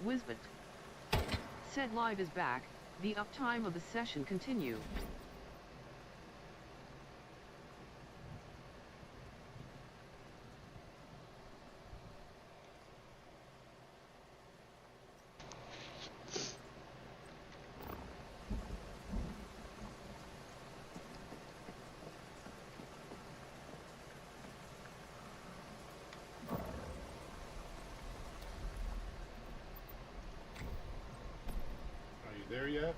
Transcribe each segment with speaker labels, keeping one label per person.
Speaker 1: Wisbit. Said live is back, the uptime of the session continue.
Speaker 2: Are you there yet?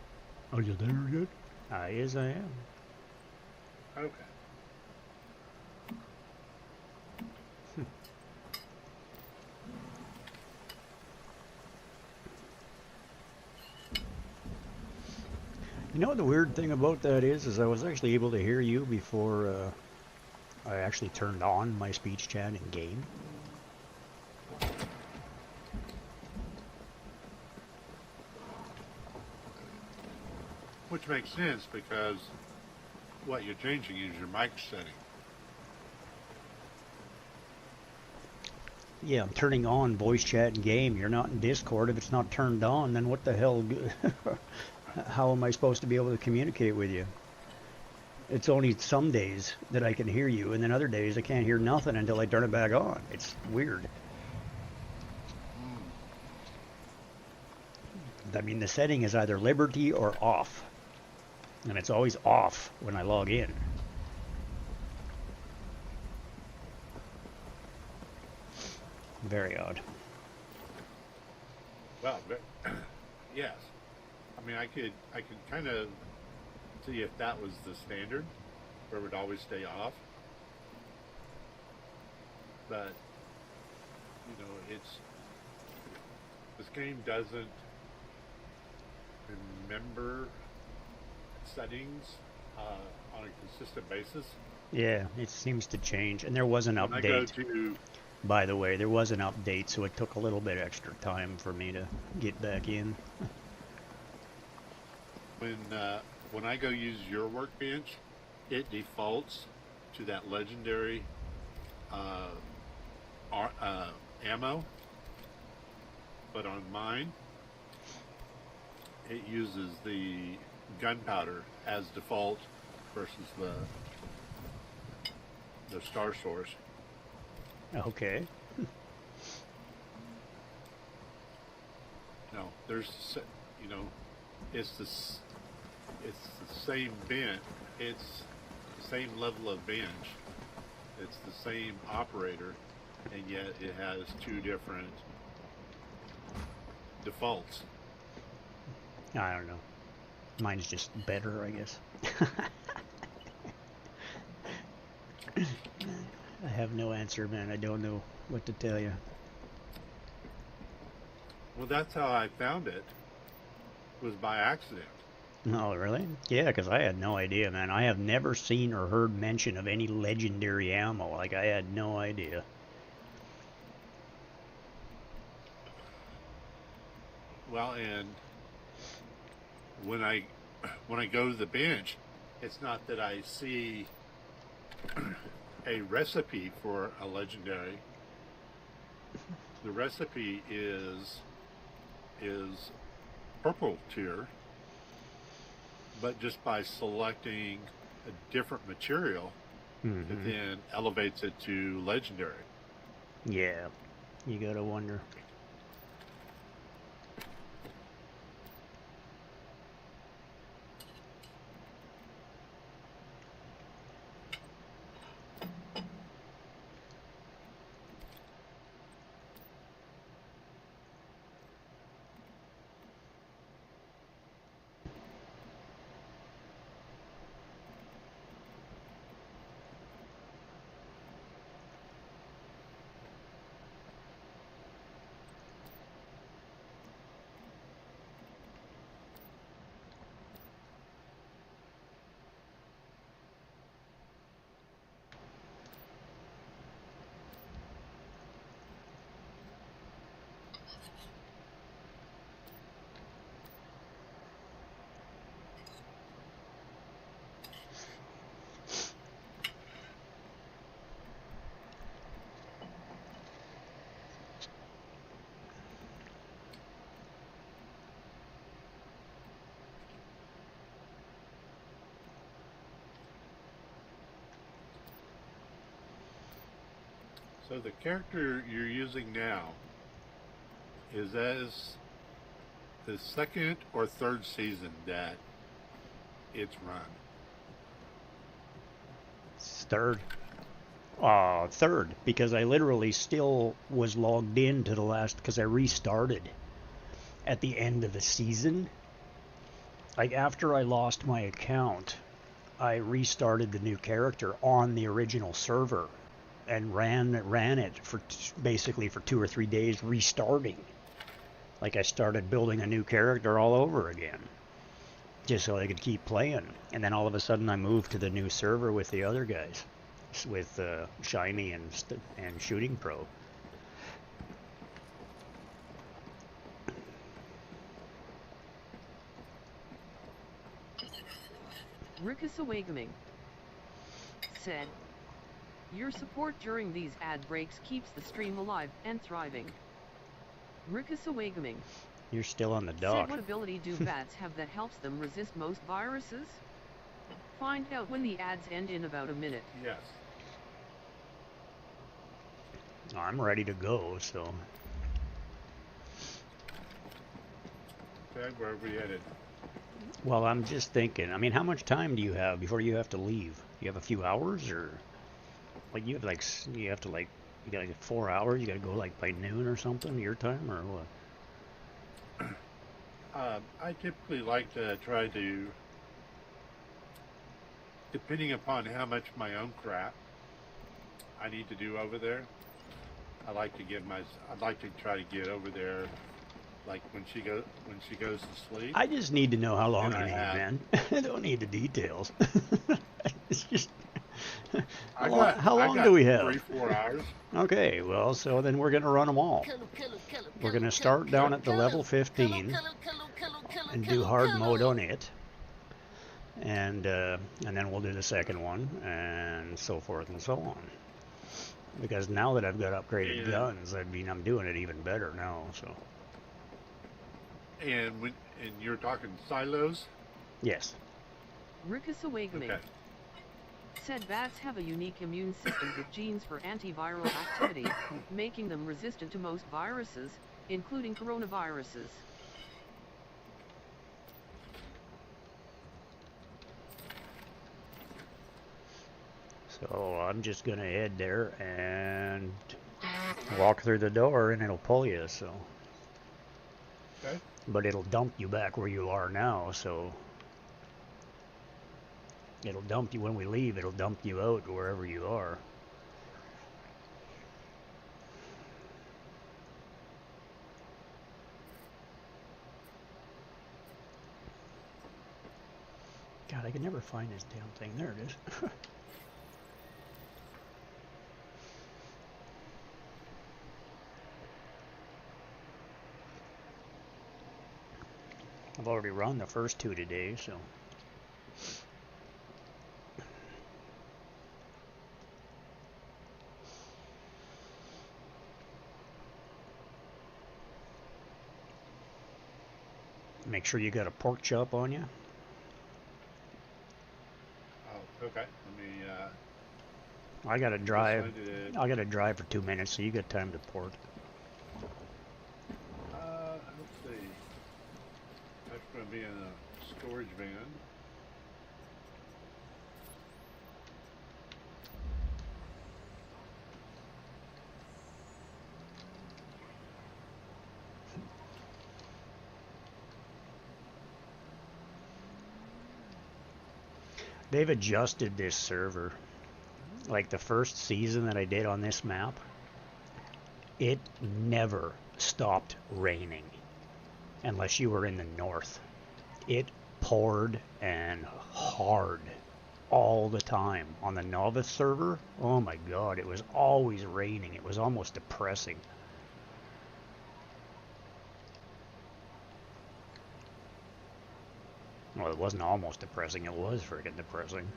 Speaker 3: Are you there yet? Yes, I am.
Speaker 2: Okay.
Speaker 3: You know what the weird thing about that is I was actually able to hear you before I actually turned on my speech chat in game.
Speaker 2: Which makes sense because what you're changing is your mic setting.
Speaker 3: Yeah, I'm turning on voice chat in game. You're not in Discord. If it's not turned on, then what the hell? How am I supposed to be able to communicate with you? It's only some days that I can hear you, and then other days I can't hear nothing until I turn it back on. It's weird. I mean, the setting is either Liberty or off. And it's always off when I log in. Very odd.
Speaker 2: Well, yes. I mean, I could kind of see if that was the standard, where it would always stay off. But you know, this game doesn't remember settings on a consistent basis.
Speaker 3: Yeah, it seems to change. And there was an
Speaker 2: When I go
Speaker 3: update,
Speaker 2: to
Speaker 3: by the way. There was an update, so it took a little bit extra time for me to get back in.
Speaker 2: when I go use your workbench, it defaults to that legendary uh, ammo, but on mine, it uses the gunpowder as default versus the star source.
Speaker 3: Okay.
Speaker 2: No, you know, it's the same bench. It's the same level of bench. It's the same operator, and yet it has two different defaults.
Speaker 3: I don't know. Mine's just better, I guess. I have no answer, man. I don't know what to tell you.
Speaker 2: Well, that's how I found it. Was by accident.
Speaker 3: Oh, really? Yeah, because I had no idea, man. I have never seen or heard mention of any legendary ammo. Like, I had no idea.
Speaker 2: Well, and when I when I go to the bench, it's not that I see a recipe for a legendary. The recipe is purple tier, but just by selecting a different material, it
Speaker 3: Mm-hmm.
Speaker 2: then elevates it to legendary.
Speaker 3: Yeah, you gotta wonder.
Speaker 2: So the character you're using now is as the second or third season that it's run.
Speaker 3: It's third. Third, because I literally still was logged in to the last, because I restarted at the end of the season. Like, after I lost my account, I restarted the new character on the original server and ran it for basically for 2 or 3 days, restarting. Like, I started building a new character all over again, just so I could keep playing. And then all of a sudden I moved to the new server with the other guys, with Shiny and Shooting Pro.
Speaker 1: Rickus Awakening said, your support during these ad breaks keeps the stream alive and thriving. Rickus Awakening
Speaker 3: You're still on the
Speaker 1: said,
Speaker 3: dock.
Speaker 1: what ability do bats have that helps them resist most viruses? Find out when the ads end in about a minute.
Speaker 2: Yes.
Speaker 3: I'm ready to go, so.
Speaker 2: Okay, where are we headed?
Speaker 3: Well, I'm just thinking, I mean, how much time do you have before you have to leave? You have a few hours, or like you have to like you got like 4 hours, you got to go like by noon or something your time, or what?
Speaker 2: I typically like to try to, depending upon how much my own crap I need to do over there, I'd like to try to get over there, like when she goes to sleep.
Speaker 3: I just need to know how long
Speaker 2: And
Speaker 3: you
Speaker 2: I
Speaker 3: need,
Speaker 2: have-
Speaker 3: man. I don't need the details. It's just
Speaker 2: I
Speaker 3: how long
Speaker 2: got
Speaker 3: do we have?
Speaker 2: 3-4 hours.
Speaker 3: Okay, well, so then we're gonna run them all. We're gonna start down at the level 15 and do hard mode on it, and then we'll do the second one, and so forth and so on. Because now that I've got upgraded
Speaker 2: Yeah.
Speaker 3: guns, I mean, I'm doing it even better now. So
Speaker 2: And you're talking silos.
Speaker 3: yes,
Speaker 1: Rickus Awakening
Speaker 2: Okay.
Speaker 1: said bats have a unique immune system with genes for antiviral activity, making them resistant to most viruses, including coronaviruses.
Speaker 3: so I'm just gonna head there and walk through the door, and it'll pull you. So,
Speaker 2: Okay.
Speaker 3: but it'll dump you back where you are now. So it'll dump you when we leave. It'll dump you out wherever you are. God, I can never find this damn thing. There it is. I've already run the first two today, so. Make sure you got a pork chop on you.
Speaker 2: Oh, okay. Let me.
Speaker 3: I gotta drive.
Speaker 2: find it.
Speaker 3: I gotta drive for 2 minutes, so you got time to port.
Speaker 2: Let's see. That's going to be in a storage van.
Speaker 3: They've adjusted this server. Like the first season that I did on this map, it never stopped raining unless you were in the north. It poured and hard all the time. On the novice server, oh my god, it was always raining. It was almost depressing. Well, it wasn't almost depressing, it was freaking depressing.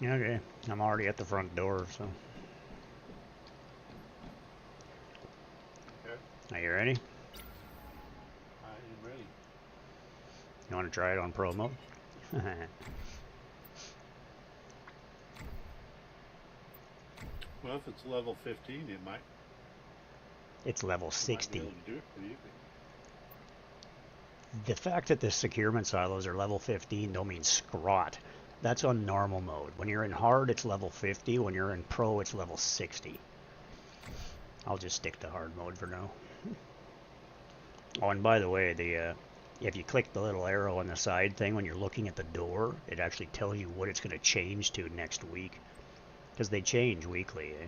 Speaker 3: Okay, I'm already at the front door, so.
Speaker 2: Okay.
Speaker 3: Are you ready?
Speaker 2: I am ready.
Speaker 3: You want to try it on pro mode?
Speaker 2: Well, if it's level 15, it might,
Speaker 3: It's level
Speaker 2: it might be
Speaker 3: 60.
Speaker 2: able to do it pretty easy.
Speaker 3: The fact that the securement silos are level 15 don't mean squat. That's on normal mode. When you're in hard, it's level 50. When you're in pro, it's level 60. I'll just stick to hard mode for now. Oh, and by the way, if you click the little arrow on the side thing when you're looking at the door, it actually tells you what it's going to change to next week. Because they change weekly, eh?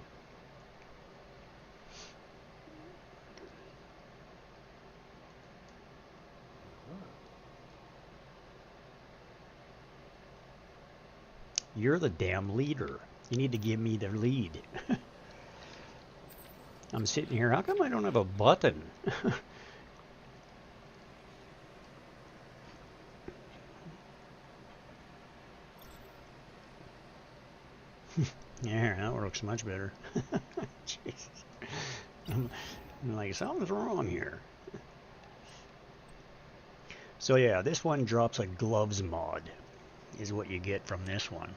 Speaker 3: You're the damn leader. You need to give me the lead. I'm sitting here. How come I don't have a button? Yeah, that works much better. Jesus. I'm like, something's wrong here. So yeah, this one drops a gloves mod, is what you get from this one.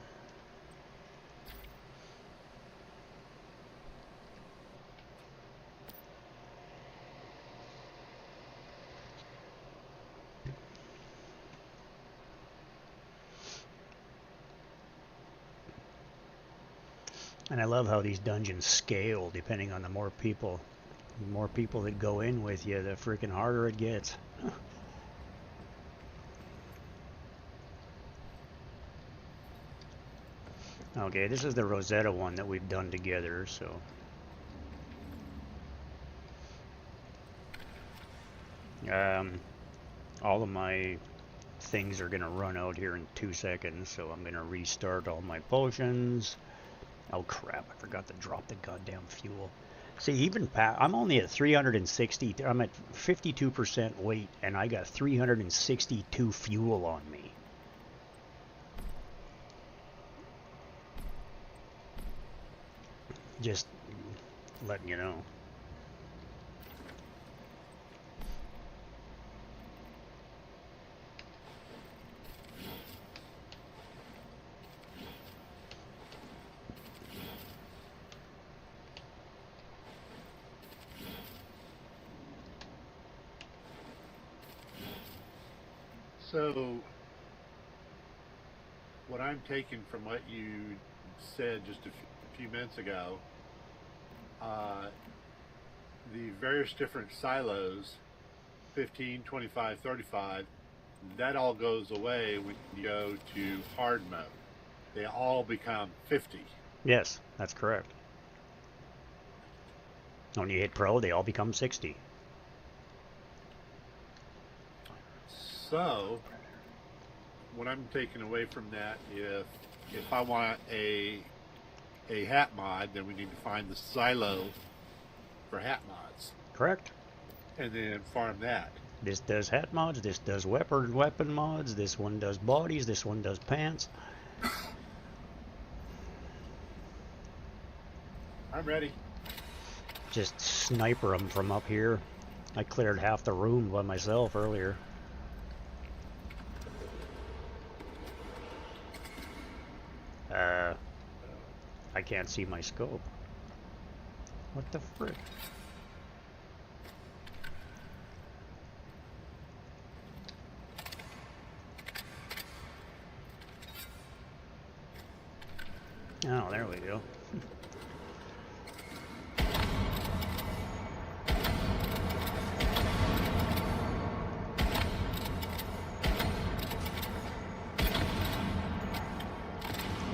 Speaker 3: And I love how these dungeons scale depending on the more people that go in with you, the freaking harder it gets. Okay, this is the Rosetta one that we've done together, so. All of my things are gonna run out here in 2 seconds, so I'm gonna restart all my potions. Oh crap, I forgot to drop the goddamn fuel. See, even I'm only at 360, I'm at 52% weight, and I got 362 fuel on me. Just letting you know.
Speaker 2: So, what I'm taking from what you said just a few minutes ago, the various different silos, 15, 25, 35, that all goes away when you go to hard mode. They all become 50.
Speaker 3: Yes, that's correct. When you hit pro, they all become 60.
Speaker 2: So, what I'm taking away from that, if I want a hat mod, then we need to find the silo for hat mods.
Speaker 3: Correct.
Speaker 2: And then farm that.
Speaker 3: This does hat mods, this does weapon mods, this one does bodies, this one does pants.
Speaker 2: I'm ready.
Speaker 3: Just sniper them from up here. I cleared half the room by myself earlier. I can't see my scope. What the frick? Oh, there we go.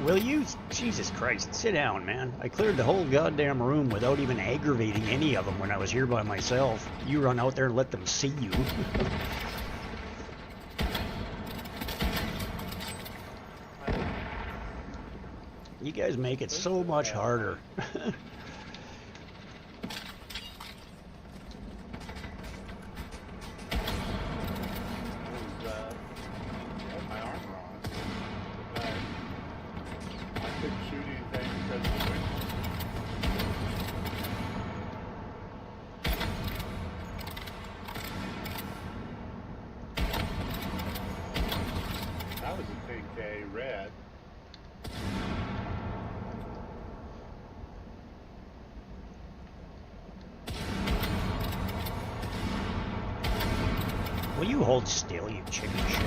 Speaker 3: Will you? Jesus Christ, sit down, man. I cleared the whole goddamn room without even aggravating any of them when I was here by myself. You run out there and let them see you. You guys make it so much harder.
Speaker 2: My armor on. My
Speaker 3: Will you hold still, you chicken shit?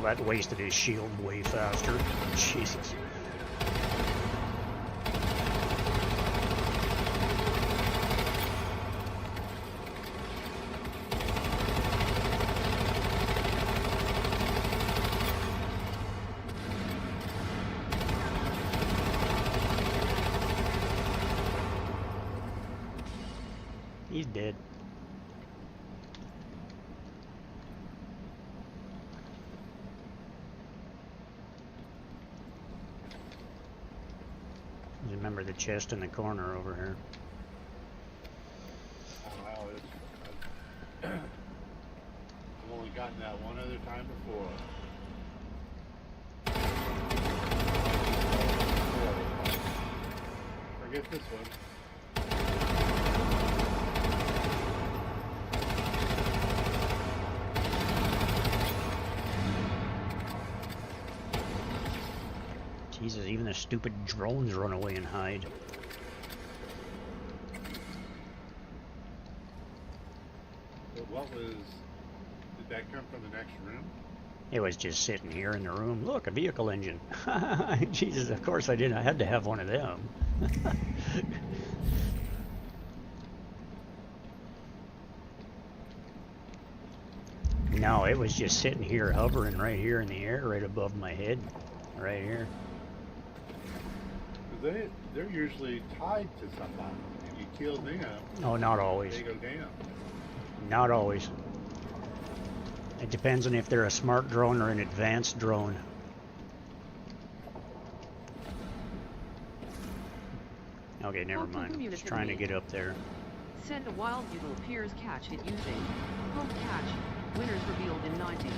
Speaker 3: That wasted his shield way faster. Jesus. He's dead. Remember the chest in the corner over here.
Speaker 2: Oh, wow, I've only gotten that one other time before. Forget this one.
Speaker 3: Jesus, even the stupid drones run away and hide.
Speaker 2: But did that come from the next room?
Speaker 3: It was just sitting here in the room. Look, a vehicle engine. Jesus, of course I did. I had to have one of them. No, it was just sitting here, hovering right here in the air, right above my head. Right here.
Speaker 2: They're usually tied to somebody. If you kill them,
Speaker 3: Oh, not always.
Speaker 2: they go down.
Speaker 3: Not always. It depends on if they're a smart drone or an advanced drone. Okay, never mind. I'm just trying to get up there.
Speaker 1: Send a wild Udall Piers catch it using home catch. Winners revealed in 90s.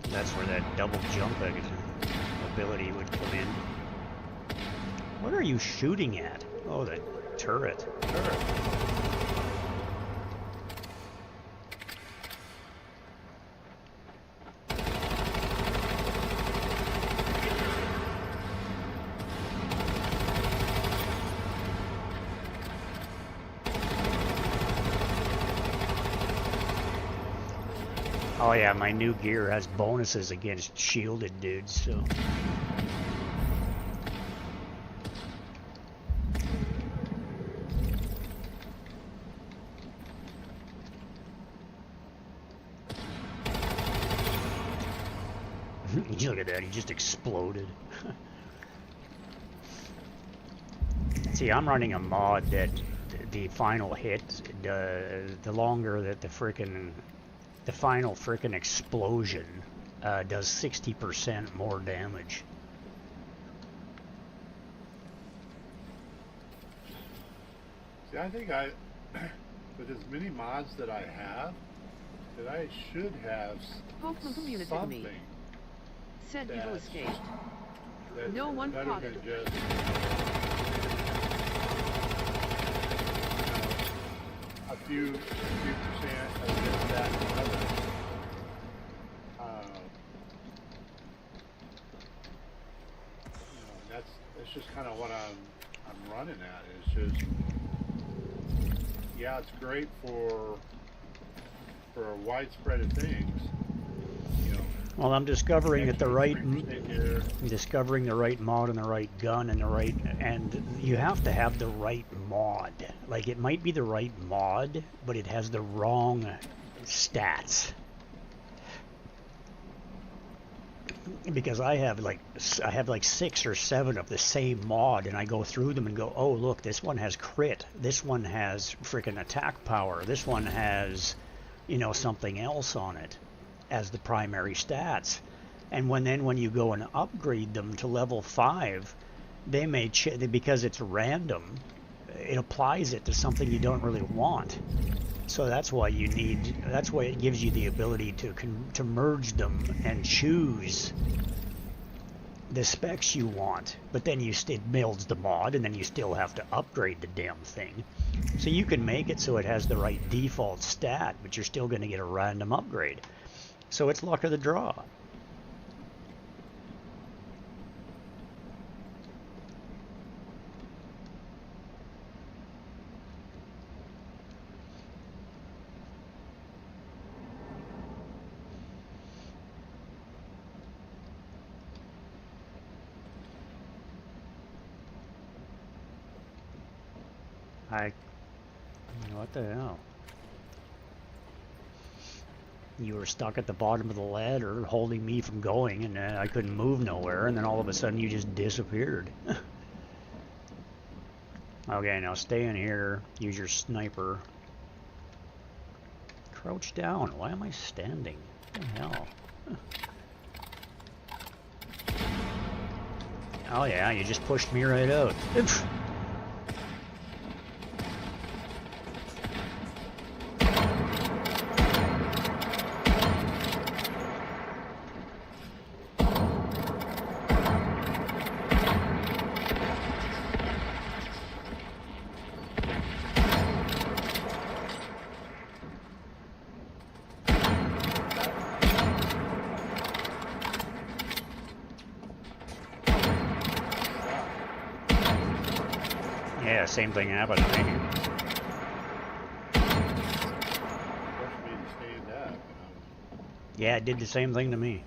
Speaker 3: That's where that double jump ability would come in. What are you shooting at? Oh, the turret. Oh yeah, my new gear has bonuses against shielded dudes, so... Look at that, he just exploded. See, I'm running a mod that the final hit, the longer that the final frickin' explosion does 60% more damage.
Speaker 2: See, I think with as many mods that I have, that I should have something.
Speaker 1: Said Udall escaped.
Speaker 2: That's
Speaker 1: No one
Speaker 2: better
Speaker 1: caught
Speaker 2: than
Speaker 1: it.
Speaker 2: just a few percent of this, that, and the other. That's just kind of what I'm running at. It's just, yeah, it's great for a wide spread of things.
Speaker 3: Well, I'm discovering that the right,
Speaker 2: here.
Speaker 3: discovering the right mod and the right gun and you have to have the right mod. Like, it might be the right mod, but it has the wrong stats. Because I have like 6 or 7 of the same mod, and I go through them and go, oh look, this one has crit, this one has freaking attack power, this one has, you know, something else on it as the primary stats. And when you go and upgrade them to level 5, they may because it's random, it applies it to something you don't really want. So that's why it gives you the ability to merge them and choose the specs you want. But then it builds the mod, and then you still have to upgrade the damn thing. So you can make it so it has the right default stat, but you're still going to get a random upgrade. So it's luck of the draw. What the hell? You were stuck at the bottom of the ladder holding me from going, and I couldn't move nowhere, and then all of a sudden you just disappeared. Okay, now stay in here, use your sniper. Crouch down. Why am I standing? What the hell? Oh yeah, you just pushed me right out. Yeah, same thing happened to me. Yeah, it did the same thing to me.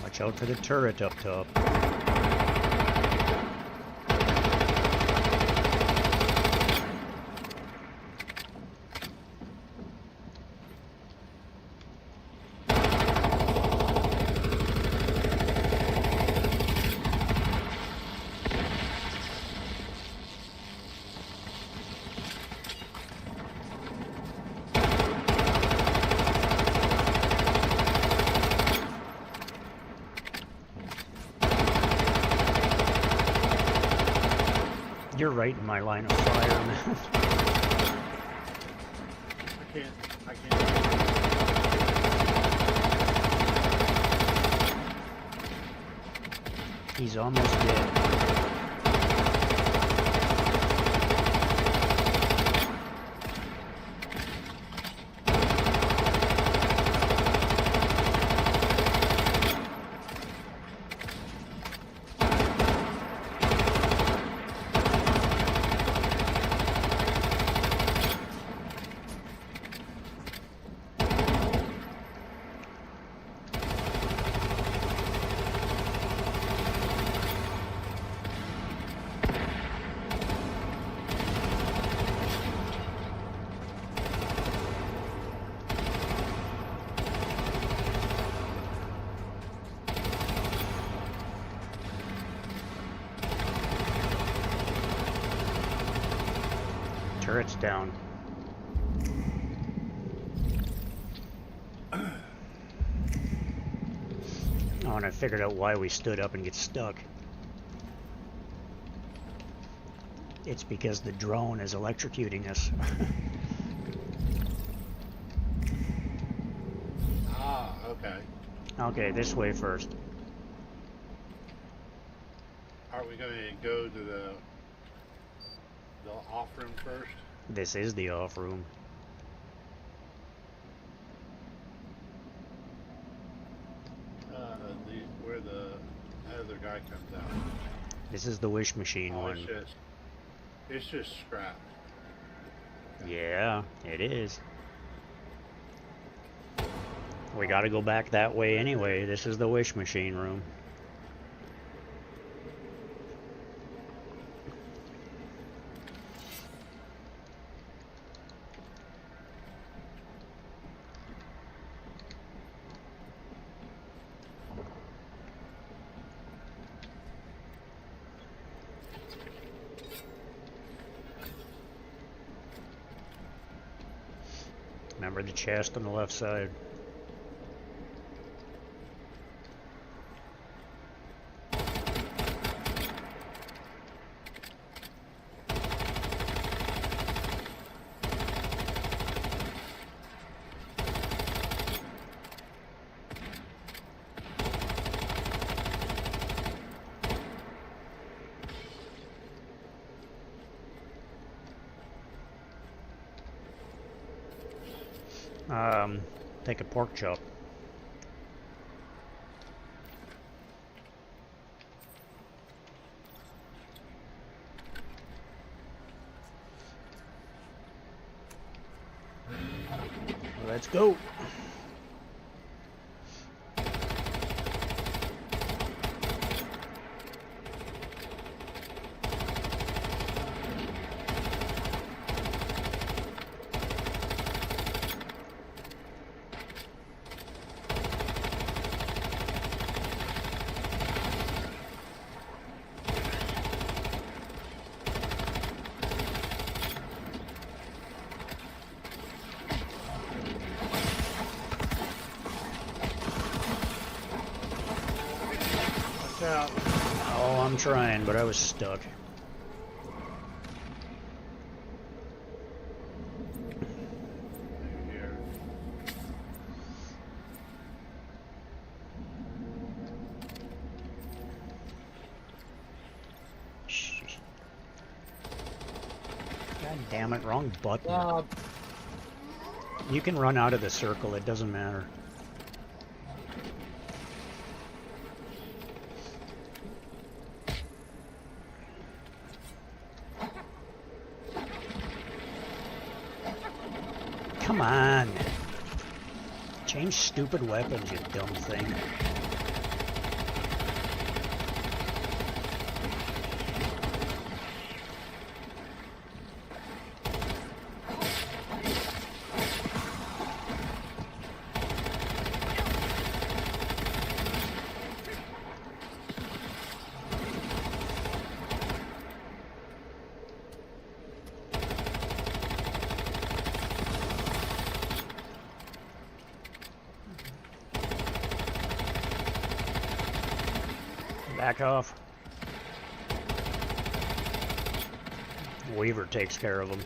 Speaker 3: Watch out for the turret up top. You're right in my line of fire, man.
Speaker 2: I can't.
Speaker 3: He's almost dead. turret's down. Oh, and I figured out why we stood up and get stuck. It's because the drone is electrocuting us.
Speaker 2: Ah, okay.
Speaker 3: Okay, this way first.
Speaker 2: Are we going to go to the off room first?
Speaker 3: This is the off room.
Speaker 2: Where the other guy comes out.
Speaker 3: This is the wish machine
Speaker 2: Oh,
Speaker 3: one.
Speaker 2: it's just scrap.
Speaker 3: Yeah, it is. We gotta go back that way anyway. This is the wish machine room. Remember the chest on the left side. Take a pork chop. Let's go.
Speaker 2: Out.
Speaker 3: Oh, I'm trying, but I was stuck.
Speaker 2: Here.
Speaker 3: Shh. God damn it, wrong button. You can run out of the circle, it doesn't matter. Come on. Change stupid weapons, you dumb thing. Back off. Weaver takes care of them.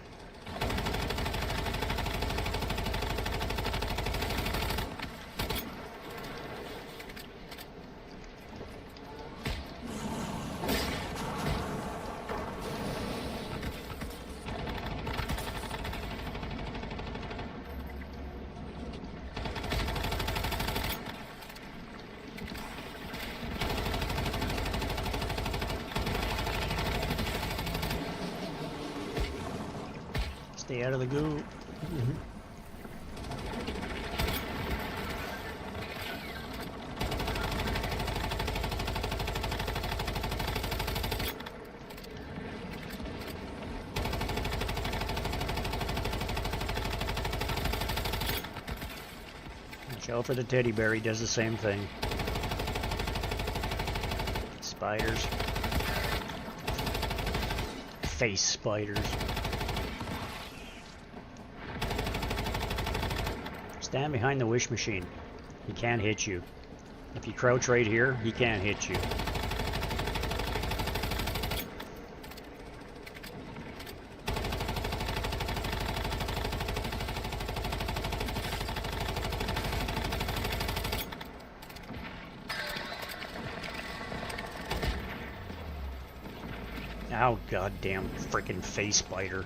Speaker 3: Stay out of the goo. Watch out for the teddy bear, he does the same thing. Spiders. Face spiders. Stand behind the wish machine. He can't hit you. If you crouch right here, he can't hit you. Oh, goddamn frickin' face spider.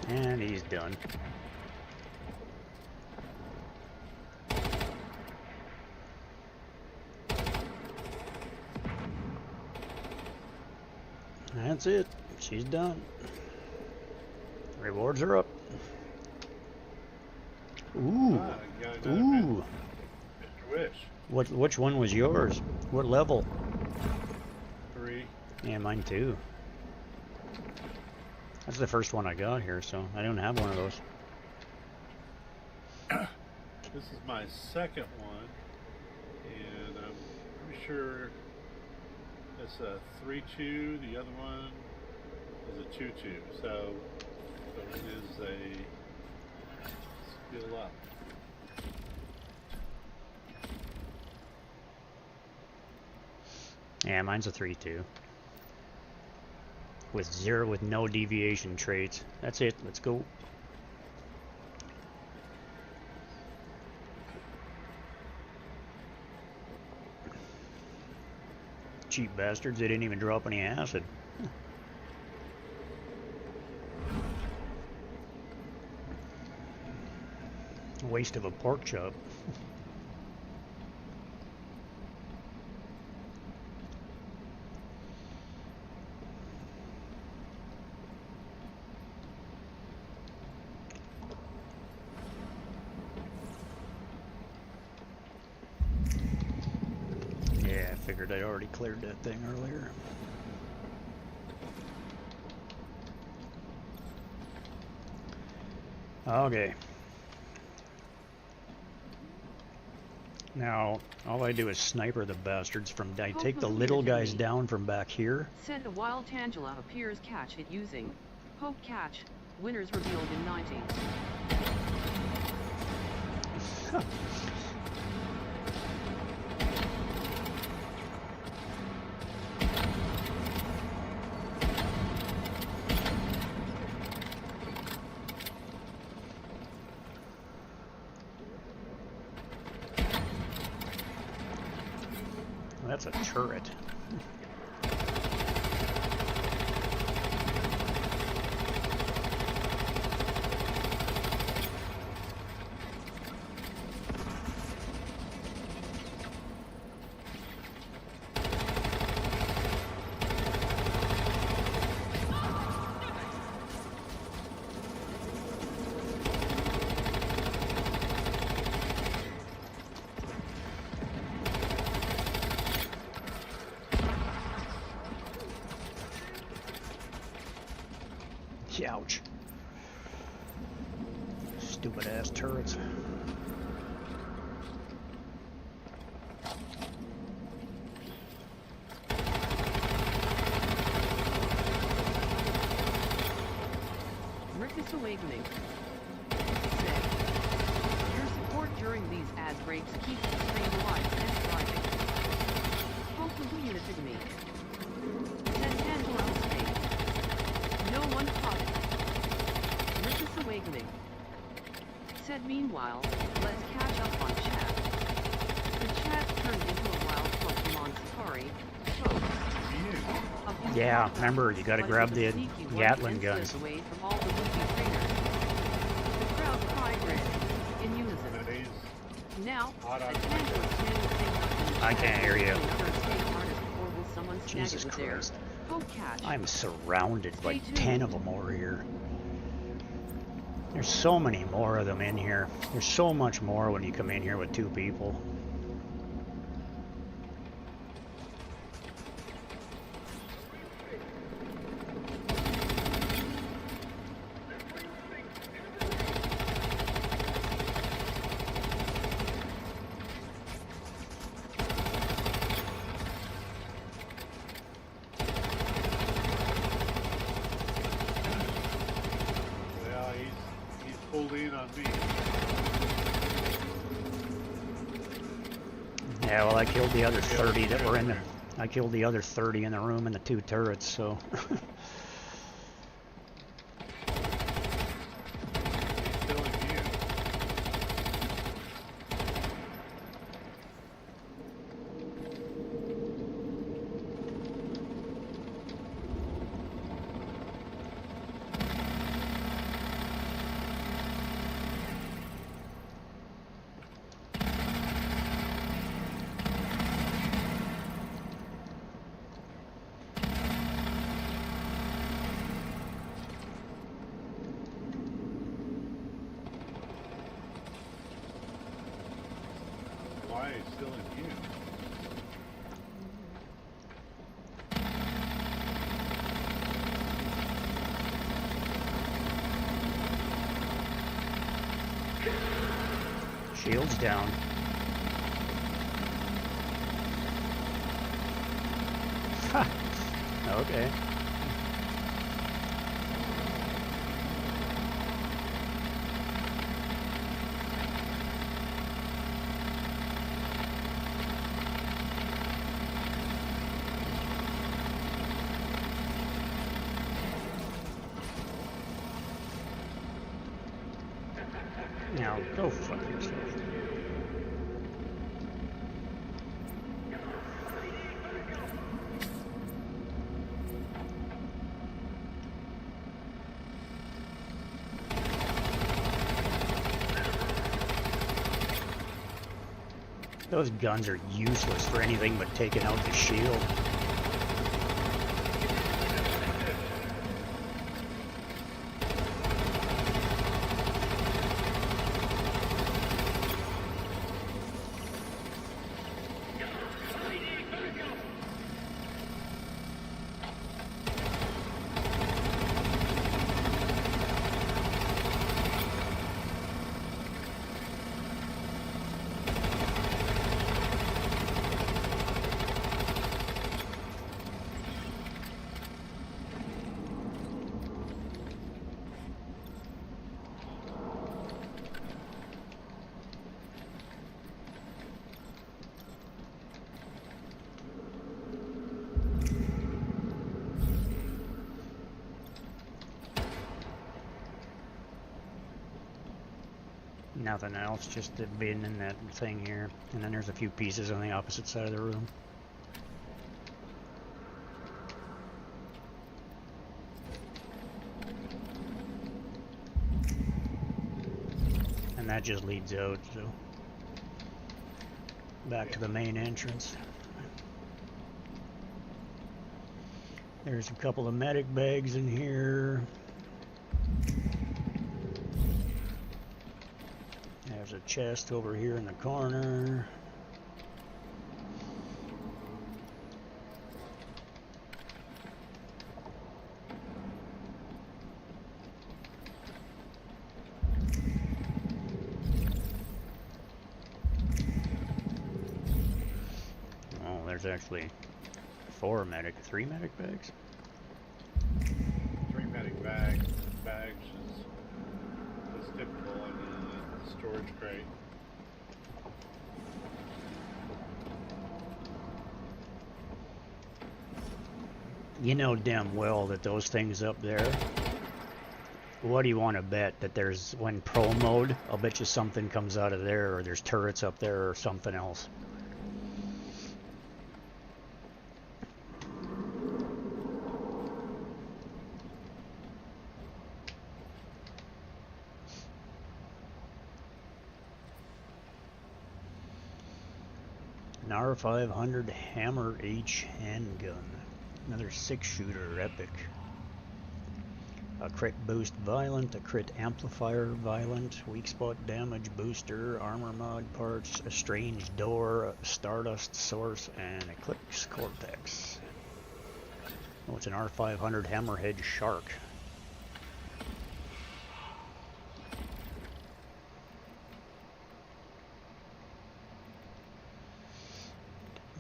Speaker 3: And he's done. That's it. She's done. Rewards are up. Ooh.
Speaker 2: Ah, you got another
Speaker 3: Ooh.
Speaker 2: Mr. Wish.
Speaker 3: Which one was yours? What level?
Speaker 2: 3.
Speaker 3: Yeah, mine too. That's the first one I got here, so I don't have one of those.
Speaker 2: This is my second one, and I'm pretty sure it's a 3-2. The other one is a 2-2. So it is a skill up.
Speaker 3: Yeah, mine's a 3-2. With no deviation traits. That's it. Let's go. Cheap bastards, they didn't even drop any acid. Waste of a pork chop. Yeah, I figured I already cleared that thing earlier. Okay. Now, all I do is sniper the bastards from... I take the little guys down from back here.
Speaker 1: Said a wild Tangela appears catch it using Hope Catch. Winners revealed in 90.
Speaker 3: That's a turret. Ouch. Stupid ass turrets.
Speaker 1: Rickus Awakening. Said, your support during these ad breaks keeps the stream alive and thriving. Hope the unity to me. Said Tangela State. No one caught it. Rickus Awakening. Said meanwhile, let's catch up on chat. The chat turned into a wild Pokemon safari. Folks.
Speaker 3: Yeah, remember, you gotta grab the Gatling guns.
Speaker 1: Away from all the would-be trainers. The crowd cried in unison. Now,
Speaker 3: I can't hear you.
Speaker 1: Jesus
Speaker 3: Jesus Christ.
Speaker 1: Catch.
Speaker 3: I'm surrounded by
Speaker 1: Stay tuned.
Speaker 3: 10 of them over here. There's so many more of them in here. There's so much more when you come in here with 2 people.
Speaker 2: pulled in on me.
Speaker 3: Yeah, well, I killed the other 30 that were in the... I killed the other 30 in the room and the 2 turrets, so...
Speaker 2: Still in you. Why is still in you?
Speaker 3: Shield's down. Ha! Okay. Now, go fuck yourself. Those guns are useless for anything but taking out the shield. Nothing else, just the bin and that thing here. And then there's a few pieces on the opposite side of the room. And that just leads out, so... back to the main entrance. There's a couple of medic bags in here. There's a chest over here in the corner. Oh, there's actually three medic bags.
Speaker 2: 3 medic bags is typical in the storage crate.
Speaker 3: You know damn well that those things up there, what do you want to bet that there's, when pro mode, I'll bet you something comes out of there, or there's turrets up there or something else. An R500 Hammer H handgun. Another 6-shooter epic. A crit boost violent, a crit amplifier violent, weak spot damage booster, armor mod parts, a strange door, a stardust source, and Eclipse Cortex. Oh, it's an R500 Hammerhead Shark.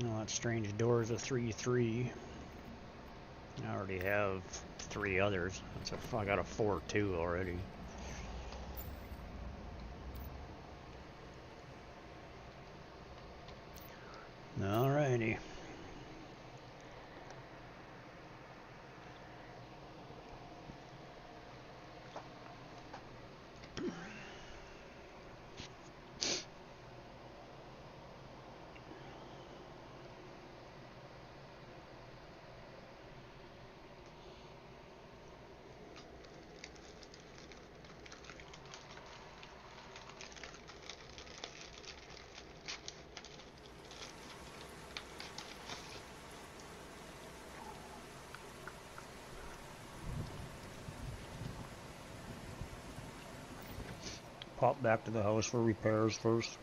Speaker 3: Oh, that strange door is a 3-3. I already have 3 others. I got a 4-2 already. Alrighty. Pop back to the house for repairs first.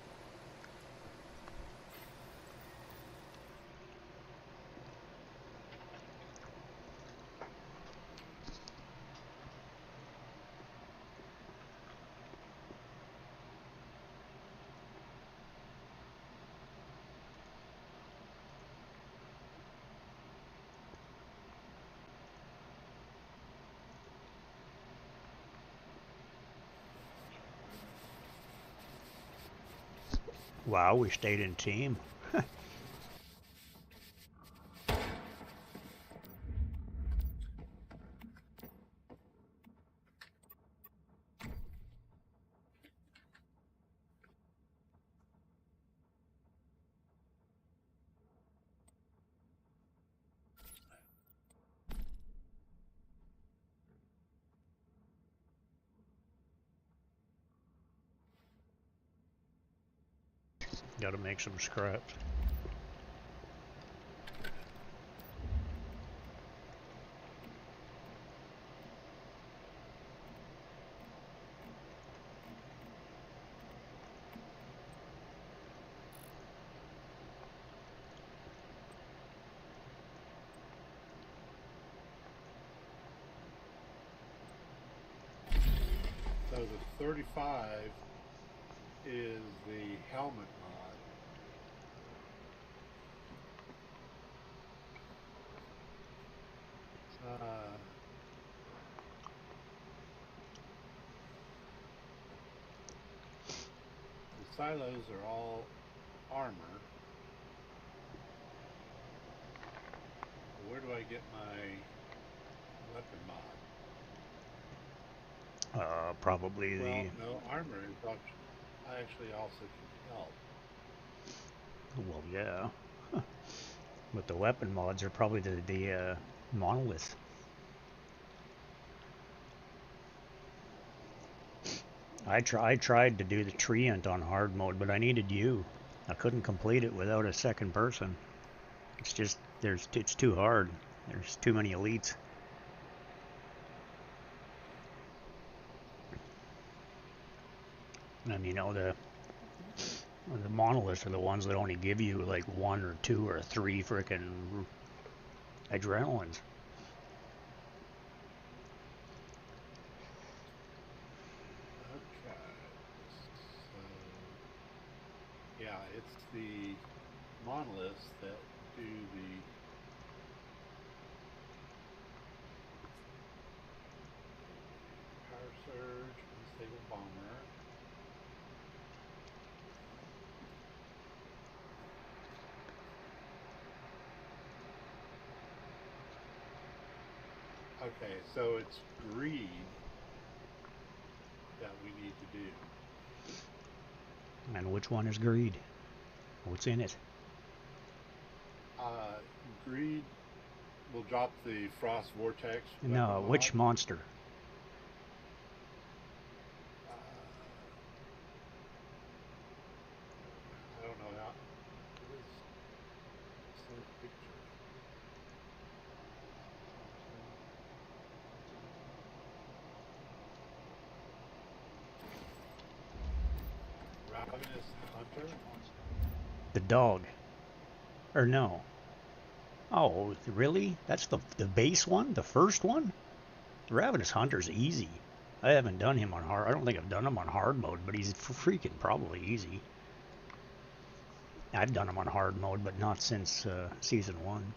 Speaker 3: Wow, we stayed in team. Gotta make some scraps.
Speaker 2: So the 35 is the helmet mod. The silos are all armor. Where do I get my weapon mod?
Speaker 3: Probably
Speaker 2: Well,
Speaker 3: the.
Speaker 2: no, armor is option. I actually also can help.
Speaker 3: Well, yeah. But the weapon mods are probably the monolith. I tried to do the treant on hard mode, but I needed you. I couldn't complete it without a second person. It's just it's too hard. There's too many elites. And you know the monoliths are the ones that only give you like 1 or 2 or 3 frickin' adrenalines.
Speaker 2: Okay. So, yeah, it's the monoliths that do the power surge, unstable bomber. Okay, so it's greed that we need to do.
Speaker 3: And which one is greed? What's in it?
Speaker 2: Greed will drop the frost vortex.
Speaker 3: No,
Speaker 2: weapon
Speaker 3: which
Speaker 2: mod.
Speaker 3: monster?
Speaker 2: I don't know how. It is same picture. Ravenous Hunter.
Speaker 3: The dog. Or no. Oh, really? That's the base one? The first one? The Ravenous Hunter's easy. I haven't done him on hard. I don't think I've done him on hard mode, but he's freaking probably easy. I've done him on hard mode, but not since season 1.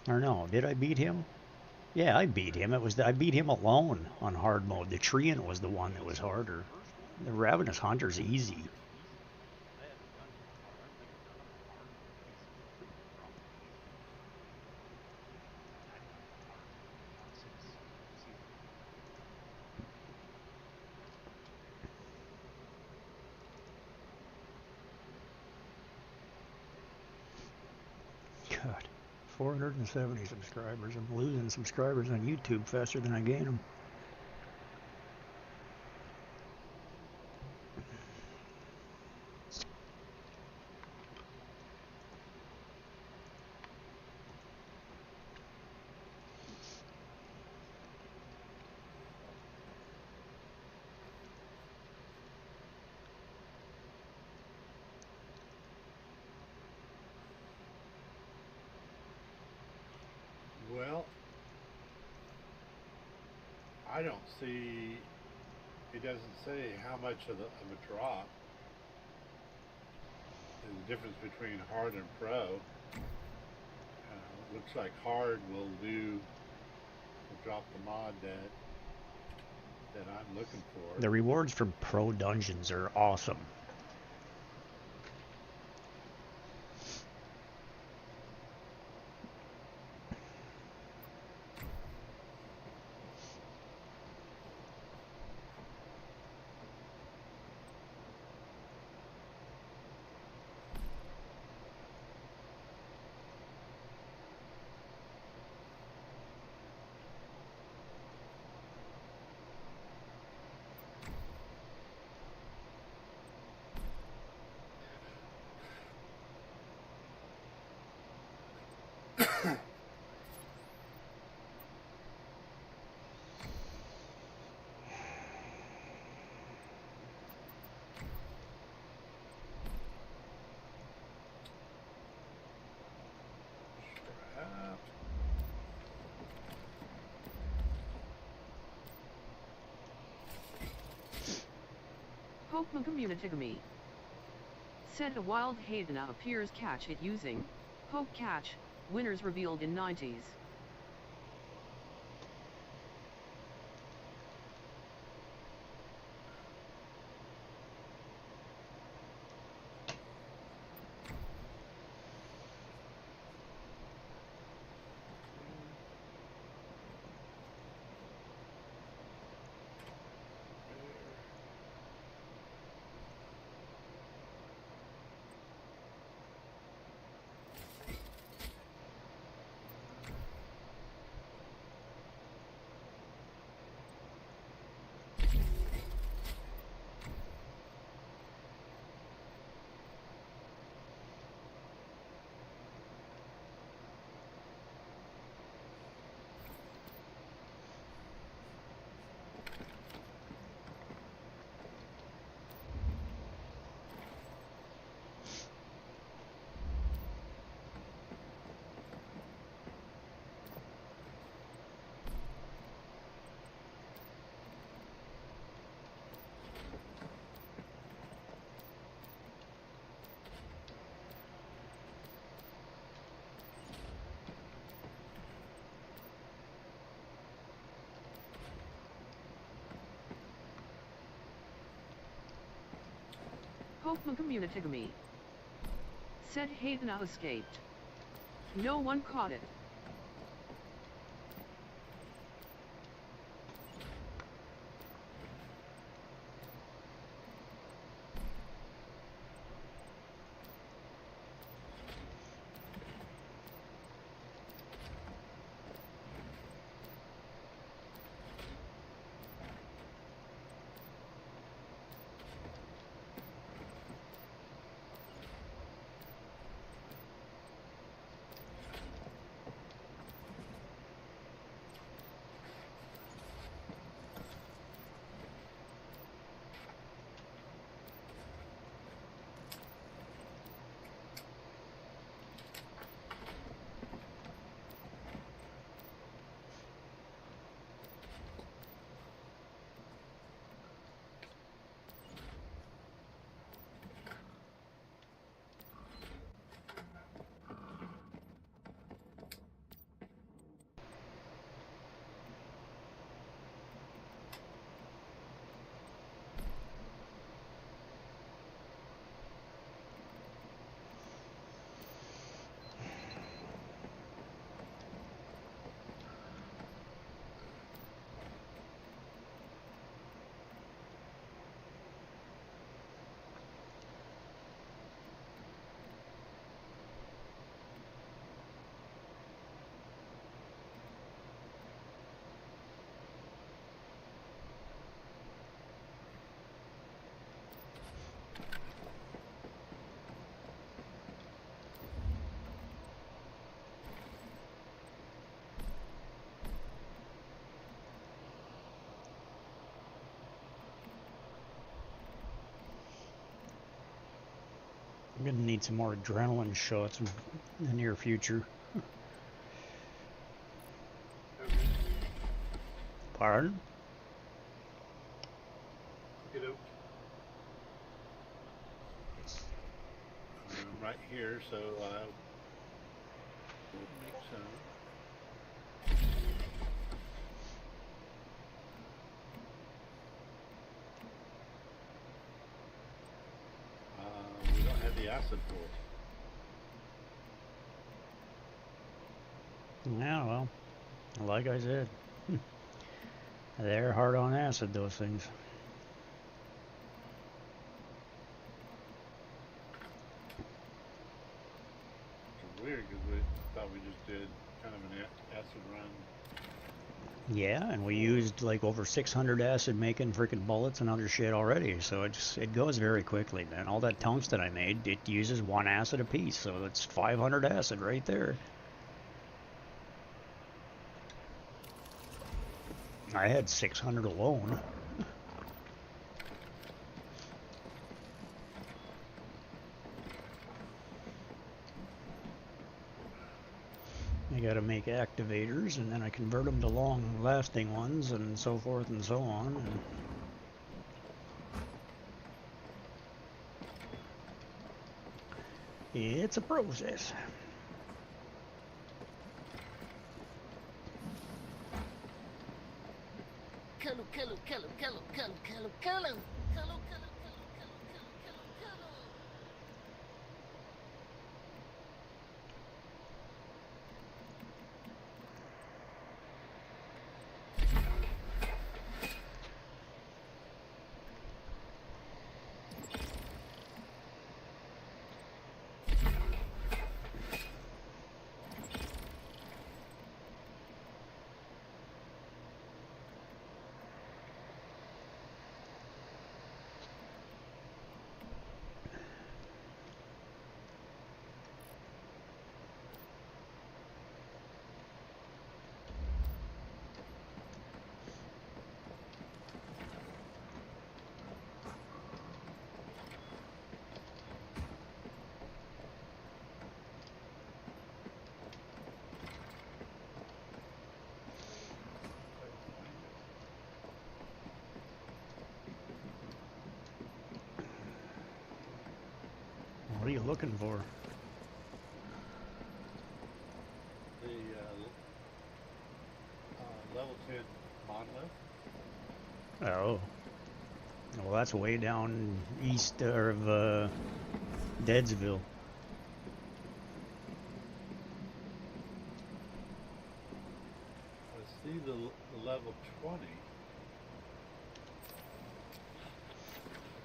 Speaker 3: Or no, did I beat him? Yeah, I beat him. I beat him alone on hard mode. The Treant was the one that was harder. The Ravenous Hunter's easy. 470 subscribers. I'm losing subscribers on YouTube faster than I gain them.
Speaker 2: Well, I don't see. It doesn't say how much of a drop. The difference between hard and pro. Looks like hard will drop the mod that I'm looking for.
Speaker 3: The rewards for pro dungeons are awesome.
Speaker 1: Pokemon Community. Said a wild Haidena appears catch it using Poke Catch, winners revealed in 90s. Pokemon Community. Said Haidena escaped. No one caught it.
Speaker 3: I'm gonna need some more adrenaline shots in the near future. Pardon?
Speaker 2: Right here, so we'll make some. We don't have the acid pool.
Speaker 3: Yeah, well, like I said, they're hard on acid, those things.
Speaker 2: It's weird because we thought we just did kind of an acid run.
Speaker 3: Yeah, and we used like over 600 acid making freaking bullets and other shit already, so it goes very quickly, man. All that tungsten I made, it uses 1 acid apiece, so that's 500 acid right there. I had 600 alone. I gotta make activators, and then I convert them to long-lasting ones, and so forth and so on. And it's a process. What are you looking for?
Speaker 2: The level 10 monolith.
Speaker 3: Oh. Well, that's way down east of Deadsville.
Speaker 2: I see the level 20. I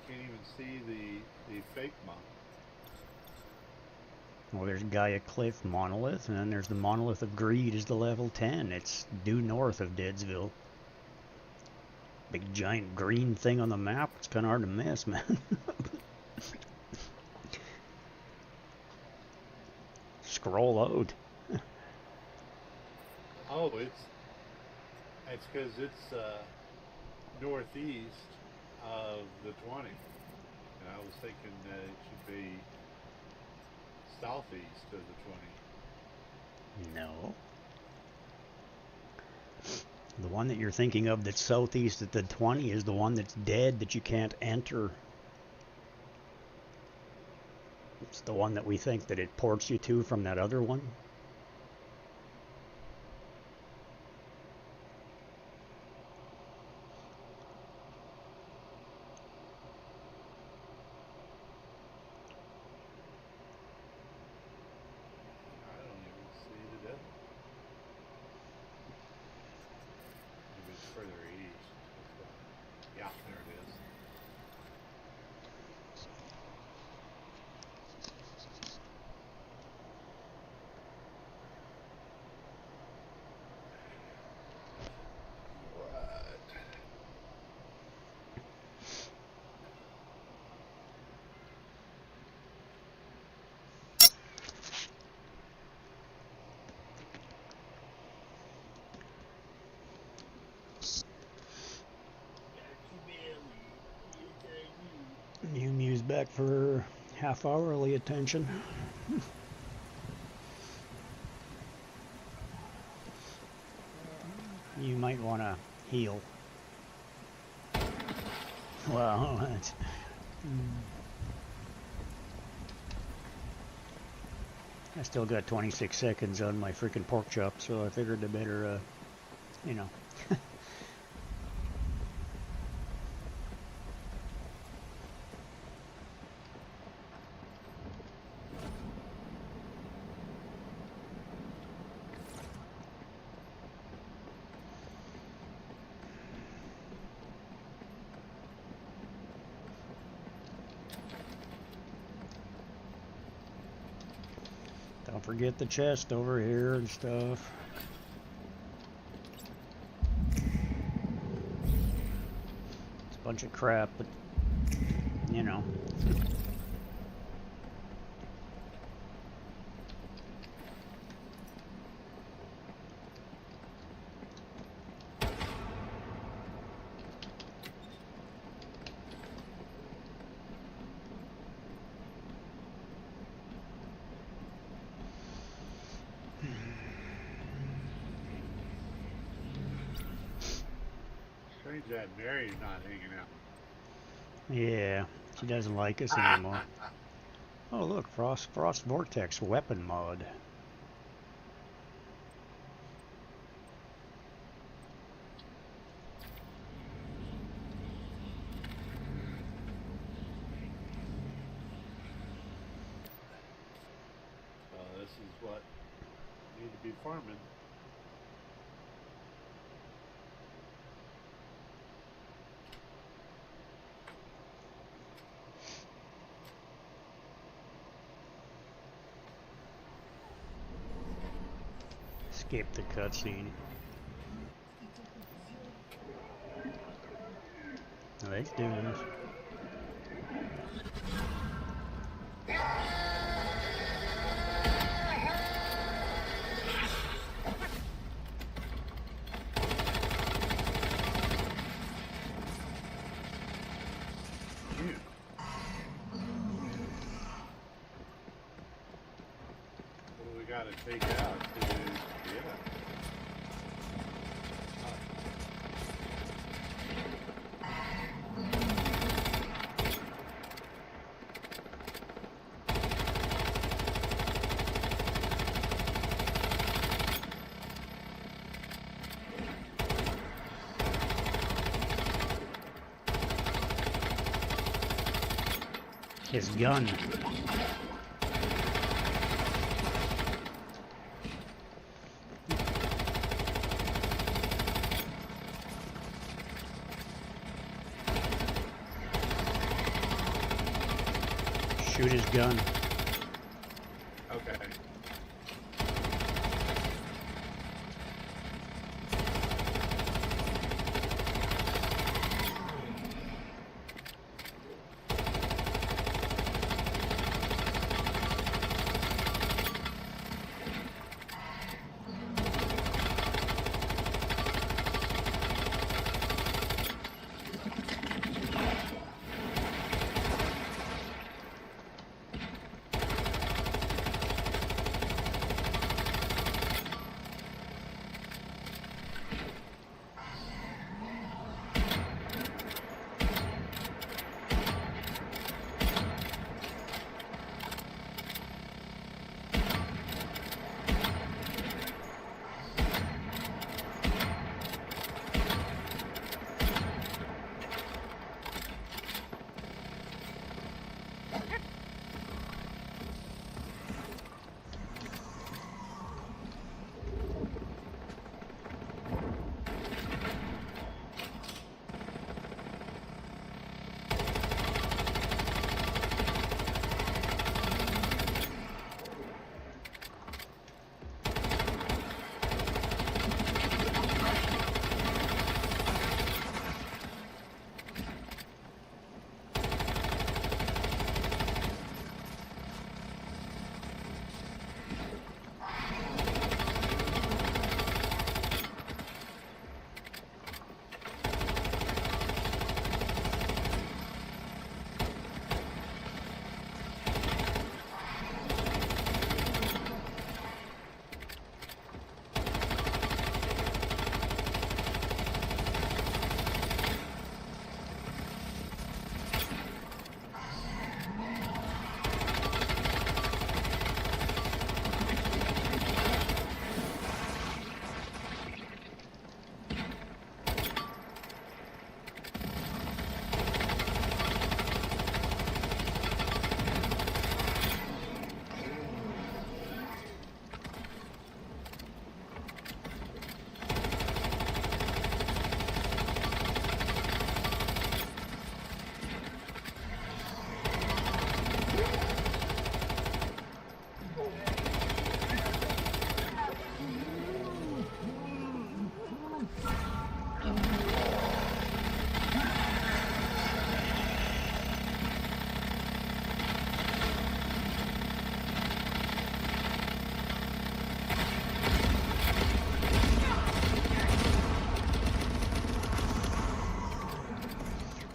Speaker 2: can't even see the fake monolith.
Speaker 3: Well, there's Gaia Cliff Monolith, and then there's the Monolith of Greed is the level 10. It's due north of Deadsville. Big giant green thing on the map. It's kind of hard to miss, man. Scroll out.
Speaker 2: Oh, it's because it's northeast of the 20. And I was thinking that it should be southeast of the 20.
Speaker 3: No. The one that you're thinking of that's southeast at the 20 is the one that's dead that you can't enter. It's the one that we think that it ports you to from that other one.
Speaker 2: I don't even see the devil. Maybe it's further east. Yeah, there it is. What?
Speaker 3: New Muse back for half hourly attention. You might want to heal. Well, that's... I still got 26 seconds on my freaking pork chop, so I figured I better, you know. Don't forget the chest over here and stuff. It's a bunch of crap, but, you know.
Speaker 2: Strange that Mary's not hanging out.
Speaker 3: Yeah, she doesn't like us anymore. Oh look, Frost Vortex weapon mod.
Speaker 2: This is what you need to be farming.
Speaker 3: Skip the cutscene. Let's do this.
Speaker 2: What do we got to take out to get it?
Speaker 3: His gun. Shoot his gun.
Speaker 2: Okay.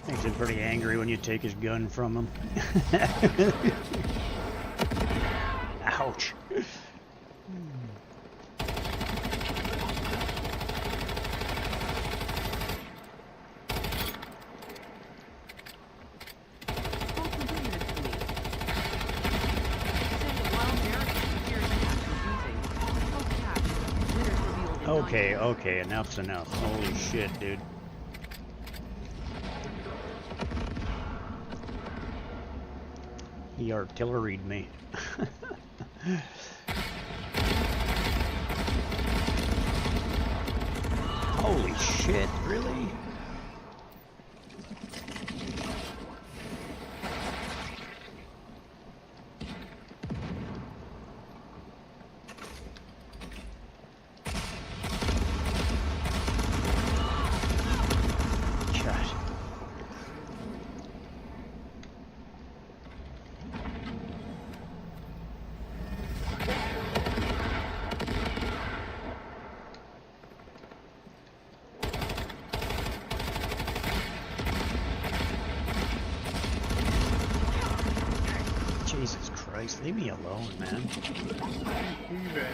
Speaker 3: Makes him pretty angry when you take his gun from him. Ouch.
Speaker 1: Spoke to units to me. Said that while American security patch was using post-patch, winners revealed in
Speaker 3: Okay,
Speaker 1: 9
Speaker 3: okay, enough's enough. Holy shit, dude. He artilleried me. Holy shit, really? God. Jesus Christ, leave me alone, man.
Speaker 2: You even get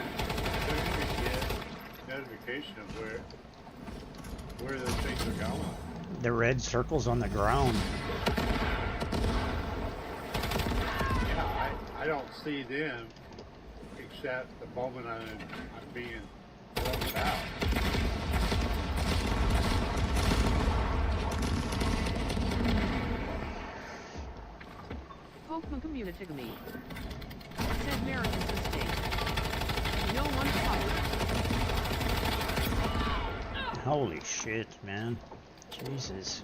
Speaker 2: notification of where those things are going.
Speaker 3: The red circles on the ground.
Speaker 2: Yeah, I don't see them except the moment I'm being thrown out.
Speaker 1: Spokesman communicated to me. Said Americans mistake. No one followed.
Speaker 3: Holy shit, man. Jesus.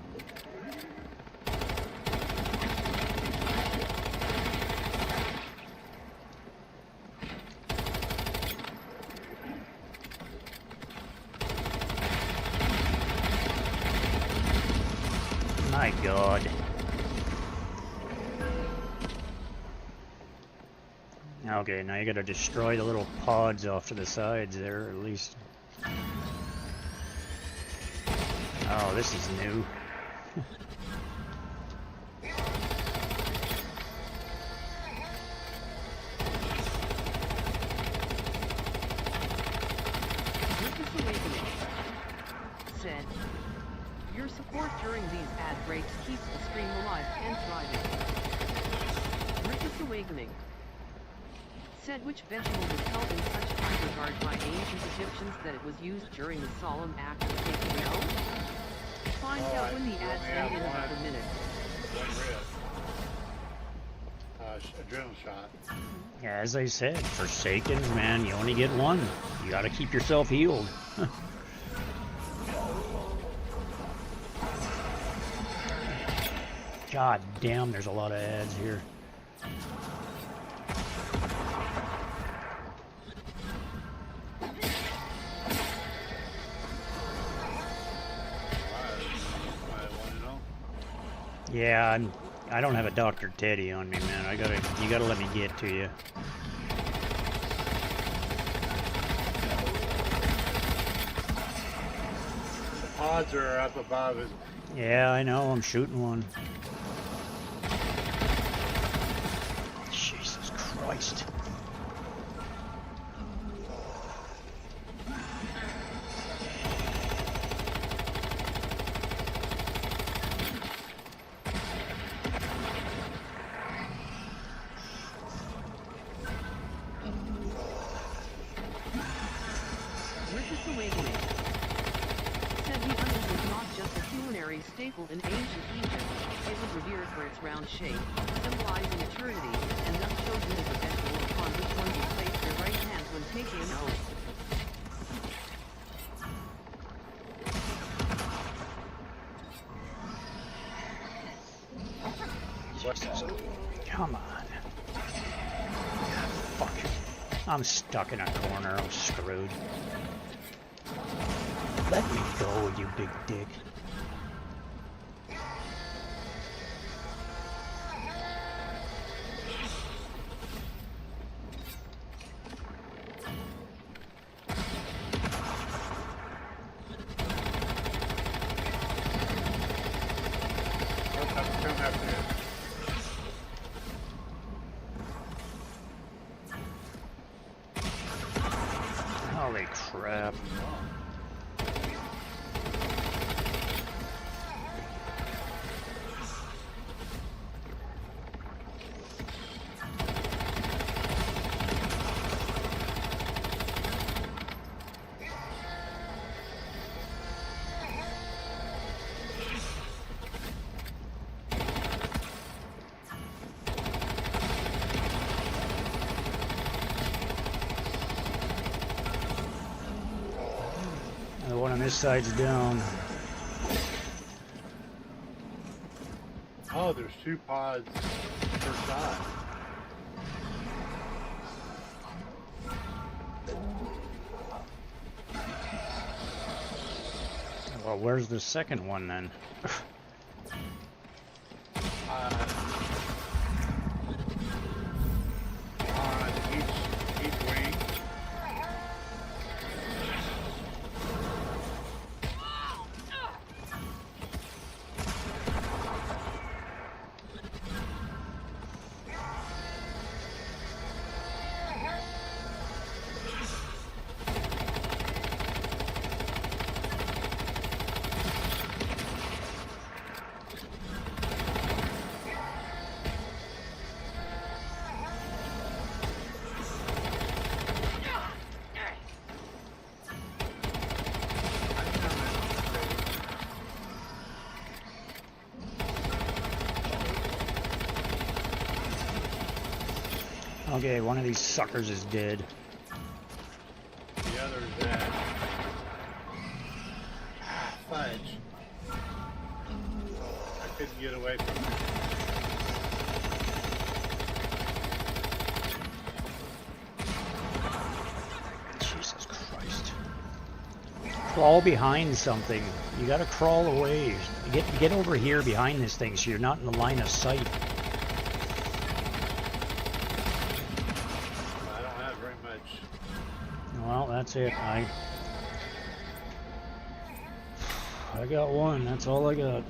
Speaker 3: My God. Okay, now you gotta destroy the little pods off to the sides there, at least. Oh, this is new.
Speaker 1: Rictus Awakening said, your support during these ad breaks keeps the stream alive and thriving. Rictus Awakening said which vegetable was held in such high regard by ancient Egyptians that it was used during the solemn act of taking an oath? Find out when the ads end in about a minute.
Speaker 2: One rib. Adrenaline shot.
Speaker 3: As I said, Forsakens, man, you only get one. You gotta keep yourself healed. God damn, there's a lot of ads here. Yeah, I don't have a Dr. Teddy on me, man. You gotta let me get to you.
Speaker 2: The pods are up above it.
Speaker 3: Yeah, I know. I'm shooting one. Jesus Christ.
Speaker 1: Rictus Awakening said the onion was not just a culinary staple in ancient Egypt, it was revered for its round shape, symbolizing eternity, and thus chosen as the vegetable upon which one would place their right hand when taking an oath.
Speaker 3: Jesus. Come on. Fuck. I'm stuck in a corner. I'm screwed. Let me go, you big dick.
Speaker 2: Come after him.
Speaker 3: Holy crap. The one on this side's down.
Speaker 2: Oh, there's 2 pods per side.
Speaker 3: Well, where's the second one then?
Speaker 2: On each wing.
Speaker 3: Okay, one of these suckers is dead.
Speaker 2: The other's at fudge. I couldn't get away from it.
Speaker 3: Jesus Christ. Crawl behind something. You gotta crawl away. Get over here behind this thing so you're not in the line of sight.
Speaker 2: I don't have very much.
Speaker 3: Well, that's it. I got one. That's all I got.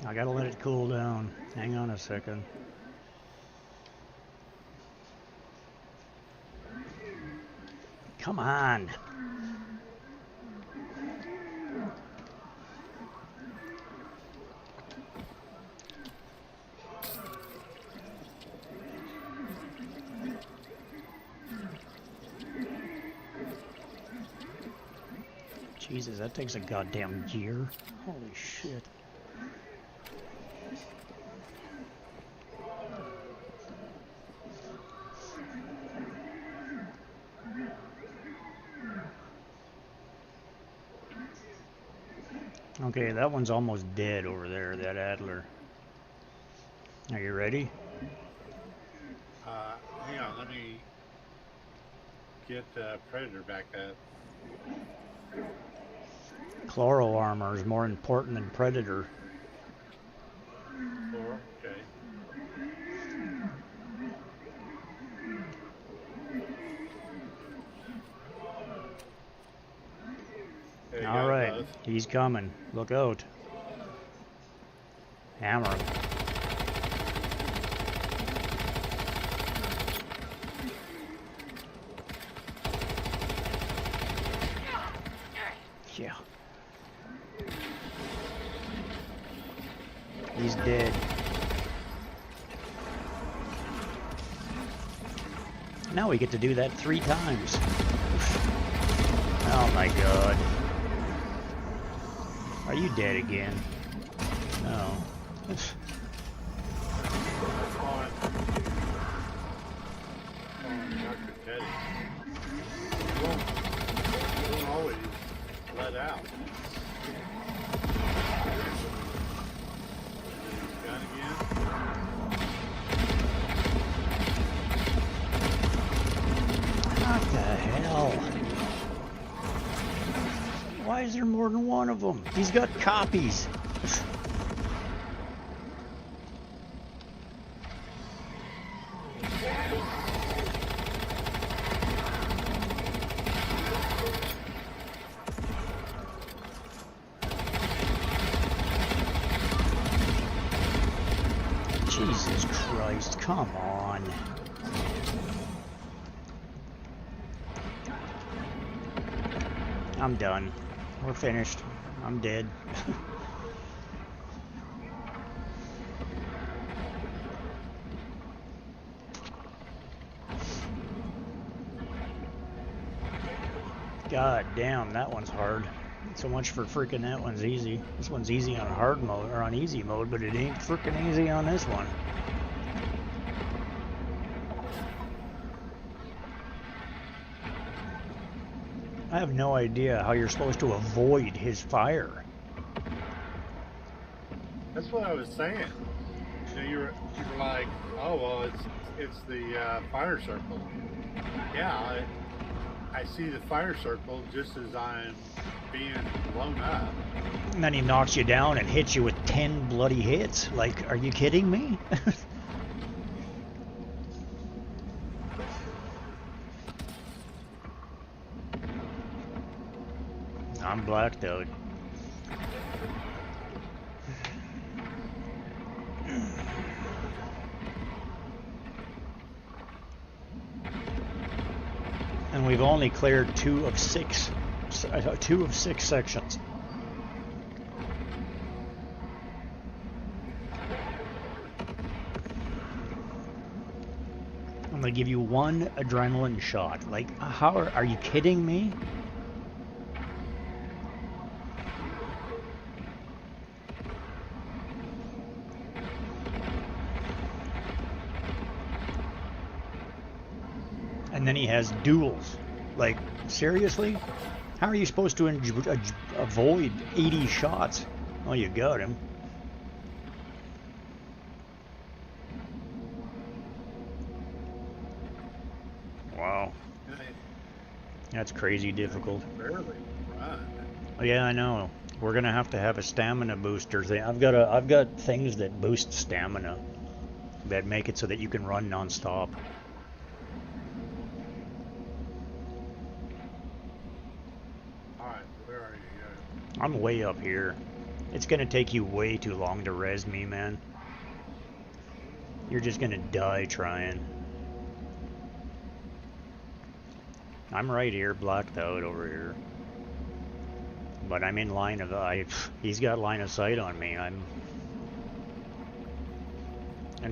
Speaker 3: I gotta let it cool down. Hang on a second. Come on. Jesus, that takes a goddamn gear. Holy shit. Okay, that one's almost dead over there, that Adler. Are you ready?
Speaker 2: Hang on, let me get Predator back up.
Speaker 3: Chloro armor is more important than Predator.
Speaker 2: 4, okay. There you
Speaker 3: All
Speaker 2: go,
Speaker 3: right,
Speaker 2: both.
Speaker 3: he's coming. Look out. Hammer him. Yeah. He's dead. Now we get to do that 3 times. Oh my god. Are you dead again? No.
Speaker 2: On Dr. Teddy. He won't always let out. Gun again.
Speaker 3: What the hell? Why is there more than one of them? He's got copies. Jesus Christ, come on. I'm done. We're finished. I'm dead. God damn, that one's hard. So much for freaking that one's easy. This one's easy on hard mode, or on easy mode, but it ain't freaking easy on this one. I have no idea how you're supposed to avoid his fire.
Speaker 2: That's what I was saying. You know, you were like, oh well, it's the fire circle. Yeah, I see the fire circle just as I'm being blown up.
Speaker 3: And then he knocks you down and hits you with 10 bloody hits. Like, are you kidding me? I'm blacked out. And we've only cleared 2 of 6 sections. I'm gonna give you 1 adrenaline shot. Like, how are you kidding me? And then he has duels. Like, seriously? How are you supposed to avoid 80 shots? Oh, you got him. Wow. That's crazy difficult.
Speaker 2: Barely run.
Speaker 3: Oh, yeah, I know. We're gonna have to have a stamina booster thing. I've got things that boost stamina that make it so that you can run non-stop. I'm way up here. It's gonna take you way too long to res me, man. You're just gonna die trying. I'm right here, blacked out over here. But I'm in line of he's got line of sight on me. And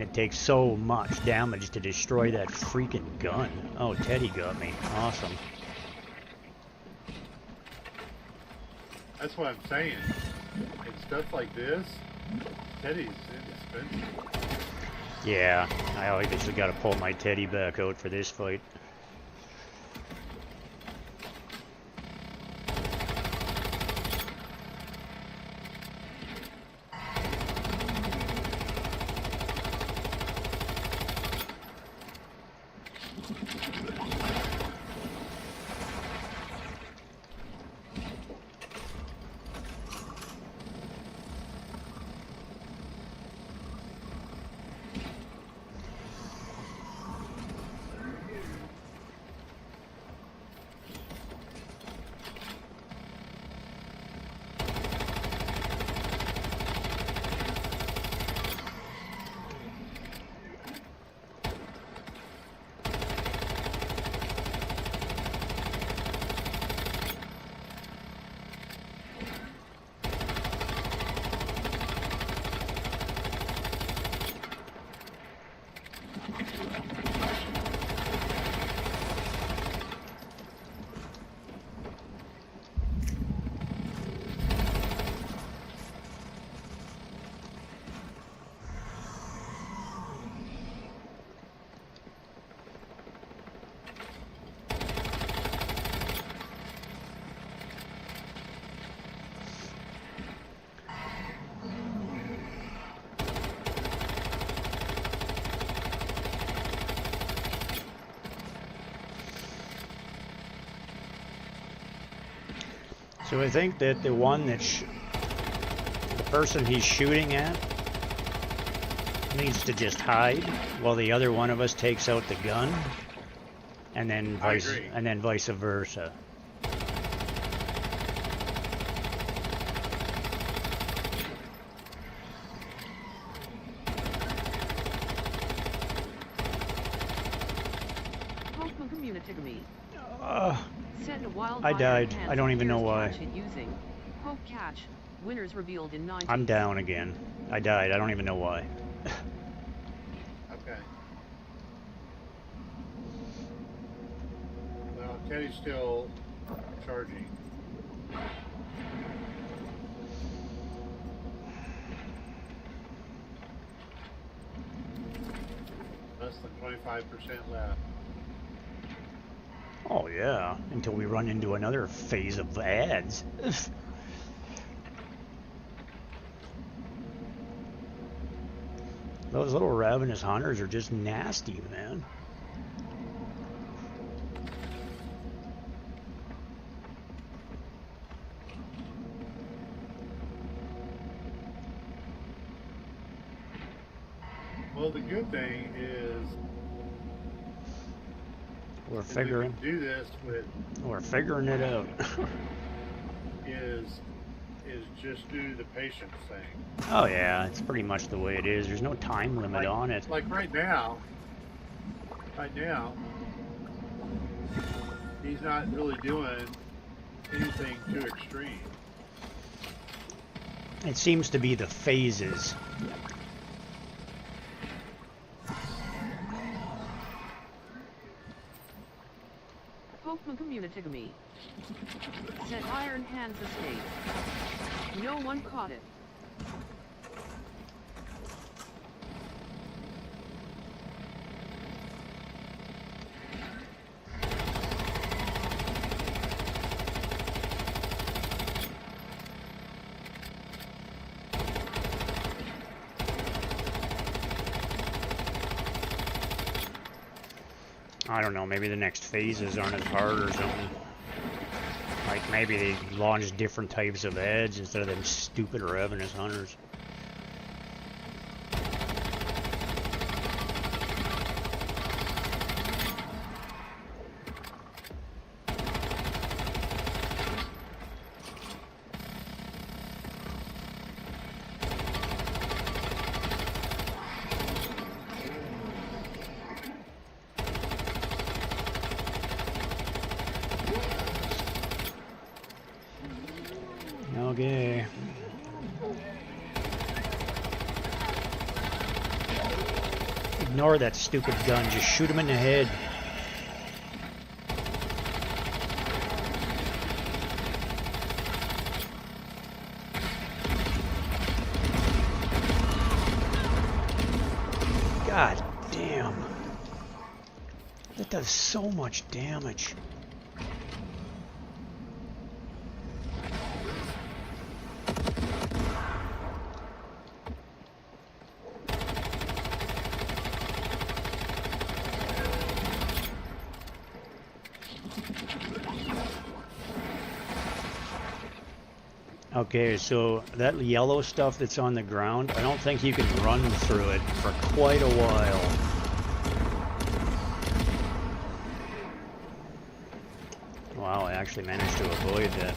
Speaker 3: it takes so much damage to destroy that freaking gun. Oh, Teddy got me. Awesome.
Speaker 2: That's what I'm saying. And stuff like this, Teddy's inexpensive.
Speaker 3: Yeah, I obviously got to pull my Teddy back out for this fight. So I think that the one the person he's shooting at needs to just hide while the other one of us takes out the gun, and then vice versa.
Speaker 1: Wildfire
Speaker 3: died.
Speaker 1: enhanced
Speaker 3: I don't even know
Speaker 1: appears
Speaker 3: why.
Speaker 1: catch it using Poke Catch. Winners revealed in 90.
Speaker 3: I'm down again. I died. I don't even know why.
Speaker 2: Okay. Well, Teddy's still charging. Less than 25% left.
Speaker 3: Oh yeah, until we run into another phase of ads. Those little ravenous hunters are just nasty, man.
Speaker 2: Well, the good thing is
Speaker 3: We're
Speaker 2: we
Speaker 3: figuring,
Speaker 2: can do this with
Speaker 3: we're figuring it out.
Speaker 2: is just do the patience thing.
Speaker 3: Oh yeah, it's pretty much the way it is. There's no time limit on it.
Speaker 2: Like right now, he's not really doing anything too extreme.
Speaker 3: It seems to be the phases.
Speaker 1: Pokemon Community to me. Said Iron Hands escape. No one caught it.
Speaker 3: I don't know, maybe the next phases aren't as hard or something. Like maybe they launch different types of ads instead of them stupid ravenous hunters. Okay. Ignore that stupid gun. Just shoot him in the head. God damn. That does so much damage. Okay, so that yellow stuff that's on the ground, I don't think you can run through it for quite a while. Wow, I actually managed to avoid that.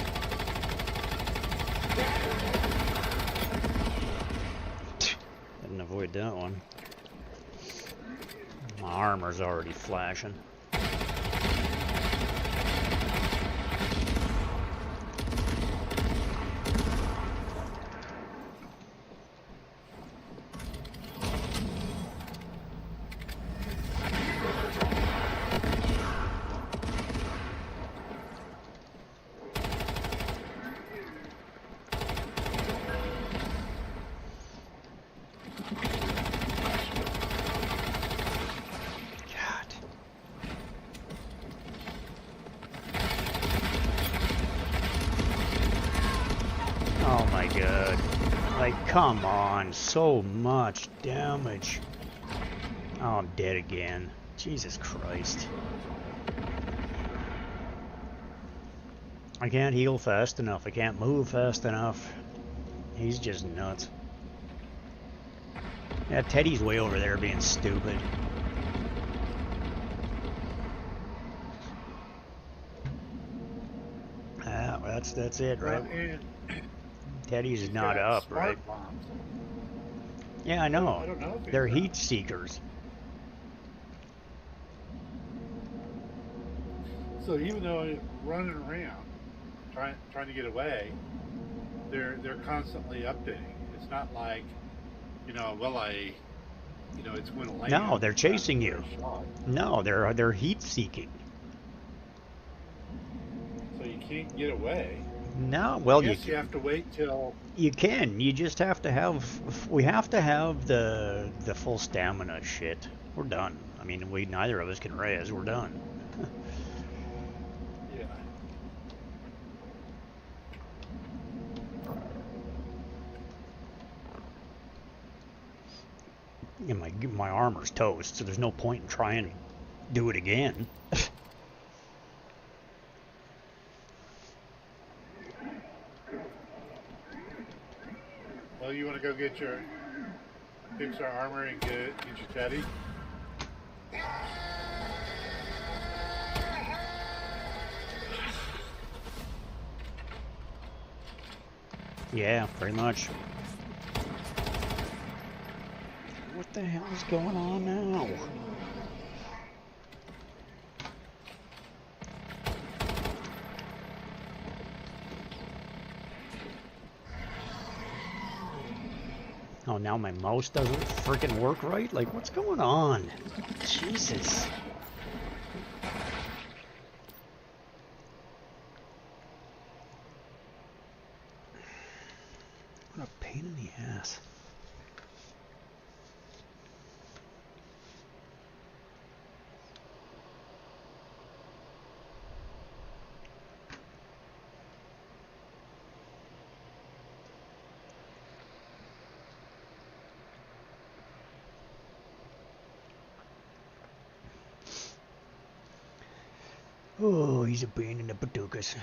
Speaker 3: Didn't avoid that one. My armor's already flashing. Oh my god. Like, come on. So much damage. Oh, I'm dead again. Jesus Christ. I can't heal fast enough. I can't move fast enough. He's just nuts. Yeah, Teddy's way over there being stupid. Ah, well, that's it, right?
Speaker 2: And
Speaker 3: Teddy's
Speaker 2: he's
Speaker 3: not
Speaker 2: got
Speaker 3: up,
Speaker 2: smart
Speaker 3: right?
Speaker 2: bombs.
Speaker 3: Yeah, I know.
Speaker 2: I don't know if he's
Speaker 3: They're
Speaker 2: up.
Speaker 3: heat seekers.
Speaker 2: So even though I'm running around trying to get away, they're constantly updating. It's not like, well, it's going to
Speaker 3: No,
Speaker 2: land
Speaker 3: they're chasing
Speaker 2: after
Speaker 3: you.
Speaker 2: a shot,
Speaker 3: No, they're heat seeking.
Speaker 2: so you can't get away.
Speaker 3: No,
Speaker 2: I
Speaker 3: well,
Speaker 2: guess you have to wait till.
Speaker 3: you can. You just have to have. We have to have the full stamina shit. We're done. I mean, we neither of us can res. We're done.
Speaker 2: Yeah.
Speaker 3: And my armor's toast, so there's no point in trying to do it again.
Speaker 2: Well, you want to go fix our armor and get your teddy?
Speaker 3: Yeah, pretty much. What the hell is going on now? Oh, now my mouse doesn't freaking work right? Like, what's going on? Jesus. What a pain in the ass. Oh, he's a pain in the patookas.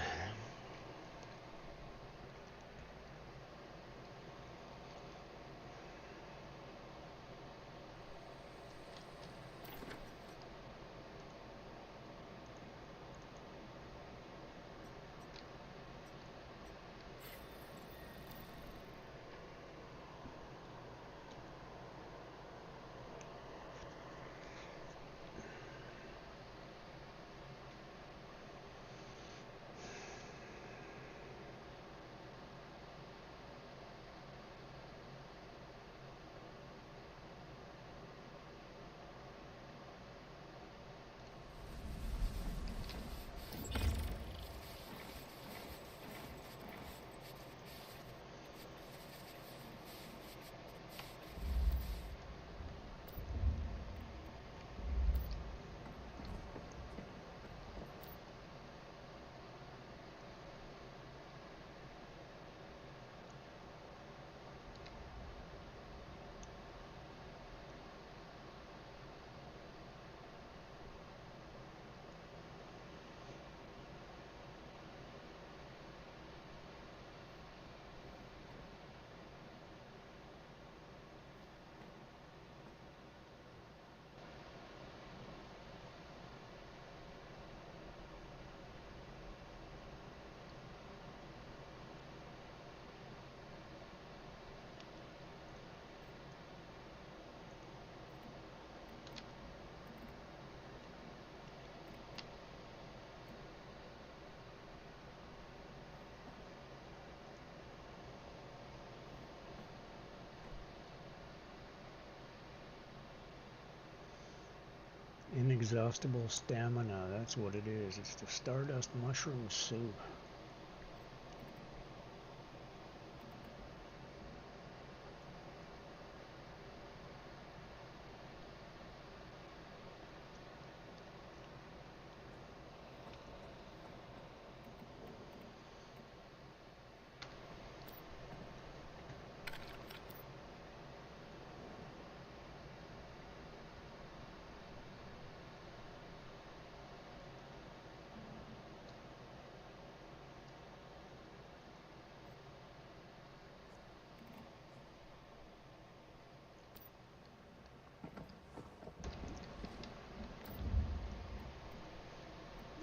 Speaker 3: Inexhaustible stamina, that's what it is. It's the Stardust Mushroom Soup.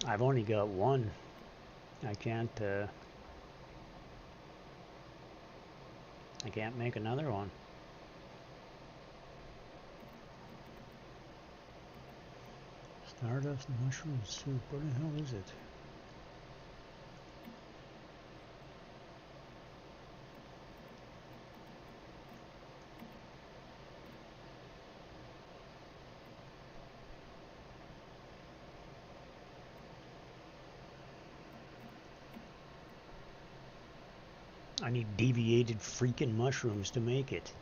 Speaker 3: I've only got one. I can't make another one. Stardust mushroom soup. Where the hell is it? I need deviated freaking mushrooms to make it.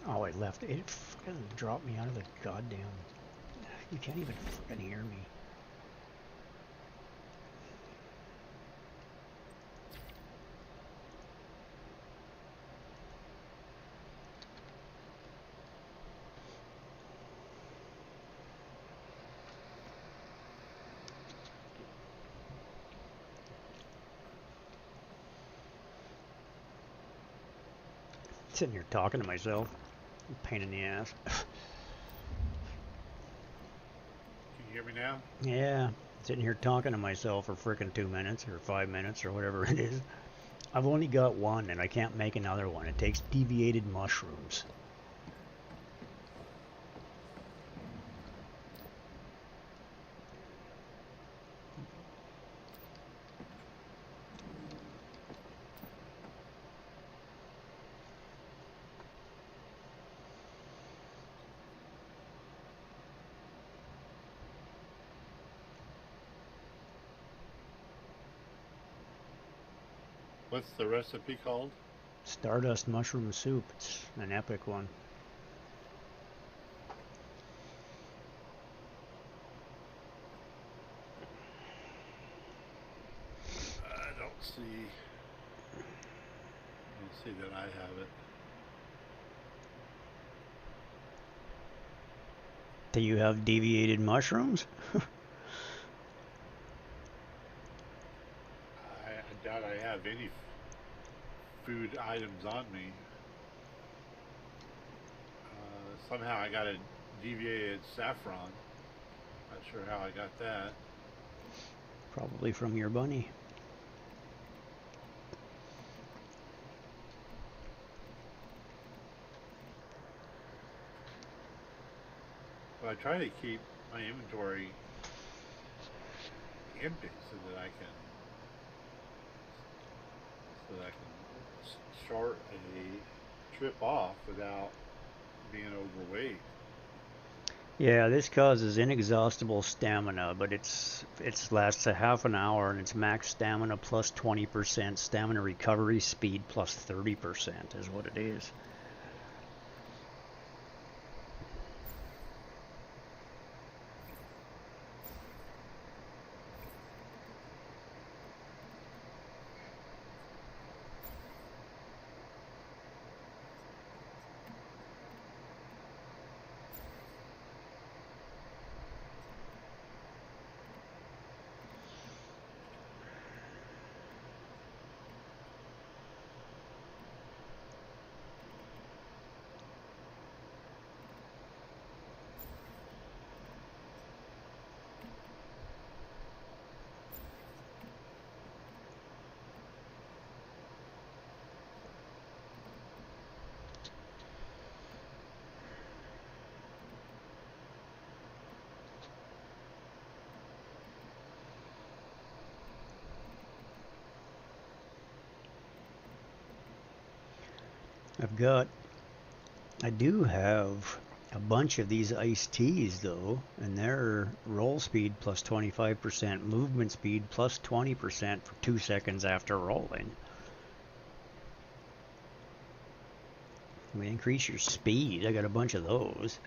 Speaker 3: Oh, I left. It fucking dropped me out of the goddamn. You can't even fucking hear me. Sitting here talking to myself. Pain in the ass.
Speaker 2: Can you hear me now?
Speaker 3: Yeah, sitting here talking to myself for frickin' 2 minutes or 5 minutes or whatever it is. I've only got one and I can't make another one. It takes deviated mushrooms.
Speaker 2: What's the recipe called?
Speaker 3: Stardust mushroom soup. It's an epic one.
Speaker 2: I don't see that I have it.
Speaker 3: Do you have deviated mushrooms?
Speaker 2: I doubt I have any food items on me. Somehow I got a deviated saffron. Not sure how I got that.
Speaker 3: Probably from your bunny.
Speaker 2: Well, I try to keep my inventory empty so that I can start a trip off without being overweight.
Speaker 3: Yeah, this causes inexhaustible stamina, but it lasts a half an hour and it's max stamina plus 20%, stamina recovery speed plus 30% is what it is. I do have a bunch of these iced teas though, and they're roll speed plus 25%, movement speed plus 20% for 2 seconds after rolling. I mean, increase your speed. I got a bunch of those.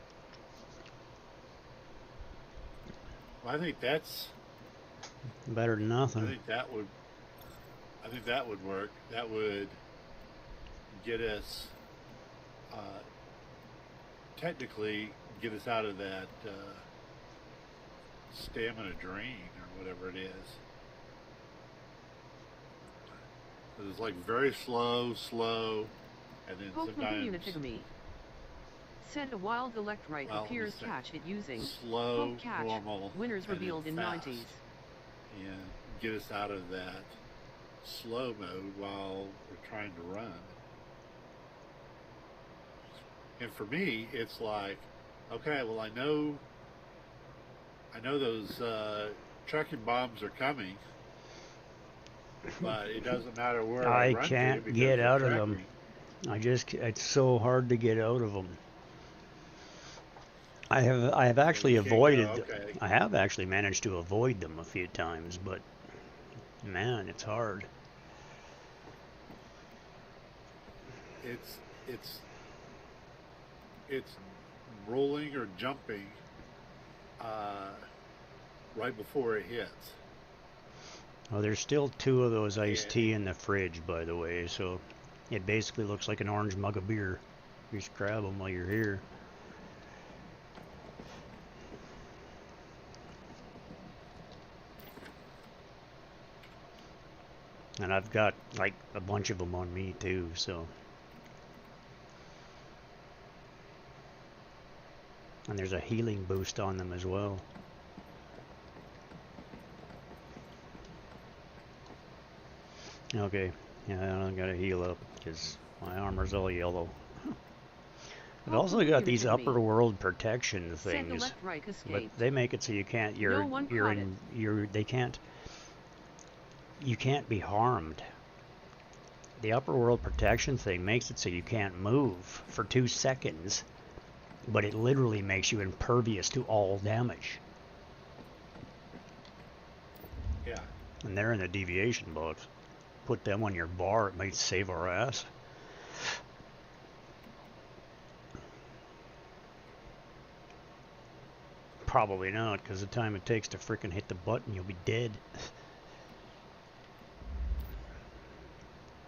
Speaker 2: Well, I think that's
Speaker 3: Better than nothing.
Speaker 2: I think that would work. That would get us technically get us out of that stamina drain or whatever it is. It was like very slow, and then
Speaker 1: Pokemon
Speaker 2: sometimes,
Speaker 1: Unifigami. Said a wild Electrike
Speaker 2: well,
Speaker 1: appears catch it using
Speaker 2: slow,
Speaker 1: Poke catch.
Speaker 2: normal,
Speaker 1: Winners
Speaker 2: and then
Speaker 1: revealed in
Speaker 2: fast,
Speaker 1: 90s.
Speaker 2: and get us out of that slow mode while we're trying to run. And for me, it's like, okay, well, I know those trucking bombs are coming, but it doesn't matter where I
Speaker 3: I
Speaker 2: run to
Speaker 3: can't
Speaker 2: because
Speaker 3: get
Speaker 2: they're
Speaker 3: out of them.
Speaker 2: tracking.
Speaker 3: It's so hard to get out of them. I have
Speaker 2: Yeah,
Speaker 3: actually
Speaker 2: you can't
Speaker 3: avoided,
Speaker 2: go, okay,
Speaker 3: I have actually managed to avoid them a few times, but man, it's hard.
Speaker 2: it's it's it's rolling or jumping uh, right before it hits.
Speaker 3: Well, there's still 2 of those iced
Speaker 2: And
Speaker 3: tea in the fridge, by the way, so it basically looks like an orange mug of beer. You just grab them while you're here. And I've got like a bunch of them on me too, so. And there's a healing boost on them as well. Okay, yeah, I gotta heal up because my armor's all yellow. I've also
Speaker 1: Pokemon
Speaker 3: got these
Speaker 1: Unifigami.
Speaker 3: upper world protection
Speaker 1: Said
Speaker 3: things,
Speaker 1: Electrike
Speaker 3: but
Speaker 1: escaped.
Speaker 3: they make it so you can't.
Speaker 1: No one caught it.
Speaker 3: They can't. You can't be harmed. The upper world protection thing makes it so you can't move for 2 seconds, but it literally makes you impervious to all damage.
Speaker 2: yeah,
Speaker 3: And they're in the deviation box. Put them on your bar, it might save our ass. Probably not, because the time it takes to frickin' hit the button, you'll be dead.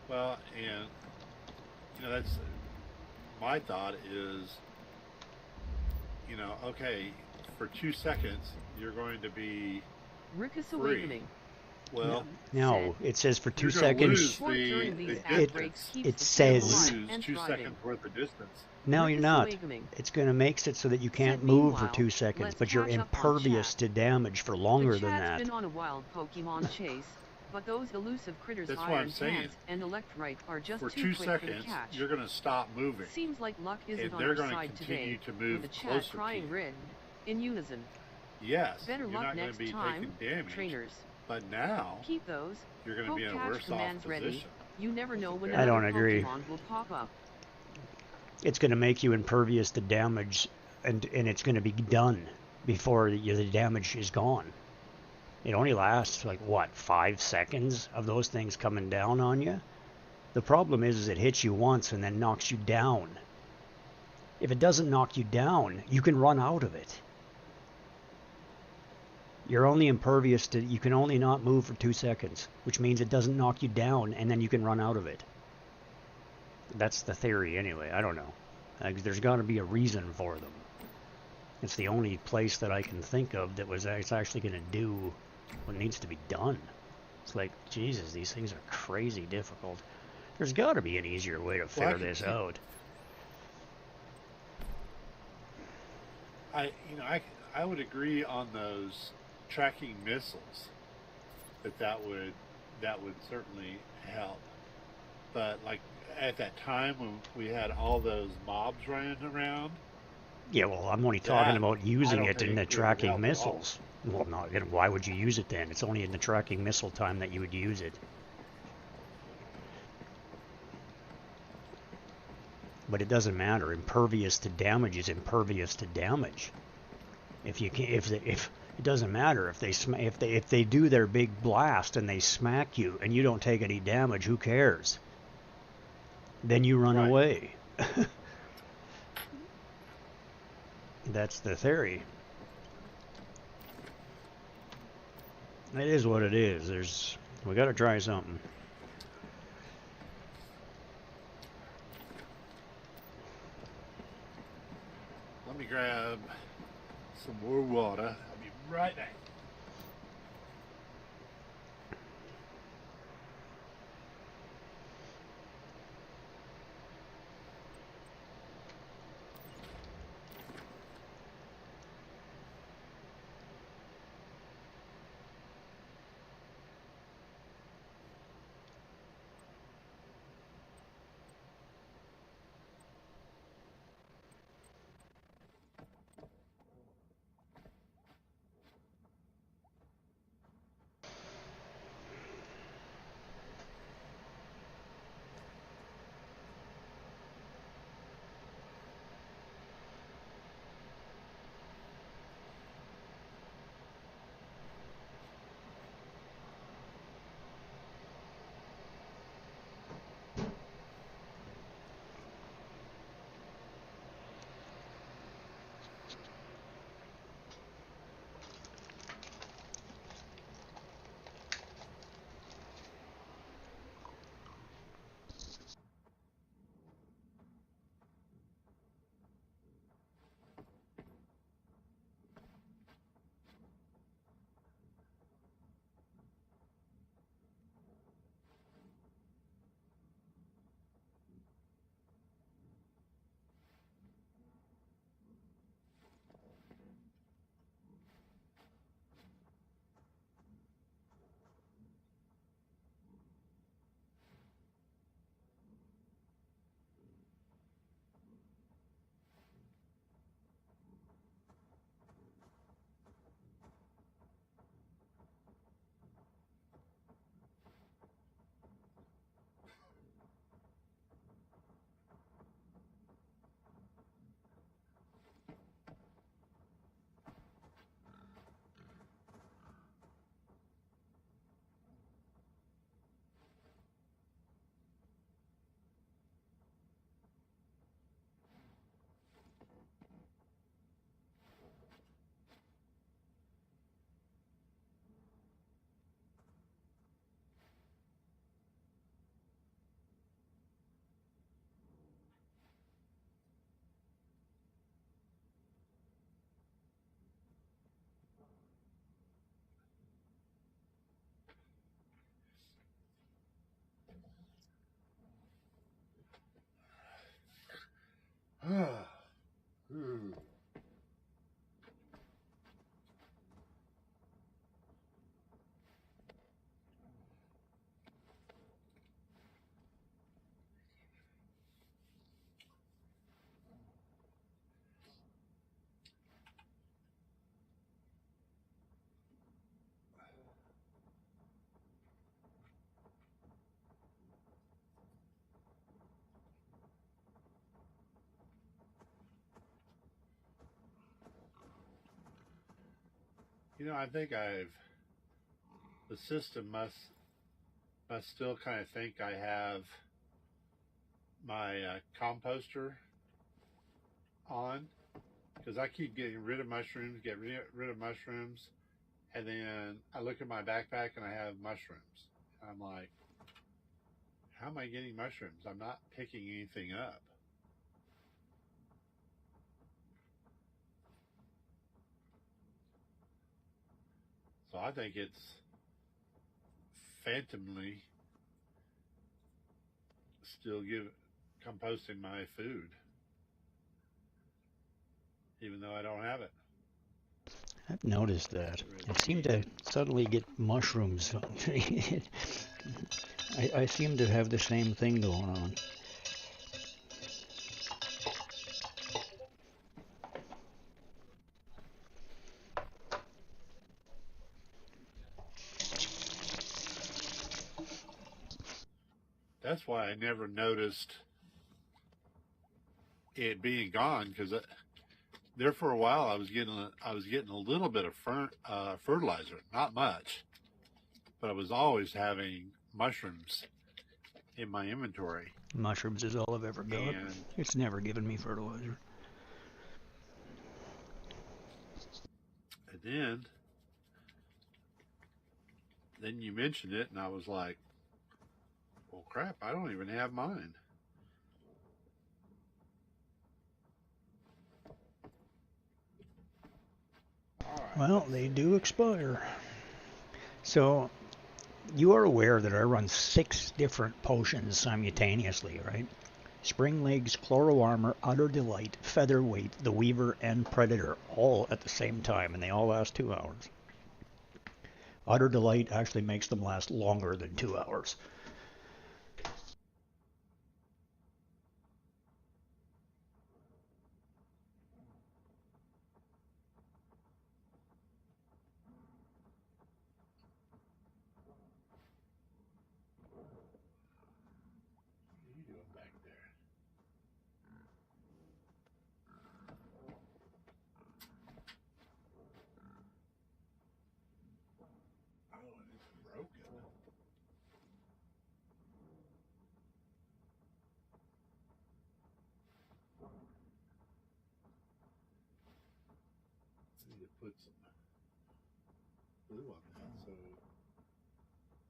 Speaker 2: well, and that's my thought is, okay, for 2 seconds you're going to be
Speaker 1: Rickus
Speaker 2: free.
Speaker 1: Awakening.
Speaker 2: Well,
Speaker 3: No, it says for 2
Speaker 2: you're going to lose
Speaker 3: seconds.
Speaker 1: Support during
Speaker 2: the
Speaker 1: these ad breaks
Speaker 2: distance.
Speaker 1: keeps
Speaker 3: It
Speaker 1: the stream
Speaker 3: says-
Speaker 1: alive
Speaker 2: Lose
Speaker 1: and
Speaker 2: 2
Speaker 1: thriving.
Speaker 2: seconds worth of distance.
Speaker 3: No, you're
Speaker 1: Rickus
Speaker 3: not.
Speaker 1: Awakening.
Speaker 3: It's going to make it so that you can't
Speaker 1: Said
Speaker 3: move for
Speaker 1: meanwhile,
Speaker 3: 2 seconds,
Speaker 1: let's
Speaker 3: but you're
Speaker 1: catch up on
Speaker 3: impervious
Speaker 1: chat.
Speaker 3: to damage for longer
Speaker 1: The
Speaker 3: than
Speaker 1: chat's
Speaker 3: that.
Speaker 1: been on a wild Pokemon chase, but those elusive critters
Speaker 2: That's what I'm
Speaker 1: Iron
Speaker 2: saying.
Speaker 1: Hands and Electrike are just
Speaker 2: For
Speaker 1: too
Speaker 2: 2
Speaker 1: quick for the
Speaker 2: seconds,
Speaker 1: catch.
Speaker 2: you're going to stop moving,
Speaker 1: Seems like luck isn't
Speaker 2: and
Speaker 1: on
Speaker 2: they're
Speaker 1: our
Speaker 2: going to
Speaker 1: side
Speaker 2: continue
Speaker 1: today,
Speaker 2: to move
Speaker 1: with the chat
Speaker 2: closer to
Speaker 1: crying
Speaker 2: you.
Speaker 1: red in unison.
Speaker 2: Yes,
Speaker 1: Better
Speaker 2: you're
Speaker 1: luck
Speaker 2: not going to
Speaker 1: next
Speaker 2: be
Speaker 1: time,
Speaker 2: taking damage,
Speaker 1: trainers.
Speaker 2: but now
Speaker 1: Keep those
Speaker 2: you're going to
Speaker 1: poke
Speaker 2: be in a
Speaker 1: catch
Speaker 2: worse off
Speaker 1: commands ready.
Speaker 2: position.
Speaker 1: You never know when
Speaker 2: I
Speaker 3: don't
Speaker 1: another
Speaker 3: agree.
Speaker 1: Pokemon will pop up.
Speaker 3: It's going to make you impervious to damage, and it's going to be done before the damage is gone. It only lasts like what, 5 seconds of those things coming down on you. The problem is it hits you once and then knocks you down. If it doesn't knock you down, you can run out of it. You're only impervious to, you can only not move for 2 seconds, which means it doesn't knock you down and then you can run out of it. That's the theory anyway, I don't know. There's got to be a reason for them. It's the only place that I can think of that it's actually going to do what needs to be done. It's like, Jesus, these things are crazy difficult. There's got to be an easier way to figure this out.
Speaker 2: I would agree on those tracking missiles that would certainly help. But like at that time when we had all those mobs running around,
Speaker 3: Yeah, well, I'm only talking
Speaker 2: That,
Speaker 3: about
Speaker 2: I
Speaker 3: using
Speaker 2: don't
Speaker 3: it
Speaker 2: think
Speaker 3: in the
Speaker 2: it would
Speaker 3: tracking
Speaker 2: help at all.
Speaker 3: missiles. Well, not, why would you use it then? It's only in the tracking missile time that you would use it. But it doesn't matter. Impervious to damage is impervious to damage. If it doesn't matter if they do their big blast and they smack you and you don't take any damage, who cares? Then you run
Speaker 2: Right.
Speaker 3: away. That's the theory. It is what it is. We got to try something.
Speaker 2: let me grab some more water. I'll be right back. I think the system must still kind of think I have my composter on, because I keep getting rid of mushrooms, and then I look at my backpack and I have mushrooms. I'm like, how am I getting mushrooms? I'm not picking anything up. So I think it's phantomly still composting my food, even though I don't have it.
Speaker 3: I've noticed that. I seem to suddenly get mushrooms. I seem to have the same thing going on.
Speaker 2: That's why I never noticed it being gone, because there for a while I was getting a little bit of fertilizer, not much, but I was always having mushrooms in my inventory.
Speaker 3: Mushrooms is all I've ever got.
Speaker 2: And
Speaker 3: It's never given me fertilizer.
Speaker 2: then you mentioned it, and I was like, well, crap, I don't even have mine.
Speaker 3: Well, they do expire. So, you are aware that I run 6 different potions simultaneously, right? Spring Legs, Chloro Armor, Utter Delight, Featherweight, the Weaver, and Predator, all at the same time, and they all last 2 hours. Utter Delight actually makes them last longer than 2 hours.
Speaker 2: What are you doing back there? Oh, and it's broken. I need to put some glue on that so it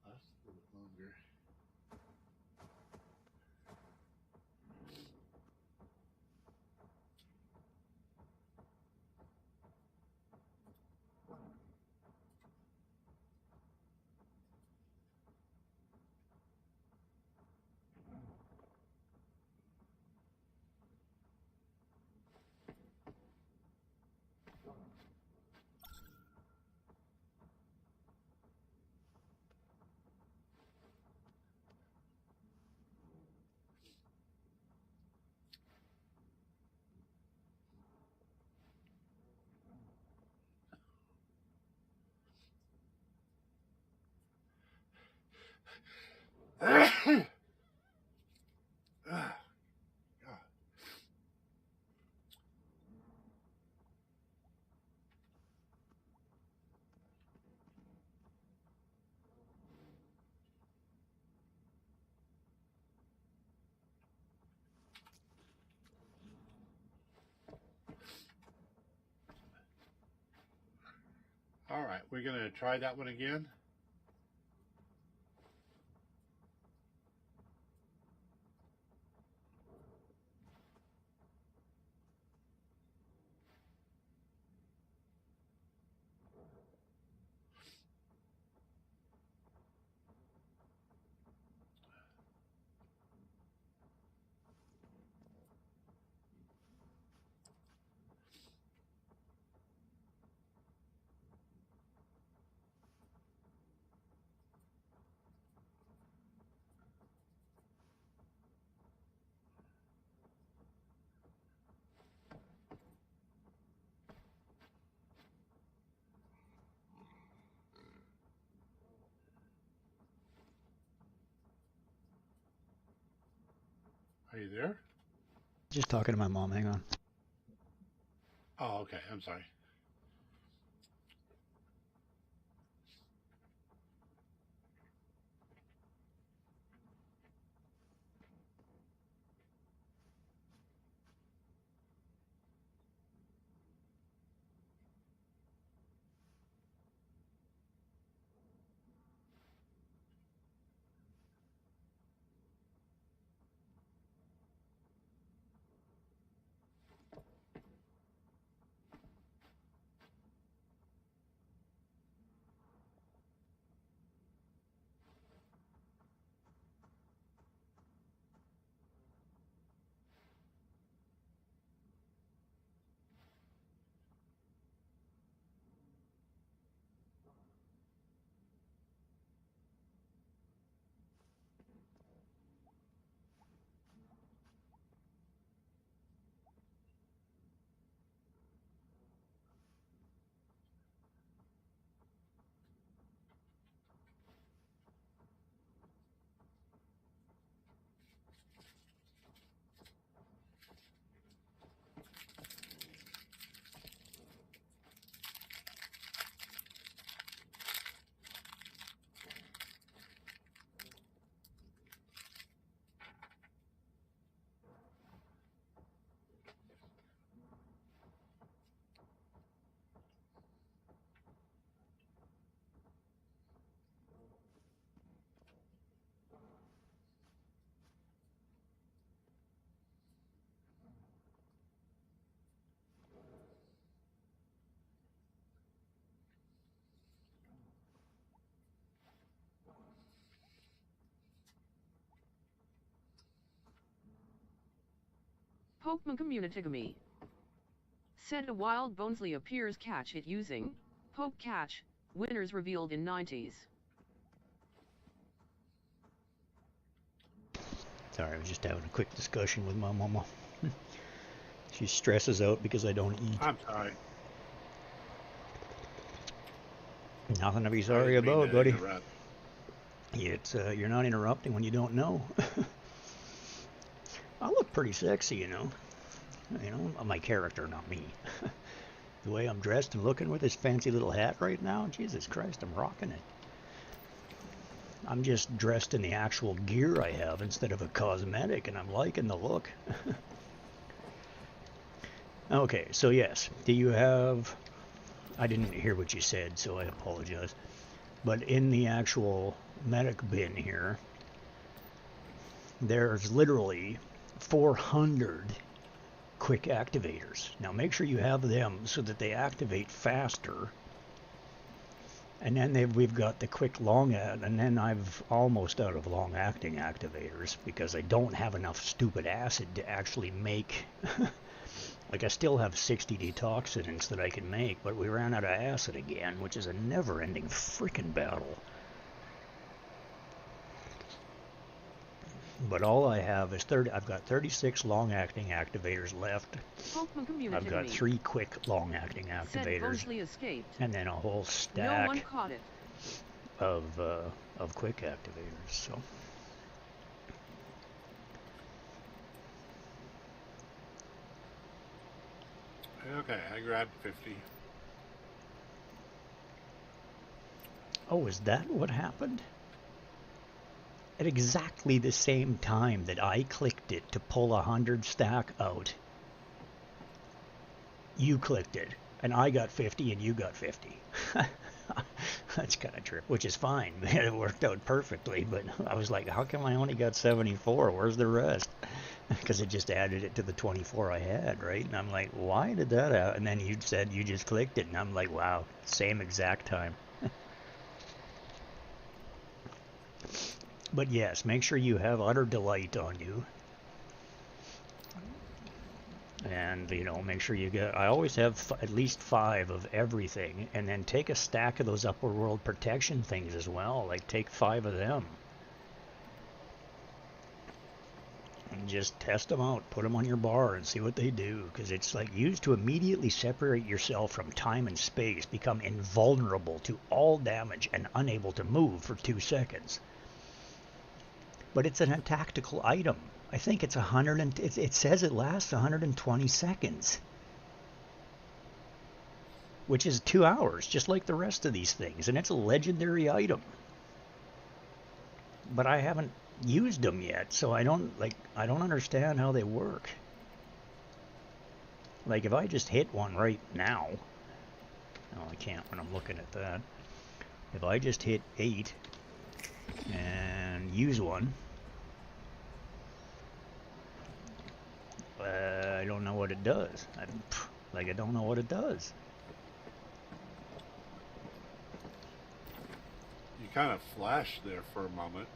Speaker 2: lasts a little bit longer. God. All right, we're going to try that one again. Are you there?
Speaker 3: Just talking to my mom, hang on.
Speaker 2: Oh, okay. I'm sorry.
Speaker 1: Pokemon Communitigamy. Said a wild Bonesley appears catch it using Poke Catch, winners revealed in 90s.
Speaker 3: Sorry, I was just having a quick discussion with my mama. She stresses out because I don't eat.
Speaker 2: I'm sorry.
Speaker 3: Nothing to be
Speaker 2: I
Speaker 3: sorry
Speaker 2: didn't mean
Speaker 3: about,
Speaker 2: to
Speaker 3: buddy.
Speaker 2: interrupt.
Speaker 3: It's you're not interrupting when you don't know. I look pretty sexy, you know. You know, my character, not me. The way I'm dressed and looking with this fancy little hat right now, Jesus Christ, I'm rocking it. I'm just dressed in the actual gear I have instead of a cosmetic, and I'm liking the look. Okay, so yes, do you have... I didn't hear what you said, so I apologize. But in the actual medic bin here, there's literally 400 quick activators. Now make sure you have them so that they activate faster. And then we've got the quick long ad, and then I've almost out of long acting activators because I don't have enough stupid acid to actually make. Like I still have 60 detoxinants that I can make, but we ran out of acid again, which is a never-ending freaking battle. But all I have is I've got 36 long-acting activators left.
Speaker 1: Pokemon Communitigamy.
Speaker 3: I've got 3 quick long-acting
Speaker 1: Said
Speaker 3: activators,
Speaker 1: Bonesley escaped.
Speaker 3: and then a whole
Speaker 1: No one
Speaker 3: stack
Speaker 1: caught it.
Speaker 3: of quick activators. So
Speaker 2: Okay, I grabbed 50.
Speaker 3: oh, is that what happened? At exactly the same time that I clicked it to pull 100 stack out, you clicked it, and I got 50 and you got 50. That's kind of true, which is fine. It worked out perfectly, but I was like, how come I only got 74? Where's the rest? Because it just added it to the 24 I had, right? And I'm like, why did that happen? And then you said you just clicked it, and I'm like, wow, same exact time. But yes, make sure you have Utter Delight on you. And, you know, make sure you get... I always have at least 5 of everything. And then take a stack of those Upper World Protection things as well. Like, take 5 of them. And just test them out. Put them on your bar and see what they do. Because it's, like, used to immediately separate yourself from time and space. Become invulnerable to all damage and unable to move for 2 seconds. But it's a tactical item. I think it's 100 and it says it lasts 120 seconds. Which is 2 hours, just like the rest of these things. And it's a legendary item. But I haven't used them yet, so I don't understand how they work. Like if I just hit one right now. No, I can't when I'm looking at that. If I just hit 8 and use one, I don't know what it does. I don't know what it does.
Speaker 2: You kind of flashed there for a moment.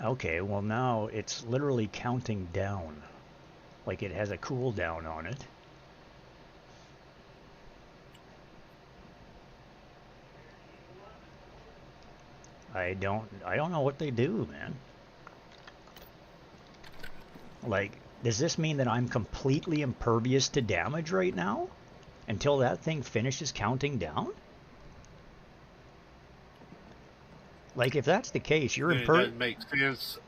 Speaker 3: Okay, well now it's literally counting down. Like it has a cooldown on it. I don't know what they do, man. Like, does this mean that I'm completely impervious to damage right now? Until that thing finishes counting down? Like, if that's the case, you're
Speaker 2: It
Speaker 3: impervious.
Speaker 2: doesn't make sense.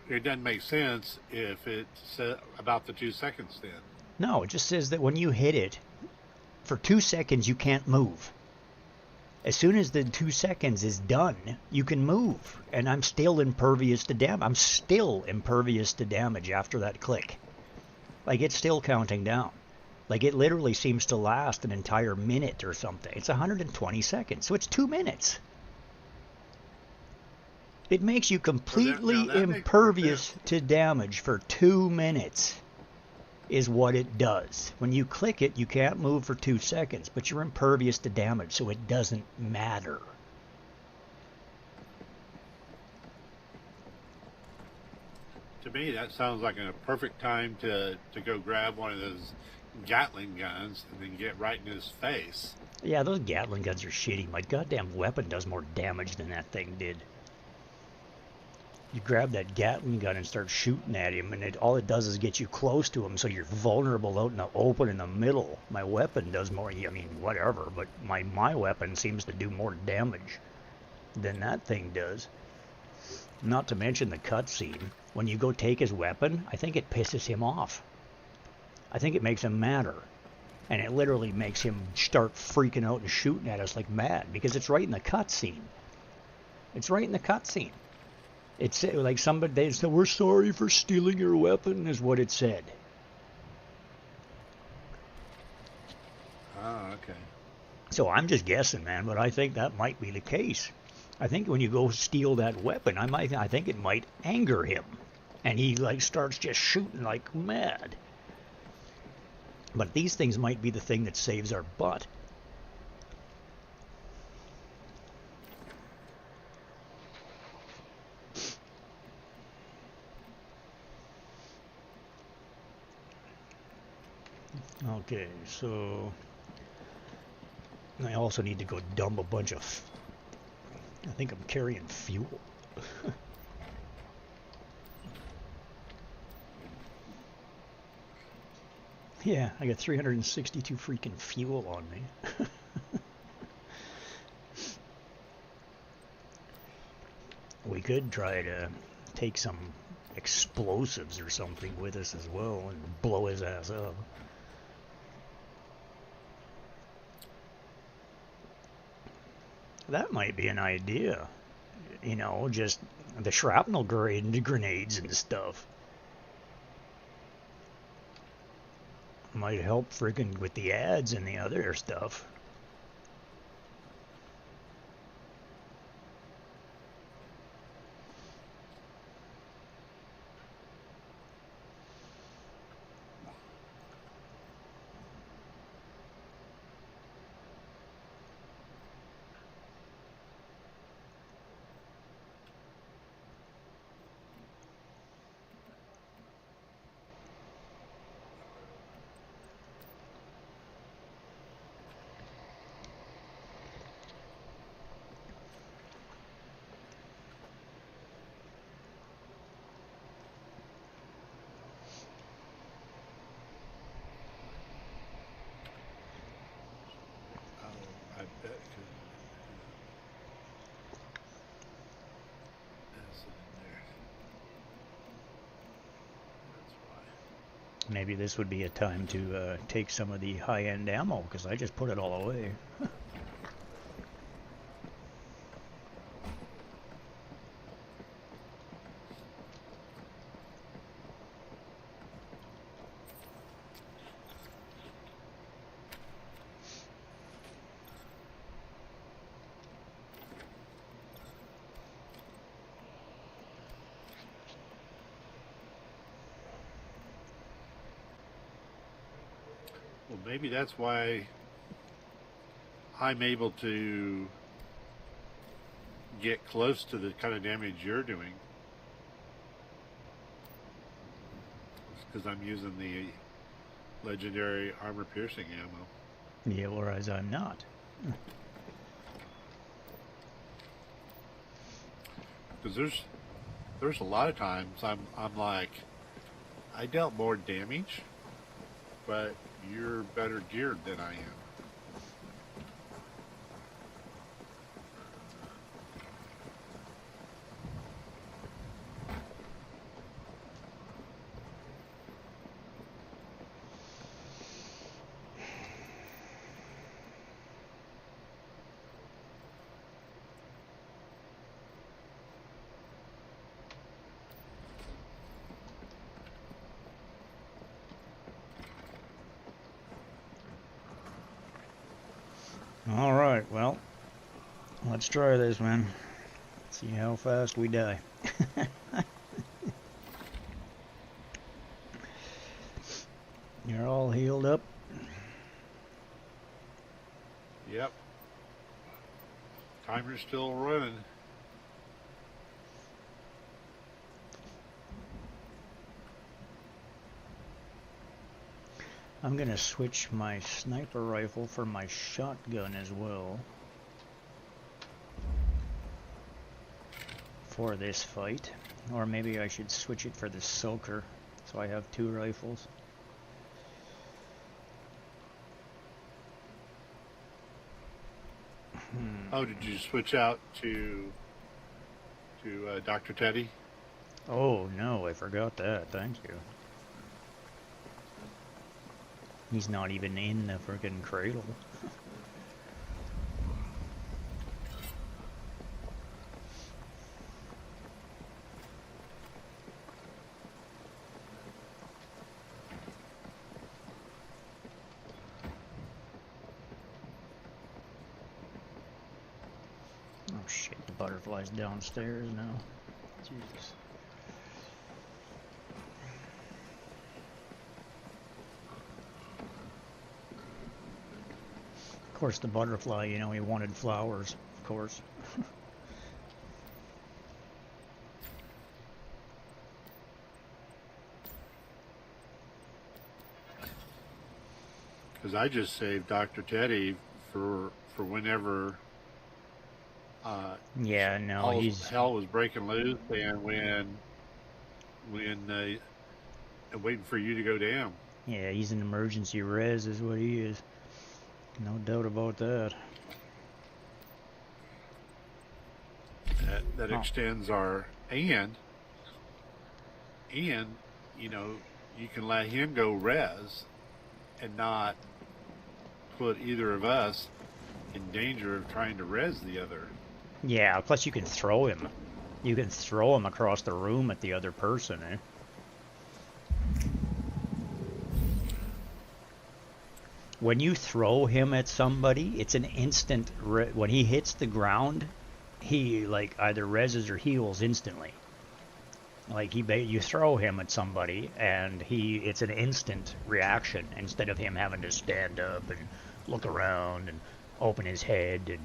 Speaker 2: It doesn't make sense if it's about the 2 seconds then.
Speaker 3: No, it just says that when you hit it, for 2 seconds you can't move. As soon as the 2 seconds is done, you can move. And I'm still impervious to damage. I'm still impervious to damage after that click. Like, it's still counting down. Like, it literally seems to last an entire minute or something. It's 120 seconds, so it's 2 minutes. It makes you completely
Speaker 2: that makes more
Speaker 3: impervious
Speaker 2: sense.
Speaker 3: to damage for 2 minutes. Is what it does. When you click it, you can't move for 2 seconds, but you're impervious to damage, so it doesn't matter.
Speaker 2: To me, that sounds like a perfect time to go grab one of those Gatling guns and then get right in his face.
Speaker 3: Yeah, those Gatling guns are shitty. My goddamn weapon does more damage than that thing did. You grab that Gatling gun and start shooting at him, and all it does is get you close to him, so you're vulnerable out in the open in the middle. My weapon does more, I mean, whatever, but my weapon seems to do more damage than that thing does. Not to mention the cutscene. When you go take his weapon, I think it pisses him off. I think it makes him madder. And it literally makes him start freaking out and shooting at us like mad, because it's right in the cutscene. It's right in the cutscene. It's like somebody, they said, "We're sorry for stealing your weapon," is what it said.
Speaker 2: Oh, okay.
Speaker 3: So I'm just guessing, man, but I think that might be the case. I think when you go steal that weapon, I think it might anger him, and he like starts just shooting like mad. But these things might be the thing that saves our butt. Okay, so I also need to go dump a bunch of, I think I'm carrying fuel. Yeah, I got 362 freaking fuel on me. We could try to take some explosives or something with us as well and blow his ass up. That might be an idea. You know, just the shrapnel grenades and stuff. Might help friggin' with the ads and the other stuff.
Speaker 2: I bet acid in there. That's why.
Speaker 3: Maybe this would be a time to take some of the high-end ammo, because I just put it all away.
Speaker 2: Well, maybe that's why I'm able to get close to the kind of damage you're doing. Because I'm using the legendary armor piercing ammo.
Speaker 3: Yeah, whereas I'm not.
Speaker 2: Because there's a lot of times I'm like, I dealt more damage, but you're better geared than I am.
Speaker 3: All right, well, let's try this, man. See how fast we die. You're all healed up.
Speaker 2: Yep. Timer's still running.
Speaker 3: I'm gonna switch my sniper rifle for my shotgun as well for this fight. Or maybe I should switch it for the soaker, so I have 2 rifles.
Speaker 2: Oh, did you switch out to Dr. Teddy?
Speaker 3: Oh no, I forgot that. Thank you. He's not even in the friggin' cradle. Oh shit, the butterfly's downstairs now. Jesus. Of course, the butterfly, you know, he wanted flowers, of course.
Speaker 2: Because I just saved Dr. Teddy for whenever
Speaker 3: Yeah, no,
Speaker 2: all
Speaker 3: he's...
Speaker 2: hell was breaking loose, and when waiting for you to go down.
Speaker 3: Yeah, he's an emergency res is what he is. No doubt about that.
Speaker 2: That
Speaker 3: Oh.
Speaker 2: extends our and you know, you can let him go res and not put either of us in danger of trying to res the other.
Speaker 3: Yeah, plus you can throw him. You can throw him across the room at the other person, eh? When you throw him at somebody, it's an instant... when he hits the ground, he, like, either reses or heals instantly. Like, you throw him at somebody, and it's an instant reaction, instead of him having to stand up and look around and open his head and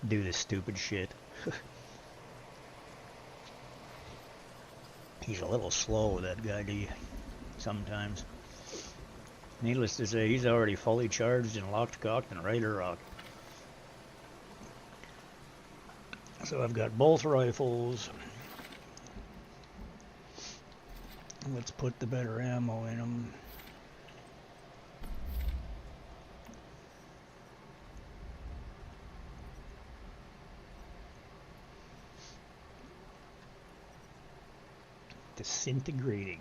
Speaker 3: do this stupid shit. He's a little slow, that guy, sometimes. Needless to say, he's already fully charged and locked, cocked, and ready to rock. So I've got both rifles. Let's put the better ammo in them. Disintegrating.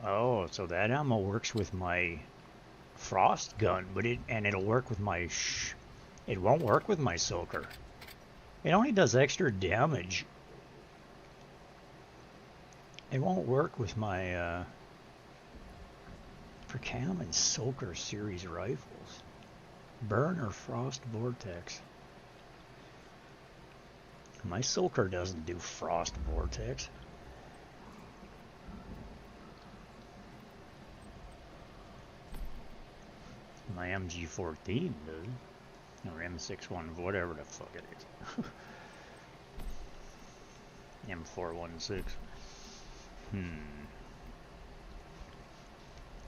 Speaker 3: Oh, so that ammo works with my frost gun, but it'll work with my it won't work with my soaker. It only does extra damage. It won't work with my Percam and Soaker series rifles. Burn or Frost Vortex. My Soaker doesn't do Frost Vortex. My MG14 does. Or M61, whatever the fuck it is. M416.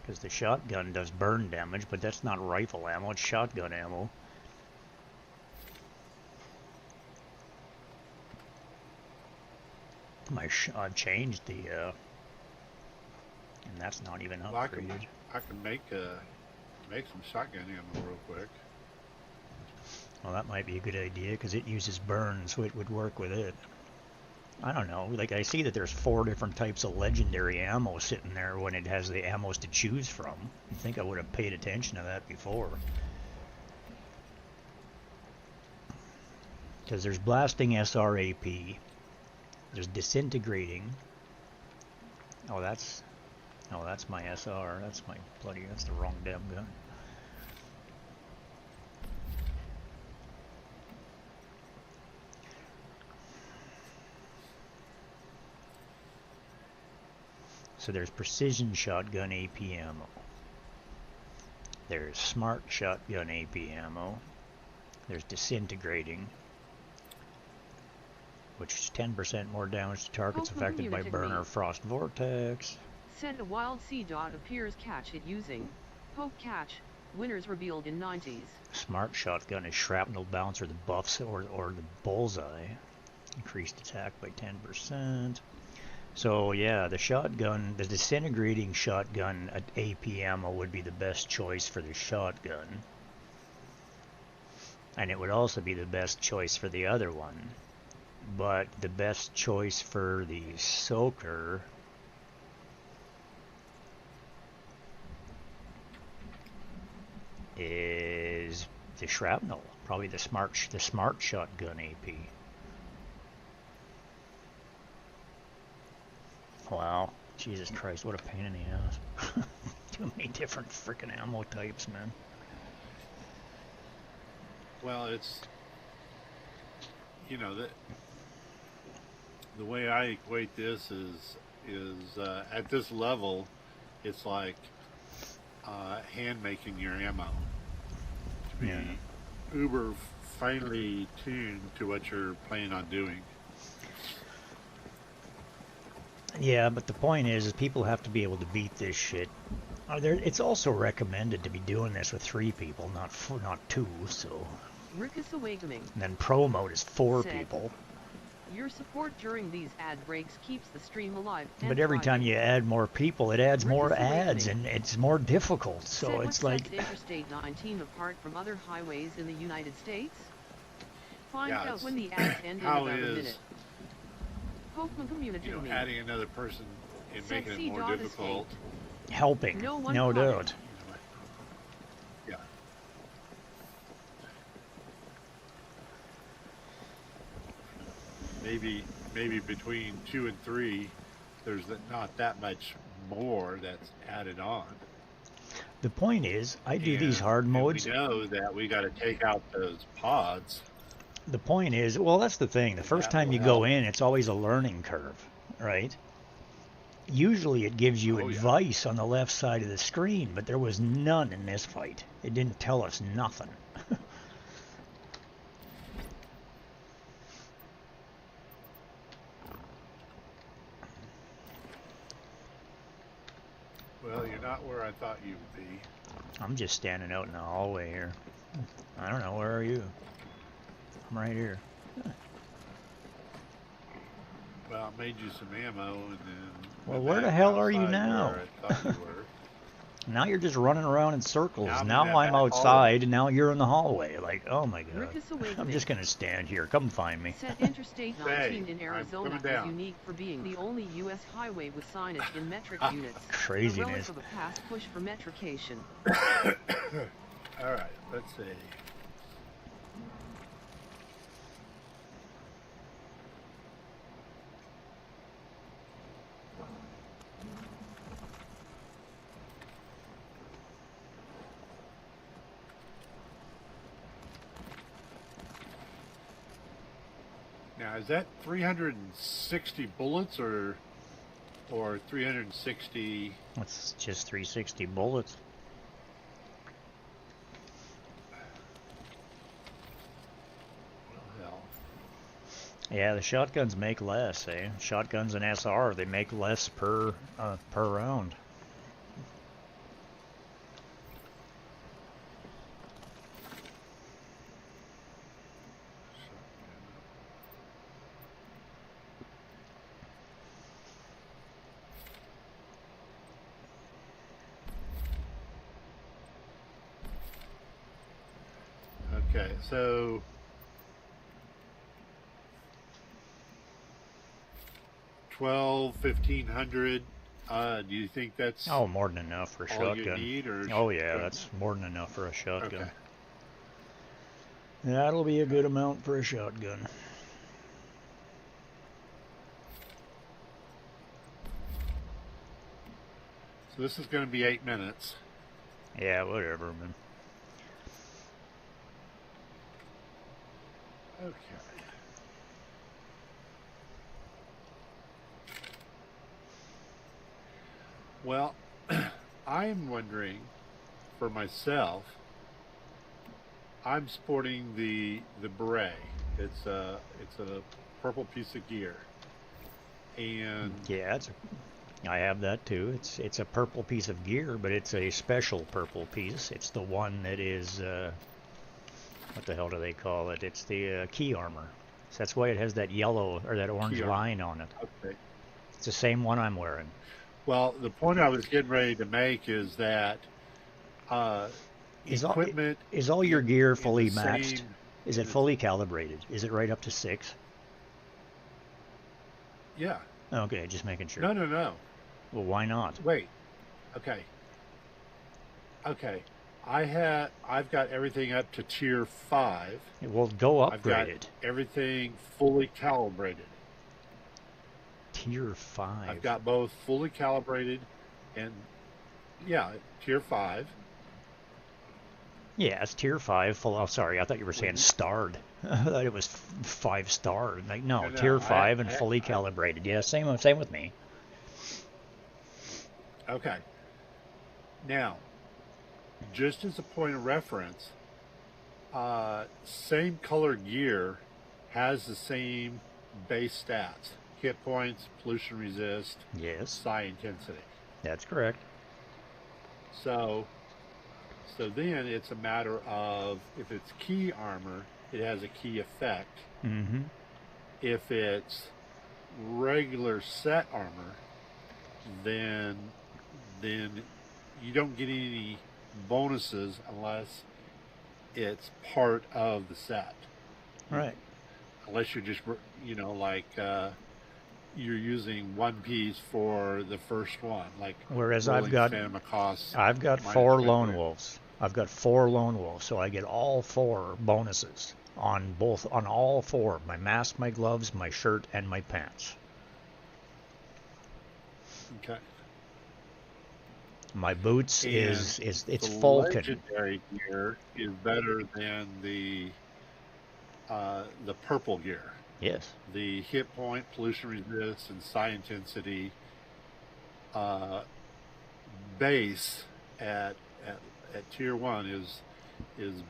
Speaker 3: Because the shotgun does burn damage, but that's not rifle ammo, it's shotgun ammo. I've changed the, and that's not even upgraded.
Speaker 2: Well, I can make some shotgun ammo real quick.
Speaker 3: Well, that might be a good idea, because it uses burn, so it would work with it. I don't know, like I see that there's 4 different types of legendary ammo sitting there when it has the ammos to choose from. I think I would have paid attention to that before. Because there's blasting SRAP, there's disintegrating. Oh, that's my SR, that's the wrong damn gun. So there's precision shotgun AP ammo. There's smart shotgun AP ammo. There's disintegrating. which is 10% more damage to targets
Speaker 1: Pokemon
Speaker 3: affected by
Speaker 1: Community
Speaker 3: burn or
Speaker 1: Me.
Speaker 3: frost vortex.
Speaker 1: Send a wild sea dot appears, catch it using Poke Catch. Winners revealed in 90s.
Speaker 3: Smart shotgun is shrapnel bouncer, the buffs or the bullseye. Increased attack by 10%. So yeah, the shotgun, the disintegrating shotgun at AP ammo would be the best choice for the shotgun. And it would also be the best choice for the other one. But the best choice for the soaker is the shrapnel, probably the smart shotgun AP. Wow, Jesus Christ, what a pain in the ass. Too many different freaking ammo types, man.
Speaker 2: Well, it's, the way I equate this is at this level, it's like hand making your ammo to be uber finely tuned to what you're planning on doing.
Speaker 3: Yeah, but the point is people have to be able to beat this shit. It's also recommended to be doing this with 3 people, not 2. So.
Speaker 1: Rickus Awakening.
Speaker 3: And then pro mode is 4
Speaker 1: Said,
Speaker 3: people.
Speaker 1: Your support during these ad breaks keeps the stream alive.
Speaker 3: But every time you add more people, it adds more
Speaker 1: Rickus
Speaker 3: ads,
Speaker 1: Awakening.
Speaker 3: and it's more difficult. So
Speaker 1: Said,
Speaker 3: it's
Speaker 1: what
Speaker 3: like.
Speaker 1: sets Interstate 19 apart from other highways in the United States? Find
Speaker 2: Yeah,
Speaker 1: out when the ads end in
Speaker 2: how
Speaker 1: about a
Speaker 2: is,
Speaker 1: minute. Pokemon Community Me.
Speaker 2: adding another person and making
Speaker 1: Sexy
Speaker 2: it more
Speaker 1: dog is
Speaker 2: difficult.
Speaker 3: Helping,
Speaker 1: No one
Speaker 3: no
Speaker 1: comment.
Speaker 3: doubt.
Speaker 2: Yeah. Maybe between 2 and 3, there's not that much more that's added on.
Speaker 3: The point is, I do these hard modes.
Speaker 2: We know that we got to take out those pods.
Speaker 3: The point is, well, that's the thing. The first
Speaker 2: That
Speaker 3: time
Speaker 2: will
Speaker 3: you go
Speaker 2: help.
Speaker 3: in, it's always a learning curve, right? Usually it gives you
Speaker 2: Oh, yeah.
Speaker 3: advice on the left side of the screen, but there was none in this fight. It didn't tell us nothing.
Speaker 2: Well, you're not where I thought you would be.
Speaker 3: I'm just standing out in the hallway here. I don't know, where are you? I'm right here.
Speaker 2: Well, I made you some ammo, and then.
Speaker 3: Well,
Speaker 2: went
Speaker 3: where the
Speaker 2: back
Speaker 3: hell are you
Speaker 2: outside
Speaker 3: now?
Speaker 2: where I thought you were.
Speaker 3: Now you're just running around in circles.
Speaker 2: Now I'm in
Speaker 3: Now
Speaker 2: that
Speaker 3: I'm
Speaker 2: back
Speaker 3: outside, and now you're in the hallway. Like, oh my god.
Speaker 1: Rickus Awakening.
Speaker 3: I'm just gonna stand here. Come find me.
Speaker 1: Said Interstate 19 in
Speaker 2: I'm
Speaker 1: Arizona
Speaker 2: coming
Speaker 1: is
Speaker 2: down.
Speaker 1: unique for being the only U.S. highway with signage in metric units. A relic
Speaker 3: Craziness.
Speaker 1: of a past push for metrication.
Speaker 2: All right, let's see. Now, is that 360 bullets or 360?
Speaker 3: It's just 360 bullets.
Speaker 2: Well,
Speaker 3: Yeah, the shotguns make less, eh? Shotguns and SR, they make less per round.
Speaker 2: okay, so 1,500. Do you think that's
Speaker 3: Oh, more than enough for a
Speaker 2: all you
Speaker 3: shotgun.
Speaker 2: need, or
Speaker 3: Oh yeah, that's more than enough for a shotgun.
Speaker 2: okay?
Speaker 3: That'll be a good amount for a shotgun.
Speaker 2: So this is going to be 8 minutes.
Speaker 3: Yeah, whatever, man.
Speaker 2: Okay. Well, I'm wondering, for myself, I'm sporting the beret. It's a purple piece of gear, and
Speaker 3: Yeah, I have that too. It's a purple piece of gear, but it's a special purple piece. It's the one that is what the hell do they call it? It's the key armor. So that's why it has that yellow or that orange
Speaker 2: key armor.
Speaker 3: line on it.
Speaker 2: Okay.
Speaker 3: It's the same one I'm wearing.
Speaker 2: Well, the point I was getting ready to make is that
Speaker 3: Is
Speaker 2: equipment
Speaker 3: all your gear
Speaker 2: in
Speaker 3: fully
Speaker 2: the
Speaker 3: matched?
Speaker 2: same-
Speaker 3: Is it fully calibrated? Is it right up to 6?
Speaker 2: Yeah.
Speaker 3: Okay, just making sure.
Speaker 2: No.
Speaker 3: Well, why not?
Speaker 2: Wait. Okay. I've got everything up to tier 5.
Speaker 3: Well, go
Speaker 2: I've got
Speaker 3: upgrade it.
Speaker 2: everything fully calibrated.
Speaker 3: Tier 5.
Speaker 2: I've got both fully calibrated and tier 5.
Speaker 3: Yeah, it's tier 5 full. Oh, sorry, I thought you were saying starred. I thought it was 5-star. Like, no,
Speaker 2: No,
Speaker 3: tier 5 and
Speaker 2: I-
Speaker 3: fully
Speaker 2: I-
Speaker 3: calibrated. Yeah, same with me.
Speaker 2: Okay. Now, just as a point of reference, same color gear has the same base stats: hit points, pollution resist,
Speaker 3: Yes,
Speaker 2: psi intensity.
Speaker 3: that's correct.
Speaker 2: So then it's a matter of, if it's key armor, it has a key effect.
Speaker 3: Mm-hmm.
Speaker 2: If it's regular set armor, then you don't get any bonuses unless it's part of the set.
Speaker 3: Right.
Speaker 2: Unless you're just, you're using one piece for the first one, like
Speaker 3: Whereas
Speaker 2: rolling Phantom costs.
Speaker 3: I've got
Speaker 2: minus
Speaker 3: 4
Speaker 2: red
Speaker 3: lone
Speaker 2: grip.
Speaker 3: wolves. I've got 4 lone wolves, so I get all 4 bonuses on all 4: my mask, my gloves, my shirt, and my pants.
Speaker 2: Okay.
Speaker 3: My boots
Speaker 2: And
Speaker 3: it's
Speaker 2: the
Speaker 3: Falcon.
Speaker 2: legendary gear is better than the purple gear.
Speaker 3: Yes.
Speaker 2: The hit point, pollution resist, and psi intensity base at tier 1 is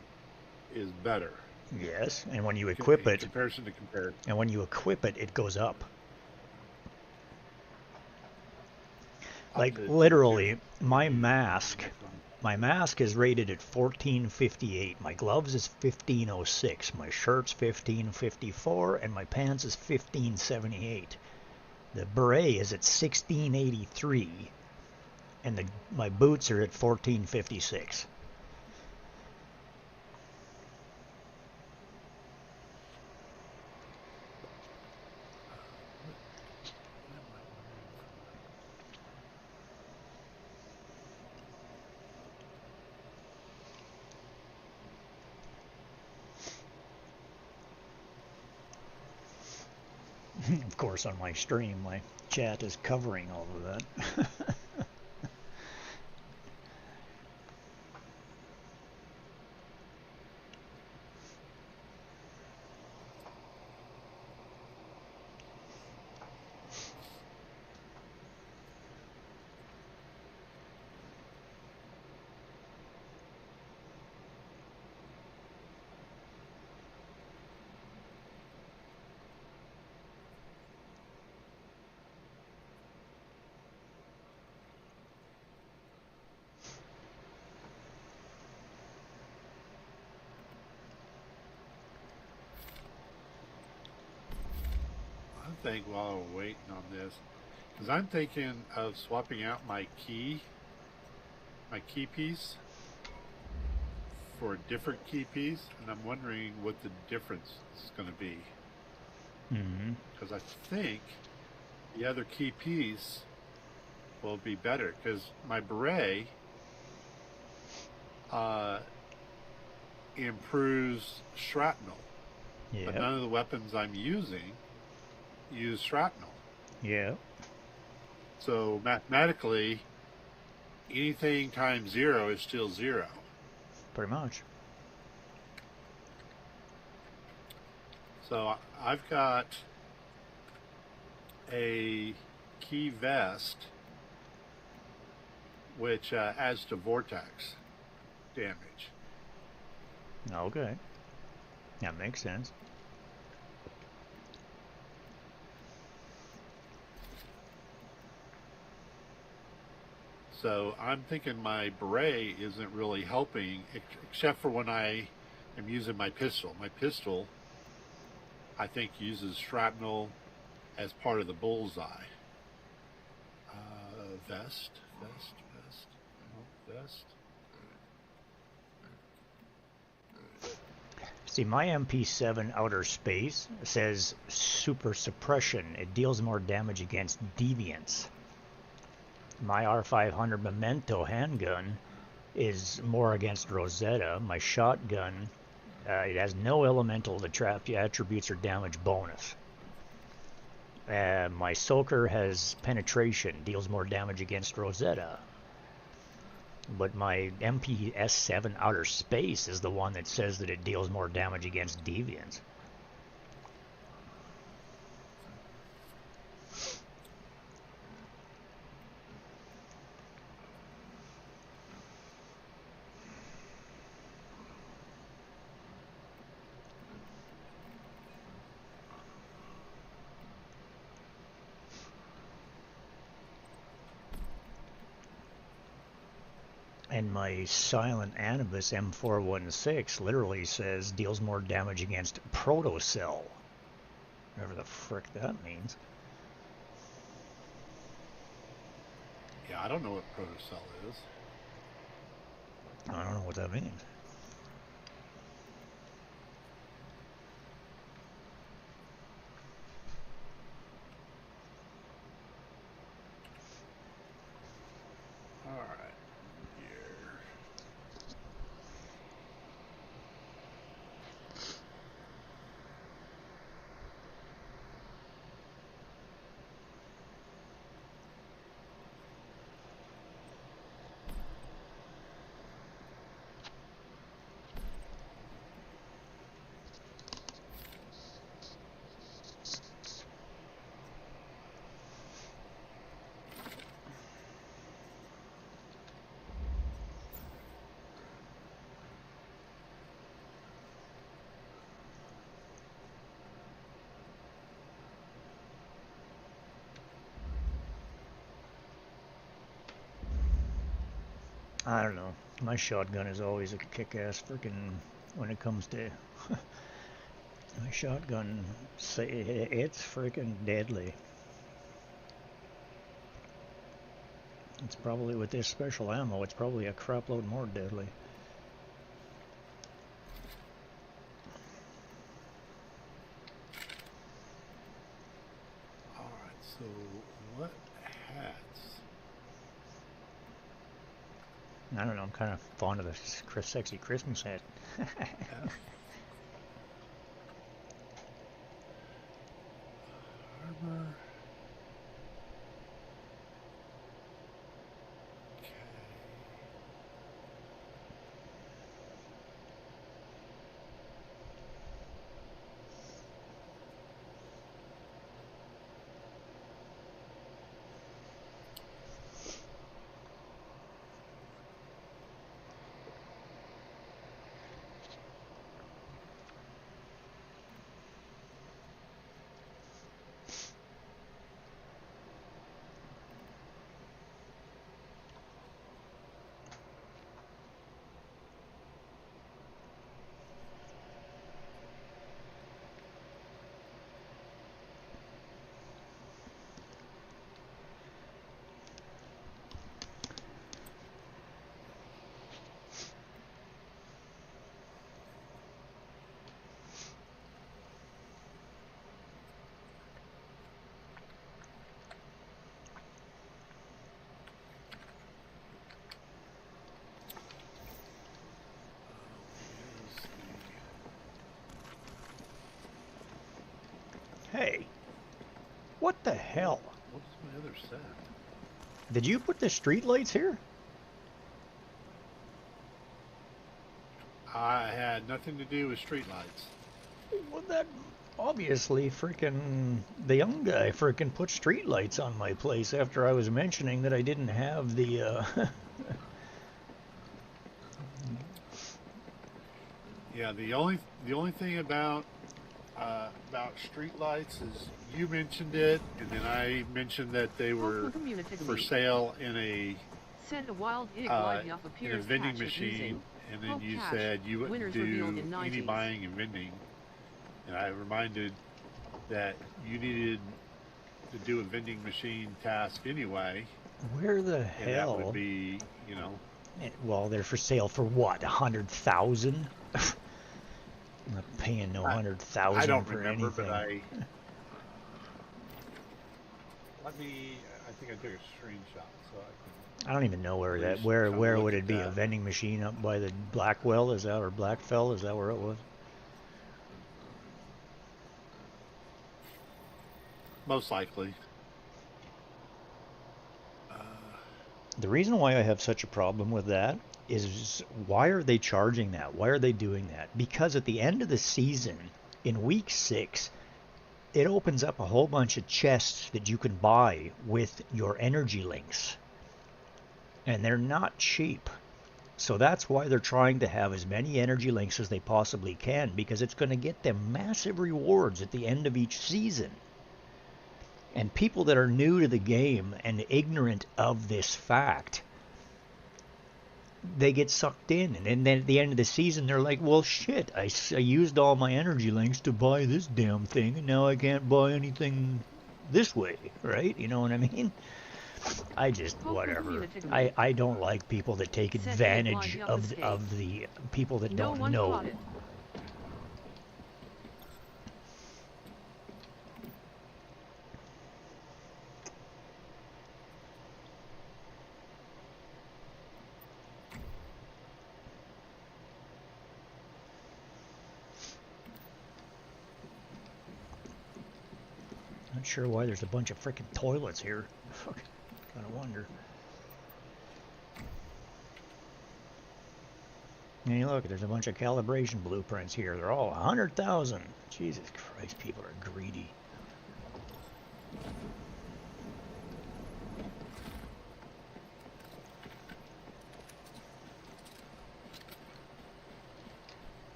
Speaker 2: better.
Speaker 3: Yes, and when you equip
Speaker 2: in
Speaker 3: it,
Speaker 2: comparison to comparison.
Speaker 3: it goes up. Like
Speaker 2: to
Speaker 3: literally, my mask is rated at 1458. My gloves is 1506. My shirt's 1554, and my pants is 1578. The beret is at 1683, and my boots are at 1456. Of course, on my stream, my chat is covering all of that.
Speaker 2: I think while we're waiting on this, because I'm thinking of swapping out my key piece for a different key piece, and I'm wondering what the difference is going to be.
Speaker 3: Mm-hmm.
Speaker 2: Because I think the other key piece will be better, because my beret improves shrapnel, but
Speaker 3: Yeah.
Speaker 2: none of the weapons I'm using use shrapnel.
Speaker 3: Yeah.
Speaker 2: So mathematically, anything times 0 is still 0.
Speaker 3: Pretty much.
Speaker 2: So I've got a key vest which adds to vortex damage.
Speaker 3: Okay. That makes sense.
Speaker 2: So I'm thinking my beret isn't really helping, except for when I am using my pistol. My pistol, I think, uses shrapnel as part of the bullseye. Vest, vest.
Speaker 4: See, my MP7 Outer Space says super suppression. It deals more damage against deviants. My R500 Memento handgun is more against Rosetta. My shotgun, it has no elemental attributes or damage bonus. My Soaker has penetration, deals more damage against Rosetta. But my MPS7 Outer Space is the one that says that it deals more damage against deviants. And my Silent Anubis M416 literally says deals more damage against Protocell. Whatever the frick that means.
Speaker 2: Yeah, I don't know what protocell is.
Speaker 4: I don't know what that means.
Speaker 2: All right, here.
Speaker 4: I don't know. My shotgun is always a kick-ass freaking when it comes to my shotgun. It's freaking deadly. It's probably with this special ammo. It's probably a crapload more deadly.
Speaker 2: All right, so what hats?
Speaker 4: I don't know. I'm kind of fond of the sexy Christmas hat.
Speaker 2: Armor. Okay.
Speaker 4: Hey, what the hell?
Speaker 2: What's my other set?
Speaker 4: Did you put the street lights here?
Speaker 2: I had nothing to do with streetlights.
Speaker 4: Well, that obviously freaking the young guy freaking put street lights on my place after I was mentioning that I didn't have the
Speaker 2: Yeah, the only thing about streetlights is you mentioned it, and then I mentioned that they were
Speaker 1: Communicated
Speaker 2: for
Speaker 1: me.
Speaker 2: sale in a
Speaker 1: Sent a wild
Speaker 2: in
Speaker 1: Iglyup
Speaker 2: a
Speaker 1: appears
Speaker 2: vending
Speaker 1: patch with
Speaker 2: machine,
Speaker 1: using
Speaker 2: and then
Speaker 1: Hope
Speaker 2: you
Speaker 1: Cash.
Speaker 2: said you wouldn't
Speaker 1: Winners
Speaker 2: do
Speaker 1: revealed in
Speaker 2: any
Speaker 1: 90s.
Speaker 2: buying and vending, and I reminded that you needed to do a vending machine task anyway,
Speaker 4: Where the
Speaker 2: and that would
Speaker 4: hell?
Speaker 2: be,
Speaker 4: Well, they're for sale for what? 100,000? I'm not paying no
Speaker 2: I,
Speaker 4: 100,000
Speaker 2: I don't
Speaker 4: for
Speaker 2: remember,
Speaker 4: anything.
Speaker 2: but I think I took a screenshot, so I
Speaker 4: I don't even know where
Speaker 2: at
Speaker 4: that.
Speaker 2: least
Speaker 4: Where
Speaker 2: kinda
Speaker 4: where
Speaker 2: look
Speaker 4: would
Speaker 2: at
Speaker 4: it be? A
Speaker 2: that.
Speaker 4: vending machine up by the Blackwell? Is that or Blackfell? Is that where it was?
Speaker 2: Most likely.
Speaker 4: The reason why I have such a problem with that is why are they charging that? Why are they doing that? Because at the end of the season, in week 6, it opens up a whole bunch of chests that you can buy with your energy links. And they're not cheap. So that's why they're trying to have as many energy links as they possibly can, because it's going to get them massive rewards at the end of each season. And people that are new to the game and ignorant of this fact, they get sucked in. And then at the end of the season, they're like, well, shit, I used all my energy links to buy this damn thing, and now I can't buy anything this way, right? You know what I mean? I just, whatever. I don't like people that take advantage of the people that
Speaker 1: No
Speaker 4: don't
Speaker 1: one
Speaker 4: know.
Speaker 1: caught it.
Speaker 4: Not sure why there's a bunch of freaking toilets here. Gotta wonder. Hey, look, there's a bunch of calibration blueprints here. They're all 100,000. Jesus Christ, people are greedy.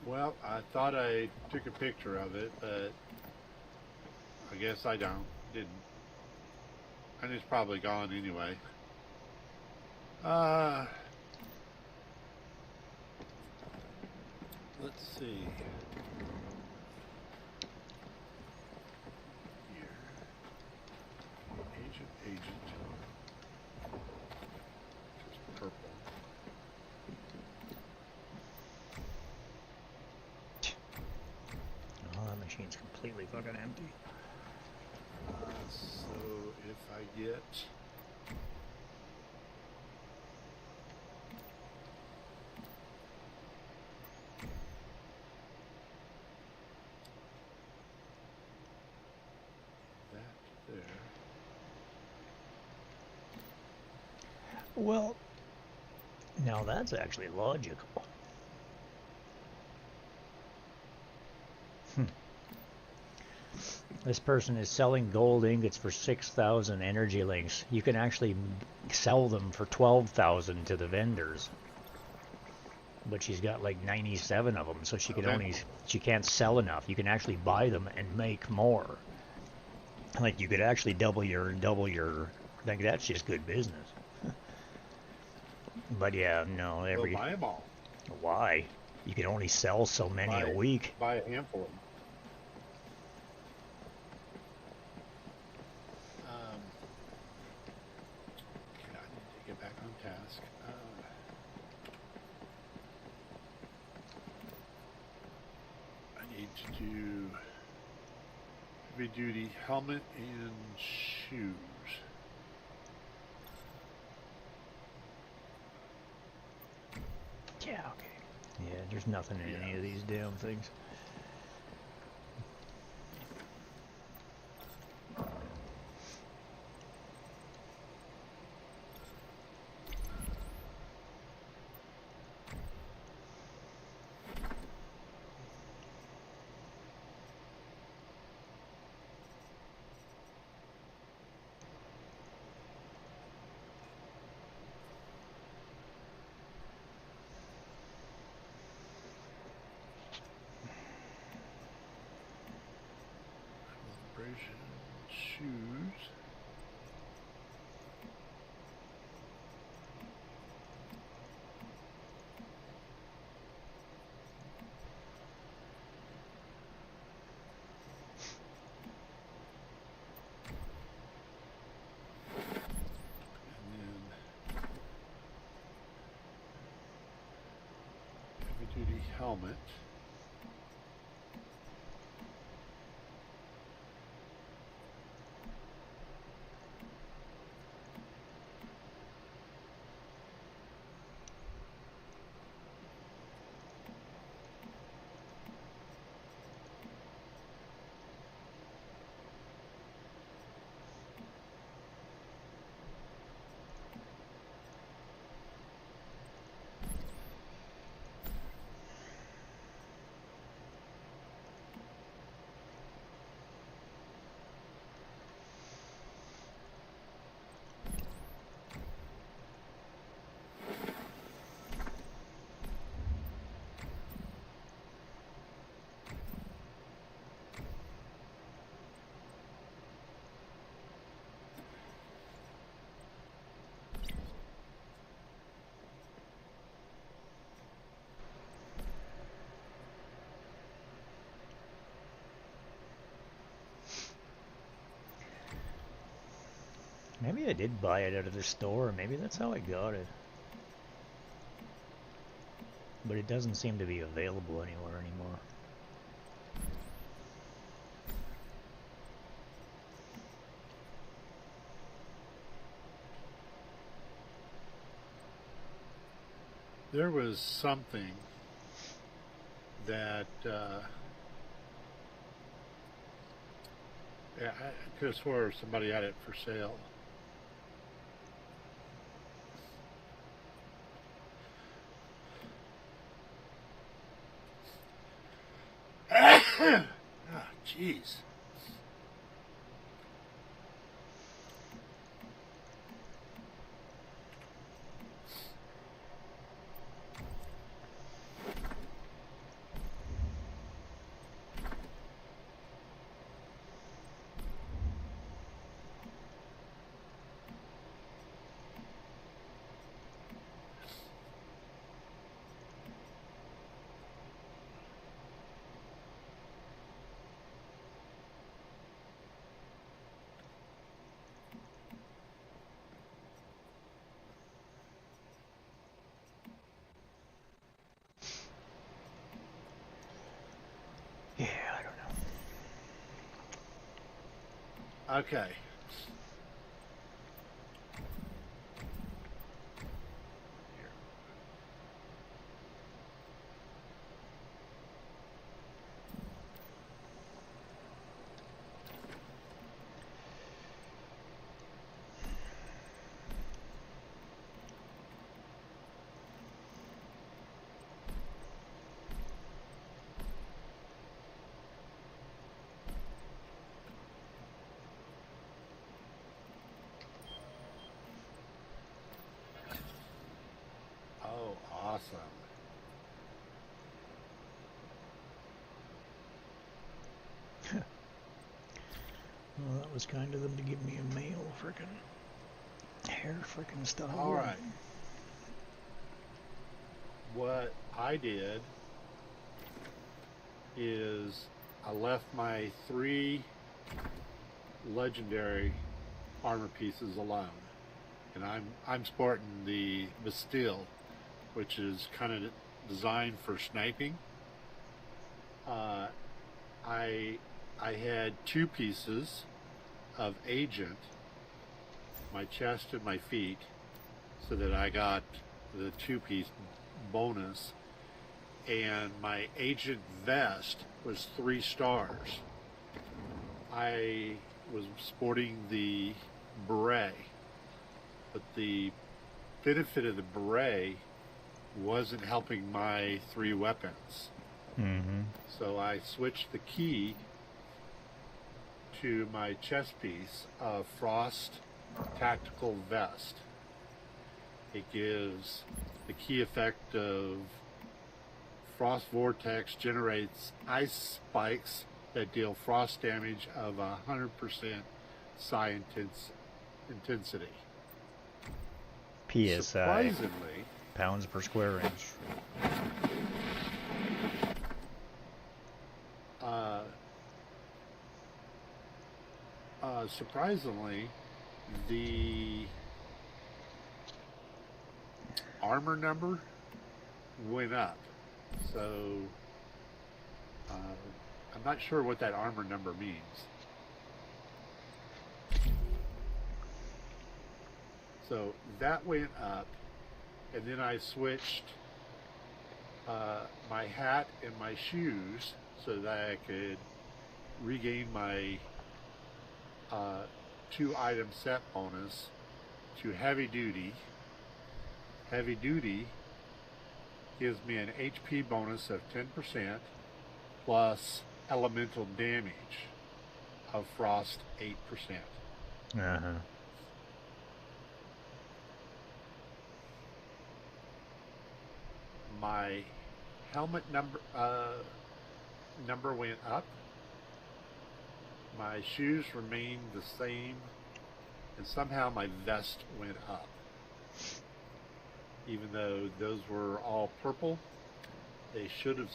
Speaker 2: Well, I thought I took a picture of it, but I guess I didn't. And it's probably gone anyway. Let's see. Here. Agent. Just purple.
Speaker 4: Oh, that machine's completely fucking empty.
Speaker 2: So if I get that there,
Speaker 4: Well, now that's actually logical. This person is selling gold ingots for 6,000 energy links. You can actually sell them for 12,000 to the vendors. But she's got like 97 of them, so she can she can't sell enough. You can actually buy them and make more. Like you could actually double your, like that's just good business. But yeah, no,
Speaker 2: we'll buy them all.
Speaker 4: Why? You can only sell so many a week.
Speaker 2: Buy a handful of them. Okay, I need to get back on task. I need to do heavy duty helmet and shoes.
Speaker 4: Yeah, okay. Yeah, there's nothing in any of these damn things.
Speaker 2: helmet.
Speaker 4: Maybe I did buy it out of the store. Maybe that's how I got it. But it doesn't seem to be available anywhere anymore.
Speaker 2: There was something that yeah, I could have swore somebody had it for sale. Ah, jeez.
Speaker 4: Yeah, I don't know.
Speaker 2: Okay. Oh, awesome.
Speaker 4: Well, that was kind of them to give me a male frickin' hair frickin' stuff.
Speaker 2: All right. What I did is I left my 3 legendary armor pieces alone, and I'm sporting the Bastille, which is kind of designed for sniping. I had 2 pieces of Agent, my chest and my feet, so that I got the 2-piece bonus, and my Agent vest was 3 stars. I was sporting the beret, but the benefit of the beret wasn't helping my 3 weapons.
Speaker 4: Mm-hmm.
Speaker 2: So I switched the key to my chest piece of Frost Tactical Vest. It gives the key effect of Frost Vortex, generates ice spikes that deal frost damage of 100% psi intensity.
Speaker 4: PSI,
Speaker 2: Surprisingly,
Speaker 4: pounds per square inch.
Speaker 2: surprisingly, the armor number went up. So I'm not sure what that armor number means. So that went up, and then I switched my hat and my shoes so that I could regain my 2-item set bonus to heavy duty. Heavy duty gives me an HP bonus of 10% plus elemental damage of frost 8%.
Speaker 4: Uh-huh.
Speaker 2: My helmet number went up. My shoes remained the same, and somehow my vest went up. Even though those were all purple, they should have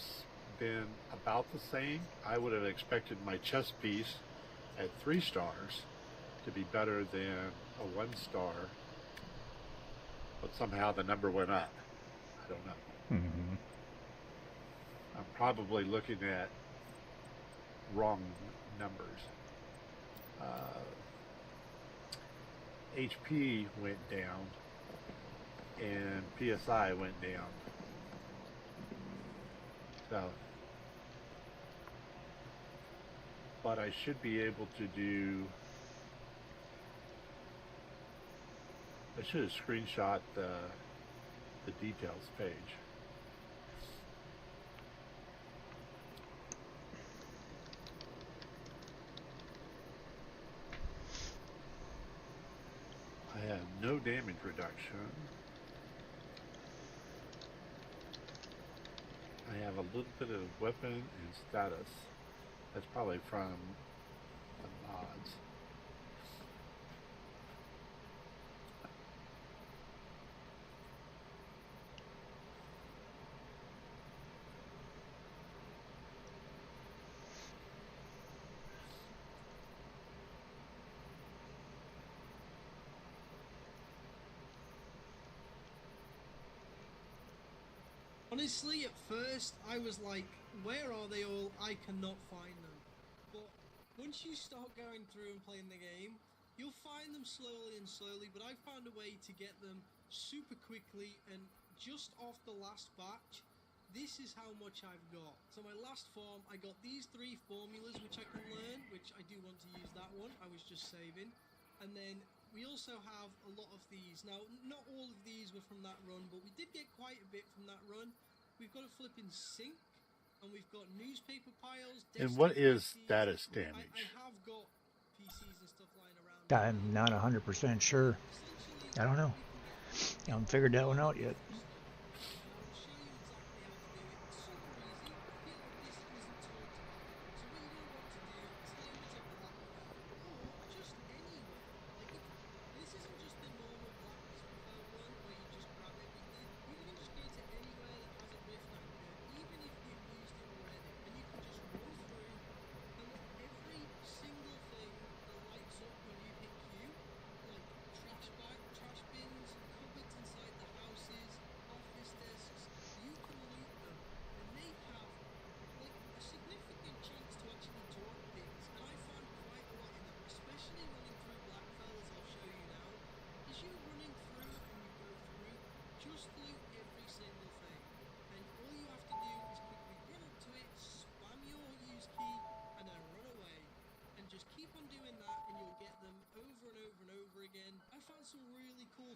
Speaker 2: been about the same. I would have expected my chest piece at 3 stars to be better than a 1 star, but somehow the number went up. I don't know.
Speaker 4: Mm-hmm.
Speaker 2: I'm probably looking at wrong numbers. HP went down and PSI went down. So, but I should be able to do. I should have screenshot the details page. I have no damage reduction. I have a little bit of weapon and status. That's probably from the mods.
Speaker 5: Honestly, at first, I was like, where are they all? I cannot find them. But once you start going through and playing the game, you'll find them slowly and slowly, but I found a way to get them super quickly, and just off the last batch, this is how much I've got. So my last form, I got these 3 formulas which I can learn, which I do want to use that one, I was just saving. And then we also have a lot of these. Now, not all of these were from that run, but we did get quite a bit from that run. We've got a flipping sink, and we've got newspaper piles.
Speaker 2: And what is
Speaker 5: PCs.
Speaker 2: status damage?
Speaker 5: I have got PCs and stuff lying around.
Speaker 4: I'm not 100% sure. I don't know. I haven't figured that one out yet.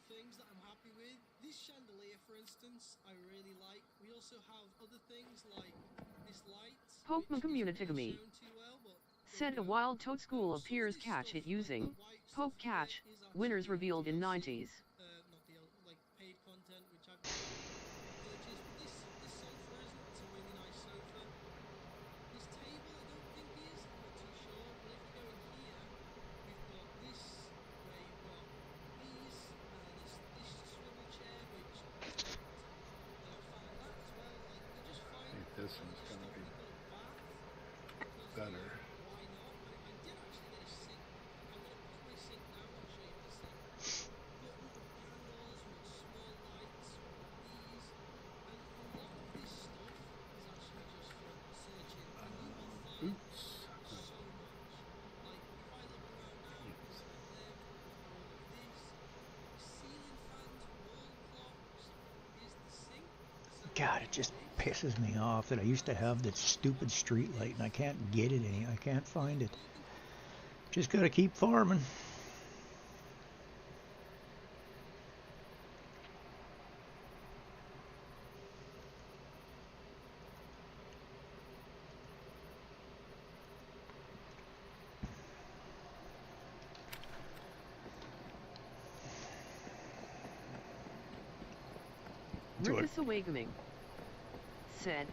Speaker 5: Things that I'm happy with. This chandelier, for instance, I really like. We also have other things like this light.
Speaker 1: Pokemon Community said a wild toad school appears catch it using Poke Catch. Winners revealed in 90s.
Speaker 5: Not the like paid content, which I've purchased. This sofa isn't. It's a really nice sofa. This table, I don't think is. I'm not too sure. But if we go in here, we've got this where you've got these. This swivel chair, which and I found that as well. Like you just find.
Speaker 2: I think this one's
Speaker 5: stuff.
Speaker 2: gonna be
Speaker 5: We've got a bath. Because,
Speaker 2: better.
Speaker 5: why not? I did actually get a sink. I'm gonna put my sink down. I'll show you the sink. But we've got candles, we've got small lights, we've got these, and a lot of this stuff
Speaker 4: God, it just pisses me off that I used to have that stupid street light and I can't get it I can't find it. Just gotta keep farming. Do it.
Speaker 1: Rickus Awakening said,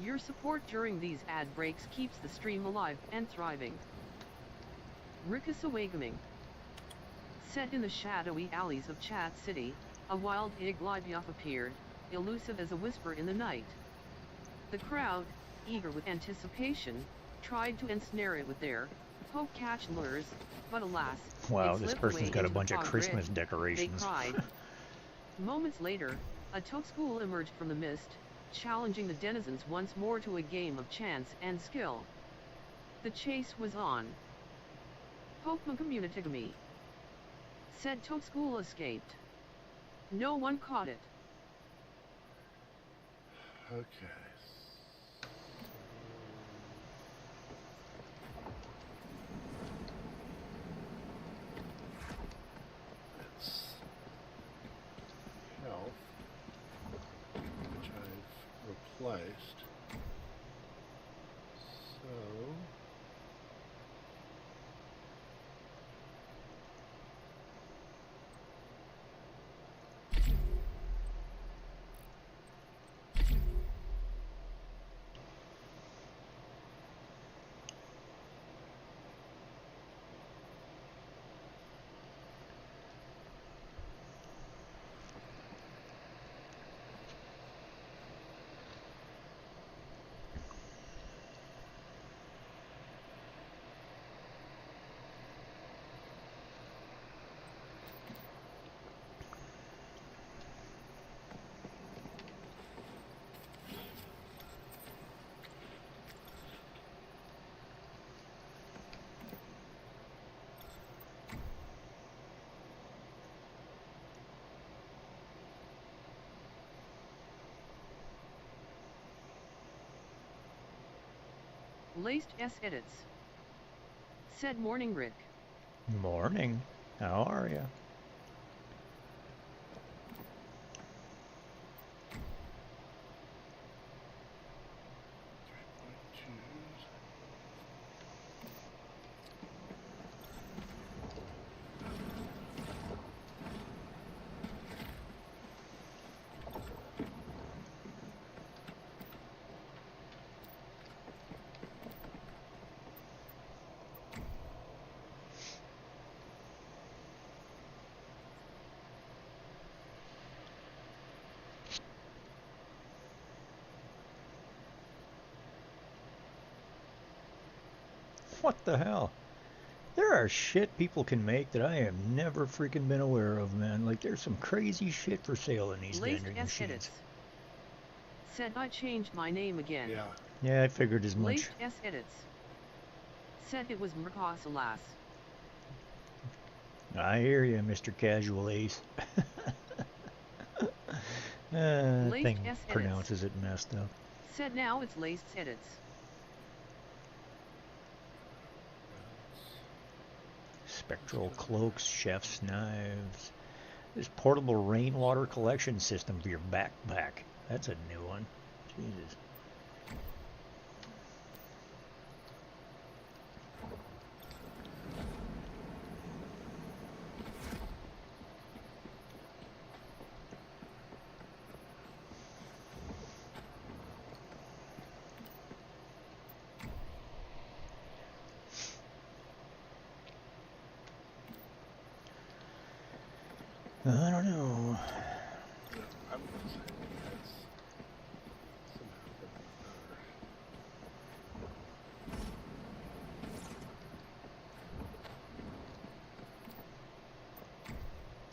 Speaker 1: your support during these ad breaks keeps the stream alive and thriving. Rickus Awakening said, in the shadowy alleys of Chat City, a wild Iglivioth appeared, elusive as a whisper in the night. The crowd, eager with anticipation, tried to ensnare it with their poke-catch lures, but alas,
Speaker 4: Wow,
Speaker 1: it
Speaker 4: this
Speaker 1: slipped
Speaker 4: person's
Speaker 1: away
Speaker 4: got a
Speaker 1: into the
Speaker 4: bunch of
Speaker 1: fog
Speaker 4: Christmas
Speaker 1: grid.
Speaker 4: decorations.
Speaker 1: They cried. Moments later, a Toad School emerged from the mist, challenging the denizens once more to a game of chance and skill. The chase was on. Pokemon Communitigamy said Toad School escaped. No one caught it.
Speaker 2: Okay. That's health, which I've replaced. So
Speaker 1: Laced S edits said, morning Rick.
Speaker 4: Morning. How are ya? What the hell? There are shit people can make that I have never freaking been aware of, man. Like, there's some crazy shit for sale in these
Speaker 1: Laced
Speaker 4: vending
Speaker 1: S
Speaker 4: machines.
Speaker 1: edits said, I changed my name again.
Speaker 2: yeah,
Speaker 4: Yeah, I figured as much.
Speaker 1: Laced S edits said it was Murkos, alas.
Speaker 4: I hear you, Mr. Casual Ace.
Speaker 1: Laced
Speaker 4: Thing
Speaker 1: S edits.
Speaker 4: pronounces it messed up.
Speaker 1: Said now it's Laced edits.
Speaker 4: Spectral cloaks, chef's knives. This portable rainwater collection system for your backpack. That's a new one. Jesus. I don't know.
Speaker 2: I would say that's somehow better.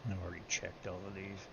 Speaker 4: I've already checked all of these.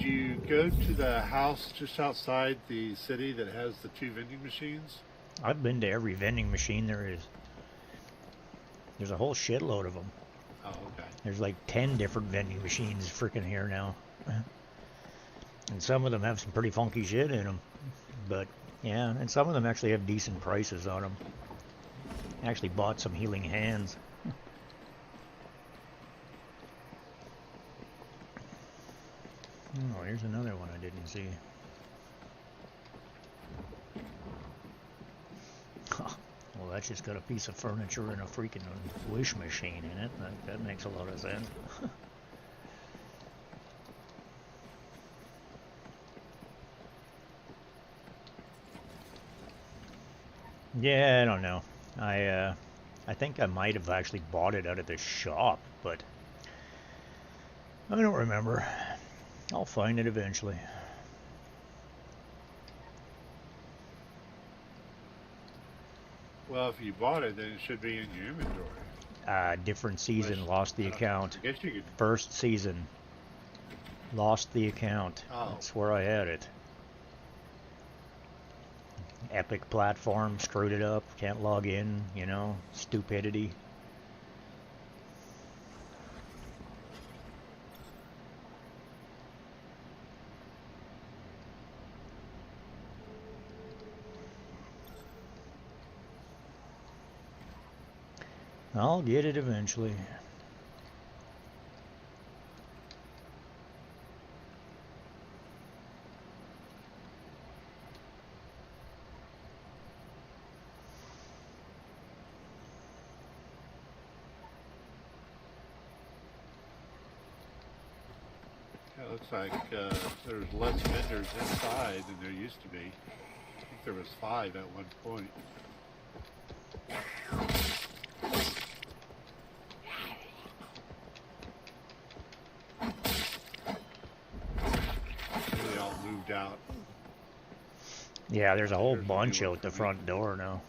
Speaker 2: you go to the house just outside the city that has the 2 vending machines?
Speaker 4: I've been to every vending machine there is. There's a whole shitload of them.
Speaker 2: Oh, okay.
Speaker 4: There's like 10 different vending machines freaking here now. And some of them have some pretty funky shit in them. But, yeah, and some of them actually have decent prices on them. I actually bought some healing hands. Oh, here's another one I didn't see. Well, that's just got a piece of furniture and a freaking wish machine in it. That makes a lot of sense. Yeah, I don't know. I think I might have actually bought it out of the shop, but I don't remember. I'll find it eventually.
Speaker 2: Well, if you bought it, then it should be in your inventory.
Speaker 4: Different season,
Speaker 2: Wish-
Speaker 4: lost the account.
Speaker 2: I guess you could.
Speaker 4: First season, lost the account.
Speaker 2: Oh.
Speaker 4: That's where I had it. Epic platform, screwed it up, can't log in, you know, stupidity. I'll get it eventually.
Speaker 2: Yeah, it looks like there's less vendors inside than there used to be. I think there was 5 at one point. They all moved out.
Speaker 4: Yeah, there's a whole
Speaker 2: There's a
Speaker 4: bunch
Speaker 2: new one
Speaker 4: out the
Speaker 2: for me.
Speaker 4: front door now.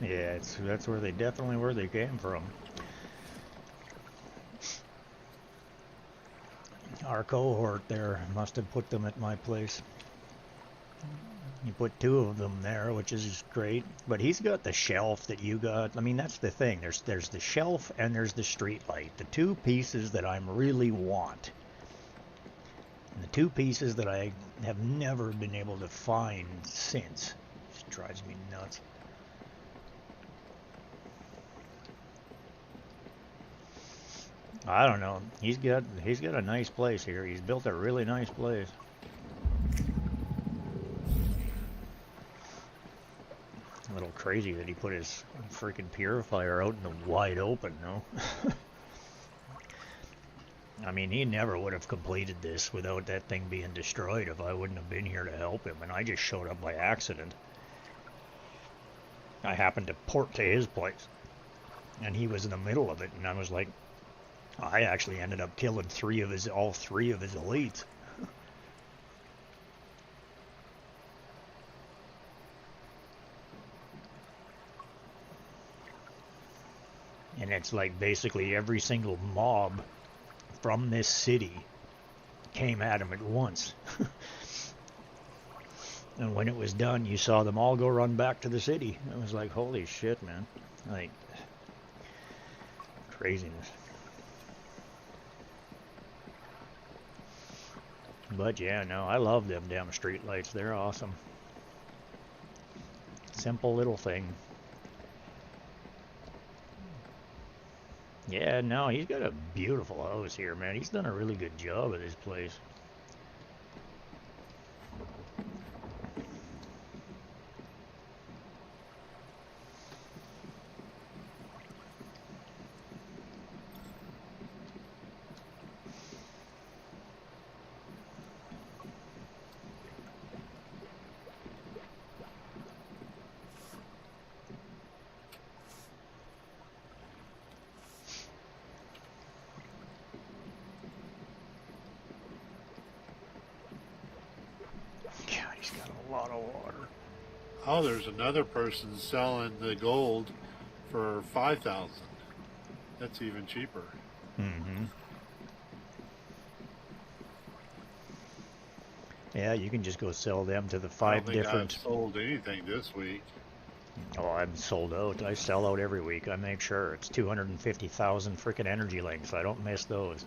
Speaker 4: Yeah, that's where they definitely where they came from. Our cohort there must have put them at my place. You put 2 of them there, which is great. But he's got the shelf that you got. I mean, that's the thing. There's the shelf and there's the street light. The 2 pieces that I really want. And the 2 pieces that I have never been able to find since. It drives me nuts. I don't know. He's got a nice place here. He's built a really nice place. A little crazy that he put his freaking purifier out in the wide open, no? I mean, he never would have completed this without that thing being destroyed if I wouldn't have been here to help him, and I just showed up by accident. I happened to port to his place, and he was in the middle of it, and I was like, I actually ended up killing all three of his elites. And it's like basically every single mob from this city came at him at once. And when it was done, you saw them all go run back to the city. It was like, holy shit, man. Like, craziness. But yeah, no, I love them damn street lights. They're awesome. Simple little thing. Yeah, no, he's got a beautiful house here, man. He's done a really good job at this place. He's got a lot of water.
Speaker 2: Oh, there's another person selling the gold for 5,000. That's even cheaper.
Speaker 4: Mm-hmm. Yeah, you can just go sell them to the
Speaker 2: I don't
Speaker 4: five
Speaker 2: think
Speaker 4: different.
Speaker 2: I've sold anything this week.
Speaker 4: Oh, I'm sold out. I sell out every week. I make sure it's 250,000 freaking energy links. I don't miss those.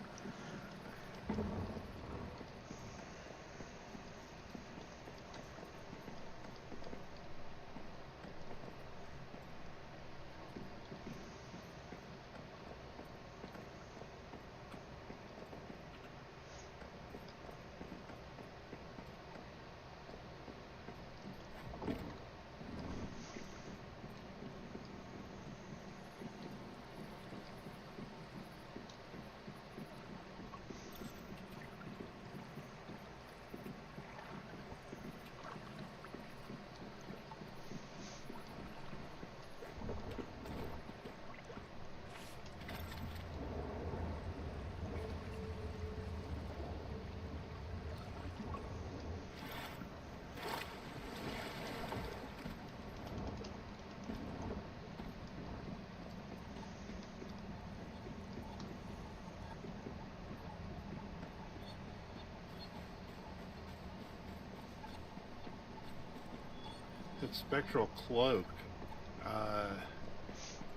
Speaker 2: That spectral cloak,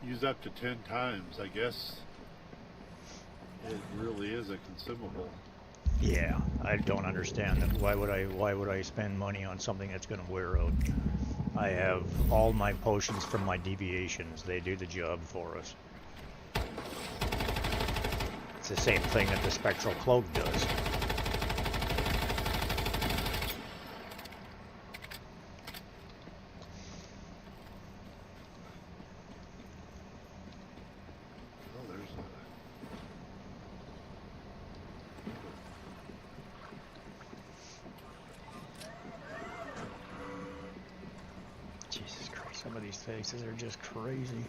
Speaker 2: used up to 10 times. I guess it really is a consumable.
Speaker 4: Yeah, I don't understand that. Why would I spend money on something that's going to wear out? I have all my potions from my deviations. They do the job for us. It's the same thing that the spectral cloak does.
Speaker 2: Oh, there's a...
Speaker 4: Jesus Christ, some of these faces are just crazy.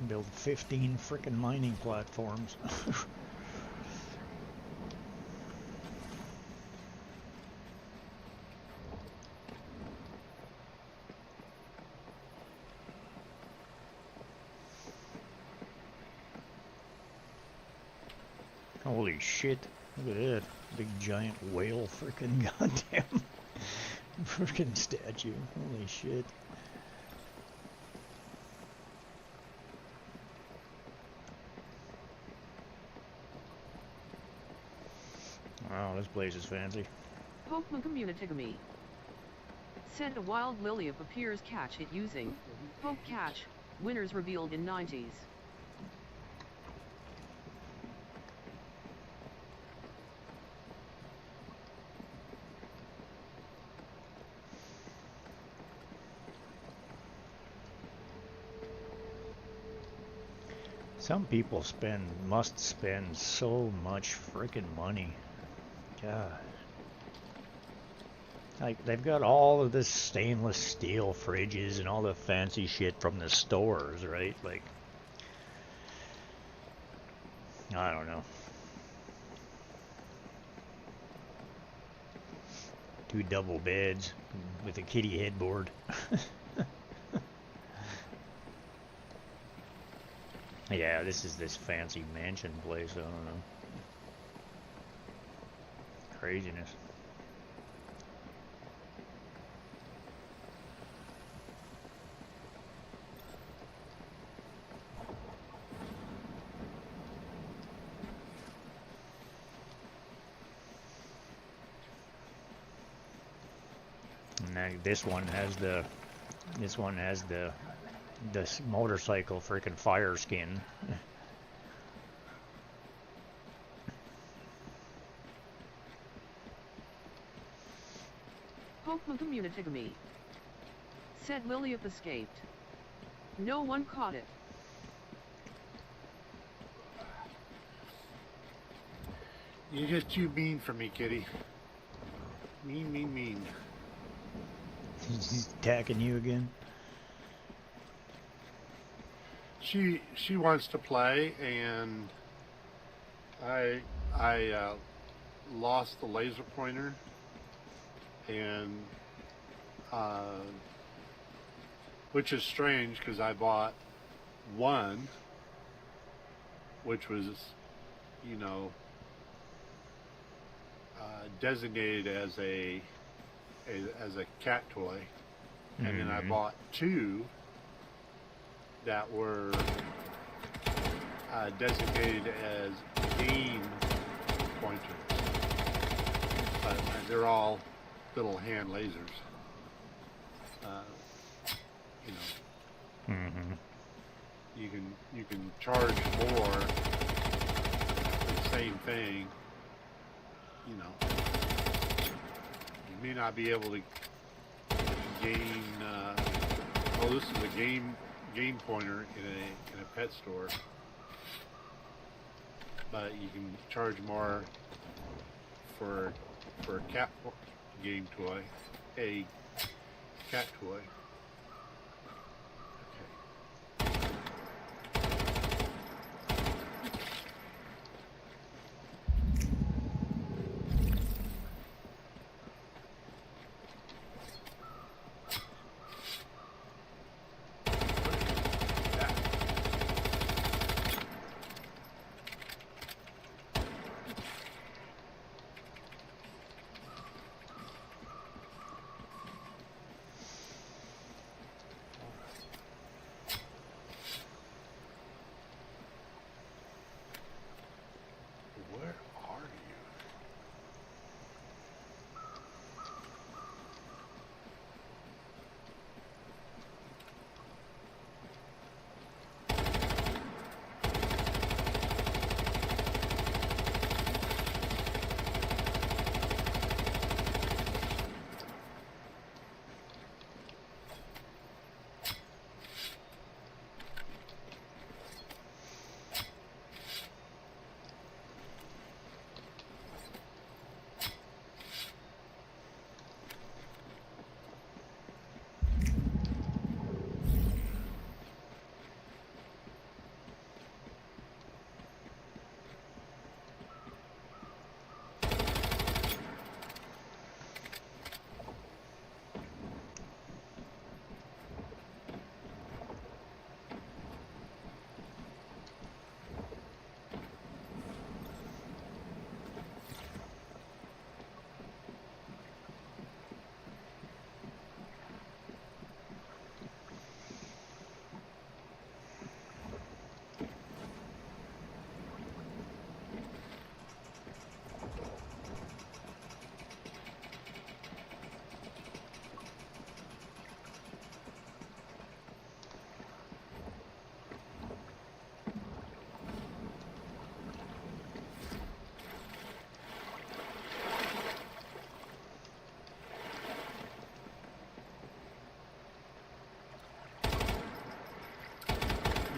Speaker 4: Build 15 frickin' mining platforms. Holy shit. Look at that. Big giant whale frickin' goddamn frickin' statue. Holy shit. Wow, this place is fancy.
Speaker 1: Pokemon Communitigamy. Said a wild lily appears catch it using Poke Catch. Winners revealed in 90s.
Speaker 4: Some people must spend so much freaking money. God. Like, they've got all of this stainless steel fridges and all the fancy shit from the stores, right? Like, I don't know. 2 double beds with a kitty headboard. Yeah, this is this fancy mansion place, I don't know. Craziness. And now this one has the this motorcycle freaking fire skin.
Speaker 1: Pokemon Communitigamy. Said Liliup escaped. No one caught it.
Speaker 2: You're just too mean for me, kitty. Mean, mean, mean.
Speaker 4: He's attacking you again.
Speaker 2: She wants to play, and I lost the laser pointer, and which is strange because I bought one, which was, you know, designated as a cat toy, and then I bought two that were designated as game pointers, but they're all little hand lasers. You know, you can charge more for the same thing. You know, you may not be able to gain. Oh, this is a game pointer in a pet store, but you can charge more for a cat game toy, a cat toy. Where are you?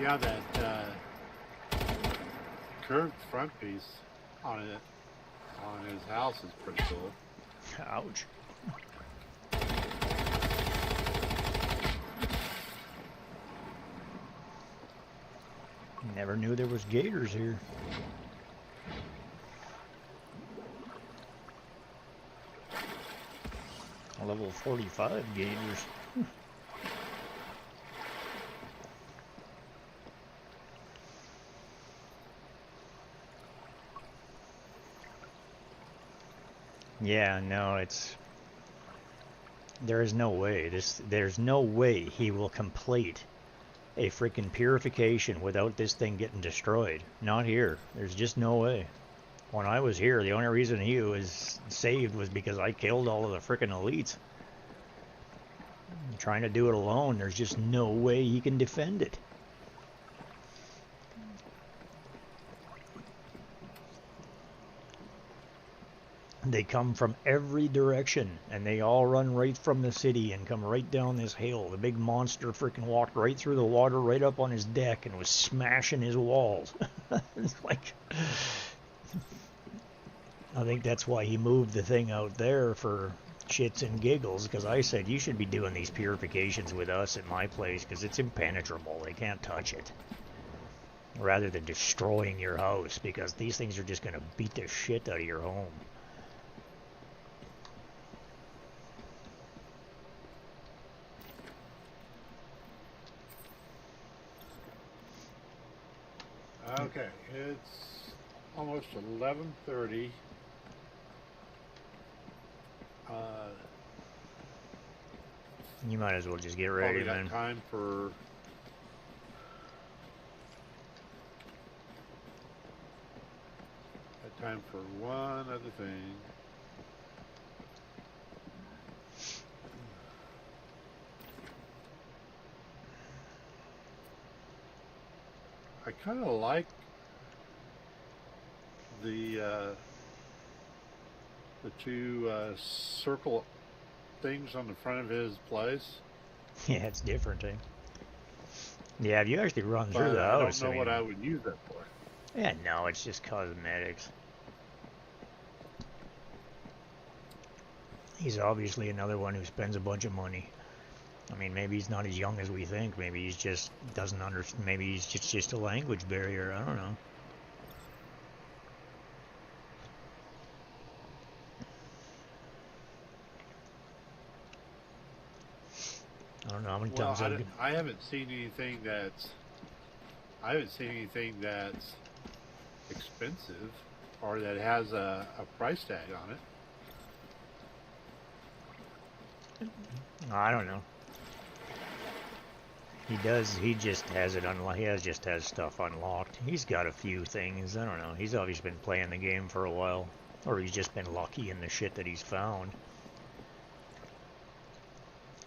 Speaker 2: Yeah, that curved front piece on his house is pretty cool.
Speaker 4: Ouch. Never knew there was gators here. Level 45 gators. Yeah, no, there's no way. There's no way he will complete a freaking purification without this thing getting destroyed. Not here. There's just no way. When I was here, the only reason he was saved was because I killed all of the freaking elites. Trying to do it alone, there's just no way he can defend it. They come from every direction, and they all run right from the city and come right down this hill. The big monster freaking walked right through the water, right up on his deck, and was smashing his walls. It's like, I think that's why he moved the thing out there for shits and giggles, because I said, you should be doing these purifications with us at my place, because it's impenetrable. They can't touch it. rather than destroying your house, because these things are just going to beat the shit out of your home.
Speaker 2: Okay, it's almost 11:30.
Speaker 4: You might as well just get
Speaker 2: Probably
Speaker 4: ready,
Speaker 2: got
Speaker 4: man.
Speaker 2: time for one other thing. I kind of like the two circle things on the front of his place.
Speaker 4: Yeah, it's different, eh? Yeah, if you actually run through
Speaker 2: But
Speaker 4: the
Speaker 2: I don't
Speaker 4: house,
Speaker 2: know
Speaker 4: I mean,
Speaker 2: what I would use that for.
Speaker 4: yeah, no, it's just cosmetics. He's obviously another one who spends a bunch of money. I mean, maybe he's not as young as we think. Maybe he's just doesn't understand. Maybe he's just a language barrier. I don't know. I don't know how many
Speaker 2: Well,
Speaker 4: times
Speaker 2: I haven't seen anything that's expensive or that has a price tag on it.
Speaker 4: I don't know. He does. He just has it unlocked. Just has stuff unlocked. He's got a few things. I don't know. He's obviously been playing the game for a while, or he's just been lucky in the shit that he's found.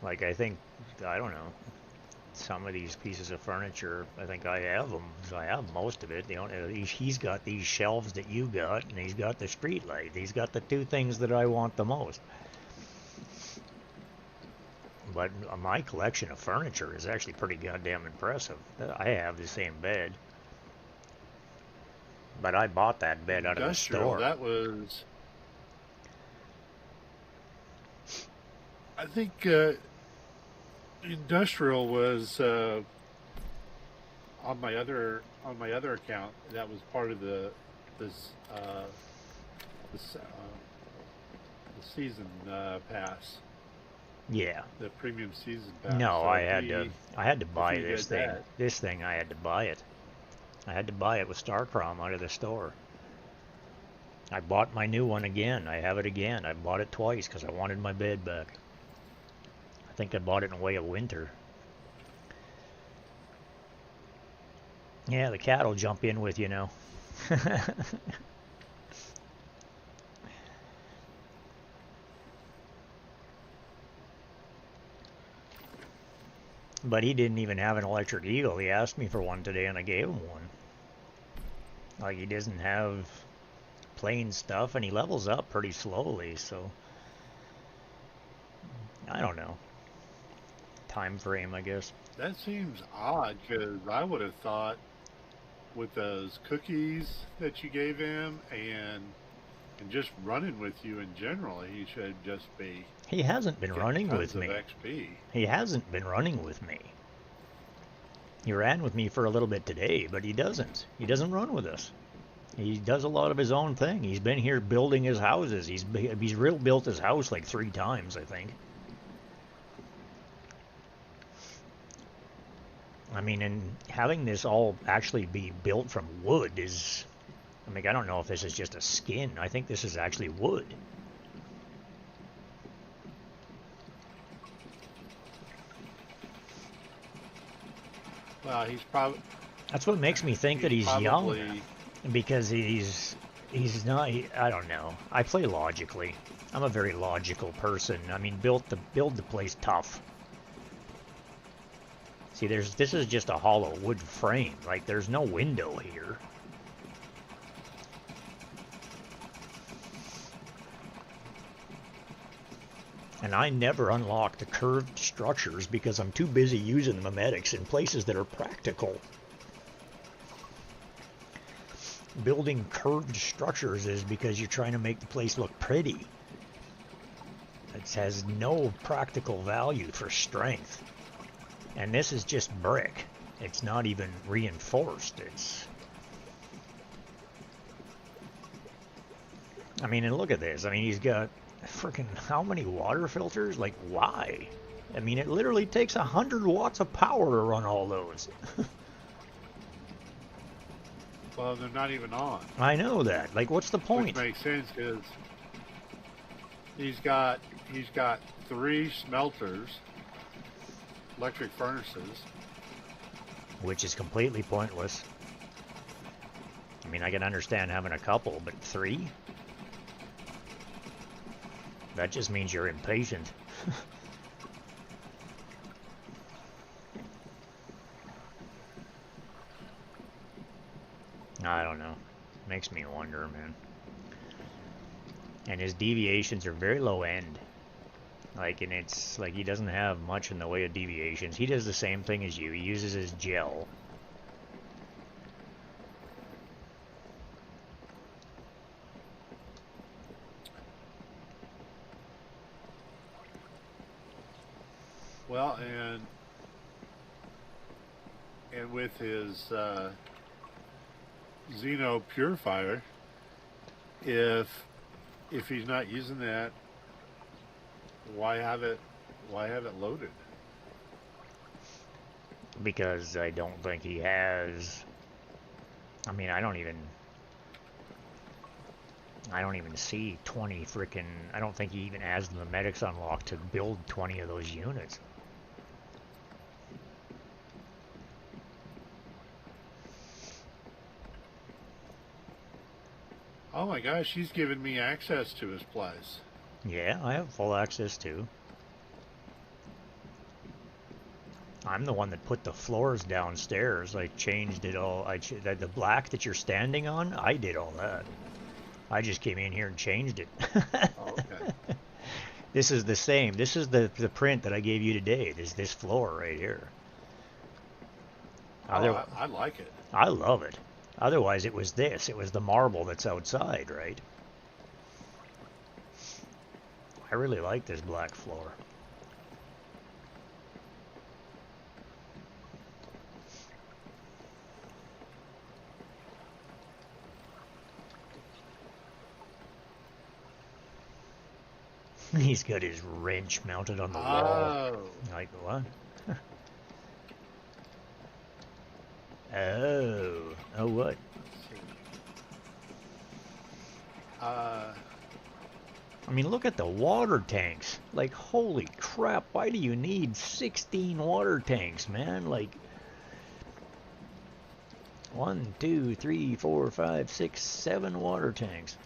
Speaker 4: Like I don't know. Some of these pieces of furniture, I think I have them. I have most of it. He's got these shelves that you got, and he's got the street light. He's got the two things that I want the most. But my collection of furniture is actually pretty goddamn impressive. I have the same bed. But I bought that bed out of the store.
Speaker 2: That was... I think industrial was on my other account. That was part of the season pass.
Speaker 4: Yeah.
Speaker 2: The premium season pass.
Speaker 4: No,
Speaker 2: So
Speaker 4: I had to buy
Speaker 2: you
Speaker 4: this
Speaker 2: did
Speaker 4: thing.
Speaker 2: that-
Speaker 4: This thing I had to buy it. I had to buy it with Starcrom out of the store. I bought my new one again. I have it again. I bought it twice because I wanted my bed back. I think I bought it in way of winter. Yeah, the cat will jump in with you now. But he didn't even have an electric eagle. He asked me for one today and I gave him one. Like, he doesn't have plain stuff and he levels up pretty slowly, so I don't know. Time frame, I guess.
Speaker 2: That seems odd because I would have thought with those cookies that you gave him and just running with you in general, he should just be.
Speaker 4: He hasn't been running with
Speaker 2: tons
Speaker 4: me.
Speaker 2: of XP.
Speaker 4: He hasn't been running with me. He ran with me for a little bit today, but he doesn't. He doesn't run with us. He does a lot of his own thing. He's been here building his houses. He's built his house like 3 times, I think. I mean, and having this all actually be built from wood is... I mean, I don't know if this is just a skin. I think this is actually wood.
Speaker 2: Well, he's probably.
Speaker 4: That's what makes me think that he's young.
Speaker 2: probably-
Speaker 4: Because he's not. I don't know. I play logically. I'm a very logical person. I mean, build the place tough. See, this is just a hollow wood frame. Like, there's no window here. And I never unlock the curved structures because I'm too busy using the memetics in places that are practical. Building curved structures is because you're trying to make the place look pretty. It has no practical value for strength. And this is just brick. It's not even reinforced. It's... I mean, and look at this. I mean, he's got freaking how many water filters? Like, why? I mean, it literally takes 100 watts of power to run all those.
Speaker 2: Well, they're not even on.
Speaker 4: I know that. Like, what's the point?
Speaker 2: Which makes sense because he's got 3 smelters, electric furnaces.
Speaker 4: Which is completely pointless. I mean, I can understand having a couple, but 3? That just means you're impatient. I don't know. Makes me wonder, man. And his deviations are very low end. Like, and it's like he doesn't have much in the way of deviations. He does the same thing as you. He uses his gel.
Speaker 2: Well, and with his Xeno purifier, if he's not using that, why have it loaded?
Speaker 4: Because I don't think he has... I mean, I don't even see 20 frickin'... I don't think he even has the medics unlocked to build 20 of those units.
Speaker 2: Oh my gosh, he's given me access to his place.
Speaker 4: Yeah, I have full access too. I'm the one that put the floors downstairs. I changed it all. The black that you're standing on, I did all that. I just came in here and changed it.
Speaker 2: Oh, okay.
Speaker 4: This is the same. This is the print that I gave you today. This floor right here.
Speaker 2: Oh, I like it.
Speaker 4: I love it. Otherwise, it was this. It was the marble that's outside, right? I really like this black floor. He's got his wrench mounted on the wall.
Speaker 2: Oh.
Speaker 4: Like what? Oh, what? I mean, look at the water tanks. Like, holy crap, why do you need 16 water tanks, man? Like, 1, 2, 3, 4, 5, 6, 7 water tanks.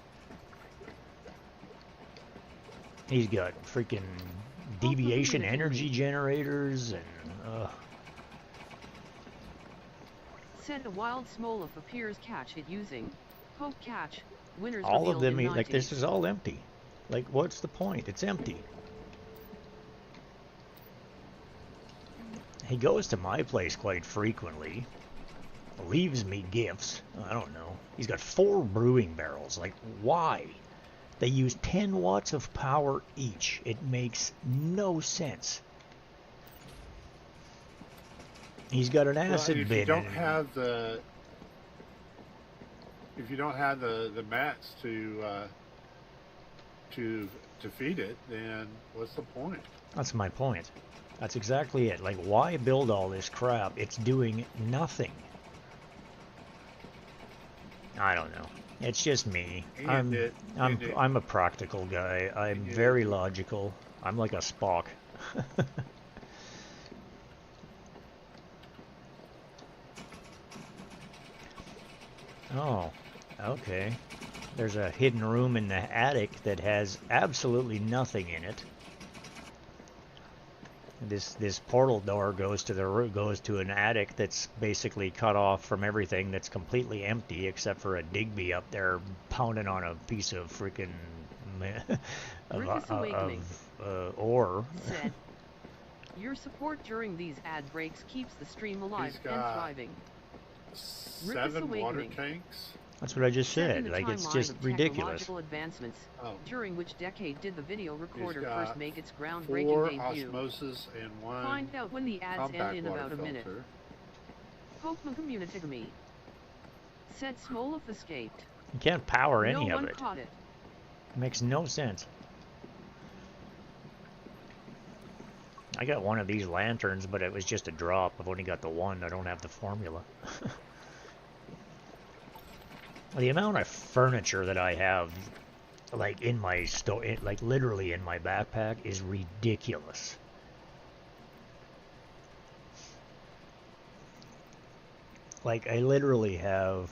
Speaker 4: He's got freaking deviation energy generators and,
Speaker 1: Said a wild Smolov appears catch it using Poke catch. Winners
Speaker 4: all of
Speaker 1: revealed
Speaker 4: them,
Speaker 1: in
Speaker 4: like,
Speaker 1: 90.
Speaker 4: this is all empty. Like, what's the point? It's empty. He goes to my place quite frequently. Leaves me gifts. I don't know. He's got 4 brewing barrels. Like, why? They use 10 watts of power each. It makes no sense. He's got an acid
Speaker 2: if
Speaker 4: bin.
Speaker 2: you don't have the mats to feed it, then what's the point?
Speaker 4: That's my point. That's exactly it. Like, why build all this crap? It's doing nothing. I don't know. It's just me. I'm a practical guy. I'm very logical. I'm like a Spock. Oh, okay. There's a hidden room in the attic that has absolutely nothing in it. This portal door goes to an attic that's basically cut off from everything, that's completely empty except for a Digby up there pounding on a piece of freaking ore.
Speaker 1: Said, your support during these ad breaks keeps the stream alive
Speaker 2: He's
Speaker 1: and
Speaker 2: got
Speaker 1: thriving.
Speaker 2: 7 water tanks.
Speaker 4: That's what I just
Speaker 1: Set
Speaker 4: said.
Speaker 1: in the
Speaker 4: Like, it's
Speaker 1: timeline
Speaker 4: just
Speaker 1: of
Speaker 4: ridiculous.
Speaker 1: technological advancements.
Speaker 2: Oh.
Speaker 1: During which decade did the video recorder
Speaker 2: got
Speaker 1: first make its
Speaker 2: 4
Speaker 1: groundbreaking debut?
Speaker 2: osmosis and 1
Speaker 1: Find out when the ads
Speaker 2: compact
Speaker 1: end in
Speaker 2: water
Speaker 1: about a minute.
Speaker 2: filter.
Speaker 1: Pokemon community to me. Said Smolov escaped.
Speaker 4: You can't power
Speaker 1: No
Speaker 4: any of
Speaker 1: one
Speaker 4: it.
Speaker 1: caught it.
Speaker 4: It makes no sense. I got one of these lanterns, but it was just a drop. I've only got the one. I don't have the formula. The amount of furniture that I have, like in my like literally in my backpack, is ridiculous. Like I literally have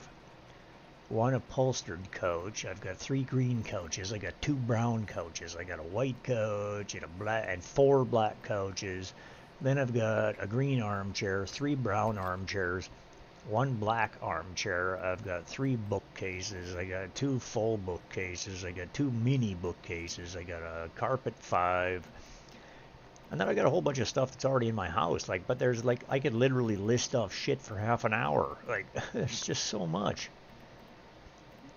Speaker 4: one upholstered coach. I've got 3 green coaches. I got 2 brown coaches. I got a white coach and a black and 4 black coaches. Then I've got a green armchair, 3 brown armchairs, 1 black armchair. I've got 3 bookcases. I got 2 full bookcases. I got 2 mini bookcases. I got a carpet 5. And then I got a whole bunch of stuff that's already in my house. Like, but there's like I could literally list off shit for half an hour. Like, there's just so much.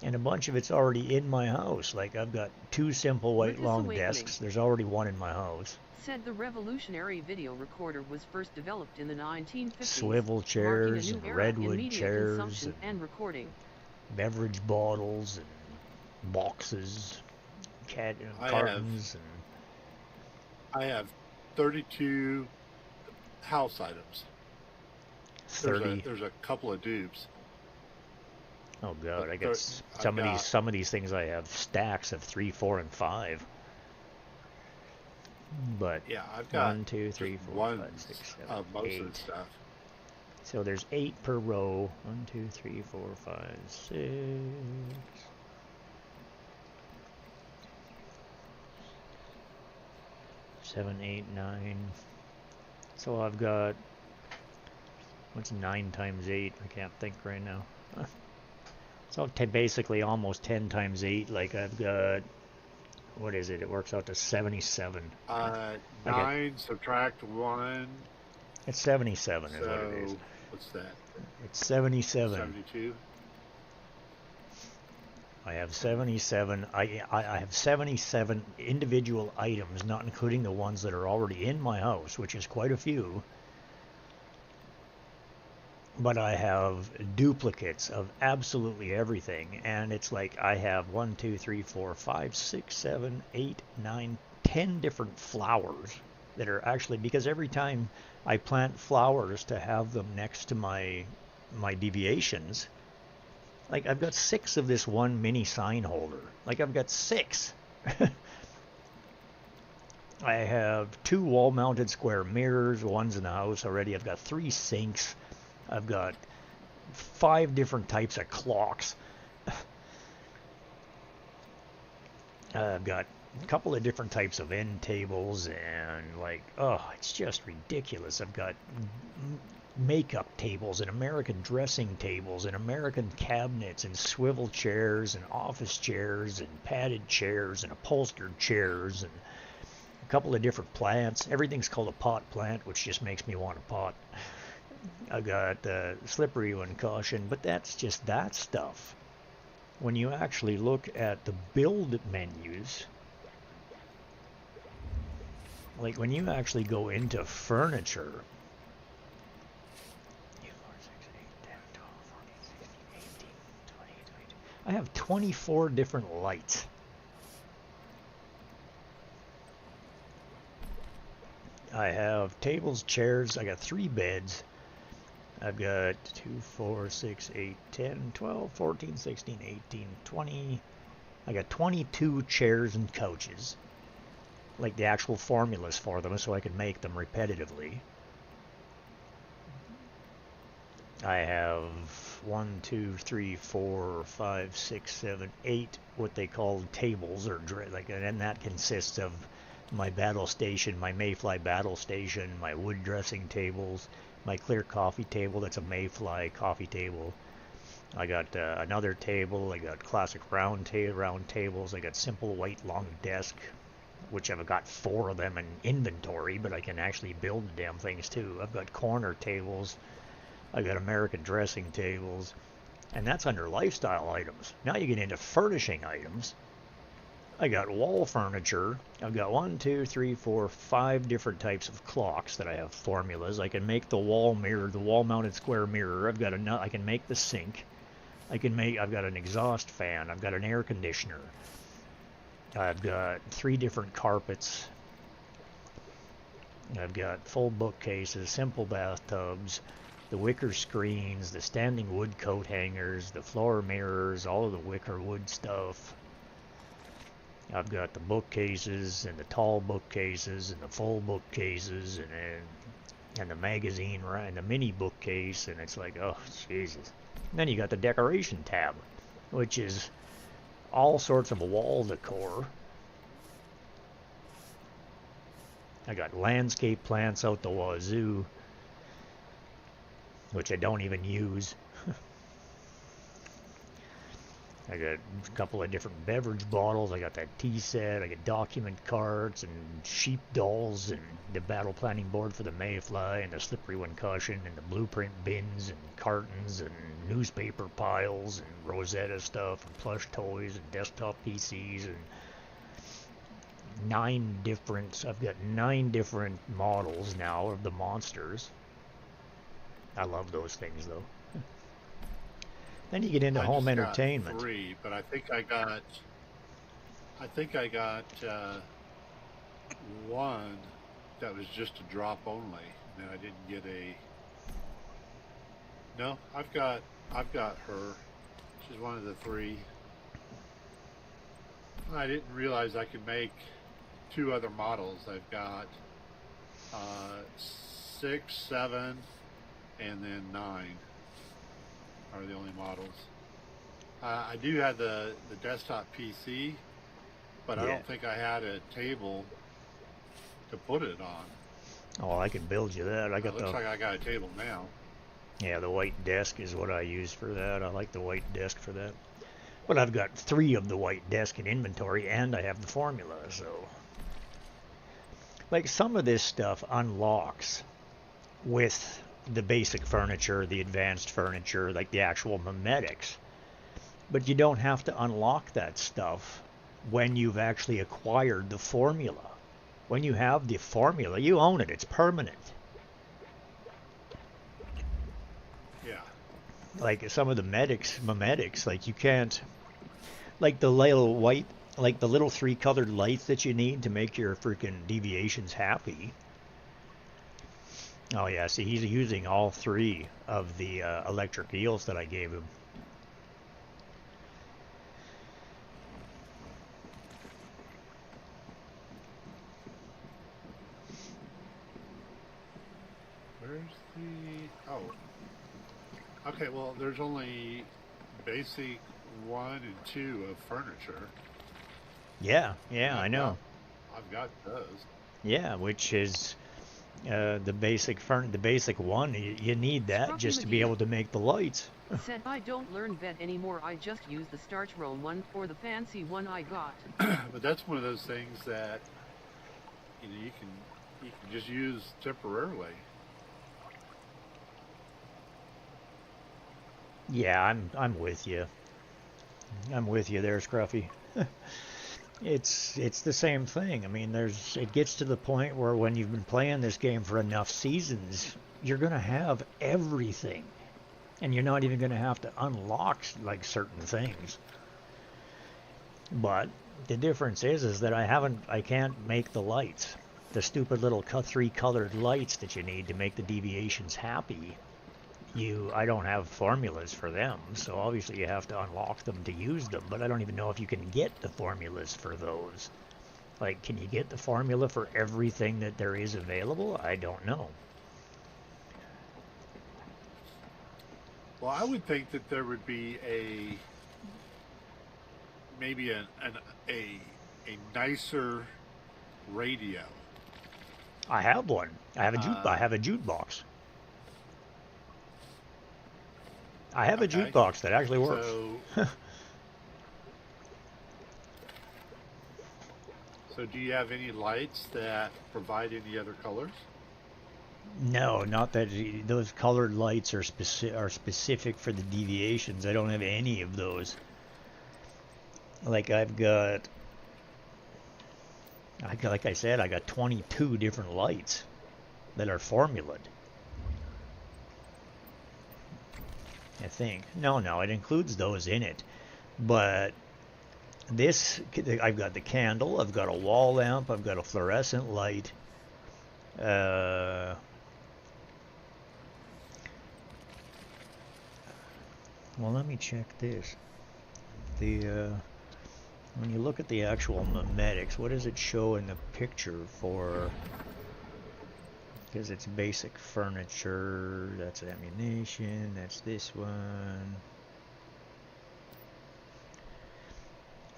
Speaker 4: And a bunch of it's already in my house. Like, I've got 2 simple white
Speaker 1: Lucas
Speaker 4: long
Speaker 1: Awakening.
Speaker 4: desks. There's already one in my house.
Speaker 1: Said the revolutionary video recorder was first developed in the 1950s.
Speaker 4: Swivel
Speaker 1: marking a
Speaker 4: chairs
Speaker 1: new
Speaker 4: and
Speaker 1: era in
Speaker 4: redwood
Speaker 1: media
Speaker 4: chairs
Speaker 1: consumption
Speaker 4: and
Speaker 1: and recording.
Speaker 4: beverage bottles and boxes, cartons,
Speaker 2: I have 32 house items.
Speaker 4: and 30.
Speaker 2: There's a couple of dupes.
Speaker 4: Oh god,
Speaker 2: but
Speaker 4: I got some of these things. I have stacks of 3, 4, and 5. But
Speaker 2: Yeah, I've got
Speaker 4: 1, 2, 3, 4,
Speaker 2: one
Speaker 4: 5, 6, 7,
Speaker 2: of most
Speaker 4: 8.
Speaker 2: of the stuff.
Speaker 4: So there's 8 per row. 1, 2, 3, 4, 5, 6. 7, 8, 9. So I've got, what's 9 times 8? I can't think right now. So basically almost 10 times 8. Like I've got, what is it? It works out to 77.
Speaker 2: 9 subtract 1.
Speaker 4: It's 77 is
Speaker 2: So
Speaker 4: what it is.
Speaker 2: what's that?
Speaker 4: It's 77.
Speaker 2: 72.
Speaker 4: I have 77. I have 77 individual items, not including the ones that are already in my house, which is quite a few. But I have duplicates of absolutely everything, and it's like I have 1, 2, 3, 4, 5, 6, 7, 8, 9, 10 different flowers that are actually, because every time I plant flowers to have them next to my deviations, like I've got 6 of this one mini sign holder. Like I've got 6. I have 2 wall-mounted square mirrors. One's in the house already. I've got 3 sinks. I've got 5 different types of clocks. I've got a couple of different types of end tables, and like, oh, it's just ridiculous. I've got makeup tables and American dressing tables and American cabinets and swivel chairs and office chairs and padded chairs and upholstered chairs and a couple of different plants. Everything's called a pot plant, which just makes me want a pot. I got slippery one caution, but that's just that stuff. When you actually look at the build menus, like when you actually go into furniture, 2, 4, 6, 8, 10, 12, 14, 16, 18, 20, 22. I have 24 different lights. I have tables, chairs, I got 3 beds. I've got 2, 4, 6, 8, 10, 12, 14, 16, 18, 20. I got 22 chairs and couches. Like the actual formulas for them so I can make them repetitively. I have 1, 2, 3, 4, 5, 6, 7, 8 what they call tables, or like, and that consists of my battle station, my Mayfly battle station, my wood dressing tables, my clear coffee table that's a Mayfly coffee table. I got another table. I got classic round tables. I got simple white long desk, which I've got 4 of them in inventory, but I can actually build the damn things too. I've got corner tables. I got American dressing tables, and that's under lifestyle items. Now you get into furnishing items. I got wall furniture. I've got 1, 2, 3, 4, 5 different types of clocks that I have formulas. I can make the wall mirror, the wall-mounted square mirror. I can make the sink. I've got an exhaust fan. I've got an air conditioner. I've got 3 different carpets. I've got full bookcases, simple bathtubs, the wicker screens, the standing wood coat hangers, the floor mirrors, all of the wicker wood stuff. I've got the bookcases and the tall bookcases and the full bookcases and the magazine and the mini bookcase, and it's like, oh Jesus. And then you got the decoration tab, which is all sorts of wall decor. I got landscape plants out the wazoo, which I don't even use. I got a couple of different beverage bottles. I got that tea set. I got document cards and sheep dolls and the battle planning board for the mayfly and the slippery one cushion and the blueprint bins and cartons and newspaper piles and Rosetta stuff and plush toys and desktop PCs and I've got 9 different models now of the monsters. I love those things though. Then you get into home entertainment.
Speaker 2: Got 3, but I think I got one that was just a drop only. And then I didn't get a. No, I've got her. She's one of the 3. I didn't realize I could make 2 other models. I've got 6, 7, and then 9 are the only models. I do have the desktop PC, but I don't think I had a table to put it on.
Speaker 4: Oh, I can build you that.
Speaker 2: It looks like I got a table now.
Speaker 4: Yeah, the white desk is what I use for that. I like the white desk for that. But I've got 3 of the white desk in inventory, and I have the formula, so... Like, some of this stuff unlocks with the basic furniture, the advanced furniture, like the actual memetics. But you don't have to unlock that stuff when you've actually acquired the formula. When you have the formula, you own it. It's permanent.
Speaker 2: Yeah.
Speaker 4: Like some of the memetics, like you can't... Like the little white... Like the little 3 colored lights that you need to make your freaking deviations happy. Oh yeah, see, he's using all 3 of the electric eels that I gave him.
Speaker 2: Where's the... Oh. Okay, well, there's only basic 1 and 2 of furniture.
Speaker 4: Yeah, I know.
Speaker 2: I've got those.
Speaker 4: Yeah, which is the basic one. You need that
Speaker 1: Scruffy
Speaker 4: just to be
Speaker 1: McGee
Speaker 4: able to make the lights.
Speaker 1: Said I don't learn vet anymore. I just use the starch roll one or the fancy one I got.
Speaker 2: But that's one of those things that you can just use temporarily.
Speaker 4: Yeah, I'm with you. I'm with you there, Scruffy. It's the same thing. I mean, it gets to the point where when you've been playing this game for enough seasons, you're gonna have everything, and you're not even gonna have to unlock like certain things. But the difference is that I can't make the lights, the stupid little 3 colored lights that you need to make the deviations happy. I don't have formulas for them, so obviously you have to unlock them to use them, but I don't even know if you can get the formulas for those. Like, can you get the formula for everything that there is available? I don't know.
Speaker 2: Well, I would think that there would be maybe a nicer radio.
Speaker 4: I have one. I have a jukebox. I have a jukebox that actually works.
Speaker 2: So do you have any lights that provide any other colors?
Speaker 4: No, not that those colored lights are specific for the deviations. I don't have any of those. Like I've got Like I said, I got 22 different lights that are formulaed. I think. No, it includes those in it. But this, I've got the candle, I've got a wall lamp, I've got a fluorescent light. Well, let me check this. When you look at the actual memetics, what does it show in the picture for? Because it's basic furniture, that's ammunition, that's this one.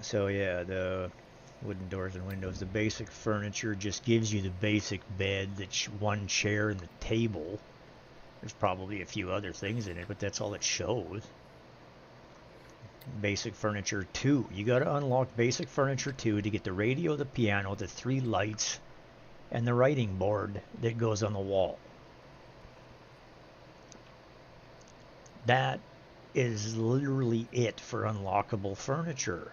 Speaker 4: So yeah, the wooden doors and windows, the basic furniture just gives you the basic bed, one chair and the table. There's probably a few other things in it, but that's all it shows. Basic furniture 2. You got to unlock basic furniture 2 to get the radio, the piano, the 3 lights, and the writing board that goes on the wall. That is literally it for unlockable furniture.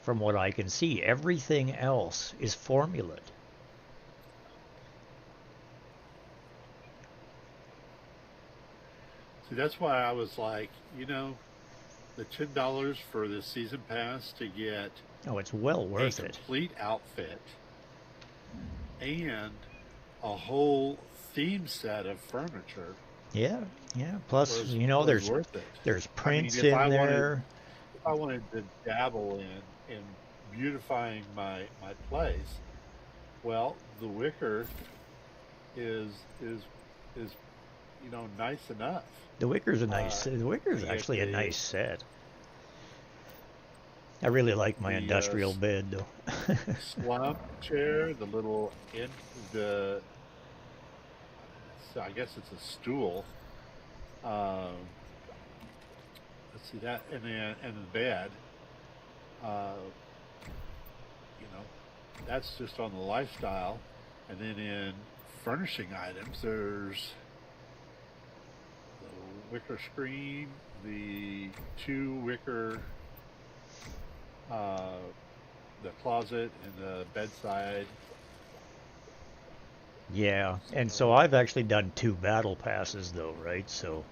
Speaker 4: From what I can see, everything else is formulaed.
Speaker 2: See, that's why I was like, the $10 for the season pass to get
Speaker 4: Oh, it's well worth
Speaker 2: a
Speaker 4: it.
Speaker 2: complete outfit and a whole theme set of furniture.
Speaker 4: Yeah. Plus,
Speaker 2: was
Speaker 4: there's
Speaker 2: worth it.
Speaker 4: there's
Speaker 2: I mean,
Speaker 4: prints
Speaker 2: if
Speaker 4: in
Speaker 2: I
Speaker 4: there.
Speaker 2: if I wanted to dabble in beautifying my place, well, the wicker is nice enough.
Speaker 4: The wicker's a nice. The wicker's
Speaker 2: you
Speaker 4: actually a
Speaker 2: get
Speaker 4: nice set. I really like my
Speaker 2: the,
Speaker 4: industrial bed though.
Speaker 2: Slump chair, the little so I guess it's a stool. Let's see that, and the bed. That's just on the lifestyle, and then in furnishing items, there's the wicker screen, the 2 wicker, the closet and the bedside.
Speaker 4: Yeah, and so I've actually done 2 battle passes though, right? So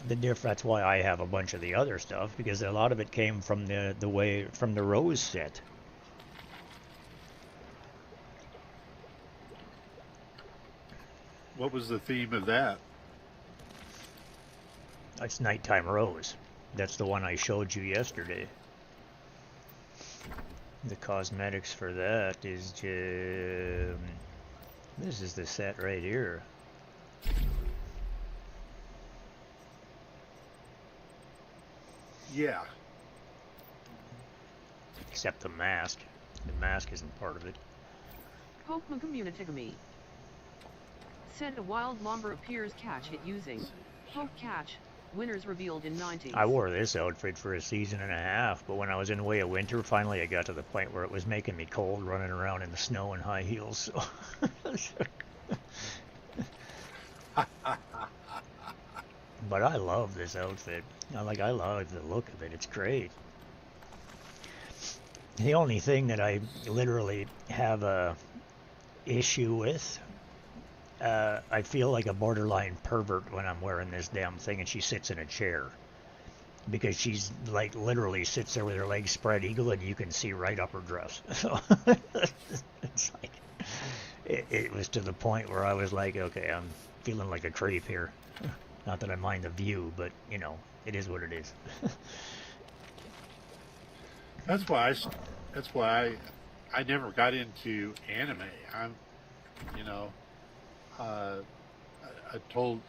Speaker 4: that's why I have a bunch of the other stuff, because a lot of it came from the Rose set.
Speaker 2: What was the theme of that?
Speaker 4: It's Nighttime Rose. That's the one I showed you yesterday. The cosmetics for that is this is the set right here.
Speaker 2: Yeah.
Speaker 4: Except the mask. The mask isn't part of it.
Speaker 1: Pokemon Communitigamy. Said a wild lumber appears catch hit using Poke Catch. Winners revealed in 90s.
Speaker 4: I wore this outfit for a season and a half, but when I was in Way of Winter, finally I got to the point where it was making me cold running around in the snow in high heels. So. But I love this outfit. I love the look of it. It's great. The only thing that I literally have a issue with, I feel like a borderline pervert when I'm wearing this damn thing and she sits in a chair. Because she's like literally sits there with her legs spread eagle and you can see right up her dress. So it's like, it was to the point where I was like, okay, I'm feeling like a creep here. Not that I mind the view, but it is what it is.
Speaker 2: That's why I never got into anime. I told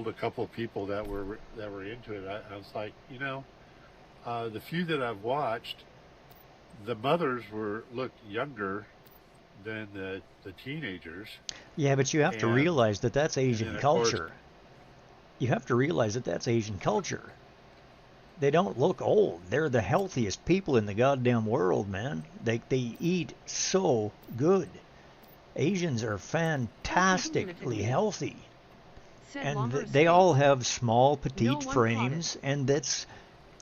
Speaker 2: a couple of people that were into it. I was like, the few that I've watched, the mothers look younger than the teenagers.
Speaker 4: Yeah, but you have to realize that that's Asian
Speaker 2: of
Speaker 4: culture.
Speaker 2: course-
Speaker 4: You have to realize that that's Asian culture. They don't look old. They're the healthiest people in the goddamn world, man. They eat so good. Asians are fantastically healthy.
Speaker 1: Said
Speaker 4: And
Speaker 1: lumber
Speaker 4: they
Speaker 1: escape.
Speaker 4: all have small, petite
Speaker 1: No one caught
Speaker 4: frames, and that's,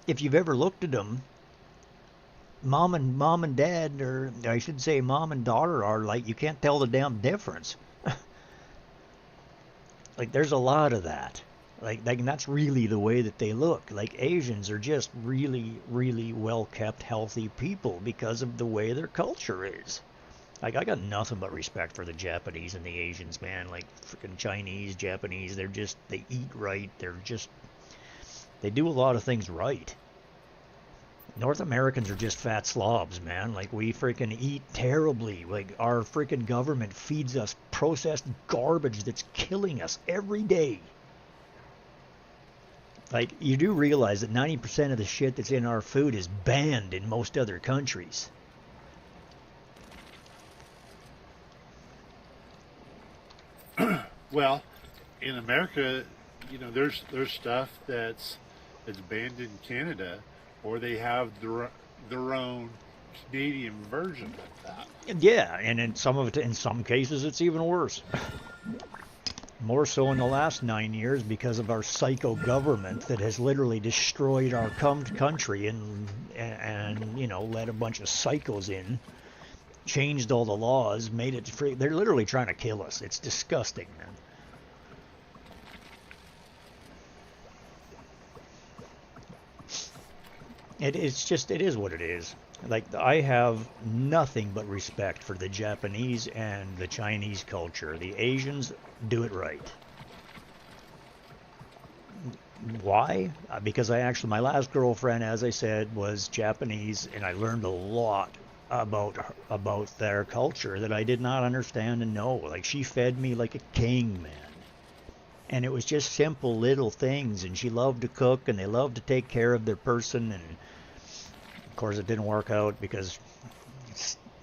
Speaker 4: if you've ever looked at them, mom and dad, or I should say mom and daughter, are like, you can't tell the damn difference. Like, there's a lot of that. Like that's really the way that they look. Like, Asians are just really, really well-kept, healthy people because of the way their culture is. Like, I got nothing but respect for the Japanese and the Asians, man. Like, freaking Chinese, Japanese, they eat right. They do a lot of things right. North Americans are just fat slobs, man. Like, we freaking eat terribly. Like, our freaking government feeds us processed garbage that's killing us every day. Like, you do realize that 90% of the shit that's in our food is banned in most other countries.
Speaker 2: Well, in America, there's stuff that's banned in Canada, or they have their own Canadian version of that.
Speaker 4: Yeah, and in some cases, it's even worse. More so in the last 9 years because of our psycho government that has literally destroyed our country and let a bunch of psychos in, changed all the laws, made it free. They're literally trying to kill us. It's disgusting, man. It is what it is. Like, I have nothing but respect for the Japanese and the Chinese culture. The Asians do it right. Why? Because my last girlfriend, as I said, was Japanese, and I learned a lot about their culture that I did not understand and know. Like, she fed me like a king, man. And it was just simple little things, and she loved to cook, and they loved to take care of their person, and of course it didn't work out because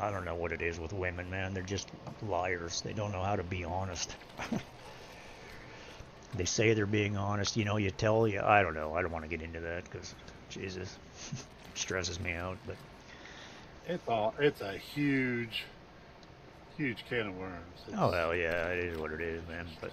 Speaker 4: I don't know what it is with women, man. They're just liars. They don't know how to be honest. They say they're being honest, I don't know. I don't want to get into that because, Jesus, it stresses me out, but
Speaker 2: it's a huge can of worms.
Speaker 4: Oh, well, yeah, it is what it is, man. But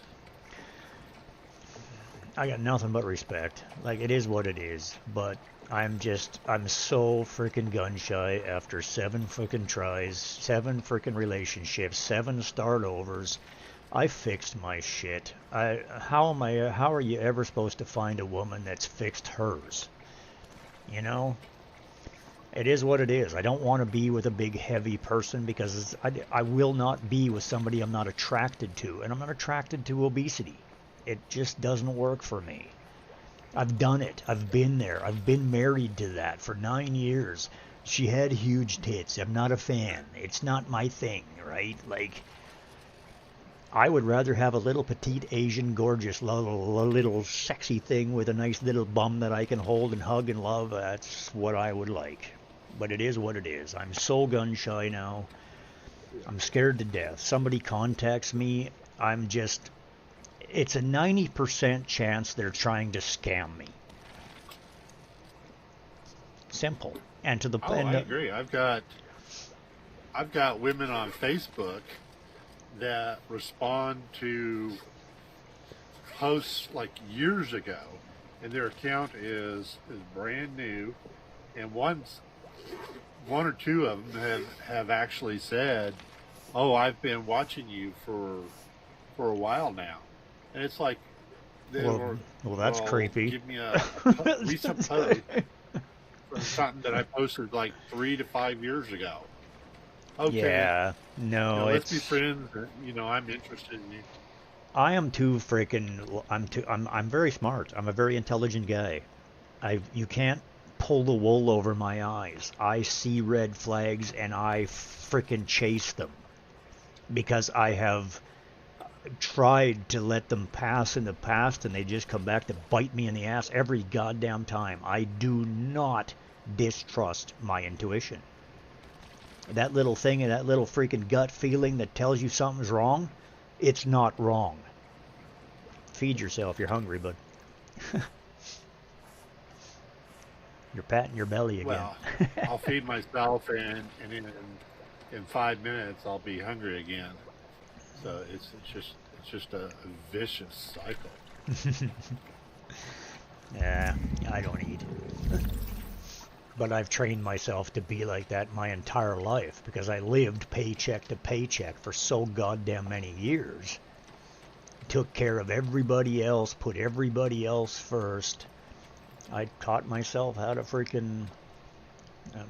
Speaker 4: I got nothing but respect. Like, it is what it is. But I'm so freaking gun shy after 7 freaking tries, 7 freaking relationships, 7 start overs. I fixed my shit. How are you ever supposed to find a woman that's fixed hers? It is what it is. I don't want to be with a big, heavy person because I will not be with somebody I'm not attracted to. And I'm not attracted to obesity. It just doesn't work for me. I've done it. I've been there. I've been married to that for 9 years. She had huge tits. I'm not a fan. It's not my thing, right? Like, I would rather have a little petite Asian, gorgeous, little sexy thing with a nice little bum that I can hold and hug and love. That's what I would like. But it is what it is. I'm so gun shy now. I'm scared to death. Somebody contacts me, it's a 90% chance they're trying to scam me. Simple. And to the
Speaker 2: I agree. I've got women on Facebook that respond to posts like years ago, and their account is brand new, and one or two of them have actually said, "Oh, I've been watching you for a while now," and it's like,
Speaker 4: well, that's creepy.
Speaker 2: Give me a recent post for something that I posted like 3 to 5 years ago. Okay.
Speaker 4: Yeah, no,
Speaker 2: let's be friends. I'm interested in you.
Speaker 4: I am too freaking. I'm very smart. I'm a very intelligent guy. You can't pull the wool over my eyes. I see red flags and I freaking chase them because I have tried to let them pass in the past and they just come back to bite me in the ass every goddamn time. I do not distrust my intuition. That little thing and that little freaking gut feeling that tells you something's wrong, it's not wrong. Feed yourself, you're hungry, bud. You're patting your belly again.
Speaker 2: Well, I'll feed myself, and in 5 minutes I'll be hungry again. So it's just a vicious cycle.
Speaker 4: Yeah, I don't eat. But I've trained myself to be like that my entire life because I lived paycheck to paycheck for so goddamn many years. Took care of everybody else, put everybody else first. I taught myself how to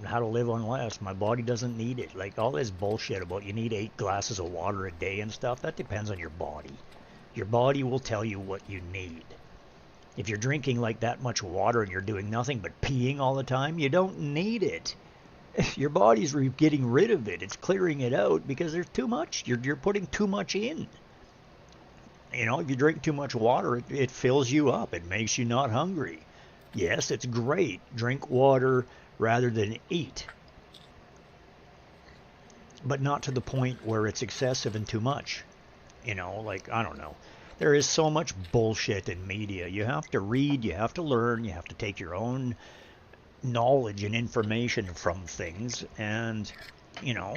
Speaker 4: how to live on less. My body doesn't need it. Like all this bullshit about you need 8 glasses of water a day and stuff, that depends on your body. Your body will tell you what you need. If you're drinking like that much water and you're doing nothing but peeing all the time, you don't need it. Your body's getting rid of it. It's clearing it out because there's too much. You're putting too much in. You know, if you drink too much water, it fills you up. It makes you not hungry. Yes, it's great. Drink water rather than eat. But not to the point where it's excessive and too much. You know, like, I don't know. There is so much bullshit in media. You have to read, you have to learn, you have to take your own knowledge and information from things and, you know,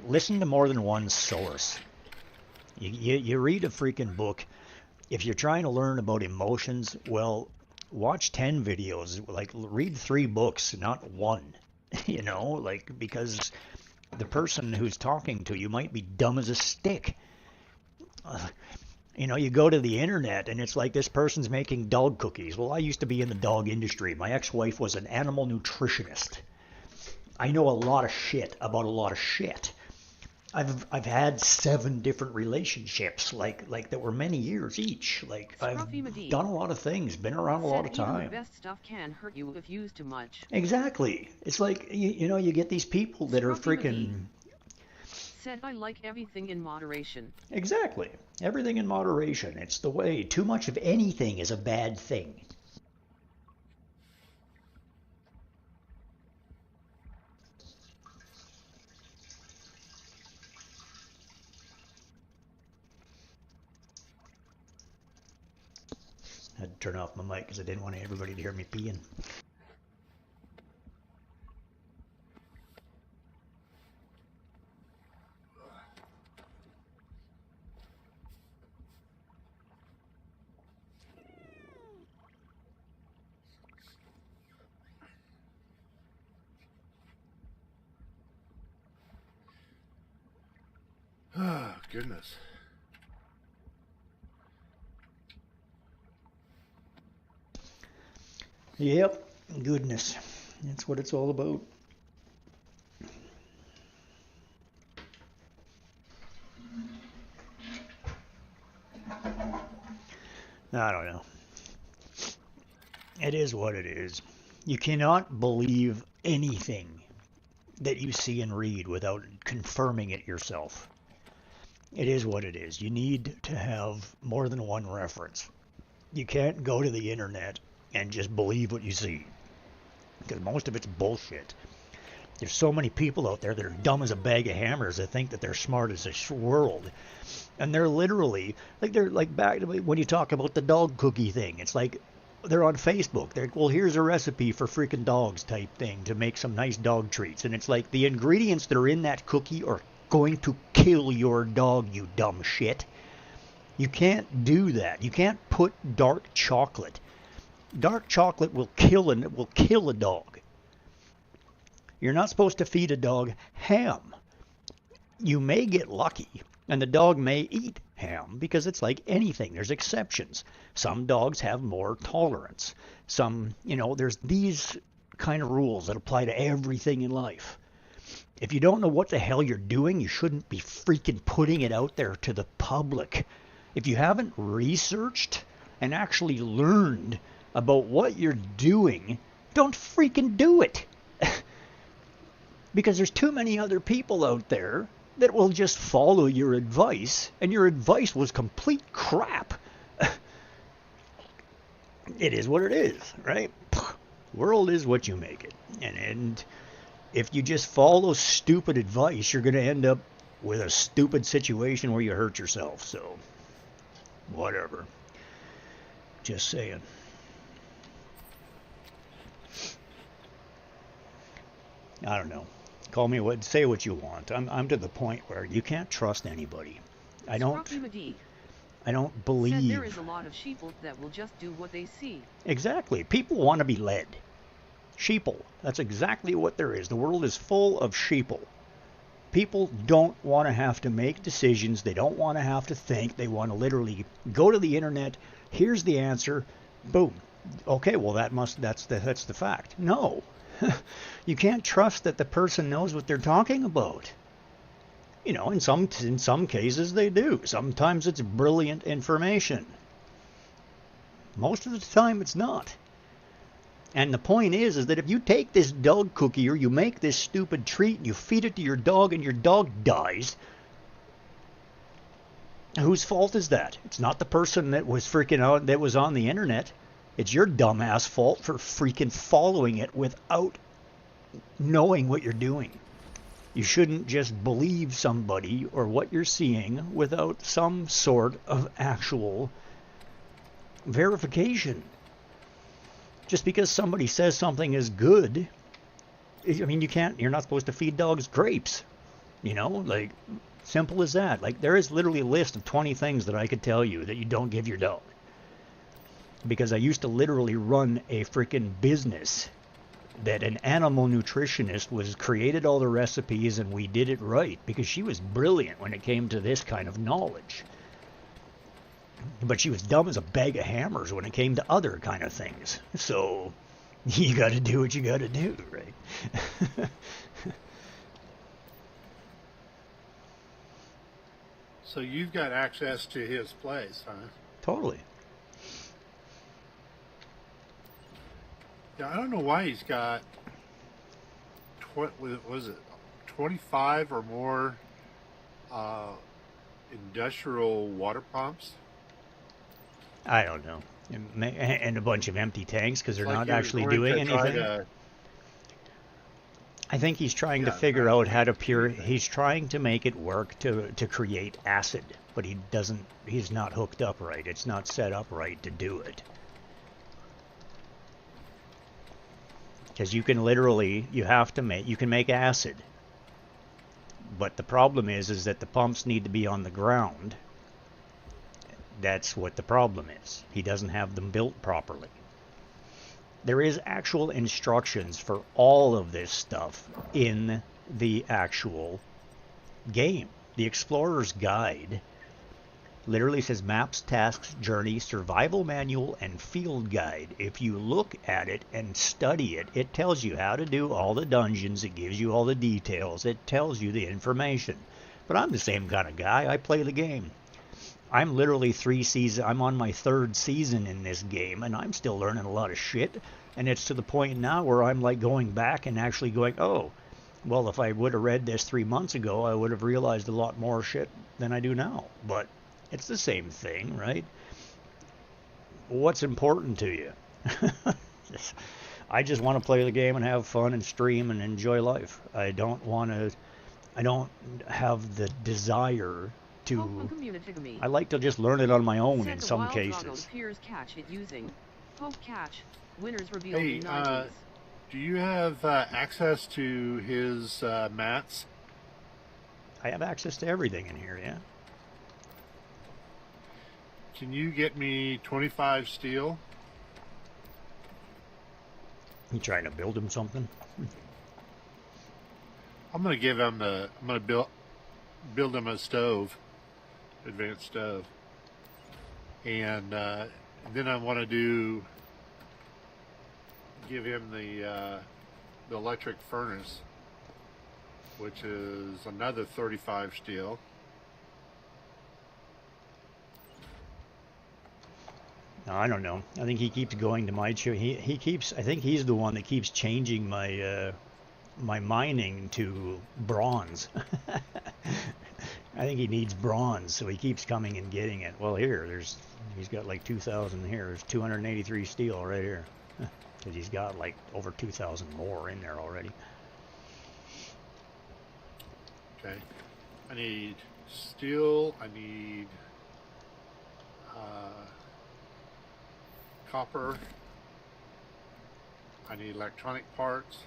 Speaker 4: listen to more than one source. You read a freaking book. If you're trying to learn about emotions, well, watch 10 videos. Like, read 3 books, not one. You know, like, because the person who's talking to you might be dumb as a stick. You know, you go to the internet and it's like this person's making dog cookies. Well, I used to be in the dog industry. My ex-wife was an animal nutritionist. I know a lot of shit about a lot of shit. I've had 7 different relationships, like that were many years each. Like I've done a lot of things, been around a lot of time.
Speaker 1: The best stuff can hurt you if used too much.
Speaker 4: Exactly. It's like you know, you get these people that are freaking.
Speaker 1: Said I like everything in moderation.
Speaker 4: Exactly. Everything in moderation. It's the way. Too much of anything is a bad thing. I had to turn off my mic because I didn't want everybody to hear me peeing.
Speaker 2: Oh, goodness.
Speaker 4: Yep, goodness. That's what it's all about. I don't know. It is what it is. You cannot believe anything that you see and read without confirming it yourself. It is what it is. You need to have more than one reference. You can't go to the internet and just believe what you see, because most of it's bullshit. There's so many people out there that are dumb as a bag of hammers that think that they're smart as the world, and they're literally they're like back when you talk about the dog cookie thing. It's like they're on Facebook. They're well, here's a recipe for freaking dogs type thing to make some nice dog treats, and it's like the ingredients that are in that cookie are going to kill your dog, you dumb shit. You can't do that. You can't put dark chocolate. Dark chocolate will kill a dog. You're not supposed to feed a dog ham. You may get lucky, and the dog may eat ham, because it's like anything. There's exceptions. Some dogs have more tolerance. Some, there's these kind of rules that apply to everything in life. If you don't know what the hell you're doing, you shouldn't be freaking putting it out there to the public. If you haven't researched and actually learned about what you're doing, don't freaking do it. Because there's too many other people out there that will just follow your advice, and your advice was complete crap. It is what it is, right? World is what you make it. And if you just follow stupid advice, you're going to end up with a stupid situation where you hurt yourself. So, whatever. Just saying. I don't know. Call me say what you want. I'm to the point where you can't trust anybody. I don't believe.
Speaker 1: Said there is a lot of sheeple that will just do what they see.
Speaker 4: Exactly. People want to be led.
Speaker 3: Sheeple. That's exactly what there is. The world is full of sheeple. People don't want to have to make decisions. They don't want to have to think. They want to literally go to the internet. Here's the answer. Boom. Okay, well that's the fact. No. You can't trust that the person knows what they're talking about. You know, in some cases they do. Sometimes it's brilliant information. Most of the time it's not. And the point is that if you take this dog cookie or you make this stupid treat and you feed it to your dog and your dog dies, whose fault is that? It's not the person that was freaking out that was on the internet. It's your dumbass fault for freaking following it without knowing what you're doing. You shouldn't just believe somebody or what you're seeing without some sort of actual verification. Just because somebody says something is good, I mean, you're not supposed to feed dogs grapes. You know, like, simple as that. Like, there is literally a list of 20 things that I could tell you that you don't give your dog. Because I used to literally run a freaking business that an animal nutritionist created all the recipes and we did it right because she was brilliant when it came to this kind of knowledge. But she was dumb as a bag of hammers when it came to other kind of things. So you got to do what you got to do, right?
Speaker 2: So you've got access to his place, huh?
Speaker 3: Totally.
Speaker 2: Yeah, I don't know why he's got, was it 25 or more industrial water pumps?
Speaker 3: I don't know. And a bunch of empty tanks because they're not actually
Speaker 2: going
Speaker 3: doing
Speaker 2: to try
Speaker 3: anything.
Speaker 2: to-
Speaker 3: I think he's trying to
Speaker 2: Yeah,
Speaker 3: figure
Speaker 2: not
Speaker 3: out how to
Speaker 2: doing anything.
Speaker 3: he's trying to make it work to create acid, but he's not hooked up right. It's not set up right to do it. Because you can make acid. But the problem is that the pumps need to be on the ground. That's what the problem is. He doesn't have them built properly. There is actual instructions for all of this stuff in the actual game. The Explorer's Guide literally says maps, tasks, journey, survival manual, and field guide. If you look at it and study it, it tells you how to do all the dungeons. It gives you all the details. It tells you the information. But I'm the same kind of guy. I play the game. I'm literally I'm on my 3rd season in this game, and I'm still learning a lot of shit. And it's to the point now where I'm like going back and actually going, oh, well, if I would have read this 3 months ago, I would have realized a lot more shit than I do now. But it's the same thing, right? What's important to you? I just want to play the game and have fun and stream and enjoy life. I don't have the desire to... I like to just learn it on my own in some cases.
Speaker 1: Peers catch it using Poke Catch. Winners revealed
Speaker 2: Hey,
Speaker 1: in 90s.
Speaker 2: do you have access to his mats?
Speaker 3: I have access to everything in here, yeah.
Speaker 2: Can you get me 25 steel?
Speaker 3: You trying to build him something?
Speaker 2: I'm gonna give him I'm gonna build him a stove, advanced stove, and then I want to give him the electric furnace, which is another 35 steel.
Speaker 3: No, I don't know. I think he keeps going to my he keeps. I think he's the one that keeps changing my my mining to bronze. I think he needs bronze, so he keeps coming and getting it. Well, he's got like 2,000 here. There's 283 steel right here, because he's got like over 2,000 more in there already.
Speaker 2: Okay, I need steel. I need copper. I need electronic parts.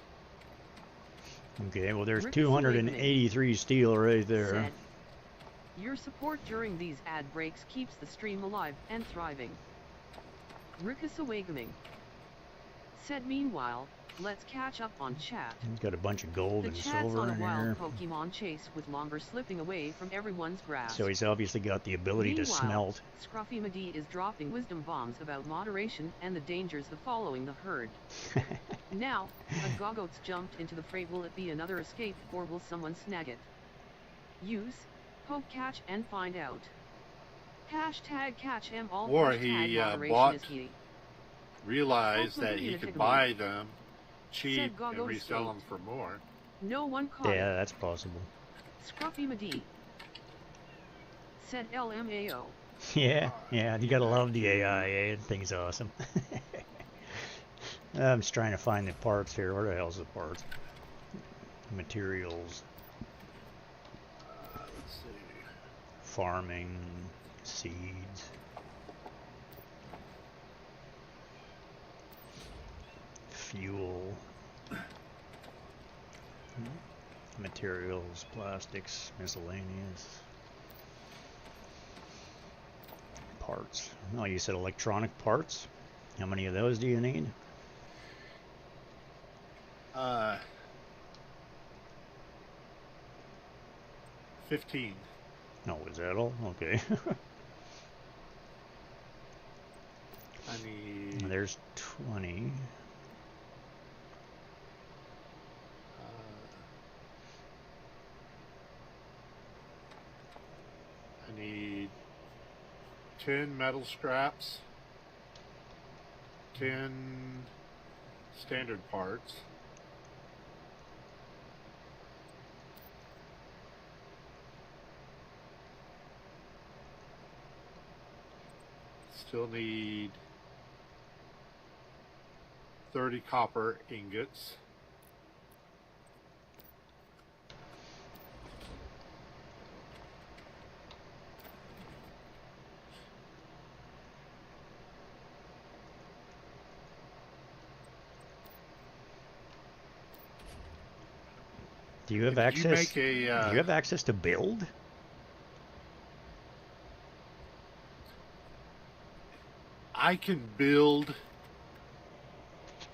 Speaker 3: Okay, well there's
Speaker 1: Rick's
Speaker 3: 283 steel right there.
Speaker 1: Said, your support during these ad breaks keeps the stream alive and thriving. Rickus Awakening Said meanwhile, let's catch up on chat.
Speaker 4: He's got a bunch of gold
Speaker 1: The
Speaker 4: and
Speaker 1: chat's
Speaker 4: silver
Speaker 1: on a
Speaker 4: in
Speaker 1: wild
Speaker 4: here.
Speaker 1: Pokemon chase with Longer slipping away from everyone's grasp.
Speaker 4: So he's obviously got the ability to
Speaker 1: Meanwhile,
Speaker 4: smelt.
Speaker 1: Scruffy McD is dropping wisdom bombs about moderation and the dangers of following the herd. Now, a Gogoats jumped into the fray. Will it be another escape, or will someone snag it? Use poke catch and find out. Hashtag catch him all.
Speaker 2: Or
Speaker 1: hashtag
Speaker 2: he
Speaker 1: moderation
Speaker 2: bought-
Speaker 1: is key.
Speaker 2: Realized that he could buy them cheap
Speaker 1: Said
Speaker 2: and
Speaker 1: Goggo
Speaker 2: resell them
Speaker 1: escaped.
Speaker 2: for more.
Speaker 1: No one caught
Speaker 4: Yeah,
Speaker 1: it.
Speaker 4: that's possible.
Speaker 1: Scruffy McD. Said LMAO.
Speaker 4: Yeah, you gotta love the AI, eh? That thing's awesome. I'm just trying to find the parts here. Where the hell's the parts? Materials,
Speaker 2: Let's see.
Speaker 4: farming, seeds. Fuel. Materials, plastics, miscellaneous. Parts. Oh, you said electronic parts? How many of those do you need?
Speaker 2: 15.
Speaker 4: Oh, is that all? Okay.
Speaker 2: I need.
Speaker 4: There's 20.
Speaker 2: I need 10 metal scraps, 10 standard parts, still need 30 copper ingots.
Speaker 4: Do you have
Speaker 2: Did you
Speaker 4: access?
Speaker 2: make a,
Speaker 4: Do you have access to build?
Speaker 2: I can build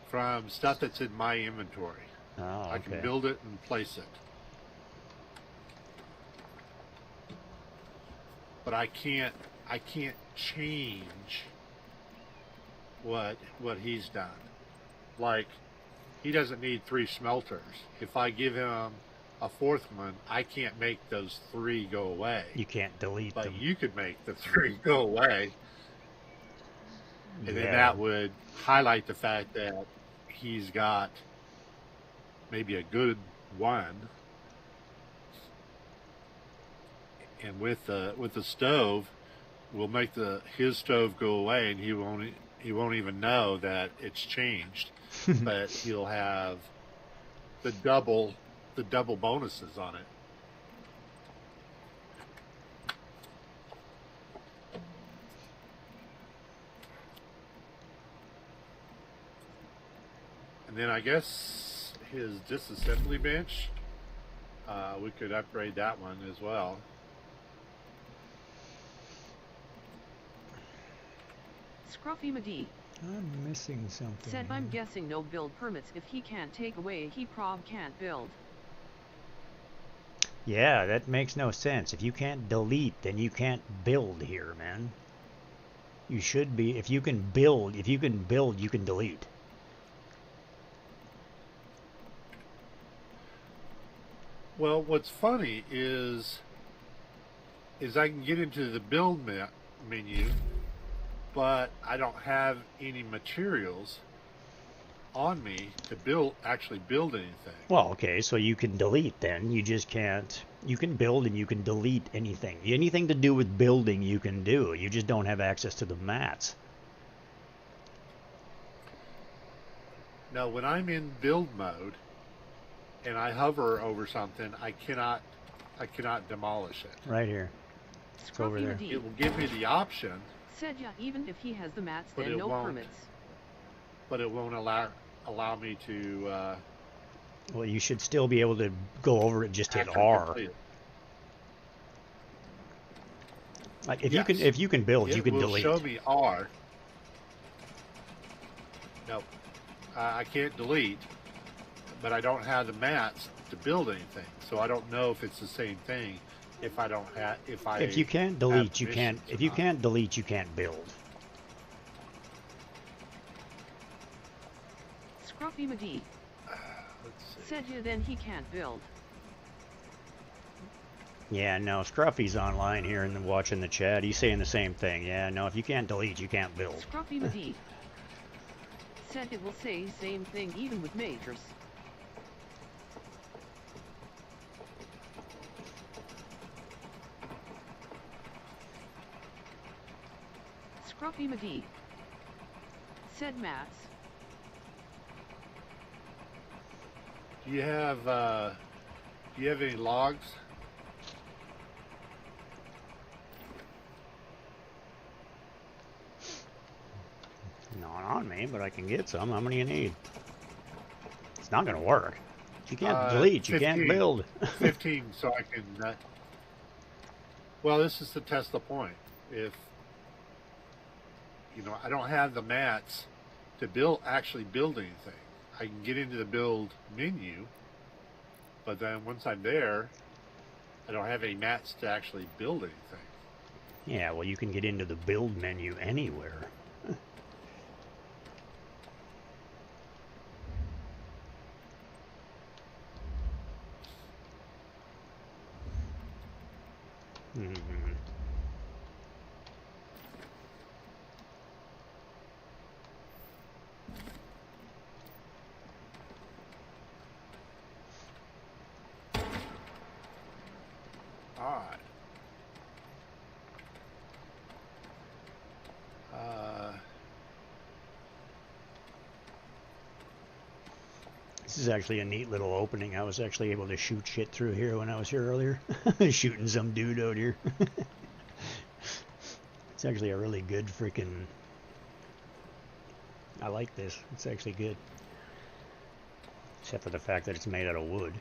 Speaker 2: from stuff that's in my inventory.
Speaker 4: Oh, okay.
Speaker 2: I can build it and place it. But I can't change what he's done. Like, he doesn't need 3 smelters. If I give him a 4th one, I can't make those 3 go away.
Speaker 4: You can't delete
Speaker 2: But
Speaker 4: them.
Speaker 2: you could make the 3 go away. And then
Speaker 4: Yeah.
Speaker 2: that would highlight the fact that he's got maybe a good one. And with the stove, we'll make his stove go away, and he won't even know that it's changed. But he'll have the double bonuses on it. And then I guess his disassembly bench, we could upgrade that one as well.
Speaker 1: Scruffy McD.
Speaker 4: I'm missing something.
Speaker 1: Said I'm guessing no build permits. If he can't take away, he prob can't build.
Speaker 4: Yeah, that makes no sense. If you can't delete, then you can't build here, man. You should be. If you can build, you can delete.
Speaker 2: Well, what's funny is I can get into the build menu, but I don't have any materials on me to actually build anything.
Speaker 4: Well, okay, so you can delete then. You just can't. You can build and you can delete anything. Anything to do with building you can do. You just don't have access to the mats.
Speaker 2: Now, when I'm in build mode and I hover over something, I cannot demolish it.
Speaker 4: Right here. It's over
Speaker 1: Scruffy
Speaker 4: there.
Speaker 1: McD.
Speaker 2: It will give me the option,
Speaker 1: Said yeah, even if he has the mats,
Speaker 2: But
Speaker 1: then
Speaker 2: it
Speaker 1: no
Speaker 2: won't.
Speaker 1: permits.
Speaker 2: but it won't allow me to.
Speaker 4: Well, you should still be able to go over it. Just hit
Speaker 2: actually
Speaker 4: R.
Speaker 2: complete it.
Speaker 4: Like if
Speaker 2: Yes.
Speaker 4: you can build, you
Speaker 2: It
Speaker 4: can
Speaker 2: will
Speaker 4: delete.
Speaker 2: show me R. Nope. I can't delete, but I don't have the mats to build anything. So I don't know if it's the same thing. If I don't have,
Speaker 3: If you can't
Speaker 2: have
Speaker 3: delete, you can't.
Speaker 2: permissions or
Speaker 3: If you
Speaker 2: not.
Speaker 3: can't delete, you can't build.
Speaker 1: Scruffy McGee
Speaker 2: Let's see.
Speaker 1: said you then he can't build.
Speaker 3: Yeah, no, Scruffy's online here and watching the chat. He's saying the same thing. Yeah, no, if you can't delete, you can't build.
Speaker 1: Scruffy McGee said it will say same thing even with majors. Scruffy McGee said mats.
Speaker 2: Do you have any logs?
Speaker 3: Not on me, but I can get some. How many you need? It's not gonna work. If you can't delete, you can't
Speaker 2: 15.
Speaker 3: build.
Speaker 2: 15, so I can. Well, this is to test the point. If I don't have the mats to actually build anything. I can get into the build menu, but then once I'm there, I don't have any mats to actually build anything.
Speaker 3: Yeah, well, you can get into the build menu anywhere. Mhm.
Speaker 2: All right.
Speaker 3: This is actually a neat little opening. I was actually able to shoot shit through here when I was here earlier. Shooting some dude out here. It's actually a really good freaking... I like this. It's actually good. Except for the fact that it's made out of wood.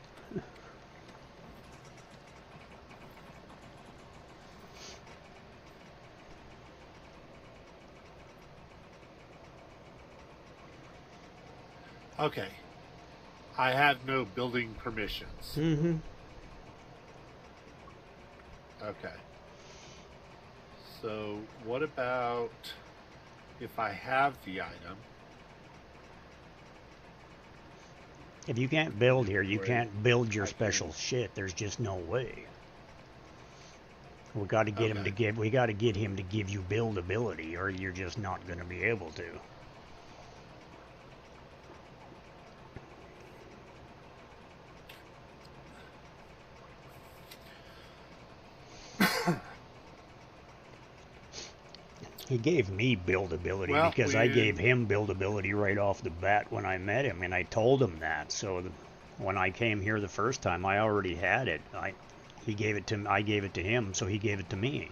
Speaker 2: Okay. I have no building permissions.
Speaker 3: Mm-hmm.
Speaker 2: Okay. So what about if I have the item?
Speaker 3: If you can't build here, you
Speaker 2: Where
Speaker 3: can't build your
Speaker 2: I can-
Speaker 3: special shit. There's just no way. We got to get him to
Speaker 2: Okay.
Speaker 3: we got to get him to give you buildability, or you're just not going to be able to. He gave me buildability
Speaker 2: Well,
Speaker 3: because I
Speaker 2: we-
Speaker 3: gave him buildability right off the bat when I met him, and I told him that. So when I came here the first time, I already had it. He gave it to I gave it to him, so he gave it to me.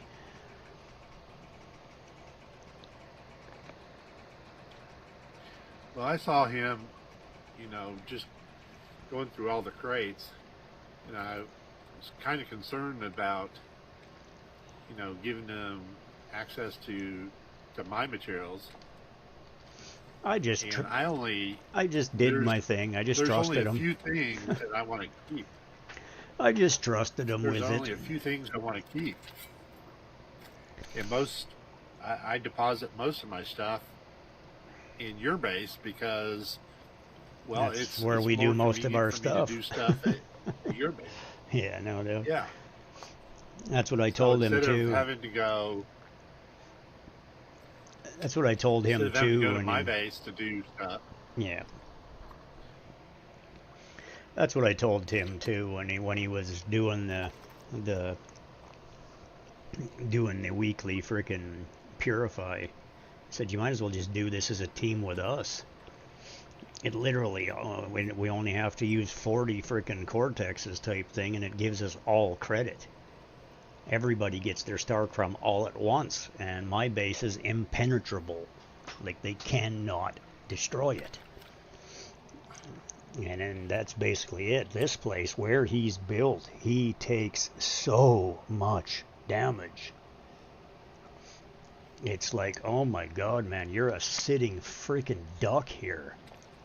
Speaker 2: Well, I saw him, just going through all the crates, and I was kind of concerned about, giving them access to my materials.
Speaker 3: I just
Speaker 2: And
Speaker 3: I just did
Speaker 2: there's-
Speaker 3: my thing. I just
Speaker 2: there's only
Speaker 3: trusted
Speaker 2: a
Speaker 3: him.
Speaker 2: few things that I want to keep.
Speaker 3: I just trusted him
Speaker 2: There's
Speaker 3: with
Speaker 2: only
Speaker 3: it.
Speaker 2: a few things I want to keep. And I deposit most of my stuff in your base because, well,
Speaker 3: That's
Speaker 2: it's
Speaker 3: where
Speaker 2: it's
Speaker 3: we do
Speaker 2: more
Speaker 3: most of our
Speaker 2: convenient for me to
Speaker 3: stuff.
Speaker 2: do stuff at your base.
Speaker 3: Yeah, no doubt.
Speaker 2: Yeah.
Speaker 3: That's what I
Speaker 2: So
Speaker 3: told him
Speaker 2: instead of
Speaker 3: too.
Speaker 2: having to go,
Speaker 3: That's what I told him
Speaker 2: instead of having to
Speaker 3: too.
Speaker 2: go to
Speaker 3: when
Speaker 2: my
Speaker 3: he-
Speaker 2: base to do stuff.
Speaker 3: Yeah. That's what I told Tim too when he was doing the weekly freaking purify. I said you might as well just do this as a team with us. It literally we only have to use 40 freaking Cortexes type thing, and it gives us all credit. Everybody gets their star crumb all at once, and my base is impenetrable. Like they cannot destroy it. And then that's basically it. This place where he's built, he takes so much damage. It's like, oh my god, man, you're a sitting freaking duck here.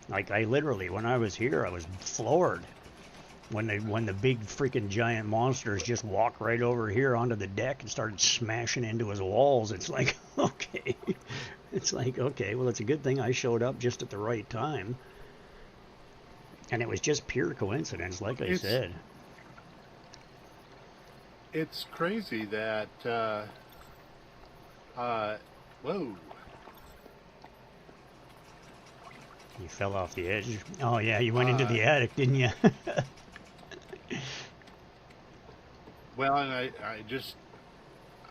Speaker 3: Like I literally, when I was here, I was floored when the big freaking giant monsters just walked right over here onto the deck and started smashing into his walls. It's like, okay, it's like, okay, well, it's a good thing I showed up just at the right time, and it was just pure coincidence, like I said.
Speaker 2: It's crazy that whoa.
Speaker 3: You fell off the edge. Oh yeah, you went into the attic, didn't you?
Speaker 2: Well, and I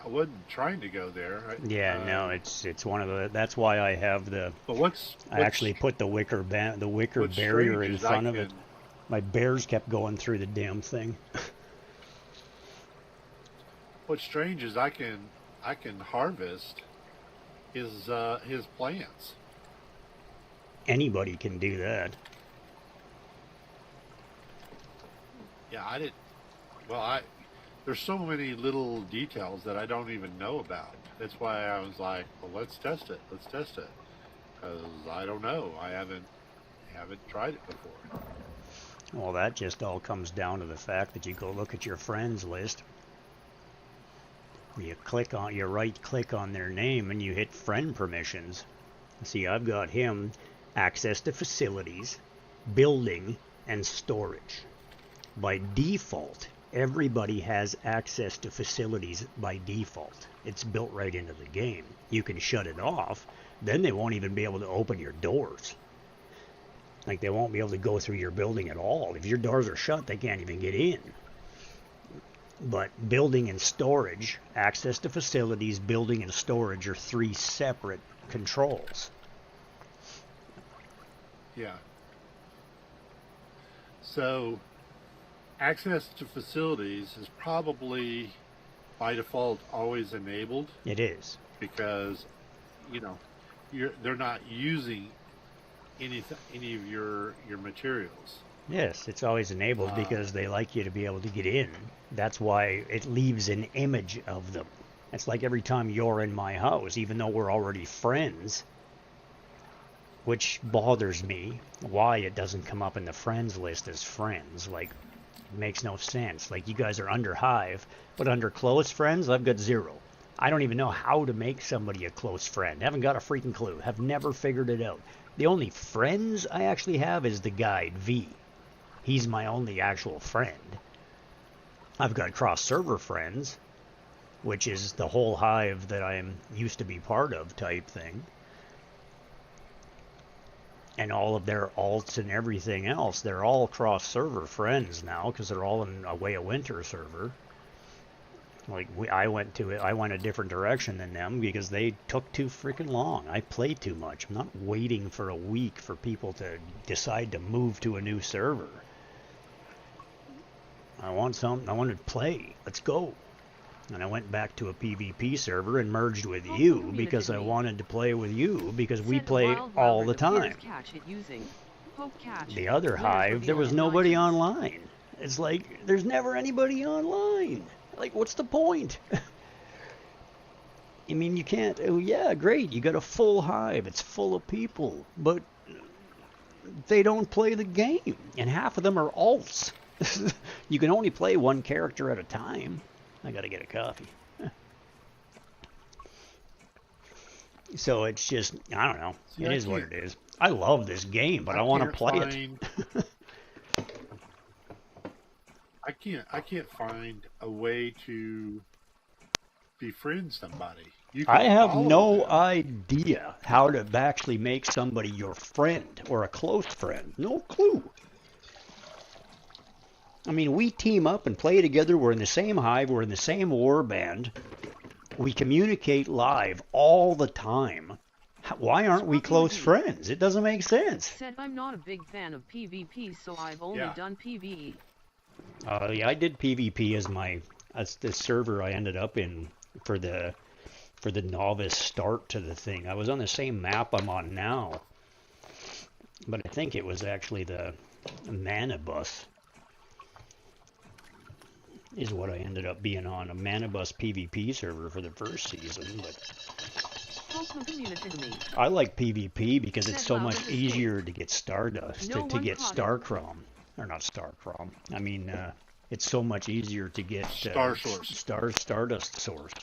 Speaker 2: wasn't trying to go there.
Speaker 3: Yeah, no, it's one of the. That's why I have the.
Speaker 2: But
Speaker 3: I actually put the wicker barrier in front of it. My bears kept going through the damn thing.
Speaker 2: What's strange is I can harvest his plants.
Speaker 3: Anybody can do that.
Speaker 2: Yeah, I didn't. Well, there's so many little details that I don't even know about. That's why I was like, well, let's test it. Let's test it. Because I don't know. I haven't tried it before.
Speaker 3: Well, that just all comes down to the fact that you go look at your friends list. You right click on their name and you hit friend permissions. See, I've got him access to facilities, building, and storage. By default, everybody has access to facilities by default. It's built right into the game. You can shut it off, then they won't even be able to open your doors. Like, they won't be able to go through your building at all. If your doors are shut, they can't even get in. But building and storage, access to facilities, building and storage are three separate controls.
Speaker 2: Yeah. So, access to facilities is probably by default always enabled.
Speaker 3: It is.
Speaker 2: Because, they're not using any of your materials.
Speaker 3: Yes, it's always enabled because they like you to be able to get in. That's why it leaves an image of them. It's like every time you're in my house, even though we're already friends, which bothers me, why it doesn't come up in the friends list as friends. Like, it makes no sense. Like, you guys are under Hive, but under close friends, I've got 0. I don't even know how to make somebody a close friend. Haven't got a freaking clue. Have never figured it out. The only friends I actually have is the guide, V. He's my only actual friend. I've got cross-server friends, which is the whole Hive that I used to be part of type thing. And all of their alts and everything else, they're all cross-server friends now because they're all in a Way of Winter server. Like, I went a different direction than them because they took too freaking long. I play too much. I'm not waiting for a week for people to decide to move to a new server. I want to play. Let's go. And I went back to a PvP server and merged with you because I wanted to play with you because we play all the time. The other Hive, there was nobody online. It's like, there's never anybody online. Like, what's the point? I mean, you can't... Oh, yeah, great. You got a full Hive. It's full of people. But they don't play the game. And half of them are alts. You can only play one character at a time. I gotta get a coffee. So it's just... I don't know.
Speaker 2: See,
Speaker 3: it is what it is. I love this game, but I want to play it.
Speaker 2: I can't find a way to befriend somebody.
Speaker 3: I have no idea how to actually make somebody your friend or a close friend. No clue. I mean, we team up and play together. We're in the same Hive. We're in the same war band. We communicate live all the time. Why aren't we close friends? It doesn't make sense.
Speaker 1: Said I'm not a big fan of PvP, so I've only done PvE.
Speaker 3: Yeah, I did PvP as the server I ended up in for the novice start to the thing. I was on the same map I'm on now, but I think it was actually the Manibus is what I ended up being on, a Manibus PvP server for the first season. But
Speaker 1: Hopeful community to me.
Speaker 3: I like PvP because it's
Speaker 1: Said
Speaker 3: so
Speaker 1: loud
Speaker 3: much
Speaker 1: as a
Speaker 3: easier to get Stardust,
Speaker 1: No
Speaker 3: to
Speaker 1: one
Speaker 3: get
Speaker 1: caught it.
Speaker 3: Starcrom. Or not Starcrom. I mean, it's so much easier to get
Speaker 2: Star Source.
Speaker 3: Stardust Source.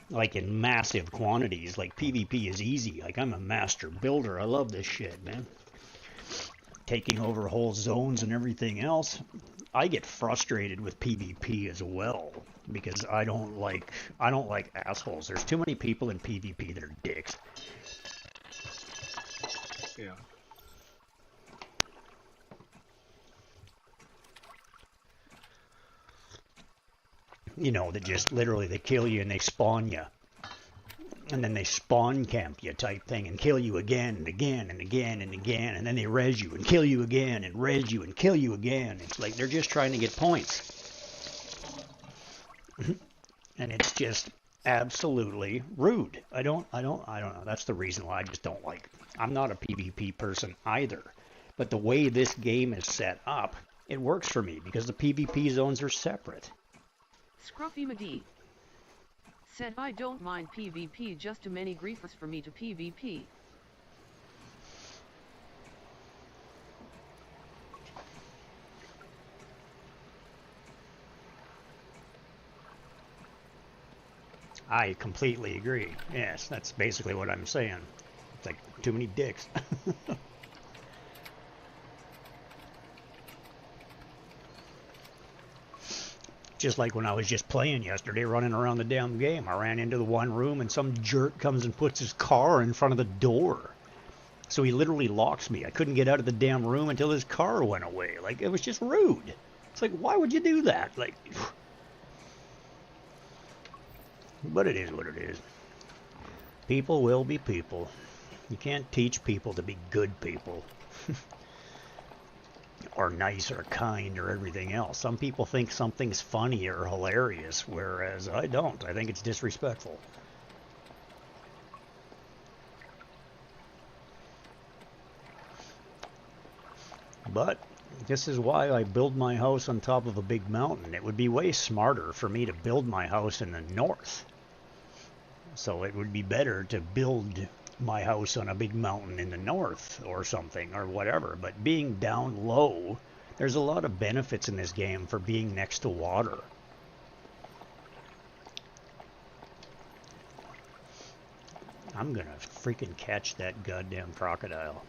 Speaker 3: Like in massive quantities. Like PvP is easy. Like I'm a master builder. I love this shit, man. Taking over whole zones and everything else. I get frustrated with PvP as well because I don't like assholes. There's too many people in PvP that are dicks.
Speaker 2: Yeah.
Speaker 3: You know, that just literally they kill you and they spawn you. And then they spawn camp you type thing and kill you again and again and again and again. And then they res you and kill you again and res you and kill you again. It's like they're just trying to get points. And it's just absolutely rude. I don't know. That's the reason why I just don't like. I'm not a PvP person either. But the way this game is set up, it works for me because the PvP zones are separate.
Speaker 1: Scruffy McD said I don't mind PvP, just too many griefers for me to PvP.
Speaker 3: I completely agree. Yes, that's basically what I'm saying. It's like too many dicks. Just like when I was just playing yesterday, running around the damn game. I ran into the one room and some jerk comes and puts his car in front of the door. So he literally locks me. I couldn't get out of the damn room until his car went away. Like, it was just rude. It's like, why would you do that? Like, but it is what it is. People will be people. You can't teach people to be good people. Or nice or kind or everything else. Some people think something's funny or hilarious, whereas I don't. I think it's disrespectful. But this is why I build my house on top of a big mountain. It would be way smarter for me to build my house in the north. So it would be better to build my house on a big mountain in the north or something or whatever. But being down low, there's a lot of benefits in this game for being next to water. I'm gonna freaking catch that goddamn crocodile.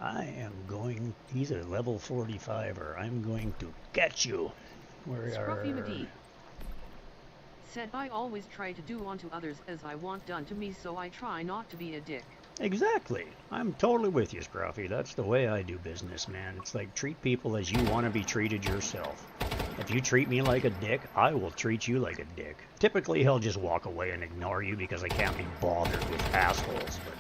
Speaker 3: I am going, he's a level 45er. I'm going to catch you. Where
Speaker 1: Scruffy
Speaker 3: are...
Speaker 1: McD said I always try to do unto others as I want done to me, so I try not to be a dick.
Speaker 3: Exactly. I'm totally with you, Scruffy. That's the way I do business, man. It's like treat people as you want to be treated yourself. If you treat me like a dick, I will treat you like a dick. Typically, he'll just walk away and ignore you because I can't be bothered with assholes, but...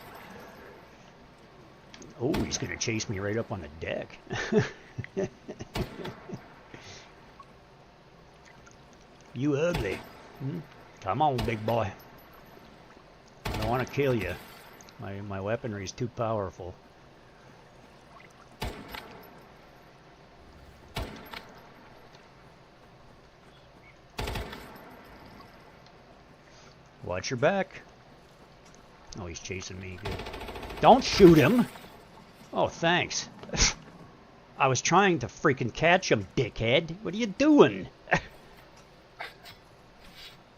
Speaker 3: Oh, he's going to chase me right up on the deck. You ugly. Come on, big boy. I don't want to kill you. My weaponry is too powerful. Watch your back. Oh, he's chasing me. Good. Don't shoot him! Oh, thanks. I was trying to freaking catch him, dickhead. What are you doing?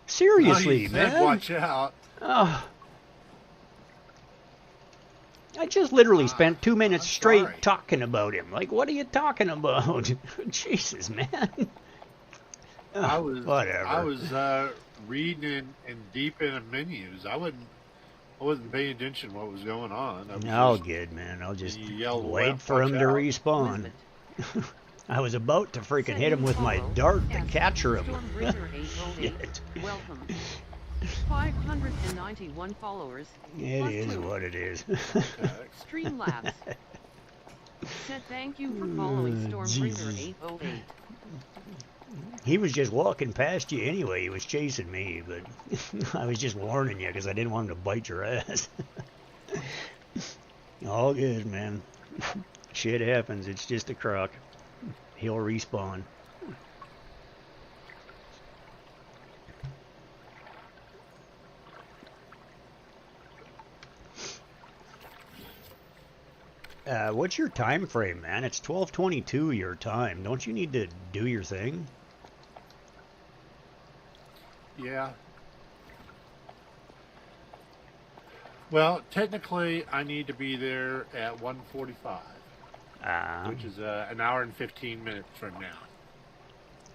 Speaker 3: Seriously,
Speaker 2: Oh,
Speaker 3: man.
Speaker 2: watch out.
Speaker 3: Oh. I just literally spent 2 minutes
Speaker 2: I'm
Speaker 3: straight
Speaker 2: sorry.
Speaker 3: talking about him. Like, what are you talking about? Jesus, man.
Speaker 2: I was
Speaker 3: Whatever.
Speaker 2: I was reading and deep in the menus. I wasn't paying attention to what was going on. I was
Speaker 3: All
Speaker 2: just-
Speaker 3: good, man. I'll just
Speaker 2: He yelled,
Speaker 3: wait
Speaker 2: "Watch
Speaker 3: for him to
Speaker 2: out."
Speaker 3: respawn.
Speaker 1: Lisbeth
Speaker 3: I was about to freaking
Speaker 1: said
Speaker 3: hit him
Speaker 1: you
Speaker 3: with my
Speaker 1: follow
Speaker 3: dart to
Speaker 1: S.
Speaker 3: capture him.
Speaker 1: Stormbringer 808.
Speaker 3: Shit.
Speaker 1: Welcome. 591 followers.
Speaker 3: It
Speaker 1: plus
Speaker 3: is
Speaker 1: 2.
Speaker 3: what it is.
Speaker 1: Streamlabs said thank you for following Stormbringer
Speaker 3: Jesus.
Speaker 1: 808.
Speaker 3: He was just walking past you anyway. He was chasing me, but I was just warning you because I didn't want him to bite your ass. All good, man. Shit happens. It's just a croc. He'll respawn. What's your time frame, man? It's 12:22 your time. Don't you need to do your thing?
Speaker 2: Yeah. Well, technically, I need to be there at 1:45, which is an hour and 15 minutes from now.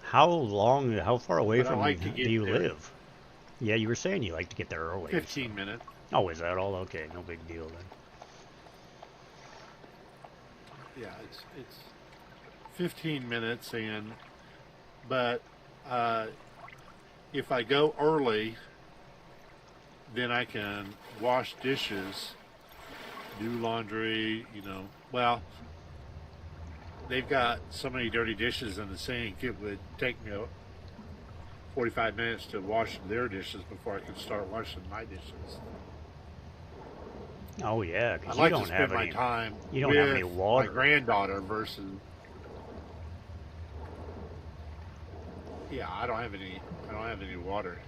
Speaker 3: How far away
Speaker 2: But I
Speaker 3: from
Speaker 2: like to
Speaker 3: do
Speaker 2: get
Speaker 3: you
Speaker 2: there.
Speaker 3: live? Yeah, you were saying you like to get there early.
Speaker 2: 15 minutes.
Speaker 3: Oh, is that all? Okay, no big deal then.
Speaker 2: Yeah, it's 15 minutes, but if I go early, then I can wash dishes, do laundry. Well, they've got so many dirty dishes in the sink. It would take me 45 minutes to wash their dishes before I could start washing my dishes.
Speaker 3: Oh yeah,
Speaker 2: I
Speaker 3: because
Speaker 2: like
Speaker 3: you
Speaker 2: to
Speaker 3: don't
Speaker 2: spend
Speaker 3: have
Speaker 2: my
Speaker 3: any.
Speaker 2: time
Speaker 3: You don't
Speaker 2: with
Speaker 3: have any water.
Speaker 2: my granddaughter versus. Yeah, I don't have any water.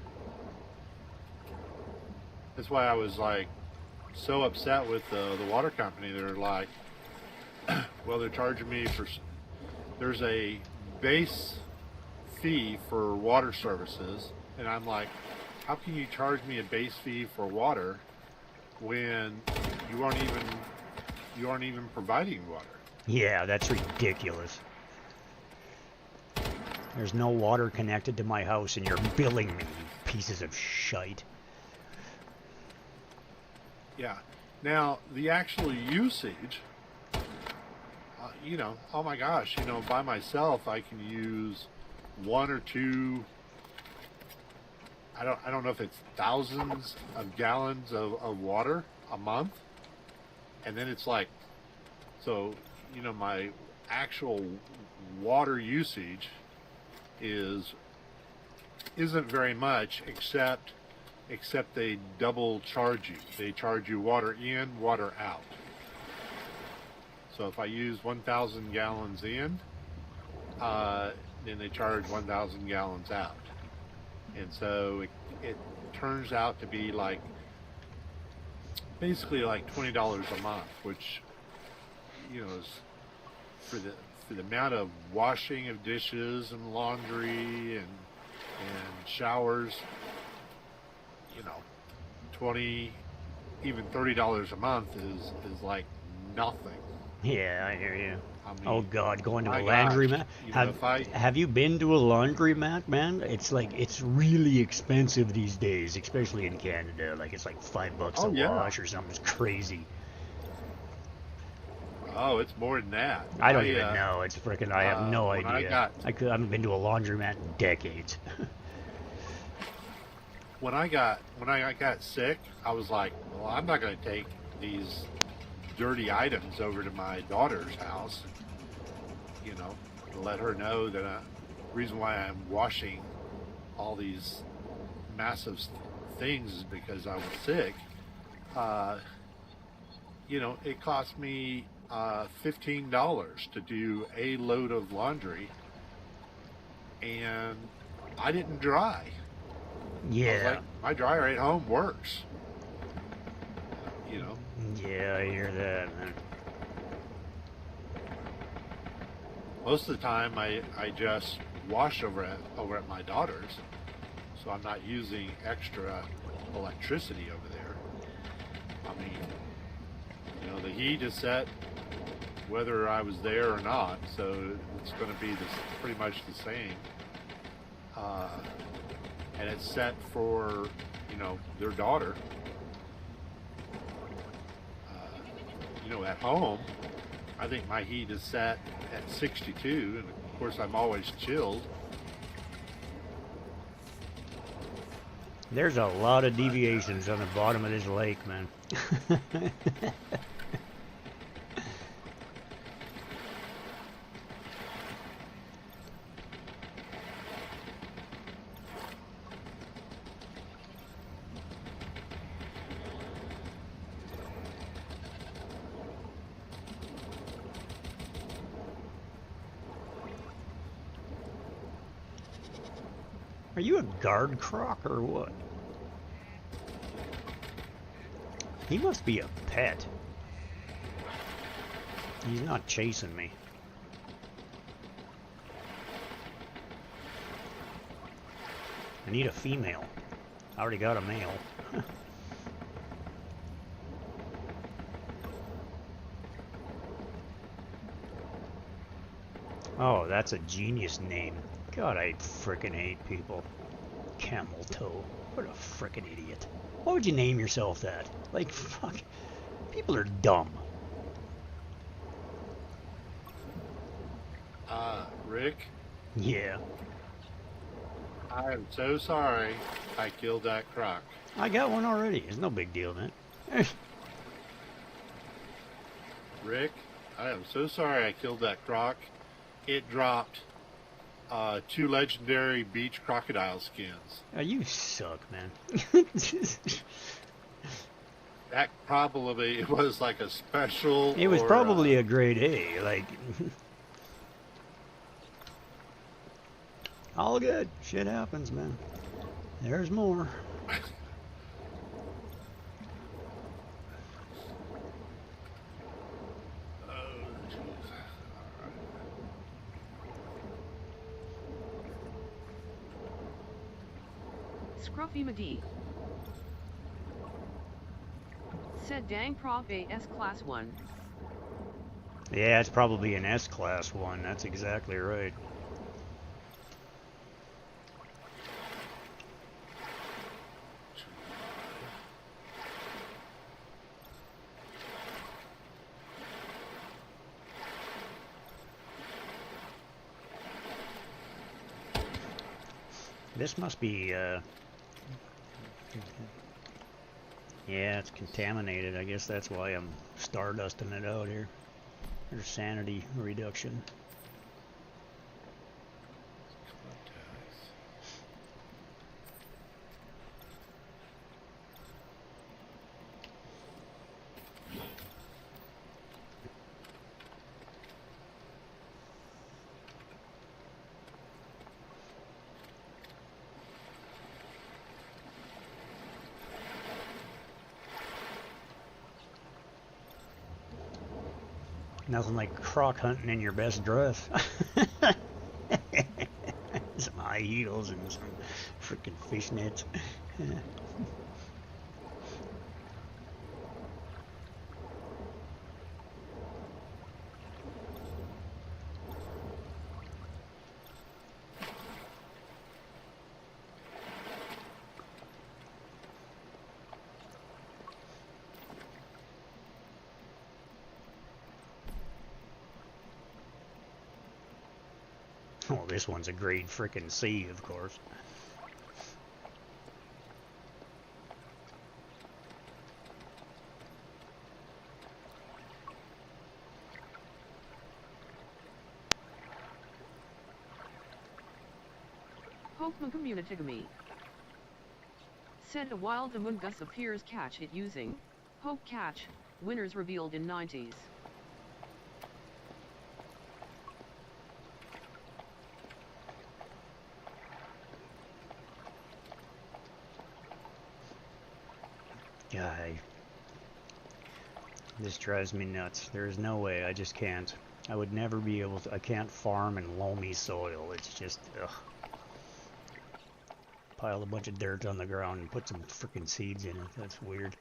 Speaker 2: That's why I was like so upset with the water company. They're like, well, they're charging me for. There's a base fee for water services, and I'm like, how can you charge me a base fee for water when you aren't even providing water?
Speaker 3: Yeah, that's ridiculous. There's no water connected to my house, and you're billing me, you pieces of shite.
Speaker 2: Yeah. Now the actual usage, oh my gosh, by myself I can use one or two. I don't know if it's thousands of gallons of water a month, and then it's like, so my actual water usage isn't very much, except they double charge you. They charge you water in, water out. So if I use 1,000 gallons in, then they charge 1,000 gallons out. And so it turns out to be like basically like $20 a month, which is for the amount of washing of dishes and laundry and showers. $20, even $30 a month is like nothing.
Speaker 3: Yeah, I hear you.
Speaker 2: I mean,
Speaker 3: Oh God, going to a
Speaker 2: my
Speaker 3: laundromat.
Speaker 2: gosh,
Speaker 3: Have you been to a laundromat, man? It's really expensive these days, especially in Canada. Like it's like $5
Speaker 2: Oh,
Speaker 3: a
Speaker 2: yeah.
Speaker 3: wash or something. It's crazy.
Speaker 2: Oh, it's more than that.
Speaker 3: I don't even know. It's freaking. I have no
Speaker 2: when I
Speaker 3: idea. I haven't been to a laundromat in decades.
Speaker 2: When I got sick, I was like, well, I'm not going to take these dirty items over to my daughter's house. To let her know that the reason why I'm washing all these massive things is because I was sick. It cost me $15 to do a load of laundry, and I didn't dry. I was
Speaker 3: Yeah.
Speaker 2: like, my dryer at home works.
Speaker 3: Yeah, I hear that, man.
Speaker 2: Most of the time I just wash over at my daughter's, so I'm not using extra electricity over there. I mean, the heat is set whether I was there or not, so it's going to be pretty much the same. And it's set for their daughter. At home, I think my heat is set at 62, and of course I'm always chilled.
Speaker 3: There's a lot of deviations on the bottom of this lake, man. Are you a guard croc or what? He must be a pet. He's not chasing me. I need a female. I already got a male. Oh, that's a genius name. God, I frickin' hate people. Camel Toe. What a frickin' idiot. Why would you name yourself that? Like, fuck. People are dumb.
Speaker 2: Rick,
Speaker 3: Yeah.
Speaker 2: I am so sorry I killed that croc.
Speaker 3: I got one already. It's no big deal, man.
Speaker 2: Rick, I am so sorry I killed that croc. It dropped 2 legendary beach crocodile skins.
Speaker 3: Oh, you suck, man.
Speaker 2: That probably was like a special.
Speaker 3: It was
Speaker 2: or,
Speaker 3: probably a grade A, like... All good. Shit happens, man. There's more.
Speaker 2: Oh, jeez.
Speaker 1: Scruffy McD. Said dang Prof A S Class 1.
Speaker 3: Yeah, it's probably an S-Class one. That's exactly right. This must be, yeah, it's contaminated. I guess that's why I'm stardusting it out here. There's sanity reduction. Nothing like croc hunting in your best dress. Some high heels and some freaking fishnets. Oh, this one's a grade frickin' C, of course.
Speaker 1: Pokemon Communitigamy. Said a wild Among Us appears catch it using Poke Catch, winners revealed in 90s.
Speaker 3: Guy. This drives me nuts. There's no way. I just can't. I would never be able to. I can't farm in loamy soil. It's just, ugh. Pile a bunch of dirt on the ground and put some freaking seeds in it. That's weird.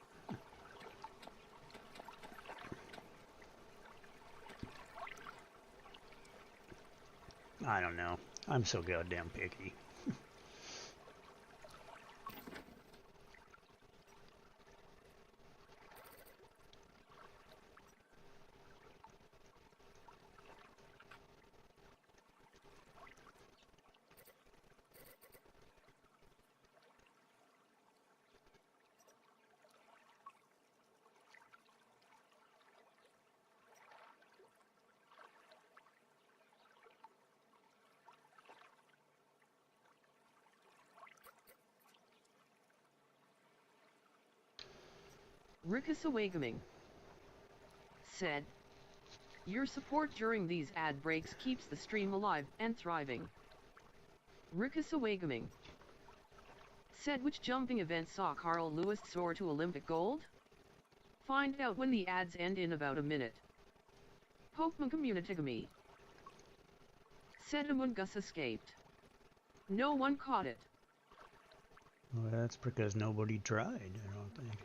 Speaker 3: I don't know. I'm so goddamn picky.
Speaker 1: Rickasawagaming. Said, your support during these ad breaks keeps the stream alive and thriving. Rickasawagaming. Said which jumping event saw Carl Lewis soar to Olympic gold? Find out when the ads end in about a minute. Pokemon Communitigamy. Said Among Us escaped. No one caught it.
Speaker 3: Well, that's because nobody tried, I don't think.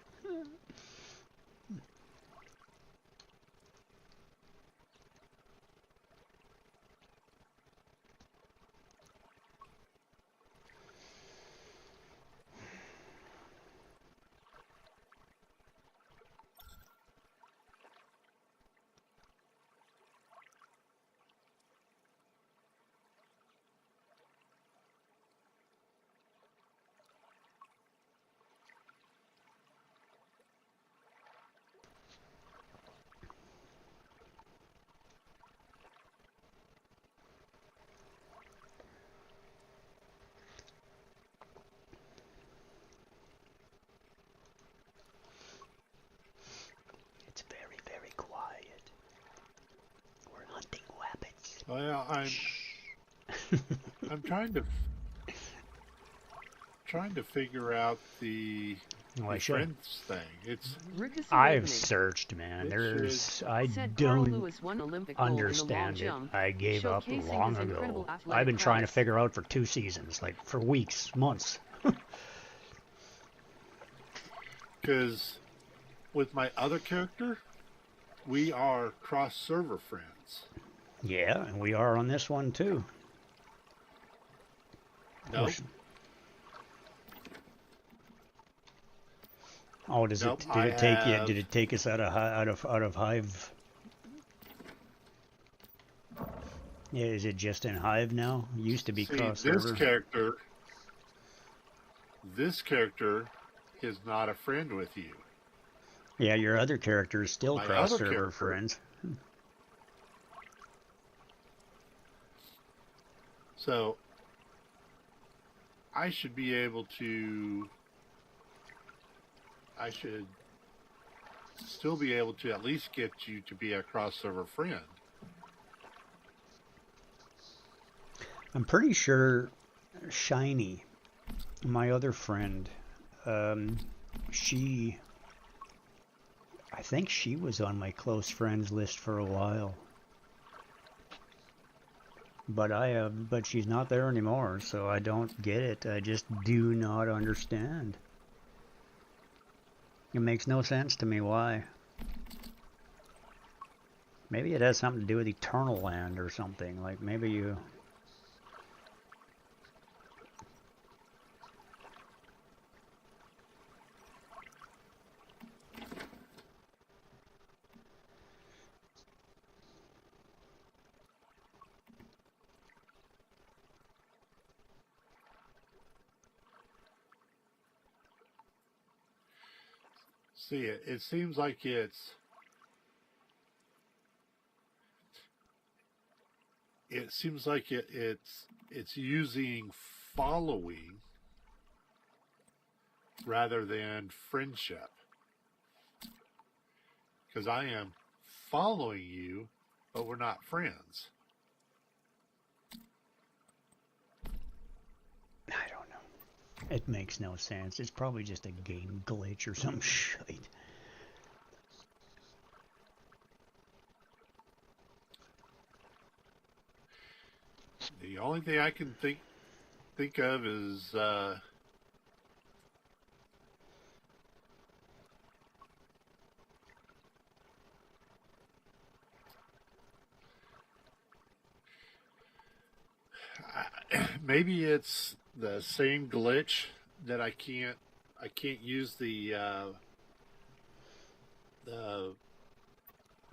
Speaker 3: It's very, very quiet. We're hunting rabbits.
Speaker 2: Well, I'm trying to figure out the
Speaker 3: Well, I
Speaker 2: the
Speaker 3: should.
Speaker 2: friends thing. It's
Speaker 1: Rickus
Speaker 3: I've
Speaker 1: Awakening.
Speaker 3: searched, man.
Speaker 2: It
Speaker 3: There's, I
Speaker 1: Said Carl
Speaker 3: don't
Speaker 1: Lewis won Olympic gold in the long
Speaker 3: understand it.
Speaker 1: jump,
Speaker 3: I gave up
Speaker 1: showcasing
Speaker 3: long
Speaker 1: his incredible
Speaker 3: ago.
Speaker 1: athletic
Speaker 3: I've been trying to
Speaker 1: prowess.
Speaker 3: figure out for 2 seasons, like for weeks, months.
Speaker 2: because with my other character, we are cross-server friends.
Speaker 3: Yeah, and we are on this one too.
Speaker 2: No,
Speaker 3: Oh, does
Speaker 2: Nope,
Speaker 3: it? Did
Speaker 2: I
Speaker 3: it take you?
Speaker 2: have-
Speaker 3: Did it take us out of Hive? Yeah, is it just in Hive now? It used to be
Speaker 2: see
Speaker 3: cross
Speaker 2: this
Speaker 3: server.
Speaker 2: character. This character is not a friend with you.
Speaker 3: Yeah, your other character is still
Speaker 2: My
Speaker 3: cross
Speaker 2: other
Speaker 3: server
Speaker 2: character-
Speaker 3: friends.
Speaker 2: So I should be able to. I should still be able to at least get you to be a cross-server friend.
Speaker 3: I'm pretty sure Shiny, my other friend, she, I think she was on my close friends list for a while. But she's not there anymore, so I don't get it. I just do not understand. It makes no sense to me why. Maybe it has something to do with Eternal Land or something. Like maybe you.
Speaker 2: See, it seems like it's it's using following rather than friendship. Because I am following you, but we're not friends.
Speaker 3: I don't know. It makes no sense. It's probably just a game glitch or some shit.
Speaker 2: The only thing I can think of is maybe it's the same glitch that I can't use the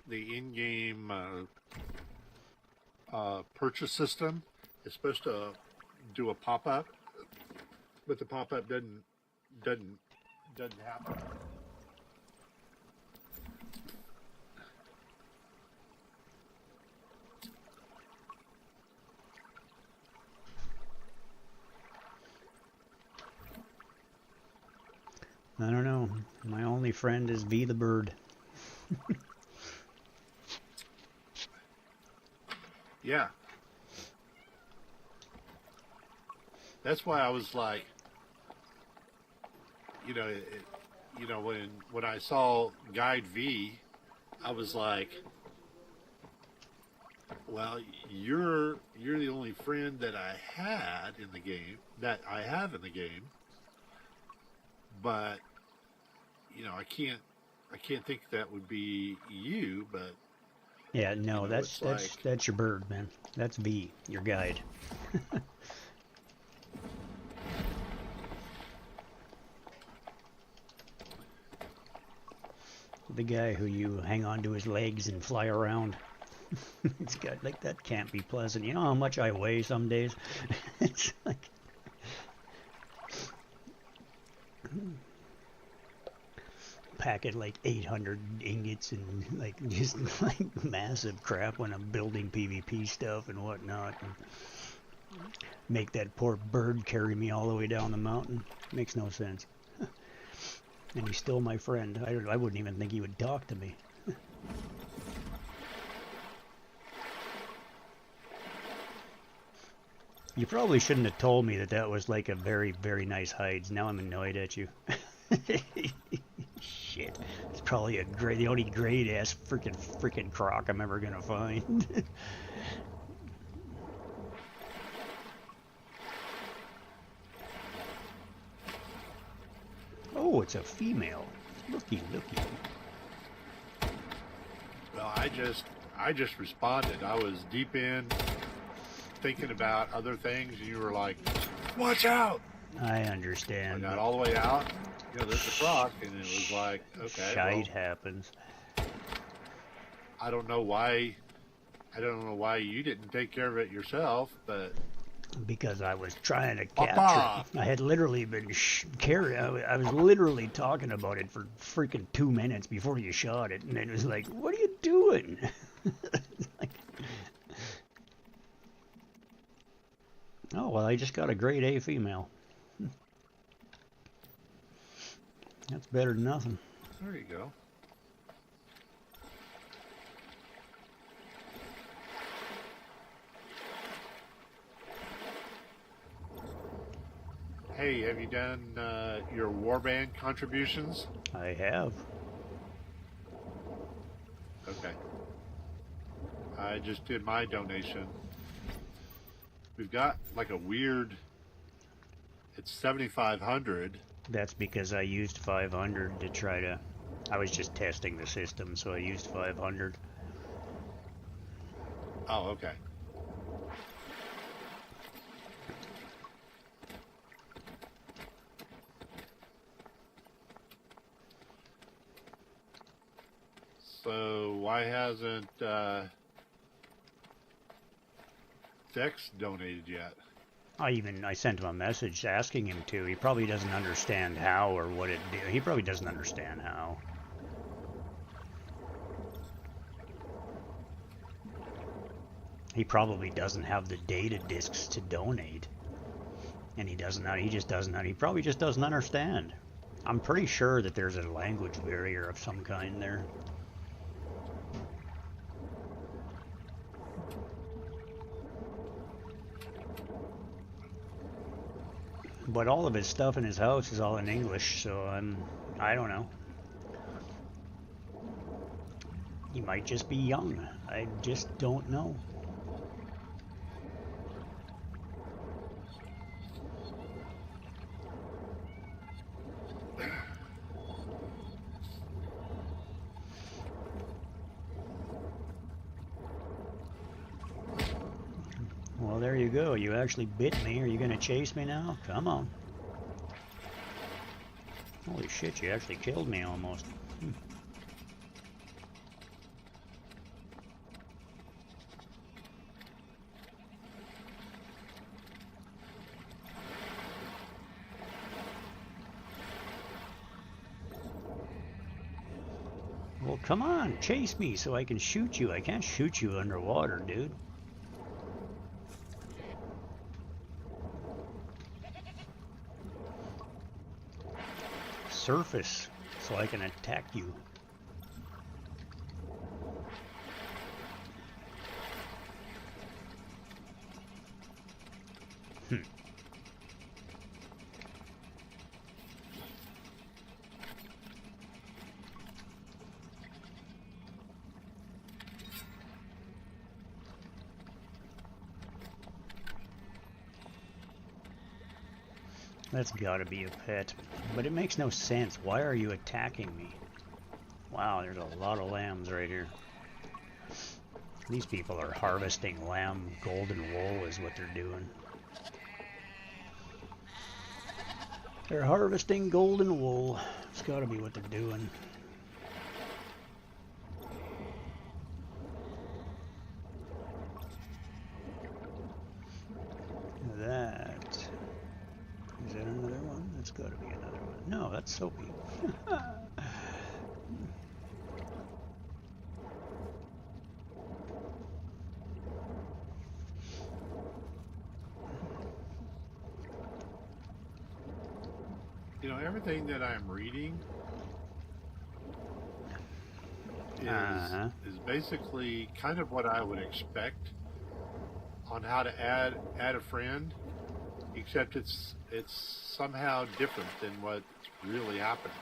Speaker 2: in-game purchase system. It's supposed to do a pop-up, but the pop-up doesn't happen.
Speaker 3: I don't know. My only friend is V the Bird.
Speaker 2: Yeah. That's why I was like, when I saw Guide V, I was like, Well, you're the only friend that I had in the game that I have in the game, but I can't think that would be you, but
Speaker 3: Yeah, no,
Speaker 2: it's like
Speaker 3: that's your bird, man. That's V, your guide. The guy who you hang onto his legs and fly around. It's got like that can't be pleasant. You know how much I weigh some days? It's like packing like 800 ingots and like just like massive crap when I'm building PvP stuff and whatnot. And make that poor bird carry me all the way down the mountain. Makes no sense. And he's still my friend. I wouldn't even think he would talk to me. You probably shouldn't have told me that that was like a very, very nice hides. Now I'm annoyed at you. Shit. It's probably the only great ass freaking croc I'm ever gonna find. Oh, it's a female. Looky.
Speaker 2: well, I just responded. I was deep in thinking about other things, and you were like, "Watch out!"
Speaker 3: I
Speaker 2: I
Speaker 3: understand.
Speaker 2: got all the way out. There's a croc, and it was like, okay, well,
Speaker 3: Shite happens.
Speaker 2: I don't know why. I don't know why you didn't take care of it yourself, but
Speaker 3: Because I was trying to
Speaker 2: Papa!
Speaker 3: capture it. I had literally been I was literally talking about it for freaking 2 minutes before you shot it, and it was like, what are you doing? Like, oh, well, I just got a grade A female. That's better than nothing.
Speaker 2: there you go. Hey, have you done your warband contributions?
Speaker 3: I have.
Speaker 2: Okay. I just did my donation. We've got like a weird. It's 7,500.
Speaker 3: That's because I used 500 to try to. I was just testing the system, so I used 500.
Speaker 2: Oh, okay. So why hasn't Dex donated yet?
Speaker 3: I sent him a message asking him to. He probably doesn't understand how or what it do. He probably doesn't understand how. He probably doesn't have the data disks to donate. And he probably just doesn't understand. I'm pretty sure that there's a language barrier of some kind there. But all of his stuff in his house is all in English, so I don't know. He might just be young. I just don't know. Well, there you go. You actually bit me. Are you going to chase me now? Come on. Holy shit, you actually killed me almost. Well, come on, chase me so I can shoot you. I can't shoot you underwater, dude. Surface so I can attack you. That's gotta be a pet. But it makes no sense. Why are you attacking me? Wow, there's a lot of lambs right here. These people are harvesting lamb golden wool is what they're doing. They're harvesting golden wool. It's gotta be what they're doing. That. Is that another one? That's gotta be another one. No, that's Soapy.
Speaker 2: You know, everything that I'm reading is basically kind of what I would expect on how to add a friend, except it's somehow different than what's really happening.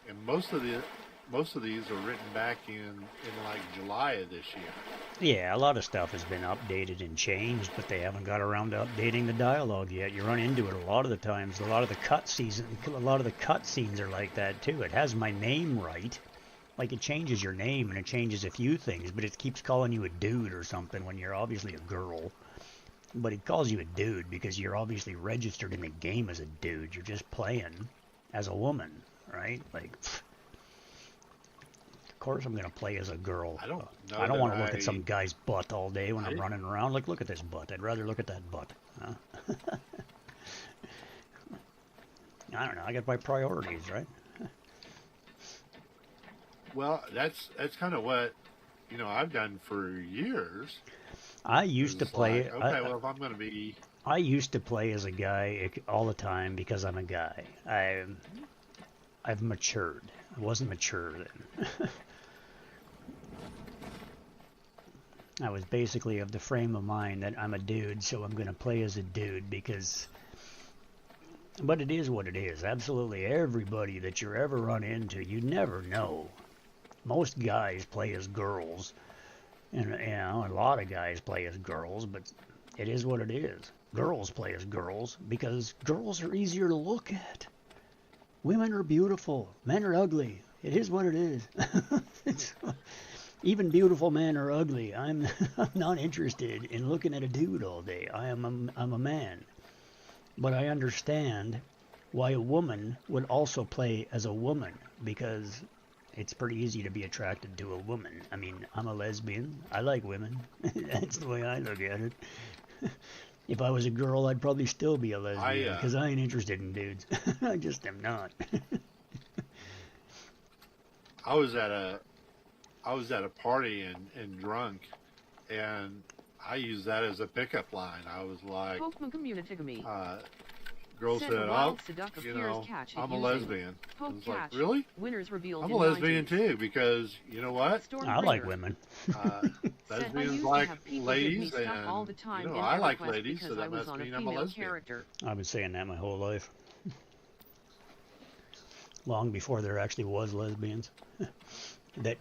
Speaker 2: And most of these are written back in like July of this year.
Speaker 3: Yeah, a lot of stuff has been updated and changed, but they haven't got around to updating the dialogue yet. You run into it a lot of the times. A lot of the cutscenes are like that too. It has my name right. Like, it changes your name and it changes a few things, but it keeps calling you a dude or something when you're obviously a girl. But it calls you a dude because you're obviously registered in the game as a dude. You're just playing as a woman, right? Like, pfft. Of course I'm going to play as a girl.
Speaker 2: I don't know.
Speaker 3: I don't want to look at some guy's butt all day when I'm running around. Like, look at this butt. I'd rather look at that butt. Huh? I don't know. I got my priorities, right?
Speaker 2: Well, that's kind of what, you know, I've done for years.
Speaker 3: I used to play.
Speaker 2: Like, okay, well, if I'm going to be...
Speaker 3: I used to play as a guy all the time because I'm a guy. I've matured. I wasn't mature then. I was basically of the frame of mind that I'm a dude, so I'm going to play as a dude because... But it is what it is. Absolutely everybody that you're ever run into, you never know. Most guys play as girls, and you know, a lot of guys play as girls, but it is what it is. Girls play as girls because girls are easier to look at. Women are beautiful. Men are ugly. It is what it is. Even beautiful men are ugly. I'm not interested in looking at a dude all day. I'm a man. But I understand why a woman would also play as a woman, because it's pretty easy to be attracted to a woman. I mean, I'm a lesbian. I like women. That's the way I look at it. If I was a girl, I'd probably still be a lesbian, because I ain't interested in dudes. I just am not.
Speaker 2: I was at a party and drunk, and I used that as a pickup line. I was like,
Speaker 1: Pokemon community.
Speaker 2: girls
Speaker 1: Said
Speaker 2: said,
Speaker 1: a
Speaker 2: "Oh,
Speaker 1: wild seduct
Speaker 2: you
Speaker 1: appears
Speaker 2: know,
Speaker 1: catch it
Speaker 2: I'm a
Speaker 1: using
Speaker 2: lesbian." I
Speaker 1: Poke
Speaker 2: was like,
Speaker 1: catch.
Speaker 2: "Really?
Speaker 1: Winners revealed
Speaker 2: I'm
Speaker 1: in
Speaker 2: a lesbian
Speaker 1: 90s.
Speaker 2: too," because you know what?
Speaker 1: Stormbringer
Speaker 3: I like women.
Speaker 1: said, I
Speaker 2: Lesbians
Speaker 1: used to
Speaker 2: like
Speaker 1: have people
Speaker 2: ladies,
Speaker 1: give me stuff all the
Speaker 2: and
Speaker 1: time
Speaker 2: you know,
Speaker 1: in
Speaker 2: I
Speaker 1: their
Speaker 2: like
Speaker 1: request
Speaker 2: ladies, so
Speaker 1: because I
Speaker 2: that
Speaker 1: was
Speaker 2: must
Speaker 1: on a
Speaker 2: mean I'm a
Speaker 1: female
Speaker 2: lesbian.
Speaker 1: character.
Speaker 3: I've been saying that my whole life. Long before there actually was lesbians. That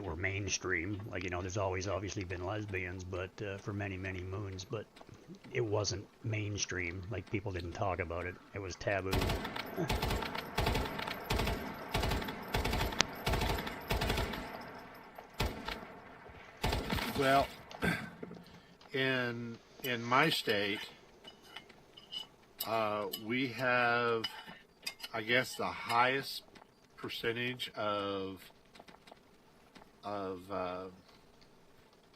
Speaker 3: were mainstream. Like, you know, there's always obviously been lesbians, but for many, many moons, but it wasn't mainstream. Like, people didn't talk about it. It was taboo.
Speaker 2: Well, in my state, we have, I guess, the highest percentage of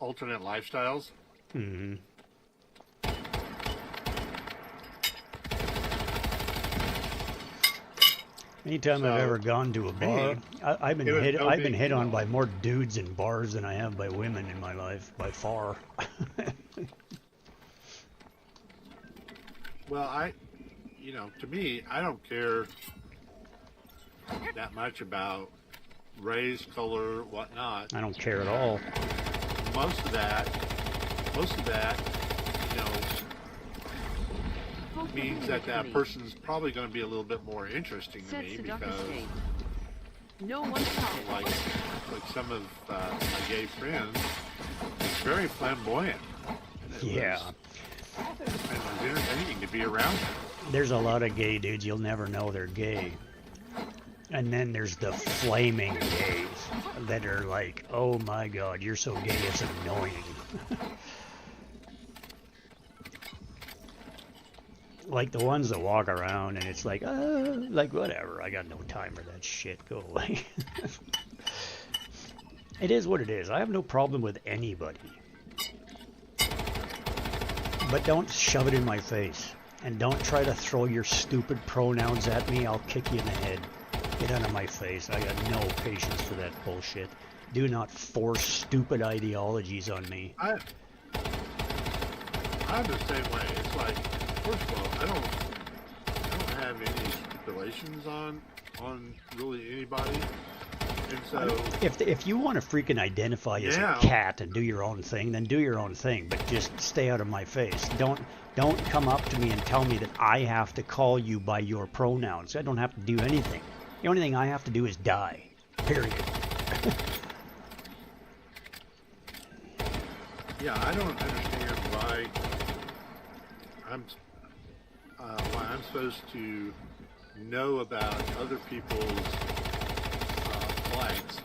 Speaker 2: alternate lifestyles.
Speaker 3: Mm-hmm. Anytime I've ever gone to a bar, I've been hit on by more dudes in bars than I have by women in my life, by far.
Speaker 2: Well, to me, I don't care that much about race, color, whatnot.
Speaker 3: I don't care at all.
Speaker 2: Most of that, means that that person's probably going to be a little bit more interesting to
Speaker 1: Said
Speaker 2: me
Speaker 1: seduct
Speaker 2: because,
Speaker 1: escape. No one caught it.
Speaker 2: like some of my gay friends, it's very flamboyant. And it
Speaker 3: Yeah.
Speaker 2: was And it was entertaining to be around them.
Speaker 3: There's a lot of gay dudes you'll never know they're gay. And then there's the flaming gays that are like, oh my god, you're so gay, it's annoying. Like the ones that walk around and it's like whatever, I got no time for that shit, go away. It is what it is. I have no problem with anybody. But don't shove it in my face. And don't try to throw your stupid pronouns at me, I'll kick you in the head. Get out of my face. I got no patience for that bullshit. Do not force stupid ideologies on me.
Speaker 2: I'm the same way. It's like, first of all, I don't have any stipulations on really anybody. And so
Speaker 3: If you want to freaking identify as
Speaker 2: Yeah.
Speaker 3: a cat and do your own thing, then do your own thing. But just stay out of my face. Don't come up to me and tell me that I have to call you by your pronouns. I don't have to do anything. The only thing I have to do is die. Period.
Speaker 2: yeah, I don't understand why I'm supposed to know about other people's flights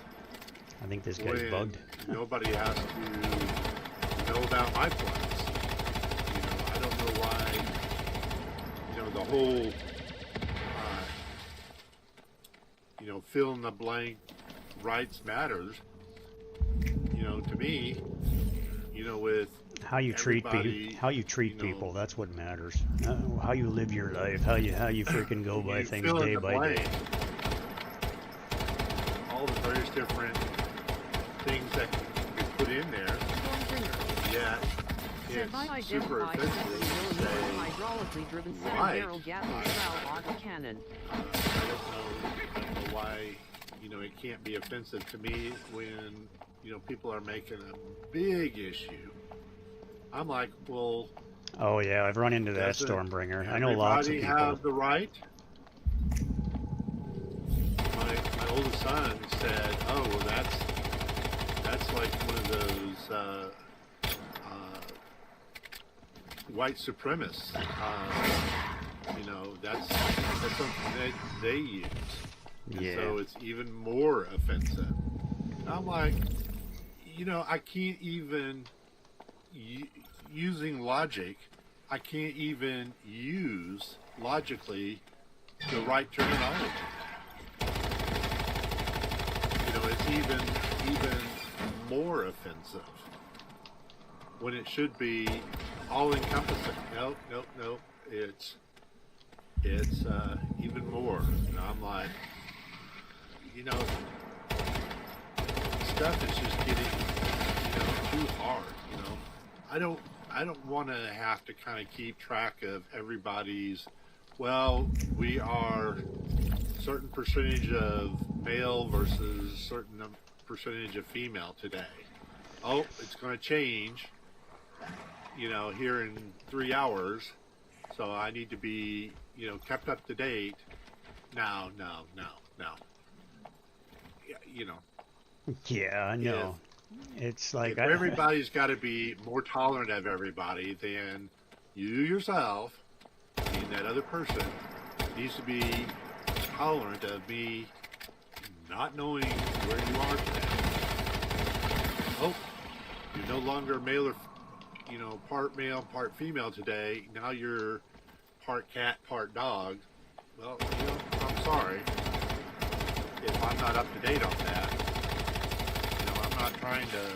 Speaker 3: I think this guy's
Speaker 2: when
Speaker 3: bugged.
Speaker 2: nobody has to know about my flights. You know, I don't know why. You know, the whole fill in the blank rights matters. You know, to me, with
Speaker 3: How you treat
Speaker 2: everybody,
Speaker 3: people, how you treat
Speaker 2: you know,
Speaker 3: people, that's what matters. How you live your life, how you freaking go by
Speaker 2: you
Speaker 3: things
Speaker 2: fill in
Speaker 3: day
Speaker 2: the
Speaker 3: by day.
Speaker 2: blank. All the various different things that can be put in there.
Speaker 1: Stormbringer.
Speaker 2: Yeah,
Speaker 1: Said by
Speaker 2: it's super
Speaker 1: identified
Speaker 2: offensive
Speaker 1: as
Speaker 2: to
Speaker 1: a
Speaker 2: say,
Speaker 1: hydraulically driven
Speaker 2: right.
Speaker 1: 7-barrel Gatling style autocannon.
Speaker 2: I don't know why, it can't be offensive to me when, people are making a big issue. I'm like, well,
Speaker 3: Oh yeah, I've run into that
Speaker 2: doesn't
Speaker 3: Stormbringer. I know lots of
Speaker 2: everybody
Speaker 3: people.
Speaker 2: have the right? My oldest son said, "Oh, well, that's like one of those white supremacists. That's something they use. And
Speaker 3: Yeah.
Speaker 2: so it's even more offensive." And I'm like, I can't even using logic. I can't even use logically the right terminology. It's even more offensive when it should be all encompassing. Nope. It's even more. And I'm like, stuff is just getting too hard. I don't want to have to kind of keep track of everybody's. Well, we are certain percentage of male versus certain percentage of female today. Oh, it's going to change, here in 3 hours. So I need to be, kept up to date. No. Yeah,
Speaker 3: Yeah, I know. It's like
Speaker 2: if everybody's got to be more tolerant of everybody, then you yourself, and that other person, needs to be tolerant of me not knowing where you are today. Oh, you're no longer male or, part male, part female today. Now you're part cat, part dog. Well, I'm sorry if I'm not up to date on that. I'm not trying to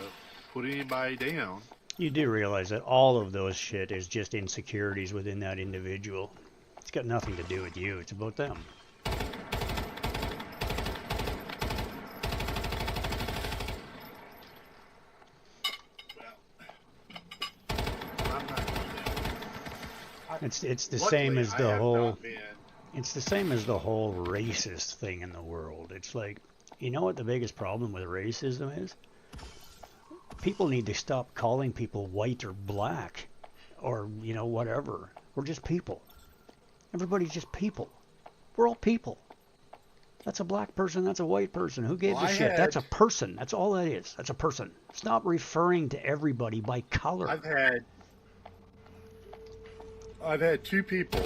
Speaker 2: put anybody down.
Speaker 3: you do realize that all of those shit is just insecurities within that individual. It's got nothing to do with you. It's about them.
Speaker 2: I'm not doing that.
Speaker 3: It's the
Speaker 2: Luckily,
Speaker 3: same as
Speaker 2: I
Speaker 3: the
Speaker 2: have
Speaker 3: whole.
Speaker 2: not been-
Speaker 3: It's the same as the whole racist thing in the world. It's like, you know what the biggest problem with racism is? People need to stop calling people white or black or, whatever. We're just people. Everybody's just people. We're all people. That's a black person. That's a white person. Who gives
Speaker 2: Well,
Speaker 3: a
Speaker 2: I
Speaker 3: shit? That's a
Speaker 2: had-
Speaker 3: person. That's all that is. That's a person. Stop referring to everybody by color.
Speaker 2: I've had I've had two people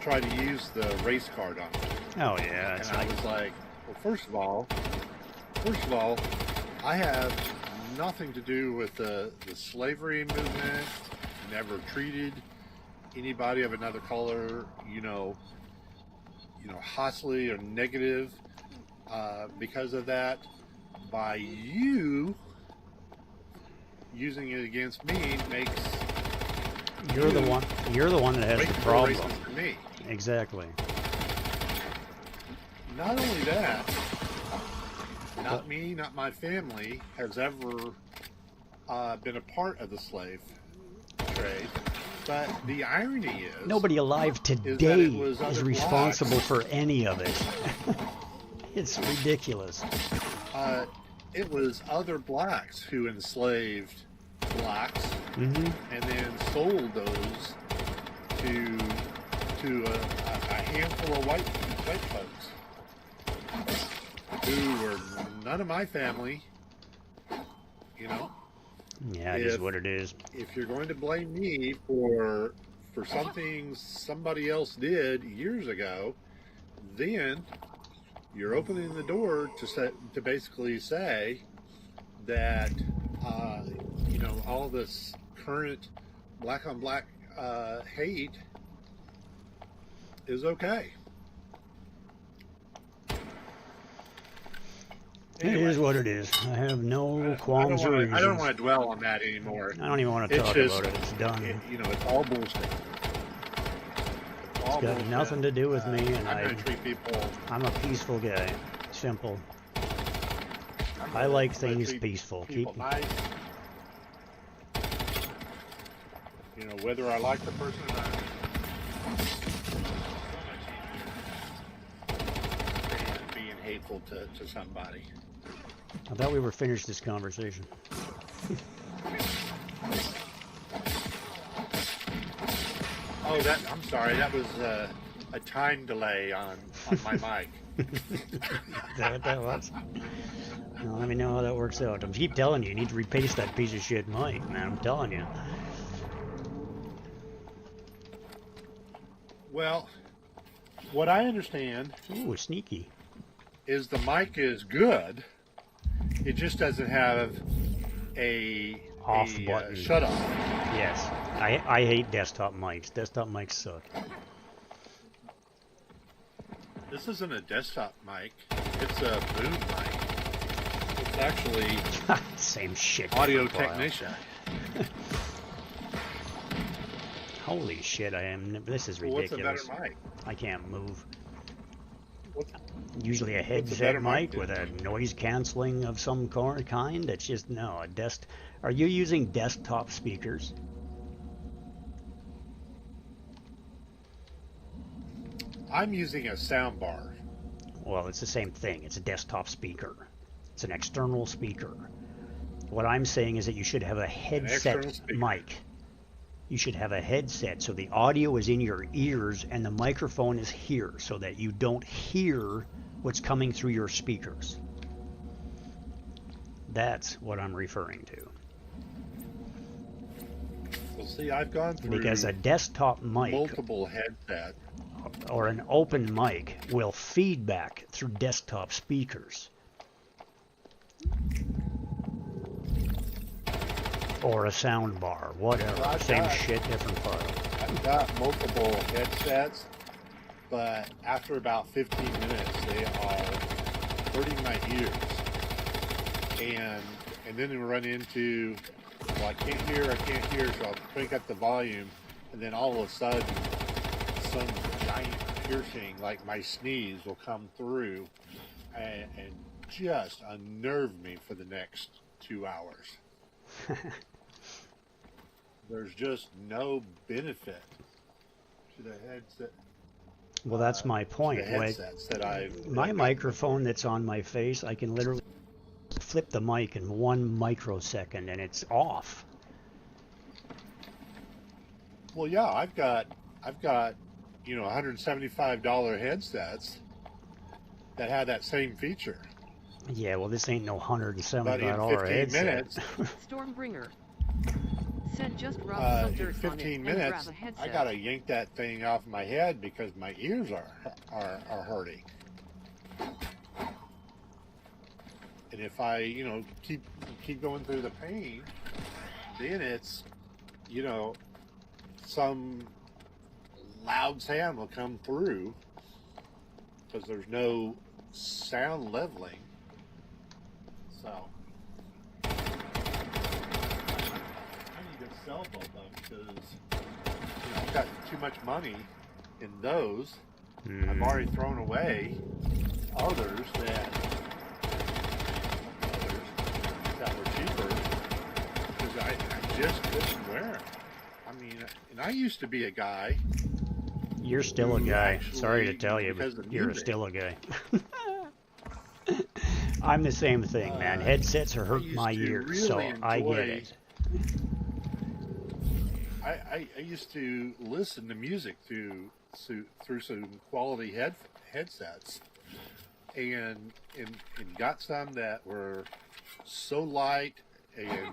Speaker 2: try to use the race card on me.
Speaker 3: Oh yeah, it's
Speaker 2: And I
Speaker 3: like
Speaker 2: was like, well, first of all, I have nothing to do with the slavery movement. Never treated anybody of another color, hostily or negative because of that. By you using it against me makes
Speaker 3: you're the one that has
Speaker 2: makes
Speaker 3: the
Speaker 2: more
Speaker 3: problem.
Speaker 2: racist to me.
Speaker 3: Exactly.
Speaker 2: Not only that, not me, not my family has ever been a part of the slave trade. But the irony is,
Speaker 3: Nobody alive
Speaker 2: it
Speaker 3: today
Speaker 2: was
Speaker 3: is
Speaker 2: other
Speaker 3: responsible
Speaker 2: blacks.
Speaker 3: for any of it. It's ridiculous.
Speaker 2: It was other blacks who enslaved blacks
Speaker 3: Hmm.
Speaker 2: and then sold those to a handful of white folks who were none of my family.
Speaker 3: Yeah, it is
Speaker 2: If-
Speaker 3: what it is.
Speaker 2: If you're going to blame me for something somebody else did years ago, then you're opening the door to basically say that all this current black on black hate is okay.
Speaker 3: It is what it is. I have no qualms or reasons.
Speaker 2: I don't want to dwell on that anymore.
Speaker 3: I don't even want to
Speaker 2: It's
Speaker 3: talk
Speaker 2: just-
Speaker 3: about it. It's done.
Speaker 2: It's all bullshit.
Speaker 3: It's got nothing to do with me, and
Speaker 2: I'm going to treat people.
Speaker 3: I'm a peaceful guy. Simple. I like
Speaker 2: I'm gonna
Speaker 3: things
Speaker 2: treat
Speaker 3: peaceful.
Speaker 2: people
Speaker 3: Keep
Speaker 2: nice. Whether I like the person or not. Being hateful to somebody.
Speaker 3: I thought we were finished this conversation.
Speaker 2: Oh, I'm sorry. That was a time delay on my mic.
Speaker 3: Is that what that was? Well, let me know how that works out. I keep telling you, you need to repaste that piece of shit mic, man. I'm telling you.
Speaker 2: Well, what I understand
Speaker 3: Ooh, sneaky.
Speaker 2: is the mic is good. It just doesn't have a
Speaker 3: Off button.
Speaker 2: Shut off.
Speaker 3: Yes. I hate desktop mics. Desktop mics suck.
Speaker 2: This isn't a desktop mic. It's a boom mic. It's actually
Speaker 3: Same shit.
Speaker 2: audio
Speaker 3: different file.
Speaker 2: technician.
Speaker 3: Holy shit, I am. This is
Speaker 2: Well, what's a
Speaker 3: ridiculous.
Speaker 2: better mic?
Speaker 3: I can't move.
Speaker 2: What's,
Speaker 3: Usually a
Speaker 2: better
Speaker 3: headset
Speaker 2: mic
Speaker 3: mic with a
Speaker 2: then?
Speaker 3: noise canceling of some kind. It's just, no, a desk. Are you using desktop speakers?
Speaker 2: I'm using a sound bar.
Speaker 3: Well, it's the same thing. It's a desktop speaker. It's an external speaker. What I'm saying is that you should have a headset
Speaker 2: external speaker.
Speaker 3: mic. You should have a headset so the audio is in your ears and the microphone is here so that you don't hear what's coming through your speakers. That's what I'm referring to.
Speaker 2: Well, see, I've gone through
Speaker 3: Because a desktop mic
Speaker 2: multiple headsets.
Speaker 3: or an open mic will feedback through desktop speakers. Or a sound bar, whatever.
Speaker 2: Well, I've
Speaker 3: Same
Speaker 2: got-
Speaker 3: shit, different file.
Speaker 2: I've got multiple headsets, but after about 15 minutes, they are hurting my ears. And then we run into, well, I can't hear, so I'll crank up the volume, and then all of a sudden, some giant piercing, like my sneeze, will come through and just unnerve me for the next 2 hours. There's just no benefit to the headset.
Speaker 3: Well, that's my
Speaker 2: The
Speaker 3: point. Like,
Speaker 2: headsets that I've
Speaker 3: my microphone that's on my face, I can literally flip the mic in 1 microsecond and it's off.
Speaker 2: Well, yeah, I've got $175 headsets that have that same feature.
Speaker 3: Yeah, well, this ain't no
Speaker 2: But in
Speaker 3: $175
Speaker 2: 15
Speaker 3: headset.
Speaker 2: minutes,
Speaker 1: Stormbringer. Said just rub some
Speaker 2: in
Speaker 1: dirt on it
Speaker 2: 15
Speaker 1: and
Speaker 2: minutes,
Speaker 1: grab a headset.
Speaker 2: I gotta yank that thing off my head because my ears are hurting. And if I, keep going through the pain, then it's, some loud sound will come through because there's no sound leveling. So I need to sell both of them because I've got too much money in those. I've already thrown away others that were cheaper because I just couldn't wear them. I mean, and I used to be a guy.
Speaker 4: You're still a
Speaker 2: who
Speaker 4: guy.
Speaker 2: actually,
Speaker 4: Sorry to tell you,
Speaker 2: because
Speaker 4: but
Speaker 2: of
Speaker 4: you're
Speaker 2: music,
Speaker 4: still a guy. I'm the same thing, man. Headsets are hurting
Speaker 2: used
Speaker 4: my
Speaker 2: to
Speaker 4: ears,
Speaker 2: really
Speaker 4: so I
Speaker 2: enjoy-
Speaker 4: get it.
Speaker 2: I used to listen to music through some quality headsets, and got some that were so light and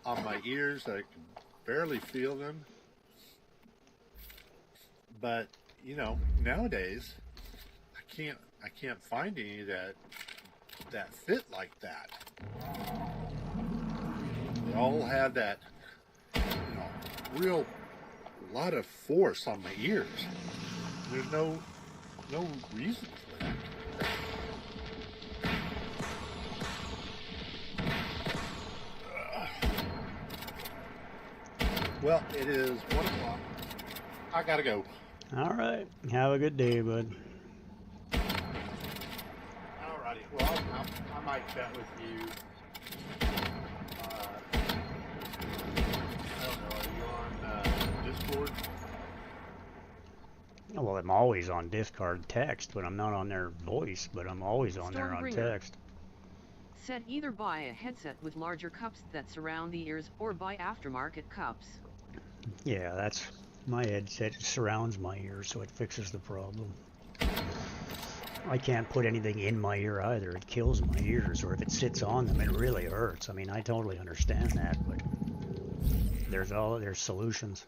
Speaker 2: on my ears that I could barely feel them. But nowadays I can't find any that fit like that. They all have that real lot of force on my ears. There's no reason for that. Well, it is 1 o'clock. I gotta go.
Speaker 3: All right. Have a good day, bud.
Speaker 2: Alrighty. Well, I might chat with you. I don't know. Are you on Discord?
Speaker 3: Well, I'm always on Discord text, but I'm not on their voice, but I'm always on there on
Speaker 1: Stormbringer.
Speaker 3: text.
Speaker 1: Said either buy a headset with larger cups that surround the ears or buy aftermarket cups.
Speaker 3: Yeah, that's my headset surrounds my ears, so it fixes the problem. I can't put anything in my ear either. It kills my ears, or if it sits on them, it really hurts. I mean, I totally understand that, but there's solutions.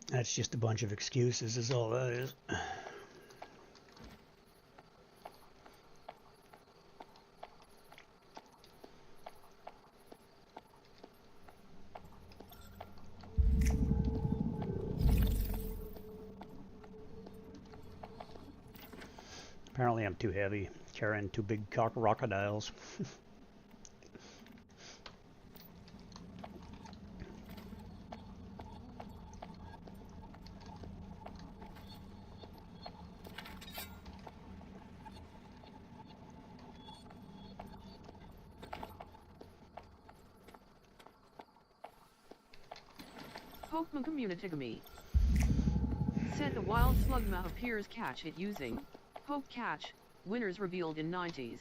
Speaker 3: That's just a bunch of excuses, is all that is. Apparently I'm too heavy, carrying two big crocodiles.
Speaker 1: Pokemon Communitigamy. Said the wild slugma appears catch it using Poke Catch, winners revealed in 90s.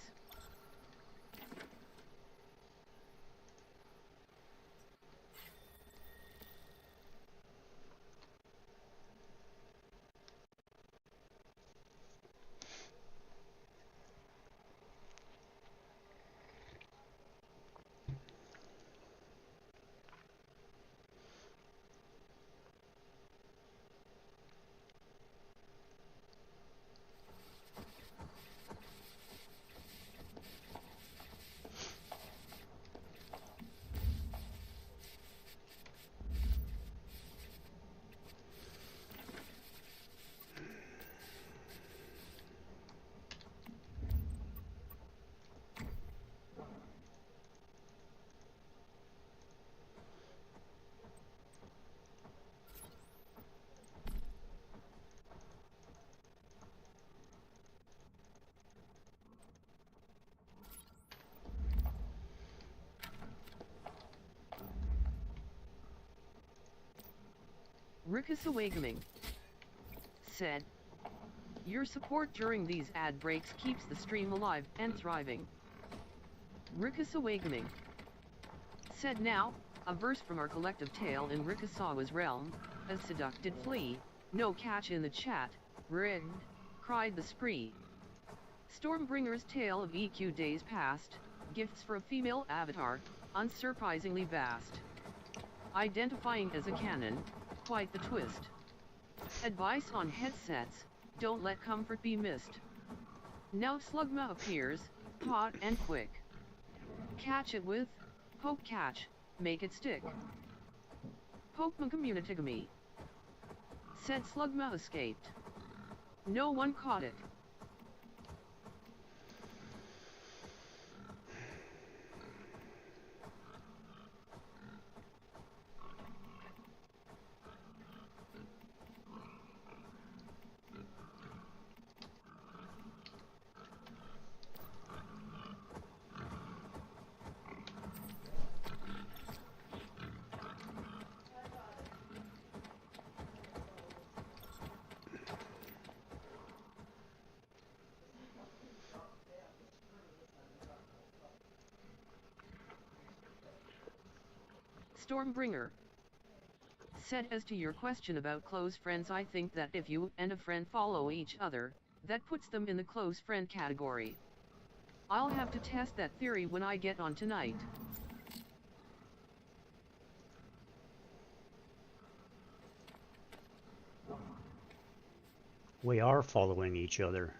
Speaker 1: Rickasawagaming said, your support during these ad breaks keeps the stream alive and thriving. Rickasawagaming said, now, a verse from our collective tale in Rickasawa's realm, a seducted flea, no catch in the chat, rigged, cried the spree. Stormbringer's tale of EQ days past, gifts for a female avatar, unsurprisingly vast. Identifying as a canon, quite the twist. Advice on headsets, don't let comfort be missed. Now Slugma appears, hot and quick. Catch it with, poke catch, make it stick. Pokemon communitigamy. Said Slugma escaped. No one caught it. Stormbringer said, as to your question about close friends, I think that if you and a friend follow each other, that puts them in the close friend category. I'll have to test that theory when I get on tonight.
Speaker 3: We are following each other.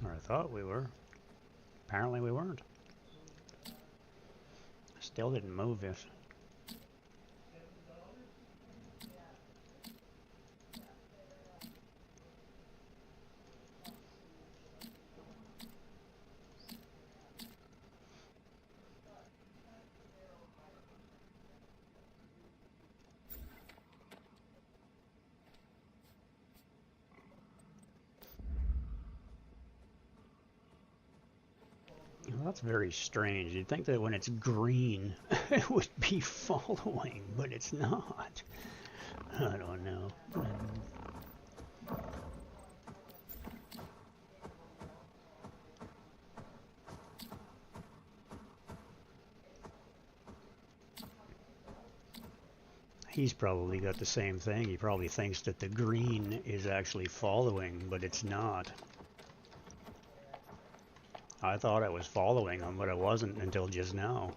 Speaker 3: Or I thought we were. Apparently we weren't. Still didn't move this. Well, that's very strange. You'd think that when it's green, it would be following, but it's not. I don't know. He's probably got the same thing. He probably thinks that the green is actually following, but it's not. I thought I was following him, but I wasn't until just now.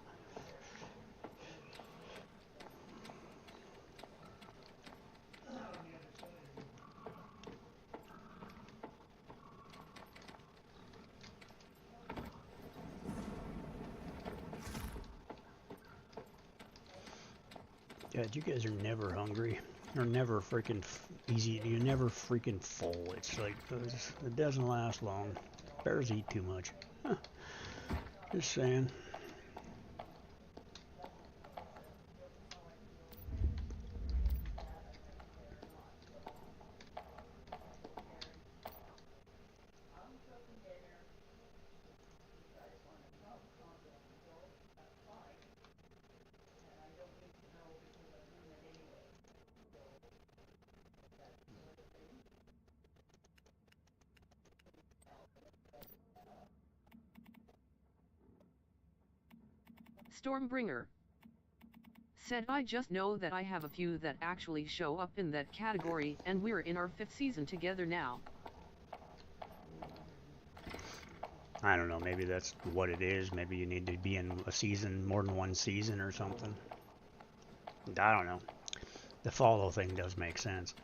Speaker 3: God, you guys are never hungry. You're never freaking easy. You're never freaking full. It's like, it doesn't last long. Bears eat too much. Huh. Just saying.
Speaker 1: Stormbringer said, I just know that I have a few that actually show up in that category, and we're in our 5th season together now.
Speaker 3: I don't know, maybe that's what it is. Maybe you need to be in a season, more than one season or something. I don't know. The follow thing does make sense.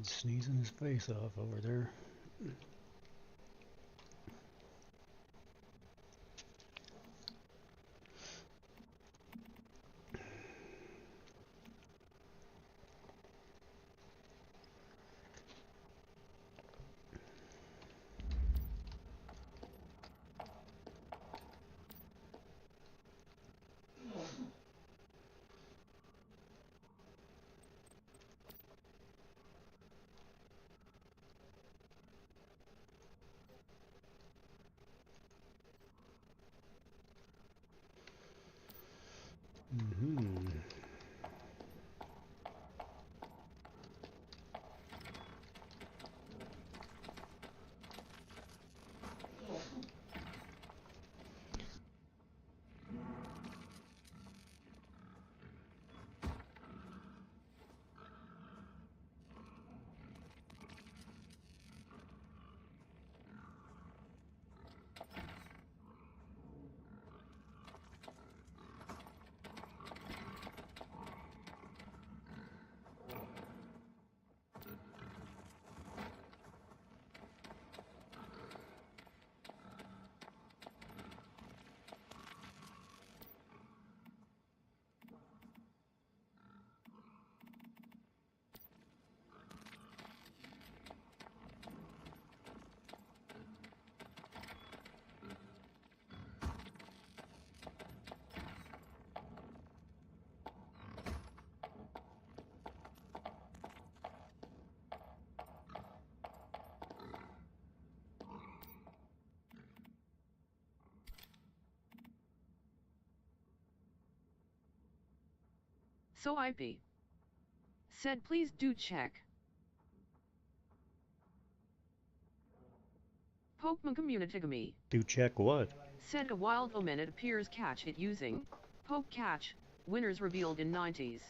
Speaker 3: Dad's sneezing his face off over there. Mm-hmm.
Speaker 1: So IP said please do check. Pokemon Community
Speaker 3: Do check what?
Speaker 1: said a wild omen it appears catch it using Poke Catch, winners revealed in 90s.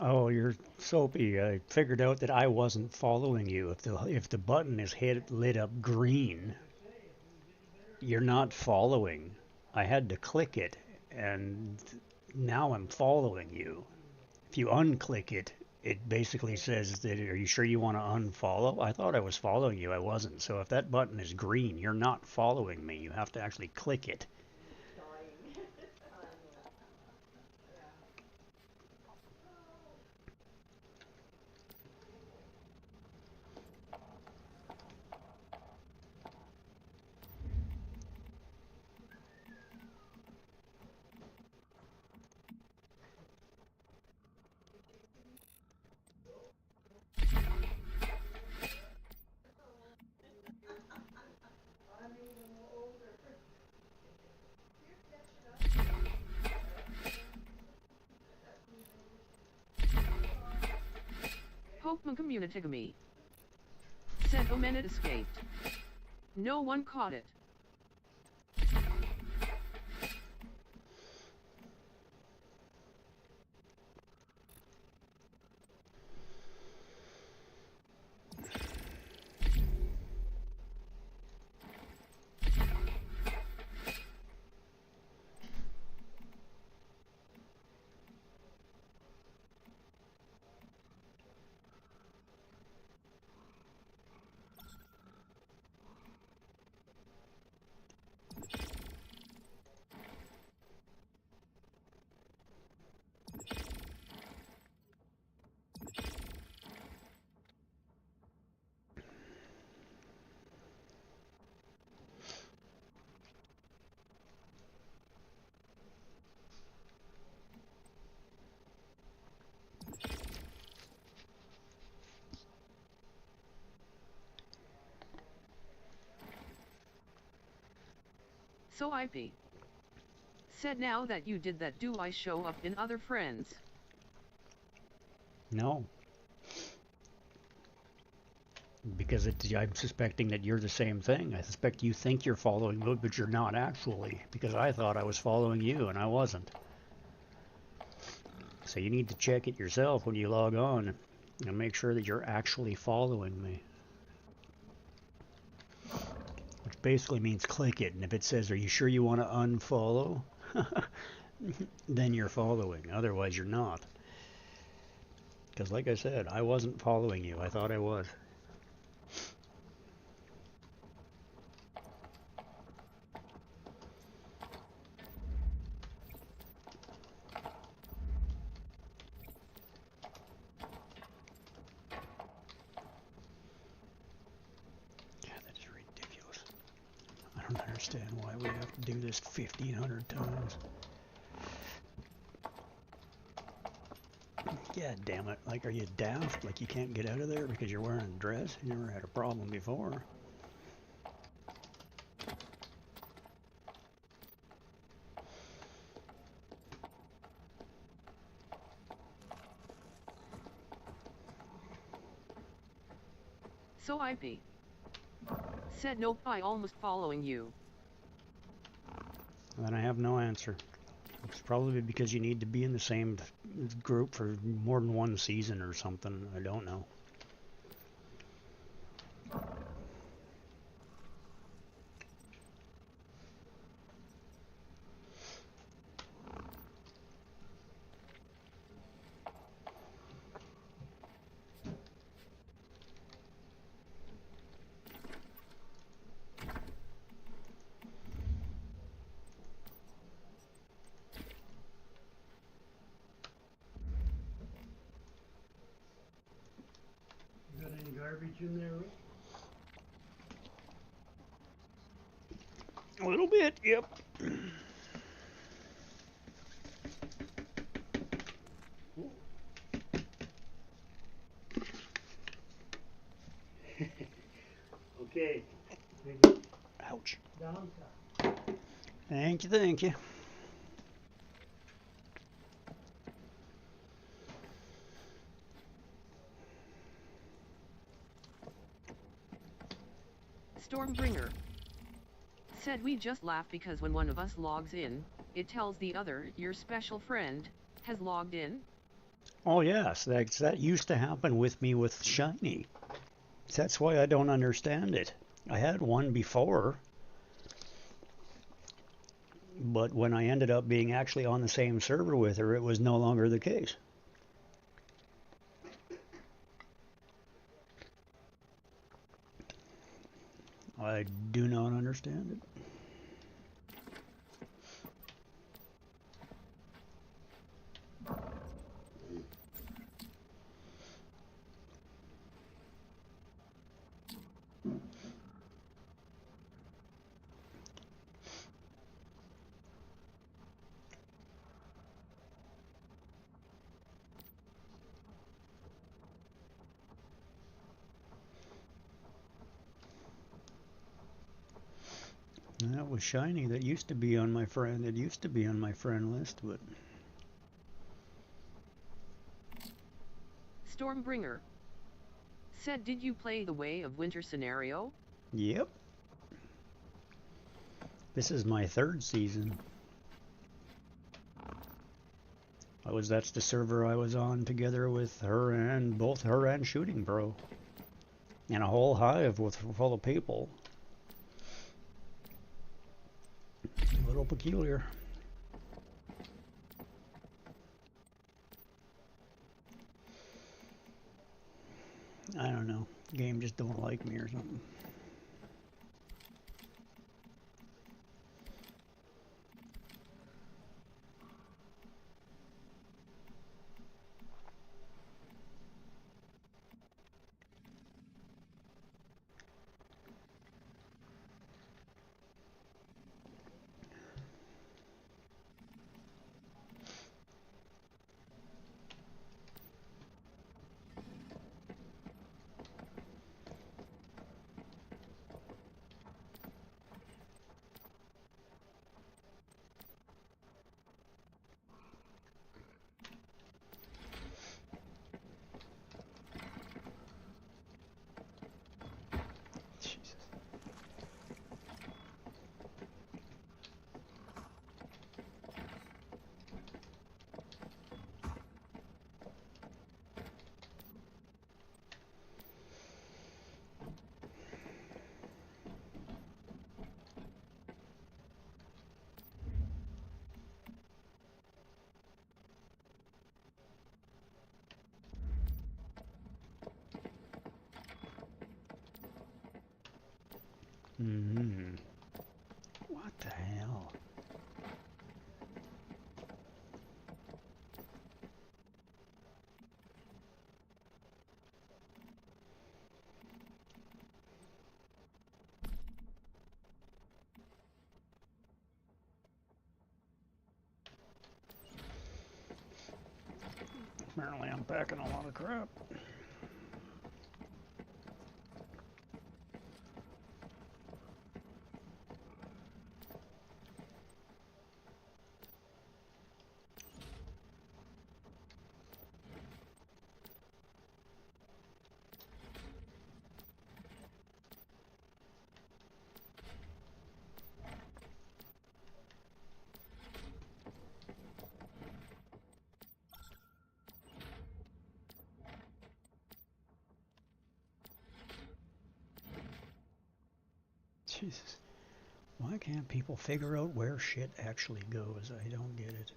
Speaker 3: Oh, you're soapy. I figured out that I wasn't following you. If the button is lit up green, you're not following. I had to click it, and now I'm following you. If you unclick it, it basically says that, are you sure you want to unfollow? I thought I was following you. I wasn't. So if that button is green, you're not following me. You have to actually click it.
Speaker 1: Pokemon Community said omen it escaped. No one caught it. So IP said, now that you did that, do I show up in other friends?
Speaker 3: No. Because I'm suspecting that you're the same thing. I suspect you think you're following me, but you're not actually. Because I thought I was following you, and I wasn't. So you need to check it yourself when you log on, and make sure that you're actually following me. Which basically means click it, and if it says, are you sure you want to unfollow? Then you're following. Otherwise, you're not. Because like I said, I wasn't following you. I thought I was. Yeah, that's ridiculous. I don't understand why we have to do this 1,500 times. Yeah, damn it. Like, are you daft? Like, you can't get out of there because you're wearing a dress? You never had a problem before.
Speaker 1: So IP said, nope, I almost following you.
Speaker 3: Then I have no answer. It's probably because you need to be in the same group for more than one season or something. I don't know. Got any garbage in there, Rick? A little bit, yep. Okay. Ouch. Thank you, thank you.
Speaker 1: Stormbringer said, we just laugh because when one of us logs in, it tells the other, your special friend has logged in.
Speaker 3: Oh yes, that used to happen with me with Shiny. That's why I don't understand it. I had one before, but when I ended up being actually on the same server with her, it was no longer the case. I do not understand it. That was Shiny. That used to be on my friend. It used to be on my friend list, but
Speaker 1: Stormbringer said, did you play the Way of Winter scenario?
Speaker 3: yep. This is my third season. That's the server I was on together with her and both her and Shooting Bro. And a whole hive full of people. A little peculiar. I don't know. Game just don't like me or something. Mm-hmm. What the hell? Apparently I'm packing a lot of crap. Jesus. Why can't people figure out where shit actually goes? I don't get it.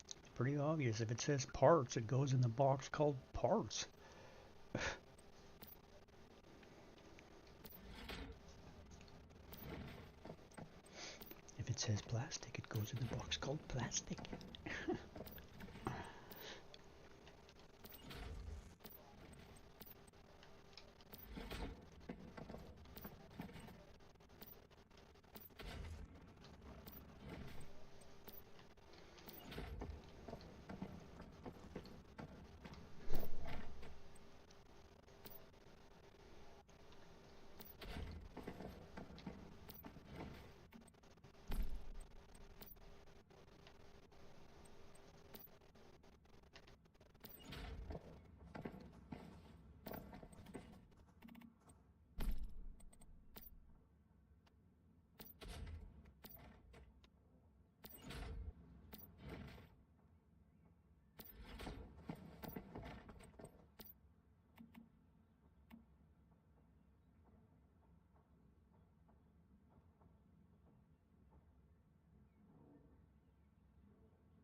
Speaker 3: It's pretty obvious. If it says parts, it goes in the box called parts. If it says plastic, it goes in the box called plastic.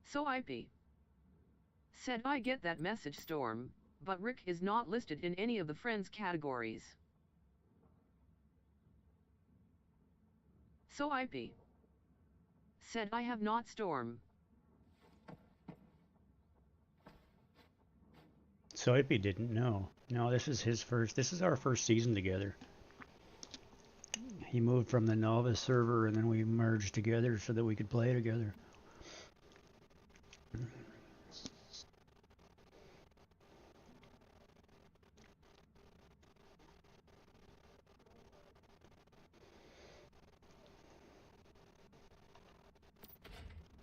Speaker 1: So IP said, I get that message, Storm, but Rick is not listed in any of the friends categories. So IP said, I have not, Storm.
Speaker 3: So if he didn't know. No, this is our first season together. He moved from the novice server and then we merged together so that we could play together.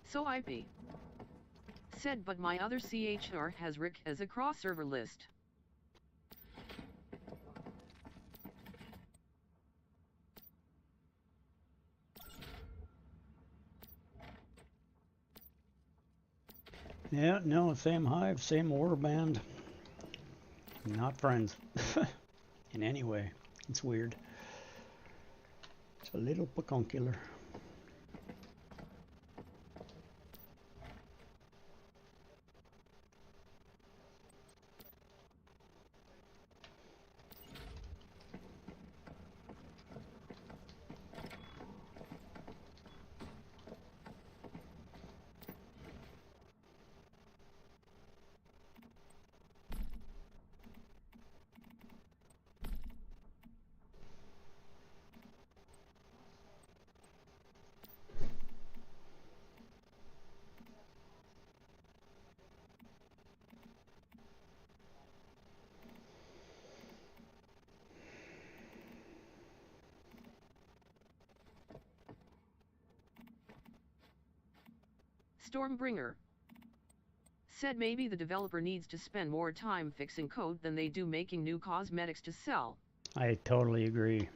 Speaker 1: So IP said, but my other CHR has Rick as a cross-server list.
Speaker 3: Yeah, no, same hive, same warband. Not friends. In any way. It's weird. It's a little peculiar.
Speaker 1: Stormbringer said, maybe the developer needs to spend more time fixing code than they do making new cosmetics to sell.
Speaker 3: I totally agree.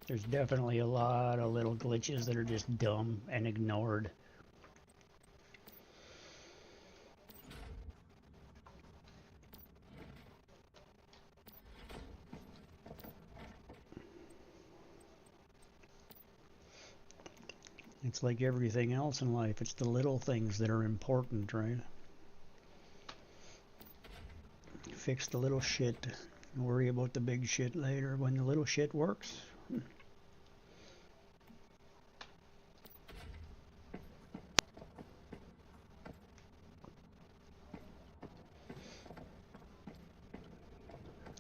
Speaker 3: There's definitely a lot of little glitches that are just dumb and ignored. It's like everything else in life. It's the little things that are important, right? Fix the little shit Worry about the big shit later when the little shit works.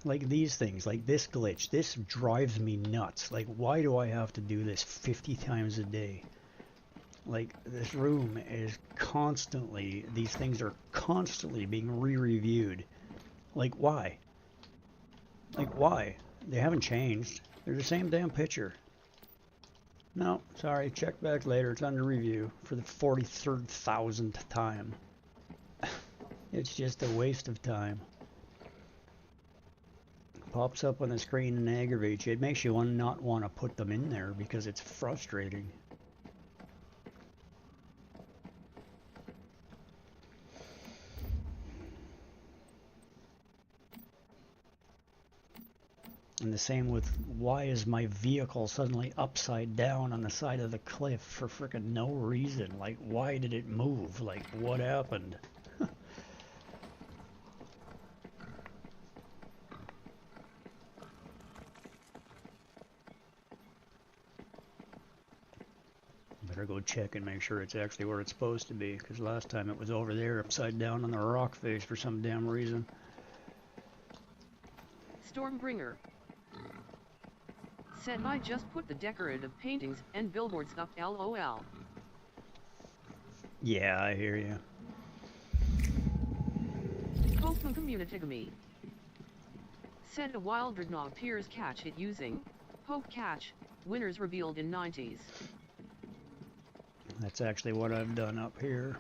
Speaker 3: Like these things, like this glitch, this drives me nuts. Like, why do I have to do this 50 times a day? Like, this room is constantly, these things are constantly being re-reviewed. Like, why? Like, why? They haven't changed. They're the same damn picture. No, sorry, check back later. It's under review for the 43,000th time. It's just a waste of time. Pops up on the screen and aggravates you. It makes you not want to put them in there because it's frustrating. And the same with, why is my vehicle suddenly upside down on the side of the cliff for frickin' no reason? Like, why did it move? Like, what happened? Better go check and make sure it's actually where it's supposed to be, because last time it was over there upside down on the rock face for some damn reason.
Speaker 1: Stormbringer said, I just put the decorative paintings and billboards up, LOL.
Speaker 3: Yeah, I hear you.
Speaker 1: Pokemon Community said, a wild Dreadnought appears, catch it using Poke Catch, winners revealed in 90s.
Speaker 3: That's actually what I've done up here.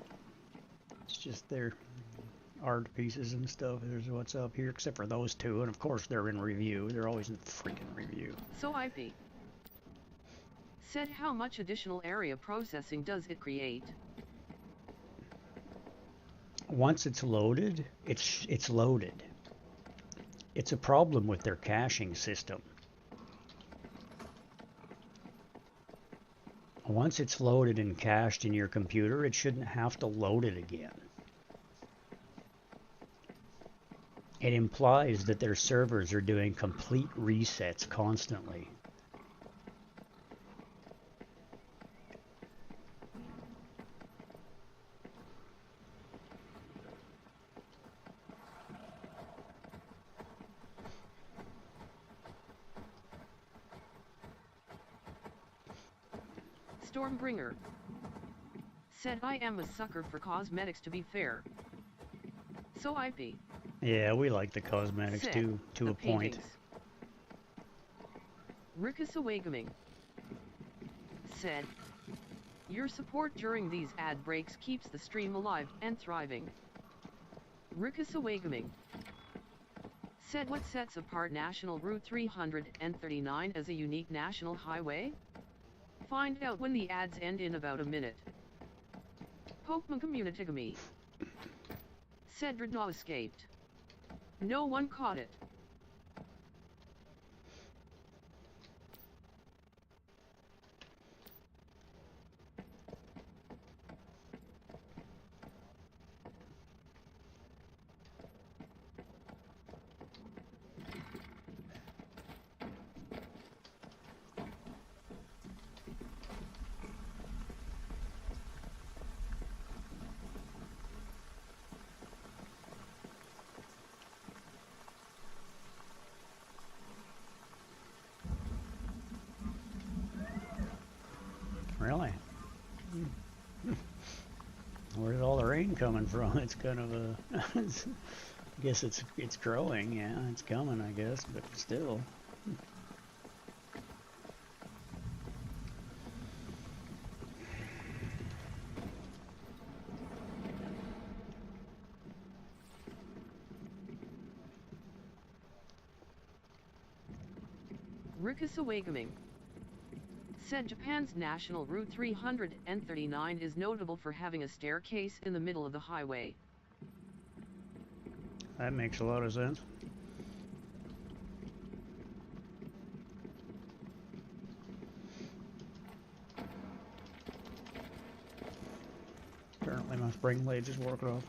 Speaker 3: It's just their art pieces and stuff. There's what's up here, except for those two, and of course they're in review. They're always in freaking review.
Speaker 1: So IP said, how much additional area processing does it create?
Speaker 3: Once it's loaded, it's loaded. It's a problem with their caching system. Once it's loaded and cached in your computer, it shouldn't have to load it again. It implies that their servers are doing complete resets constantly.
Speaker 1: Stormbringer said, I am a sucker for cosmetics, to be fair. So IP
Speaker 3: Yeah, we like the cosmetics
Speaker 1: said,
Speaker 3: too, to
Speaker 1: the
Speaker 3: a point.
Speaker 1: paintings. Rikus Awakening said, your support during these ad breaks keeps the stream alive and thriving. Rikus Awakening said, what sets apart National Route 339 as a unique national highway? Find out when the ads end in about a minute. Pokemon Community said, Dreadnought escaped. No one caught it.
Speaker 3: Really? Where's all the rain coming from? It's kind of a... I guess it's growing, yeah, it's coming, I guess, but still.
Speaker 1: Rikus Awakening said, Japan's National Route 339 is notable for having a staircase in the middle of the highway.
Speaker 3: That makes a lot of sense. Apparently my spring blade just working off.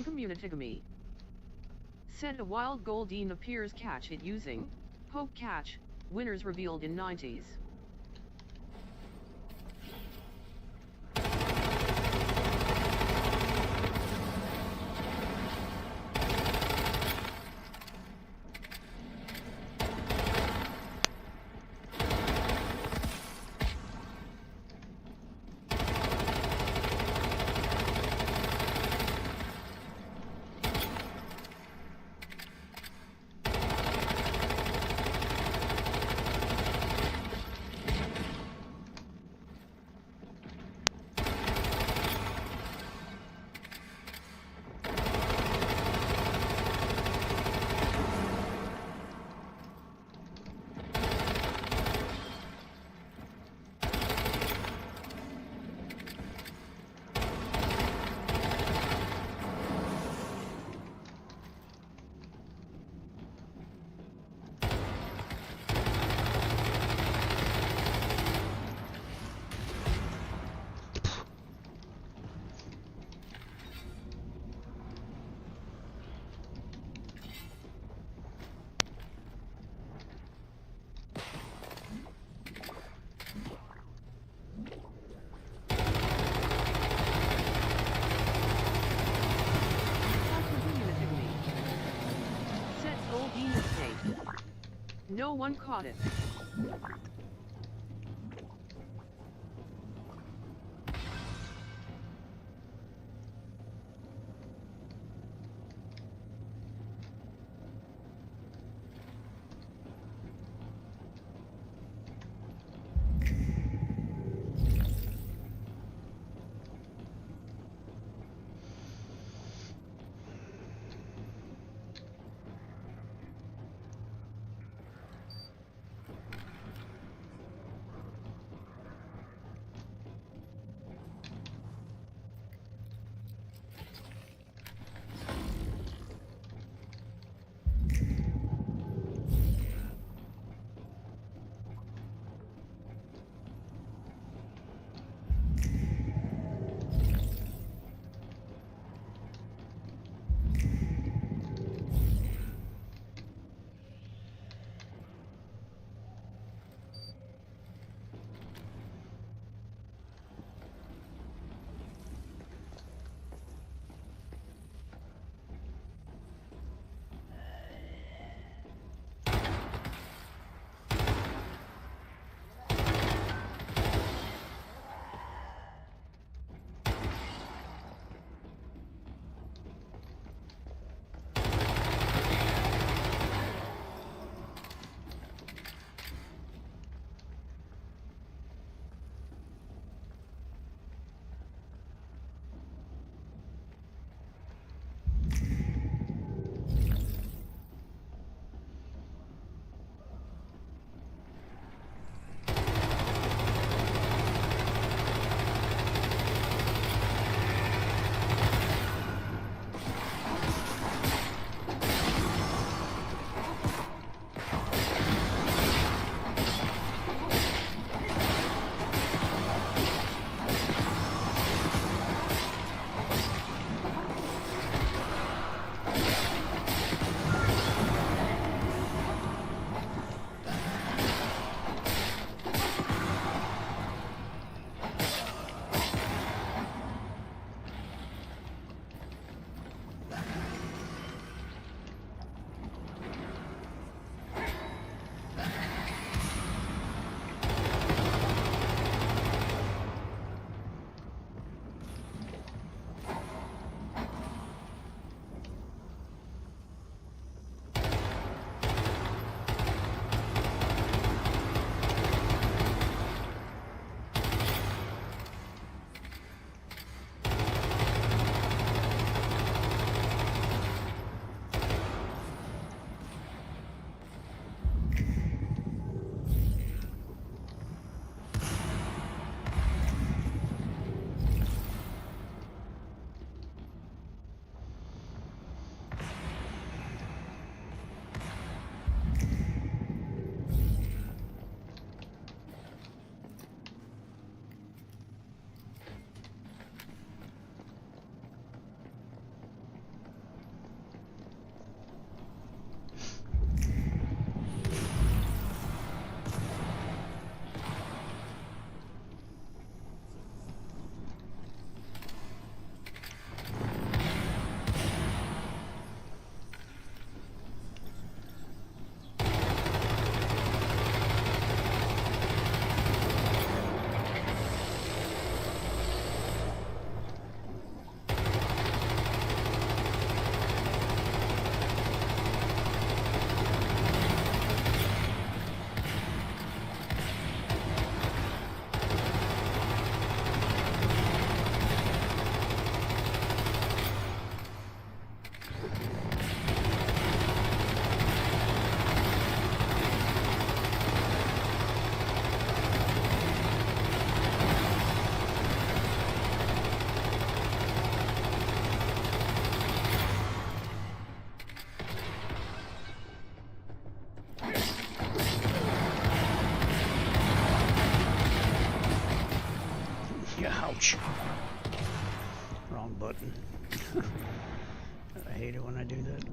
Speaker 1: Communitigamy. Said a wild Goldeen appears catch it using poke catch, winners revealed in 90s. No one caught it.
Speaker 3: Ouch. Wrong button. I hate it when I do that.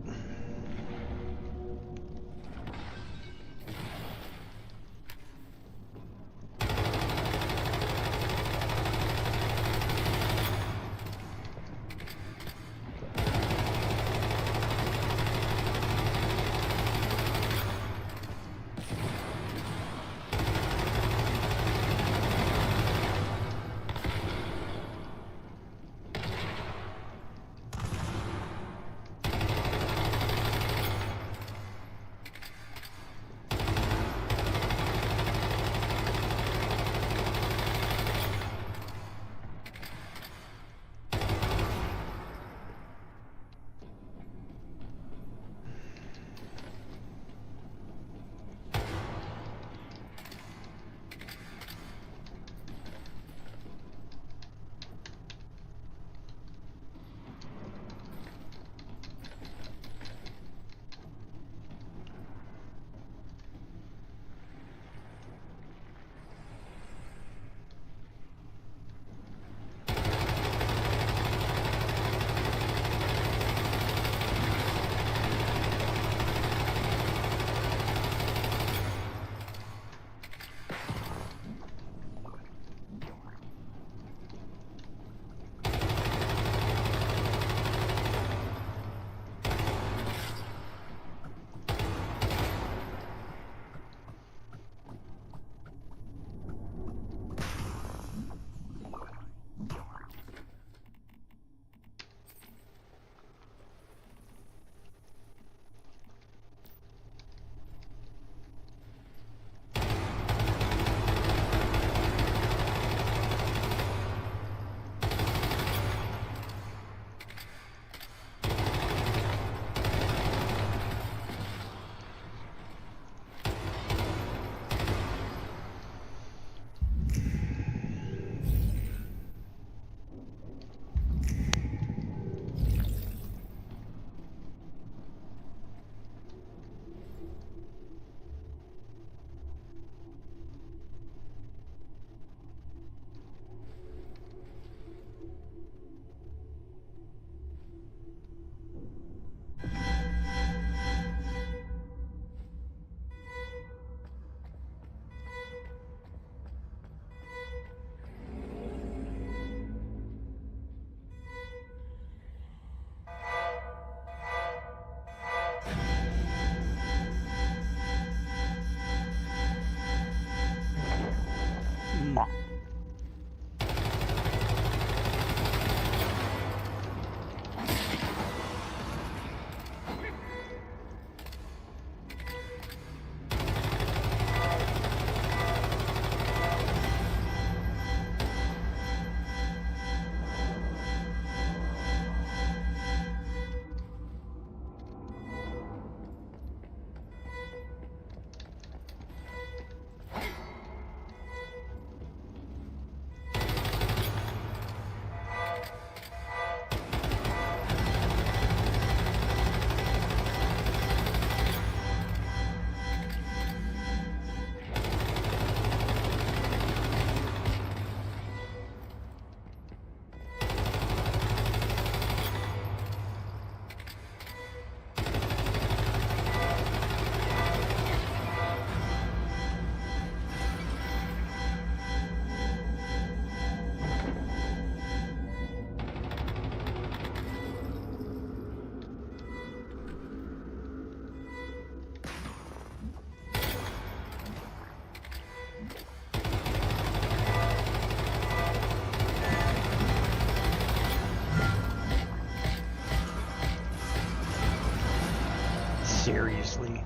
Speaker 4: Seriously.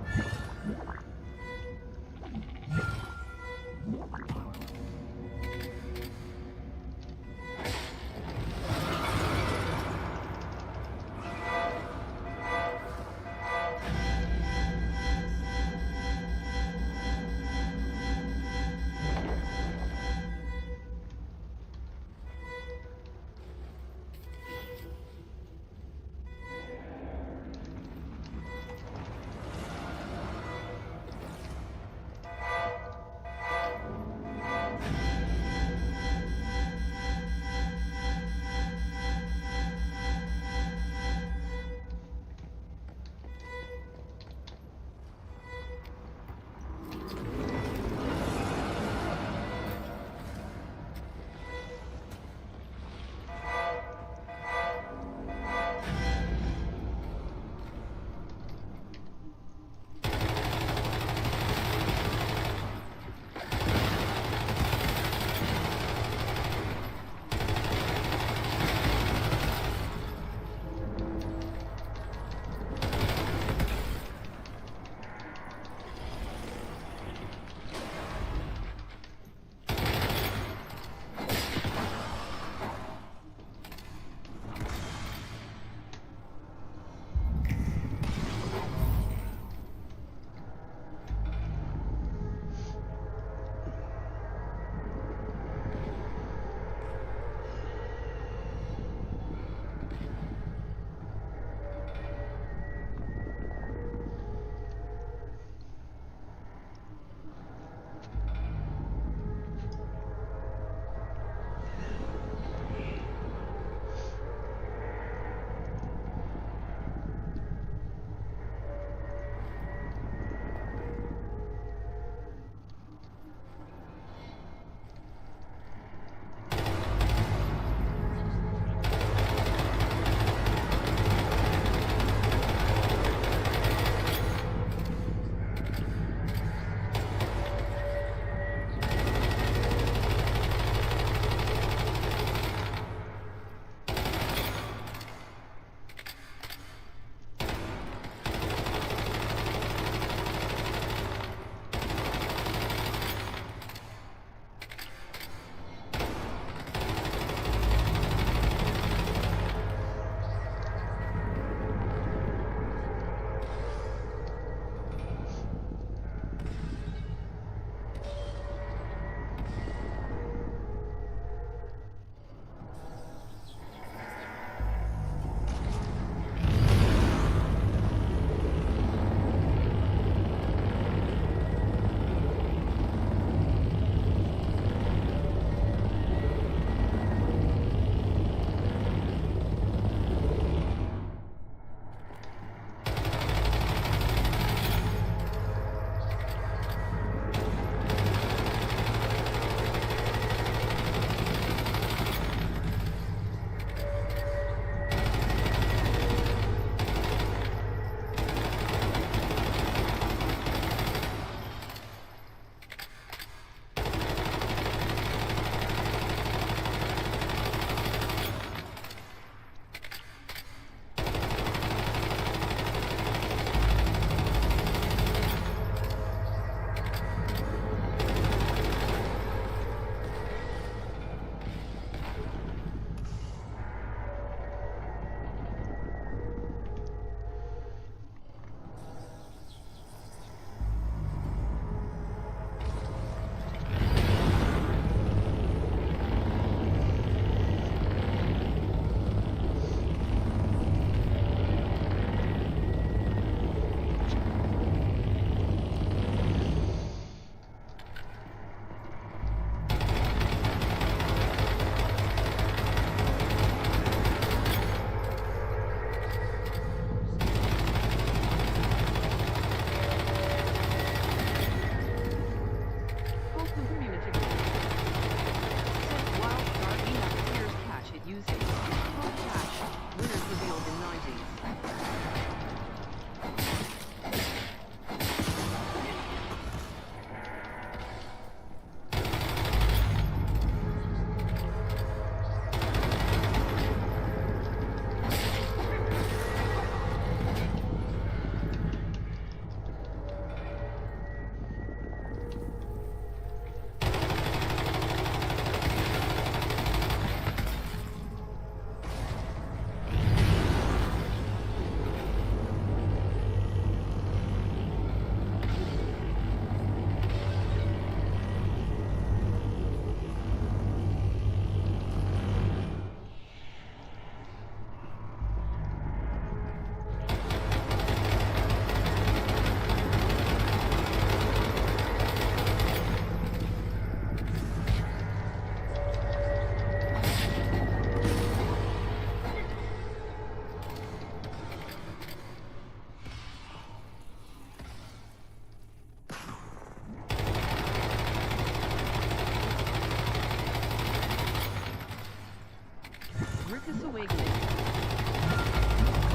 Speaker 1: Awakening.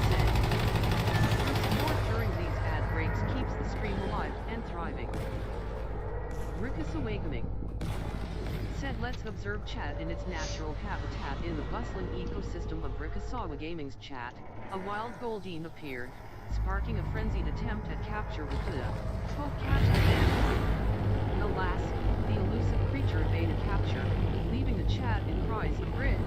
Speaker 1: Said, your support during these ad breaks keeps the stream alive and thriving. Rickus Awakening. Said let's observe chat in its natural habitat. In the bustling ecosystem of Rickasawa Gaming's chat, a wild Goldeen appeared, sparking a frenzied attempt at capture with the quote catch again. Alas, the elusive creature evaded capture, leaving the chat in cries of grid.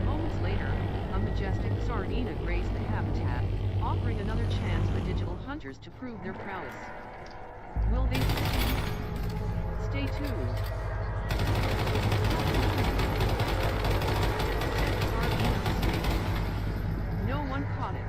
Speaker 1: Moments later, a majestic Sardina grazed the habitat, offering another chance for digital hunters to prove their prowess. Will they succeed? Stay tuned. No one caught it.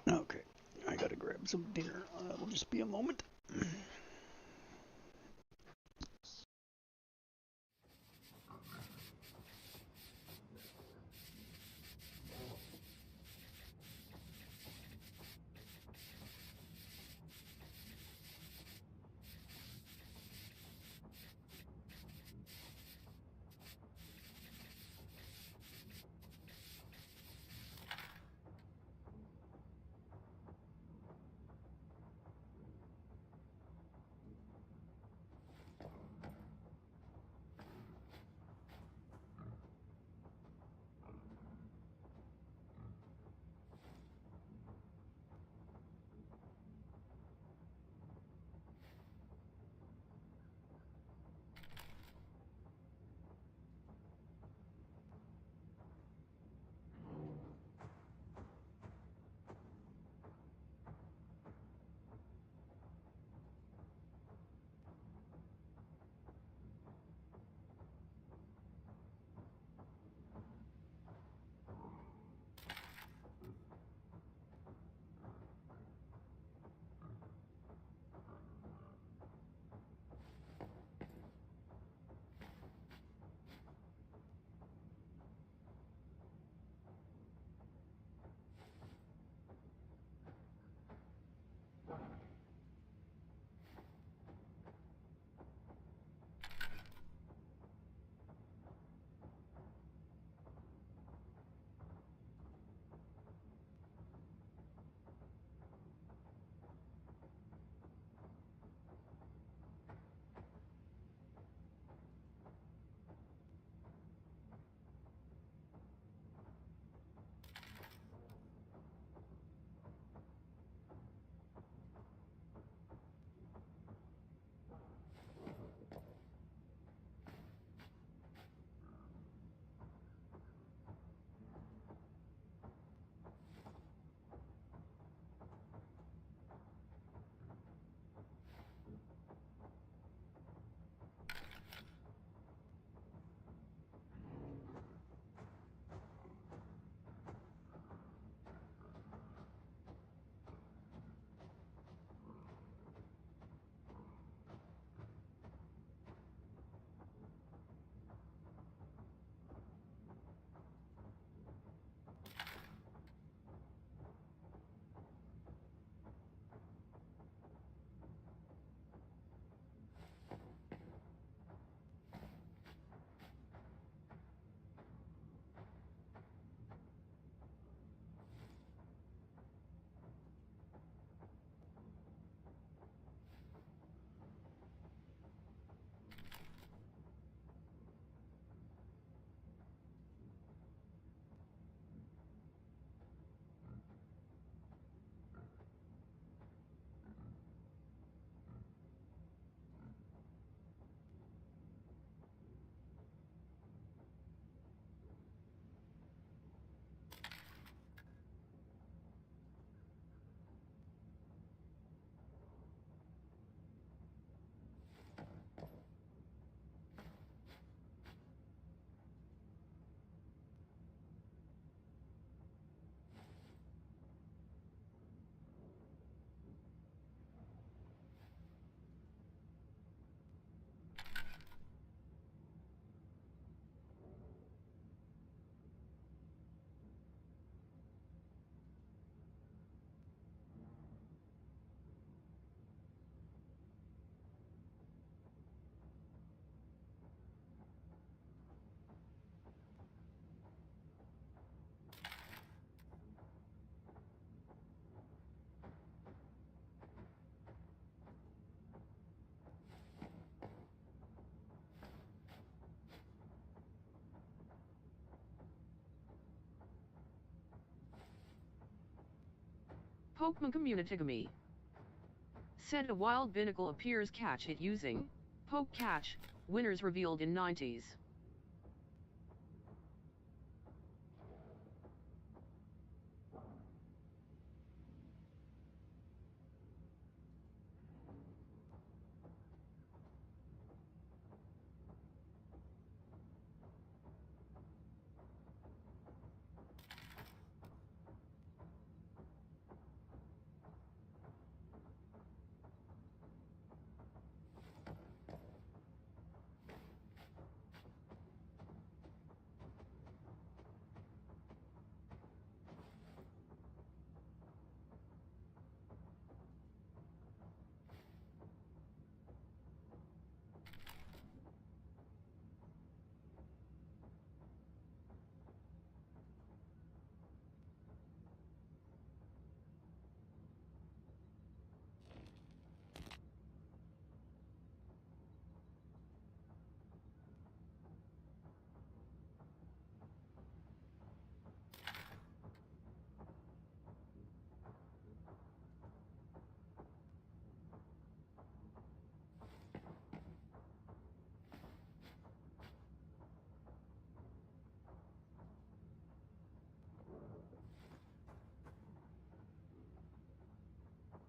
Speaker 3: Okay, I gotta grab some dinner. Will just be a moment.
Speaker 1: Pokemon Communitigamy. Said a wild binnacle appears catch it using Poke Catch, winners revealed in 90s.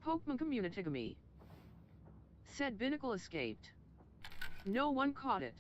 Speaker 1: Pokemon community. Said Binnacle escaped. No one caught it.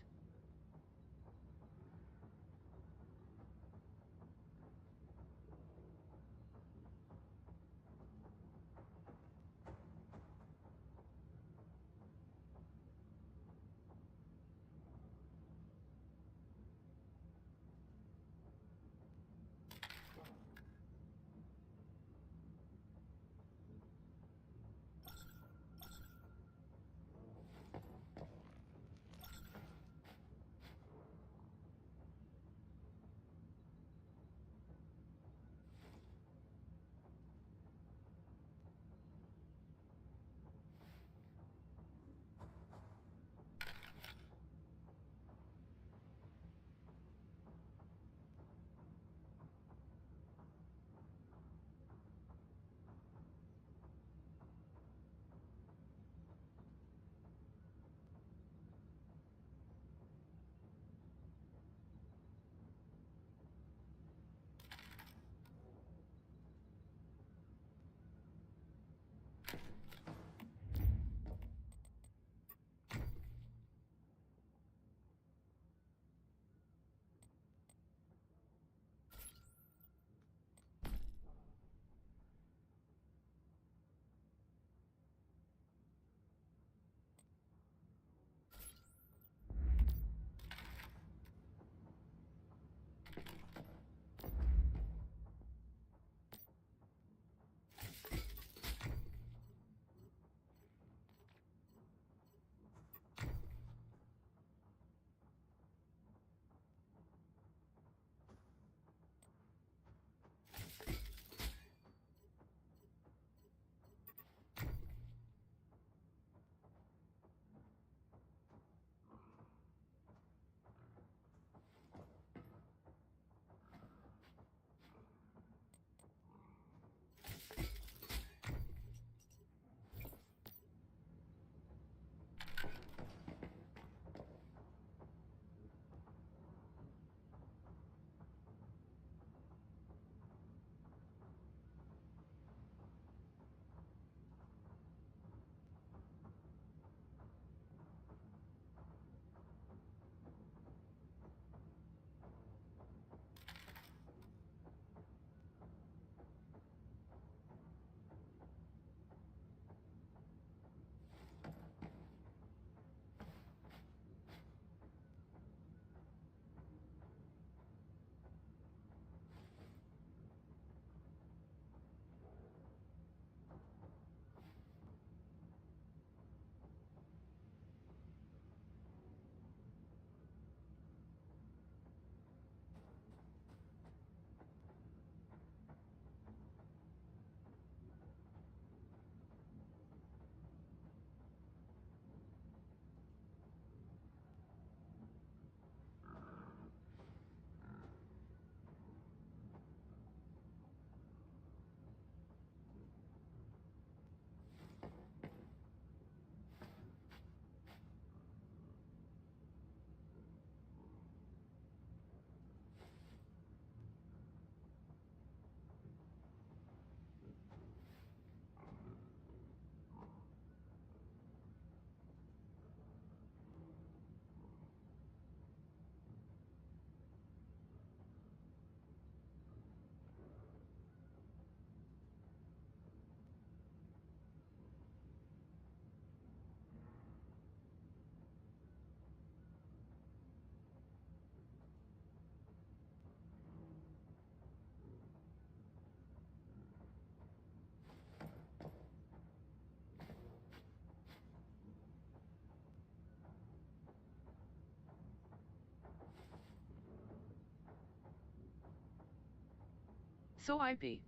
Speaker 1: So IP.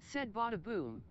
Speaker 1: Said Bada Boom.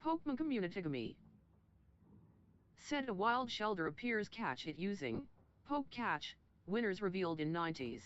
Speaker 1: Pokemon Communitygami said a wild Shelder appears, catch it using Poke Catch, winners revealed in 90s.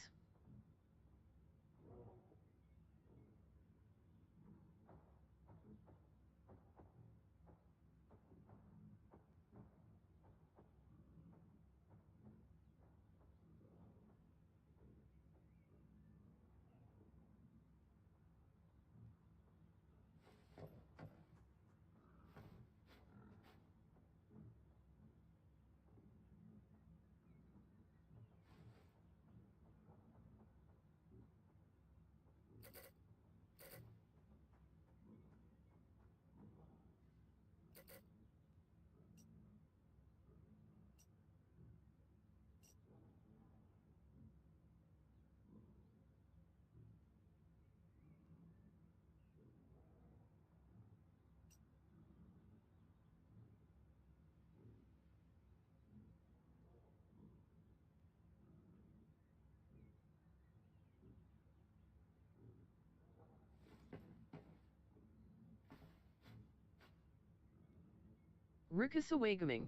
Speaker 1: Rickasawagaming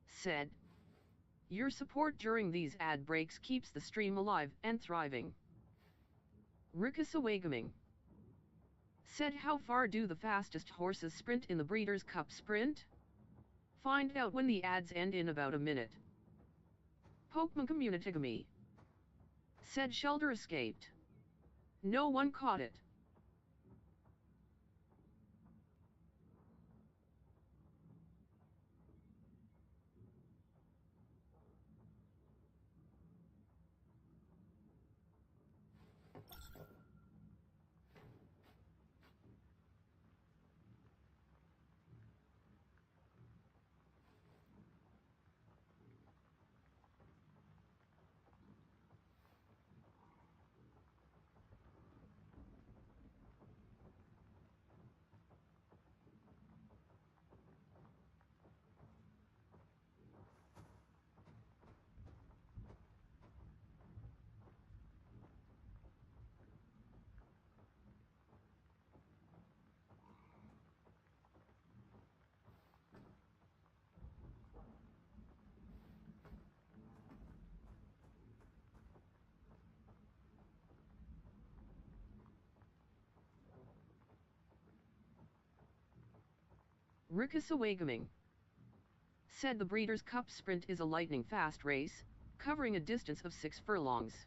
Speaker 1: said, your support during these ad breaks keeps the stream alive and thriving. Rickasawagaming said, how far do the fastest horses sprint in the Breeders' Cup Sprint? Find out when the ads end in about a minute. Pokemon Communitygami said Shelder escaped. No one caught it. Rickasawagaming said the Breeders' Cup Sprint is a lightning-fast race, covering a distance of 6 furlongs.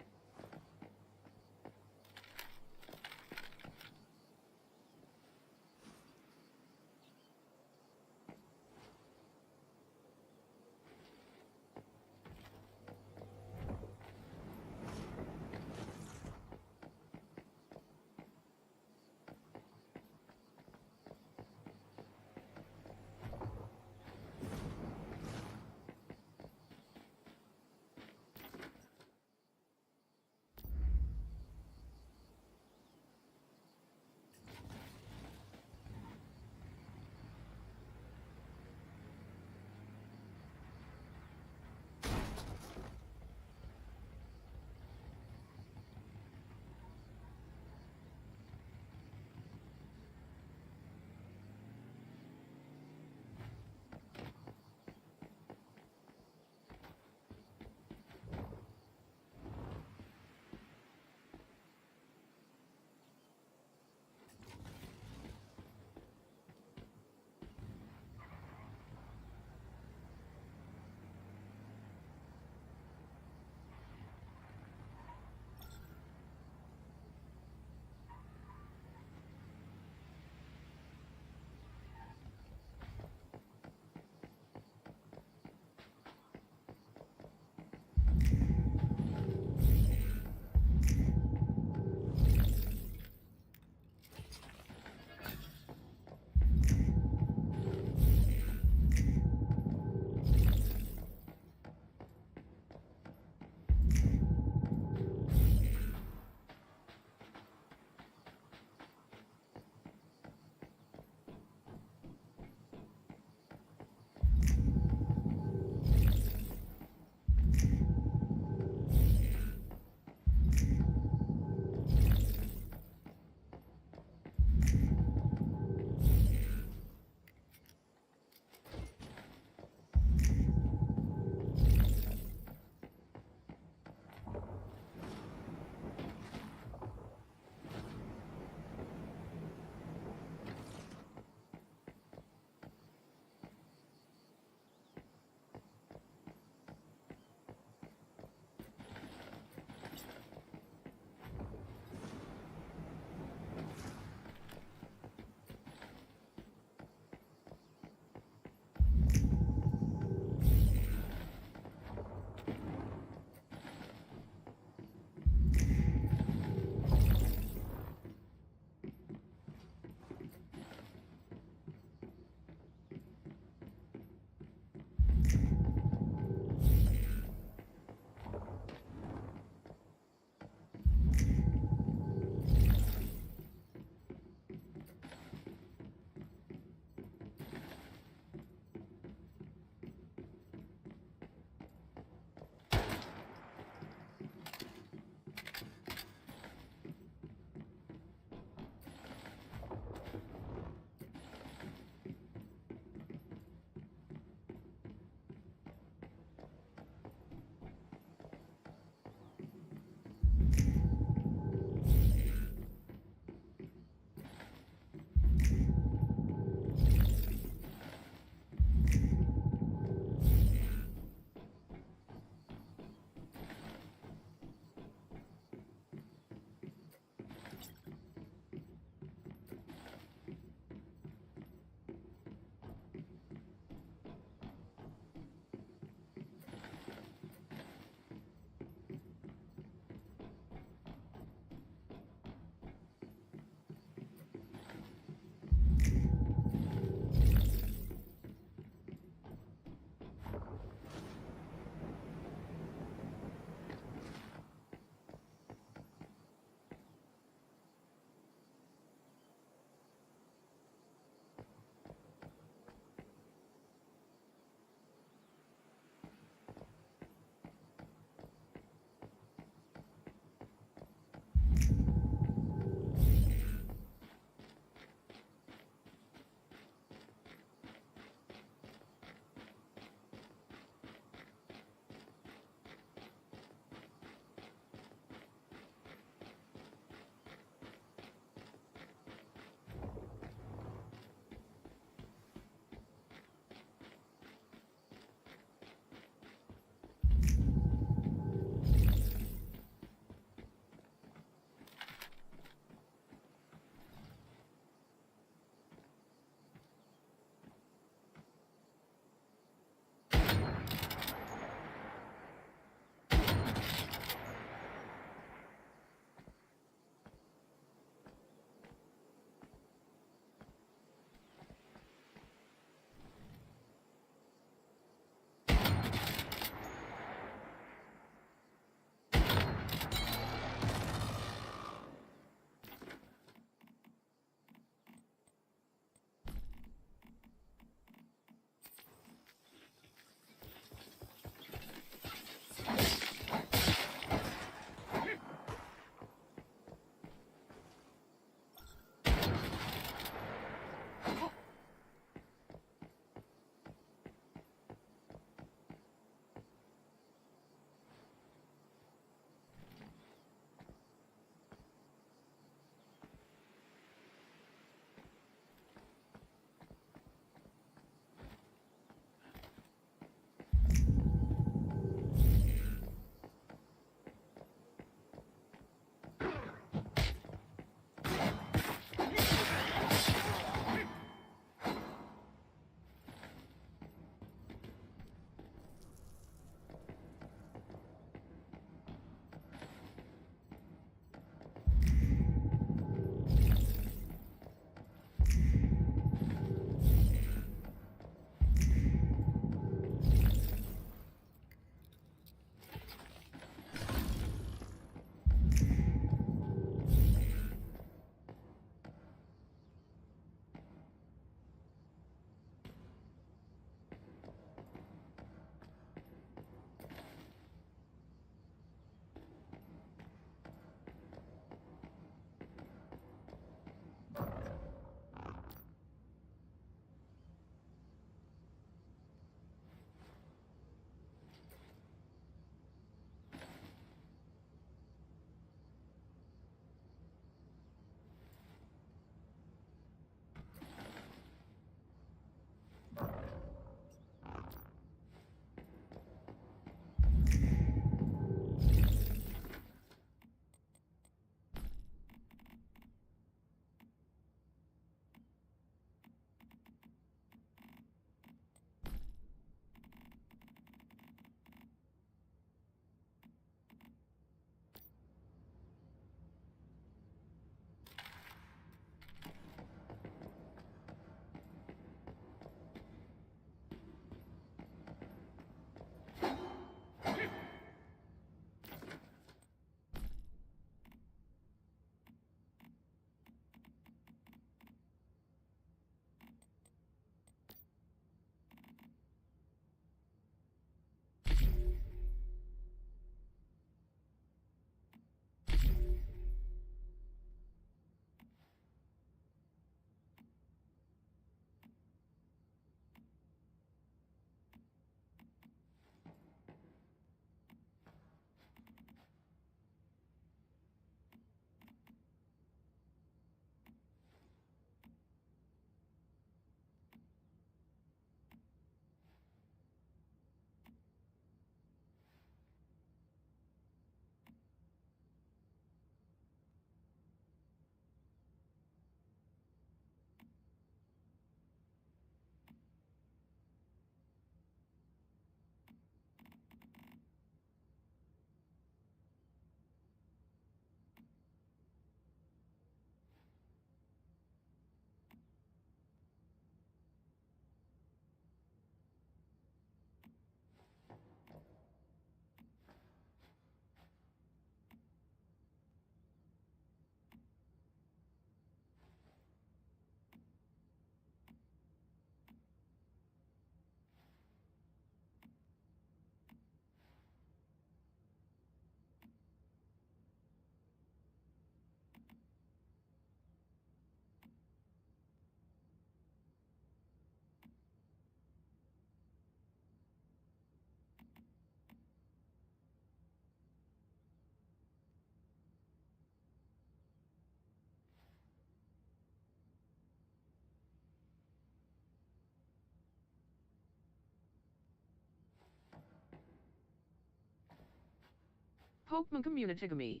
Speaker 1: Pokemon Communitigamy.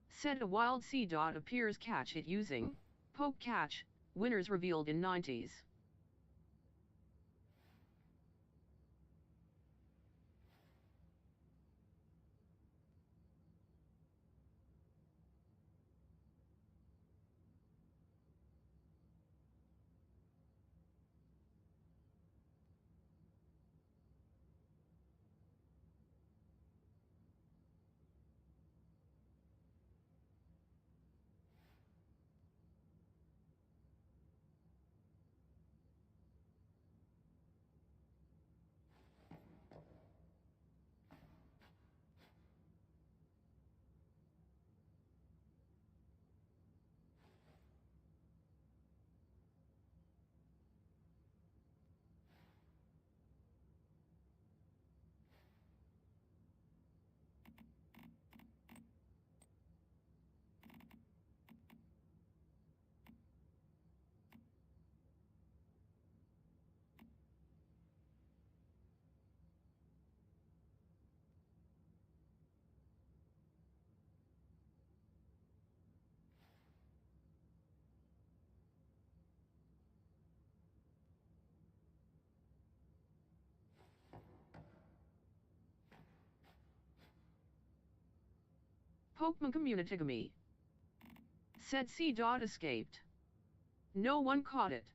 Speaker 1: Said a wild sea dot appears, catch it using Poke Catch, winners revealed in 90s. Pokemon Communitigamy. Said sea dot escaped. No one caught it.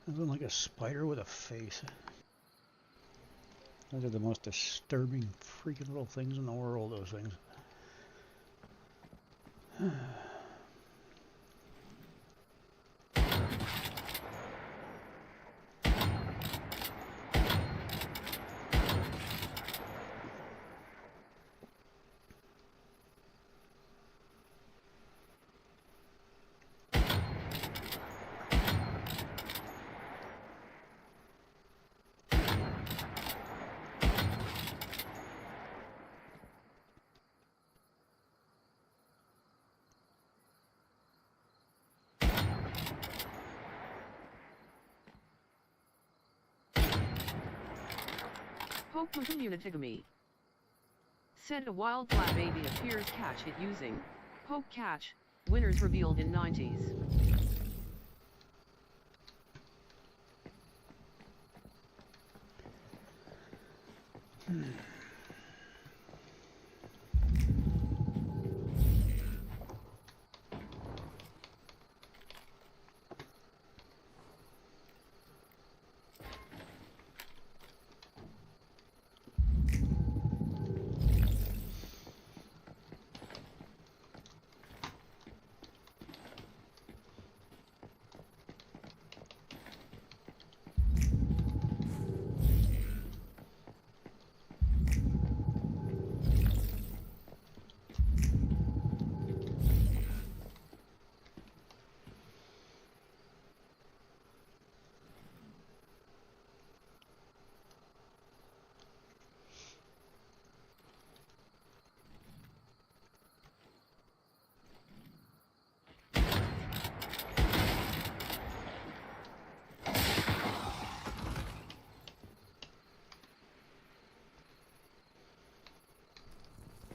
Speaker 3: Looking like a spider with a face. Those are the most disturbing freaking little things in the world, those things.
Speaker 1: Pokemon Communitigamy. Said a wild flat baby appears catch it using Poke Catch. Winners revealed in 90s.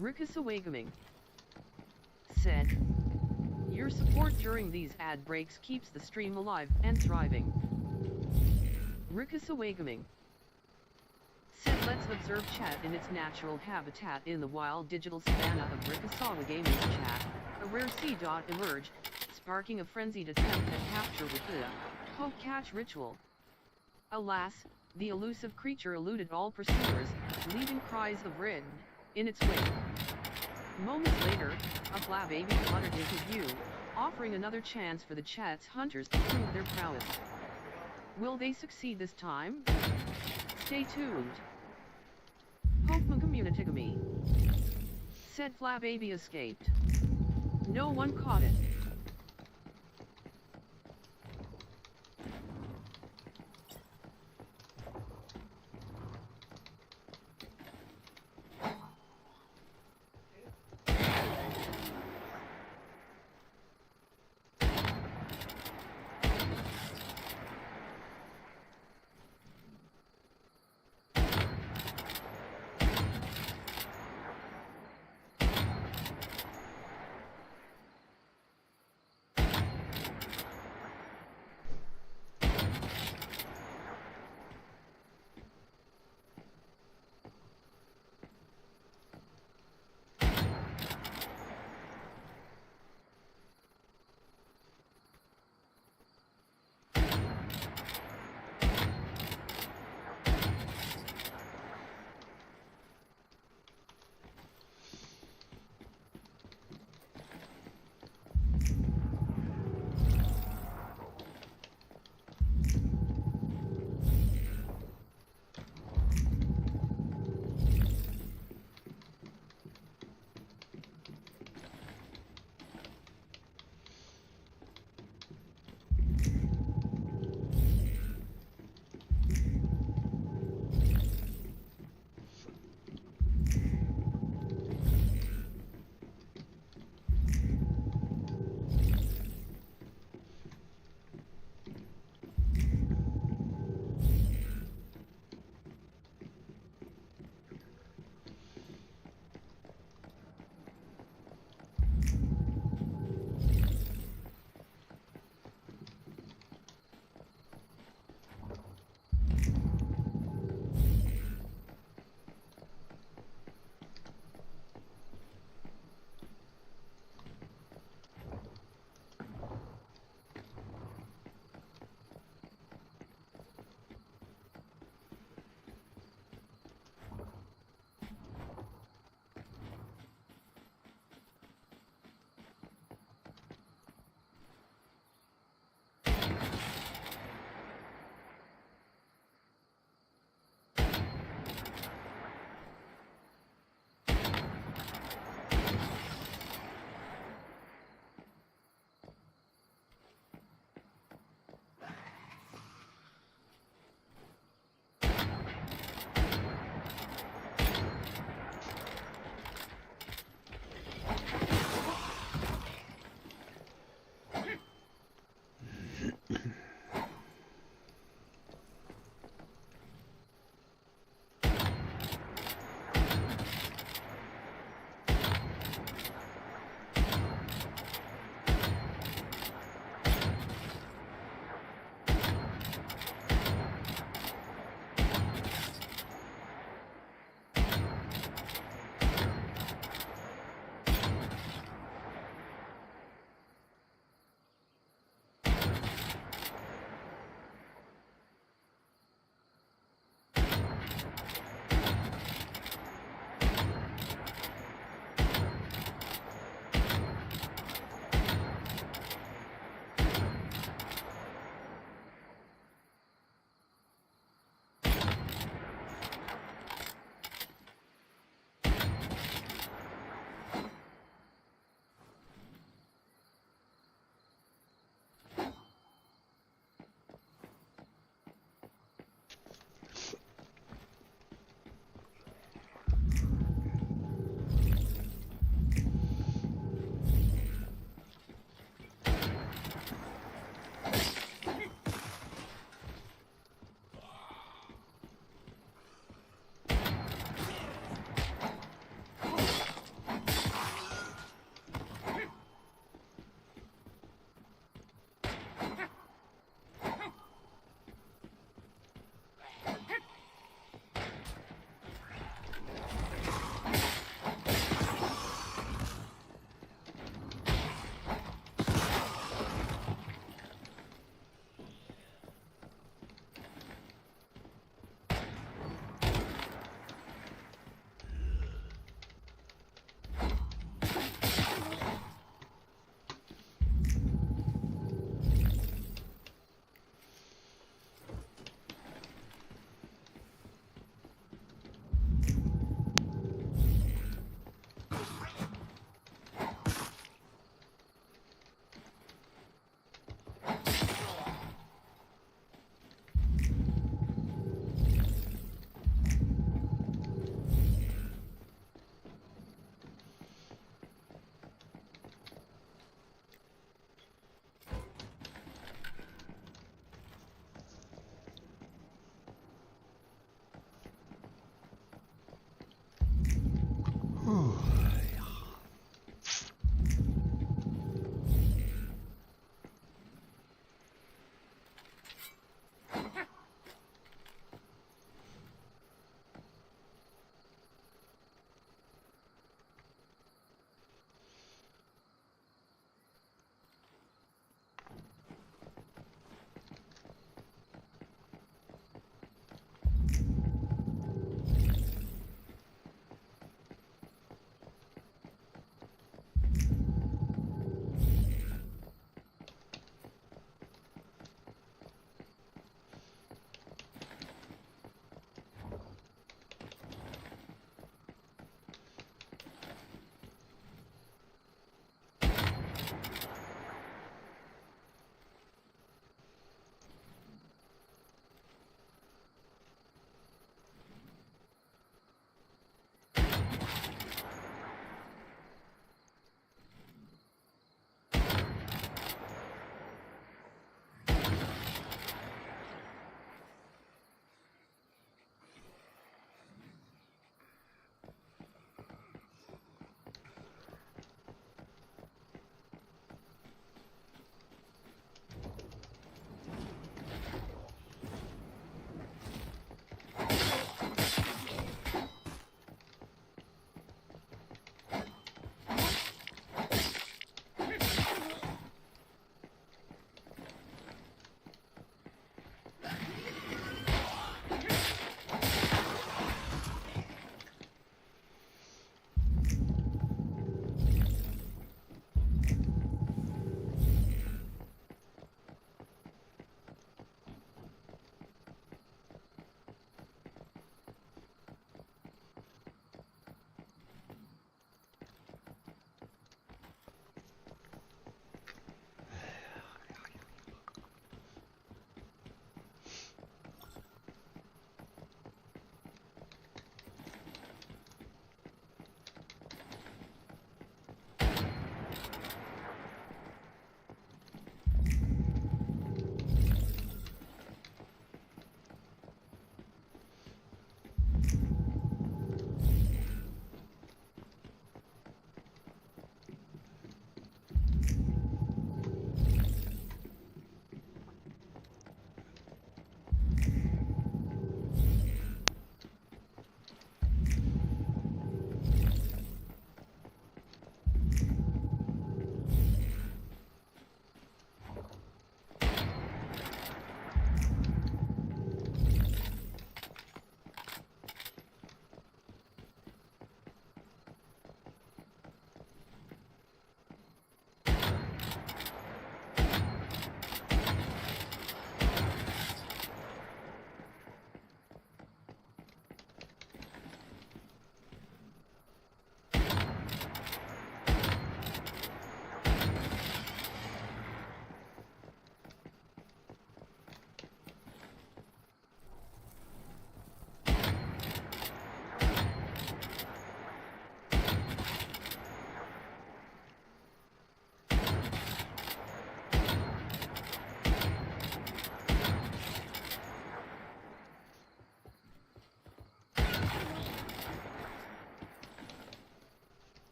Speaker 1: Rikusawagaming said, your support during these ad breaks keeps the stream alive and thriving. Rikusawagaming said, let's observe chat in its natural habitat in the wild digital savanna of Rikusawa Gaming's chat. A rare sea dot emerged, sparking a frenzied attempt at capture with the Poke Catch ritual. Alas, the elusive creature eluded all pursuers, leaving cries of red in its wake. Moments later, a Flababy fluttered into view, offering another chance for the chat's hunters to prove their prowess. Will they succeed this time? Stay tuned. Pokemon Communitigamy said Flababy escaped. No one caught it.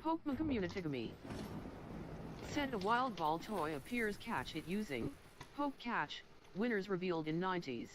Speaker 1: Pokemon Communitigamy. Said a wild ball toy appears, catch it using Poke Catch, winners revealed in 90s.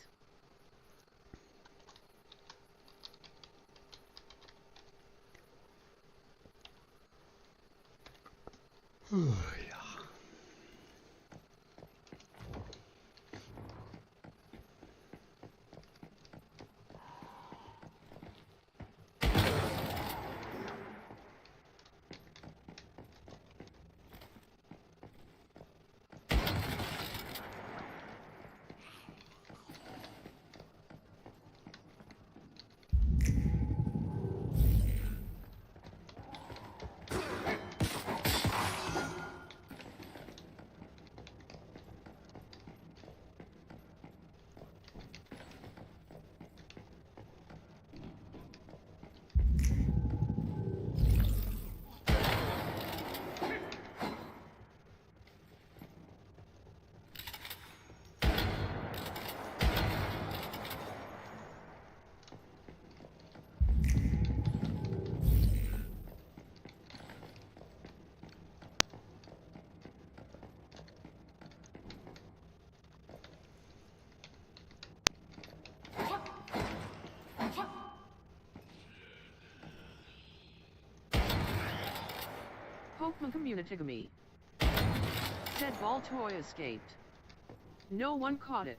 Speaker 1: Pokemon Communitigamy. Said ball toy escaped. No one caught it.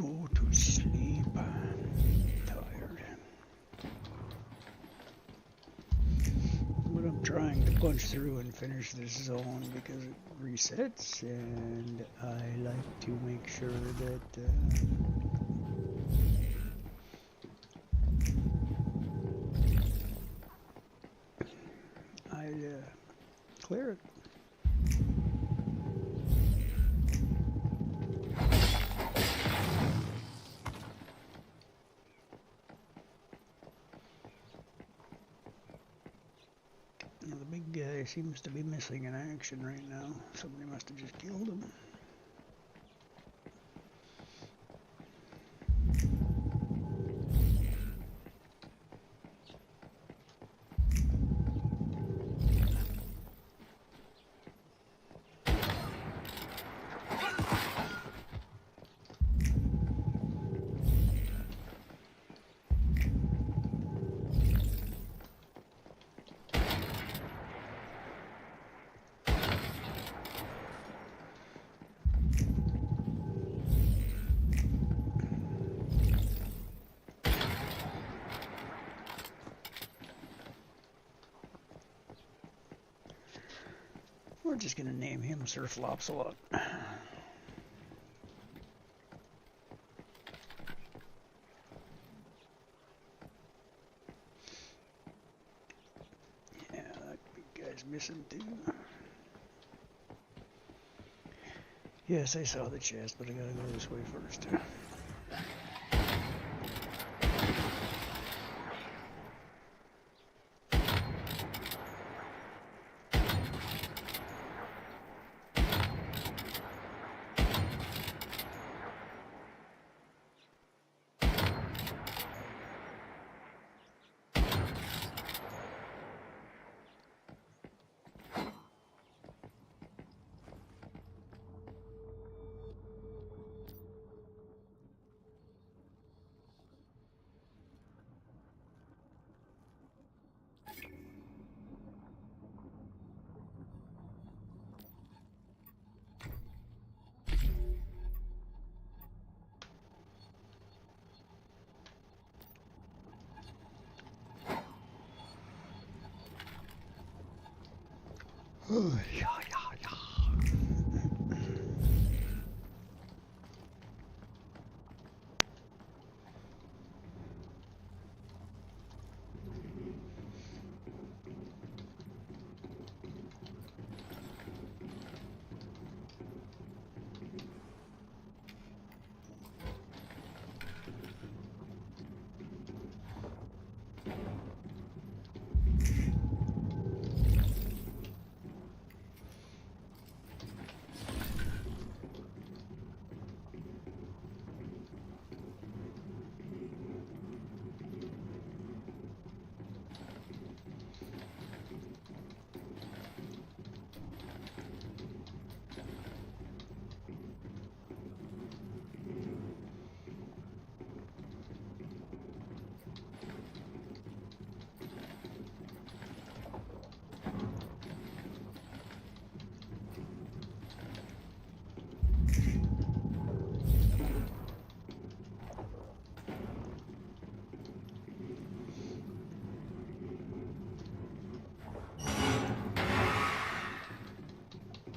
Speaker 3: go to sleep. I'm tired. But I'm trying to punch through and finish this zone because it resets, and I like to make sure that I clear it. Now, the big guy seems to be missing in action right now. Somebody must have just killed him. We're just gonna name him Sir Flopsalot. Yeah, that big guy's missing too. Yes, I saw the chest, but I gotta go this way first. Oh, yeah, yeah, yeah.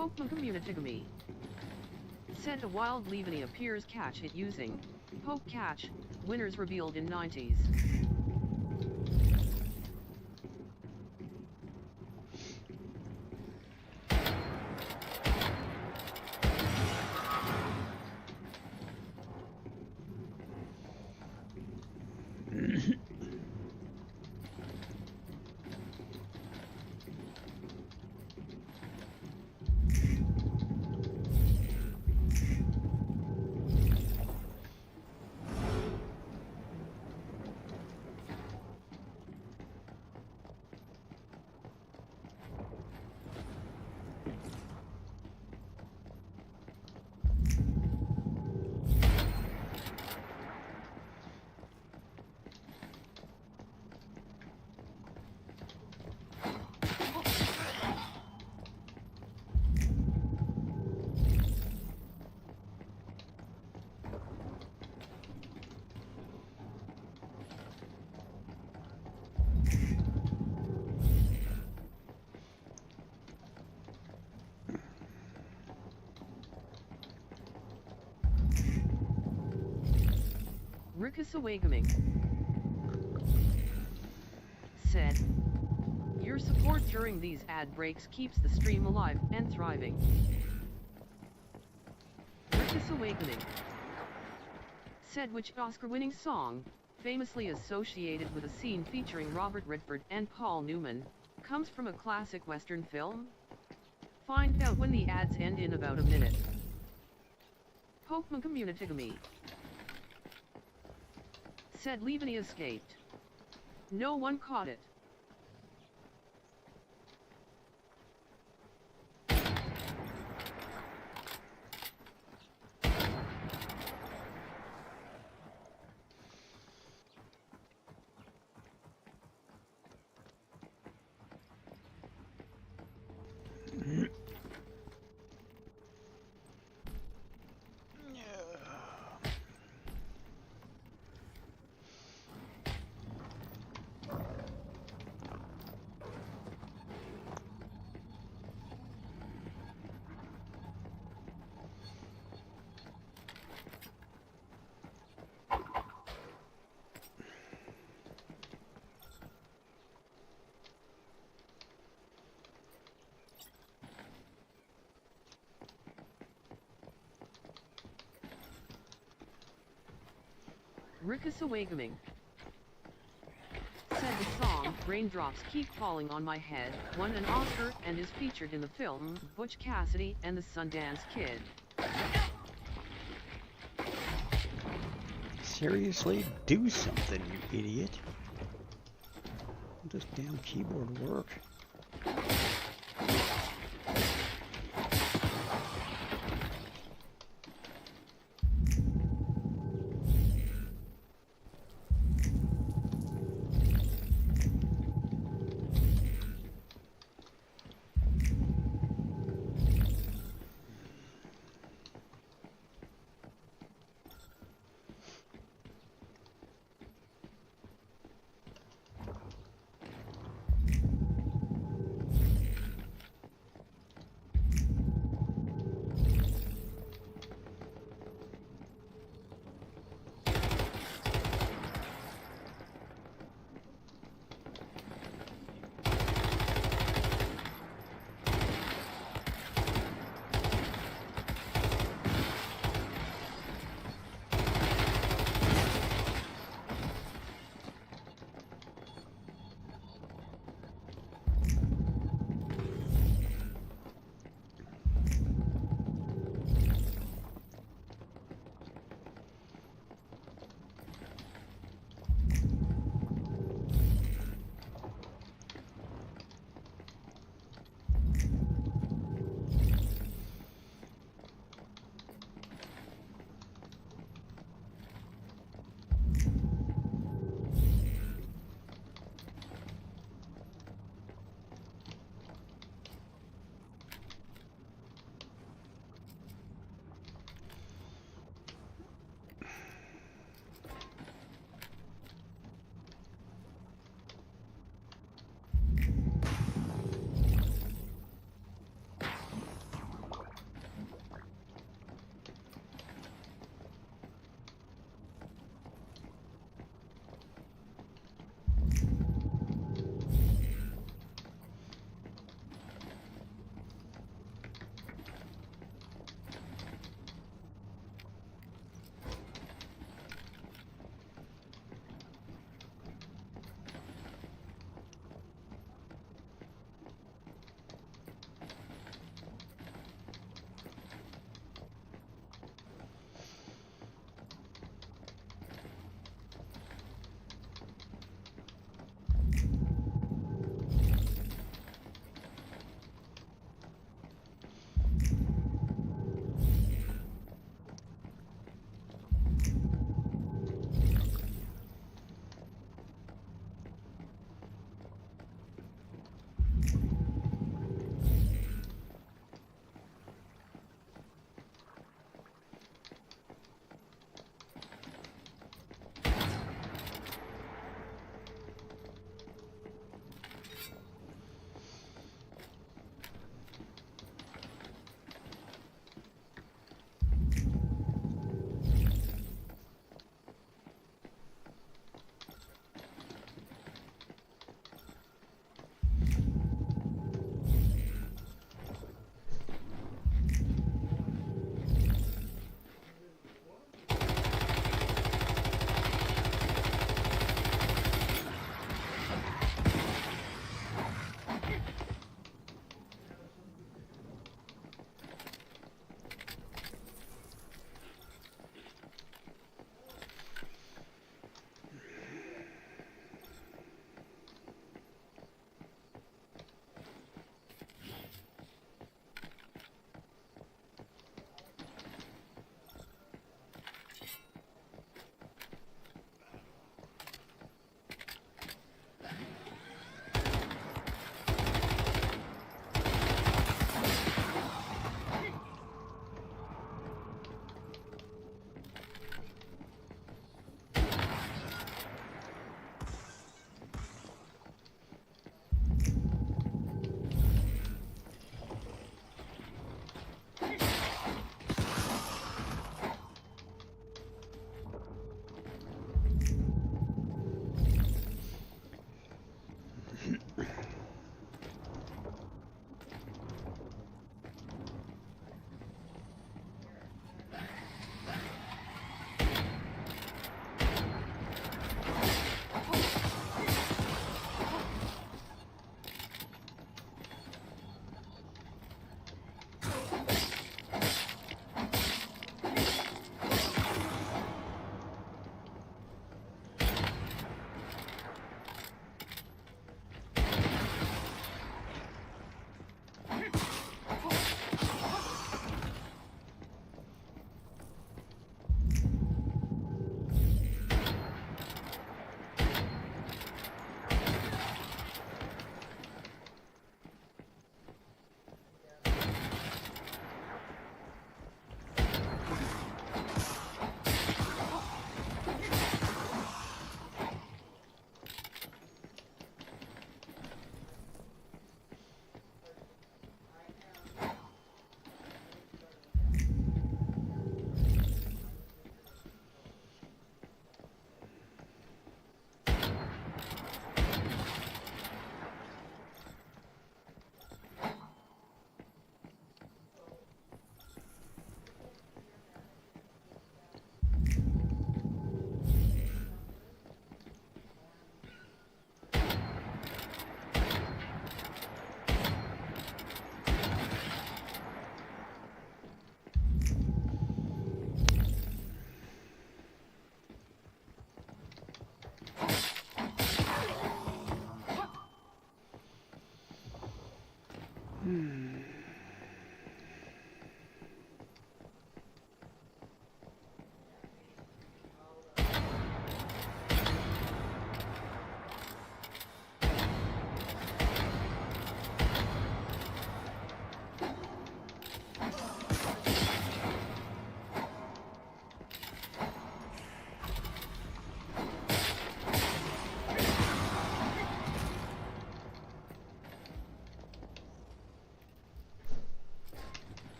Speaker 1: Poke Communitigamy. Sent a wild Levany appears catch it using Poke catch. Winners revealed in 90s. Rickus Awakening said, "Your support during these ad breaks keeps the stream alive and thriving." Rickus Awakening said, which Oscar-winning song, famously associated with a scene featuring Robert Redford and Paul Newman, comes from a classic Western film? Find out when the ads end in about a minute. Pokemon Community said, Levany escaped. No one caught it. Rickus Awakening said the song, Raindrops Keep Falling on My Head, won an Oscar and is featured in the film, Butch Cassidy and the Sundance Kid.
Speaker 3: Seriously? Do something, you idiot. This damn keyboard work.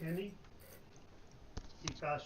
Speaker 3: Kenny, he passed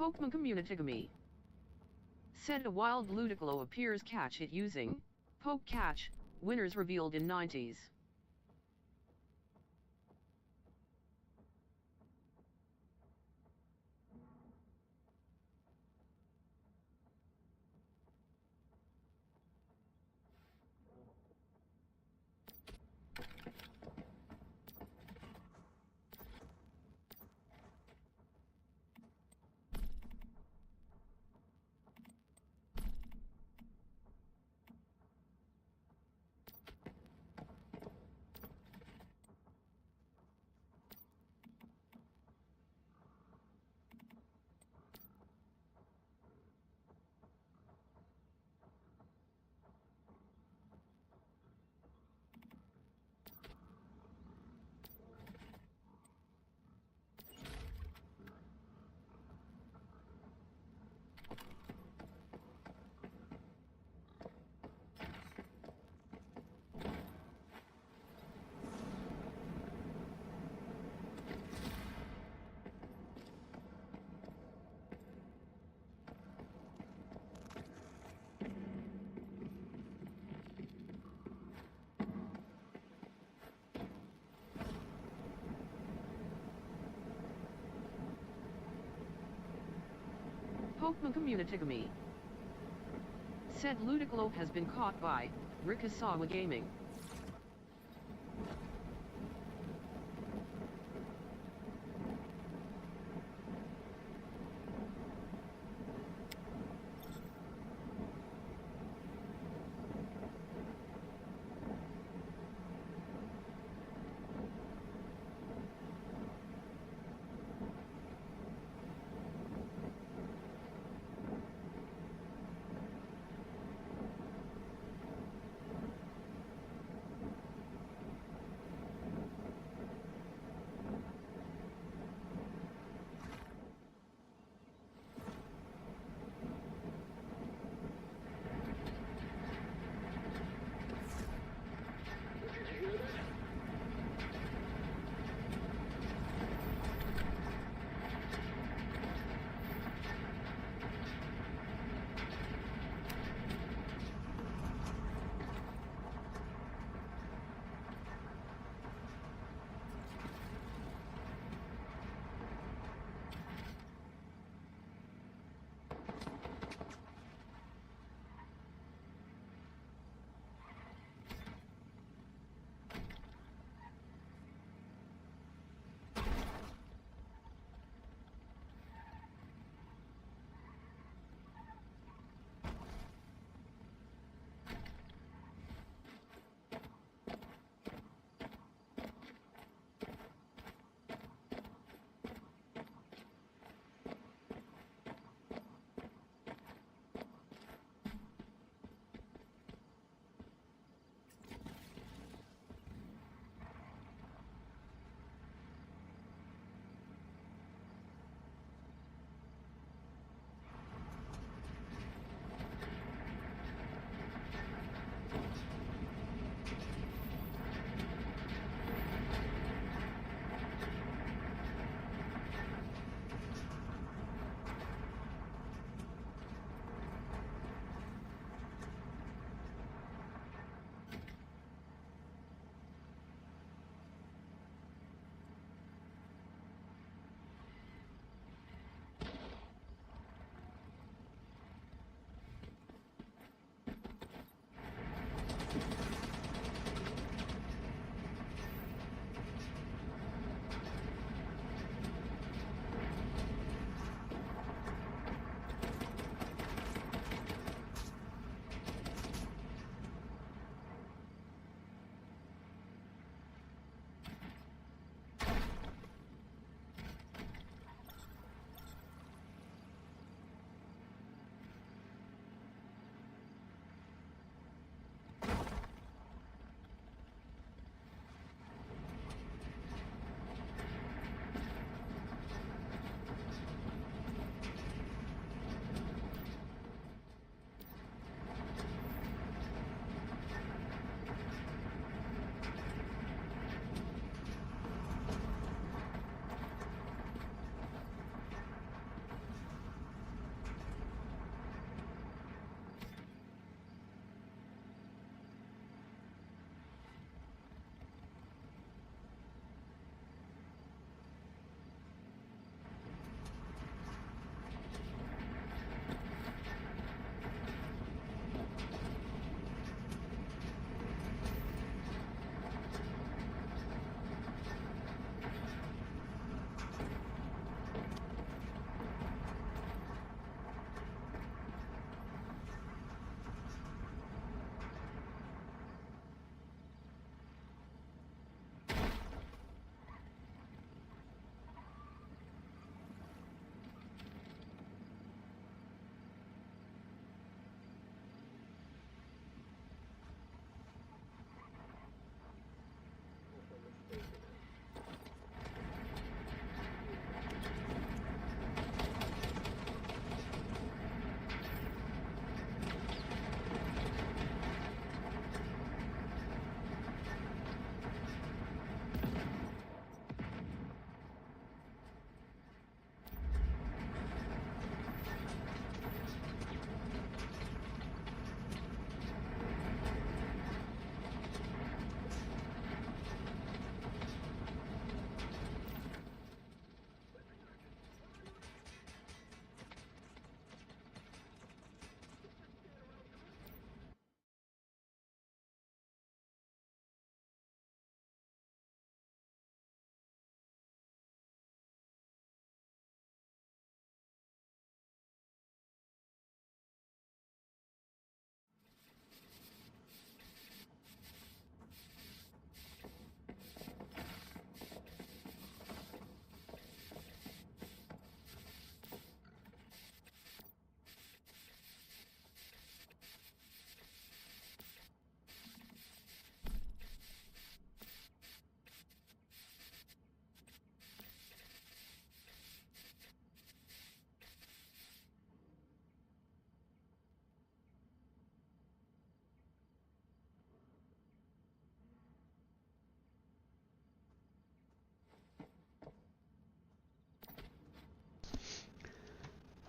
Speaker 1: Pokemon Community. Said a wild Ludicolo appears catch it using Poke Catch, winners revealed in 90s. Pokemon Community. Said Ludicolo has been caught by Rikasawa Gaming.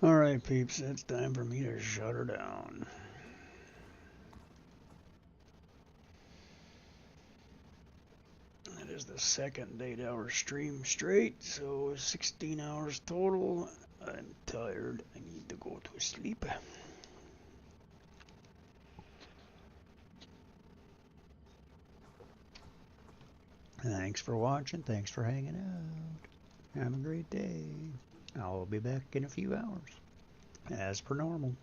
Speaker 3: Alright, peeps, it's time for me to shut her down. It is the second 8-hour stream straight, so 16 hours total. I'm tired. I need to go to sleep. Thanks for watching. Thanks for hanging out. Have a great day. I'll be back in a few hours, as per normal.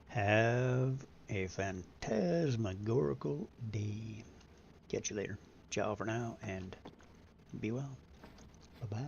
Speaker 3: Have a phantasmagorical day. Catch you later. Ciao for now, and be well. Bye-bye.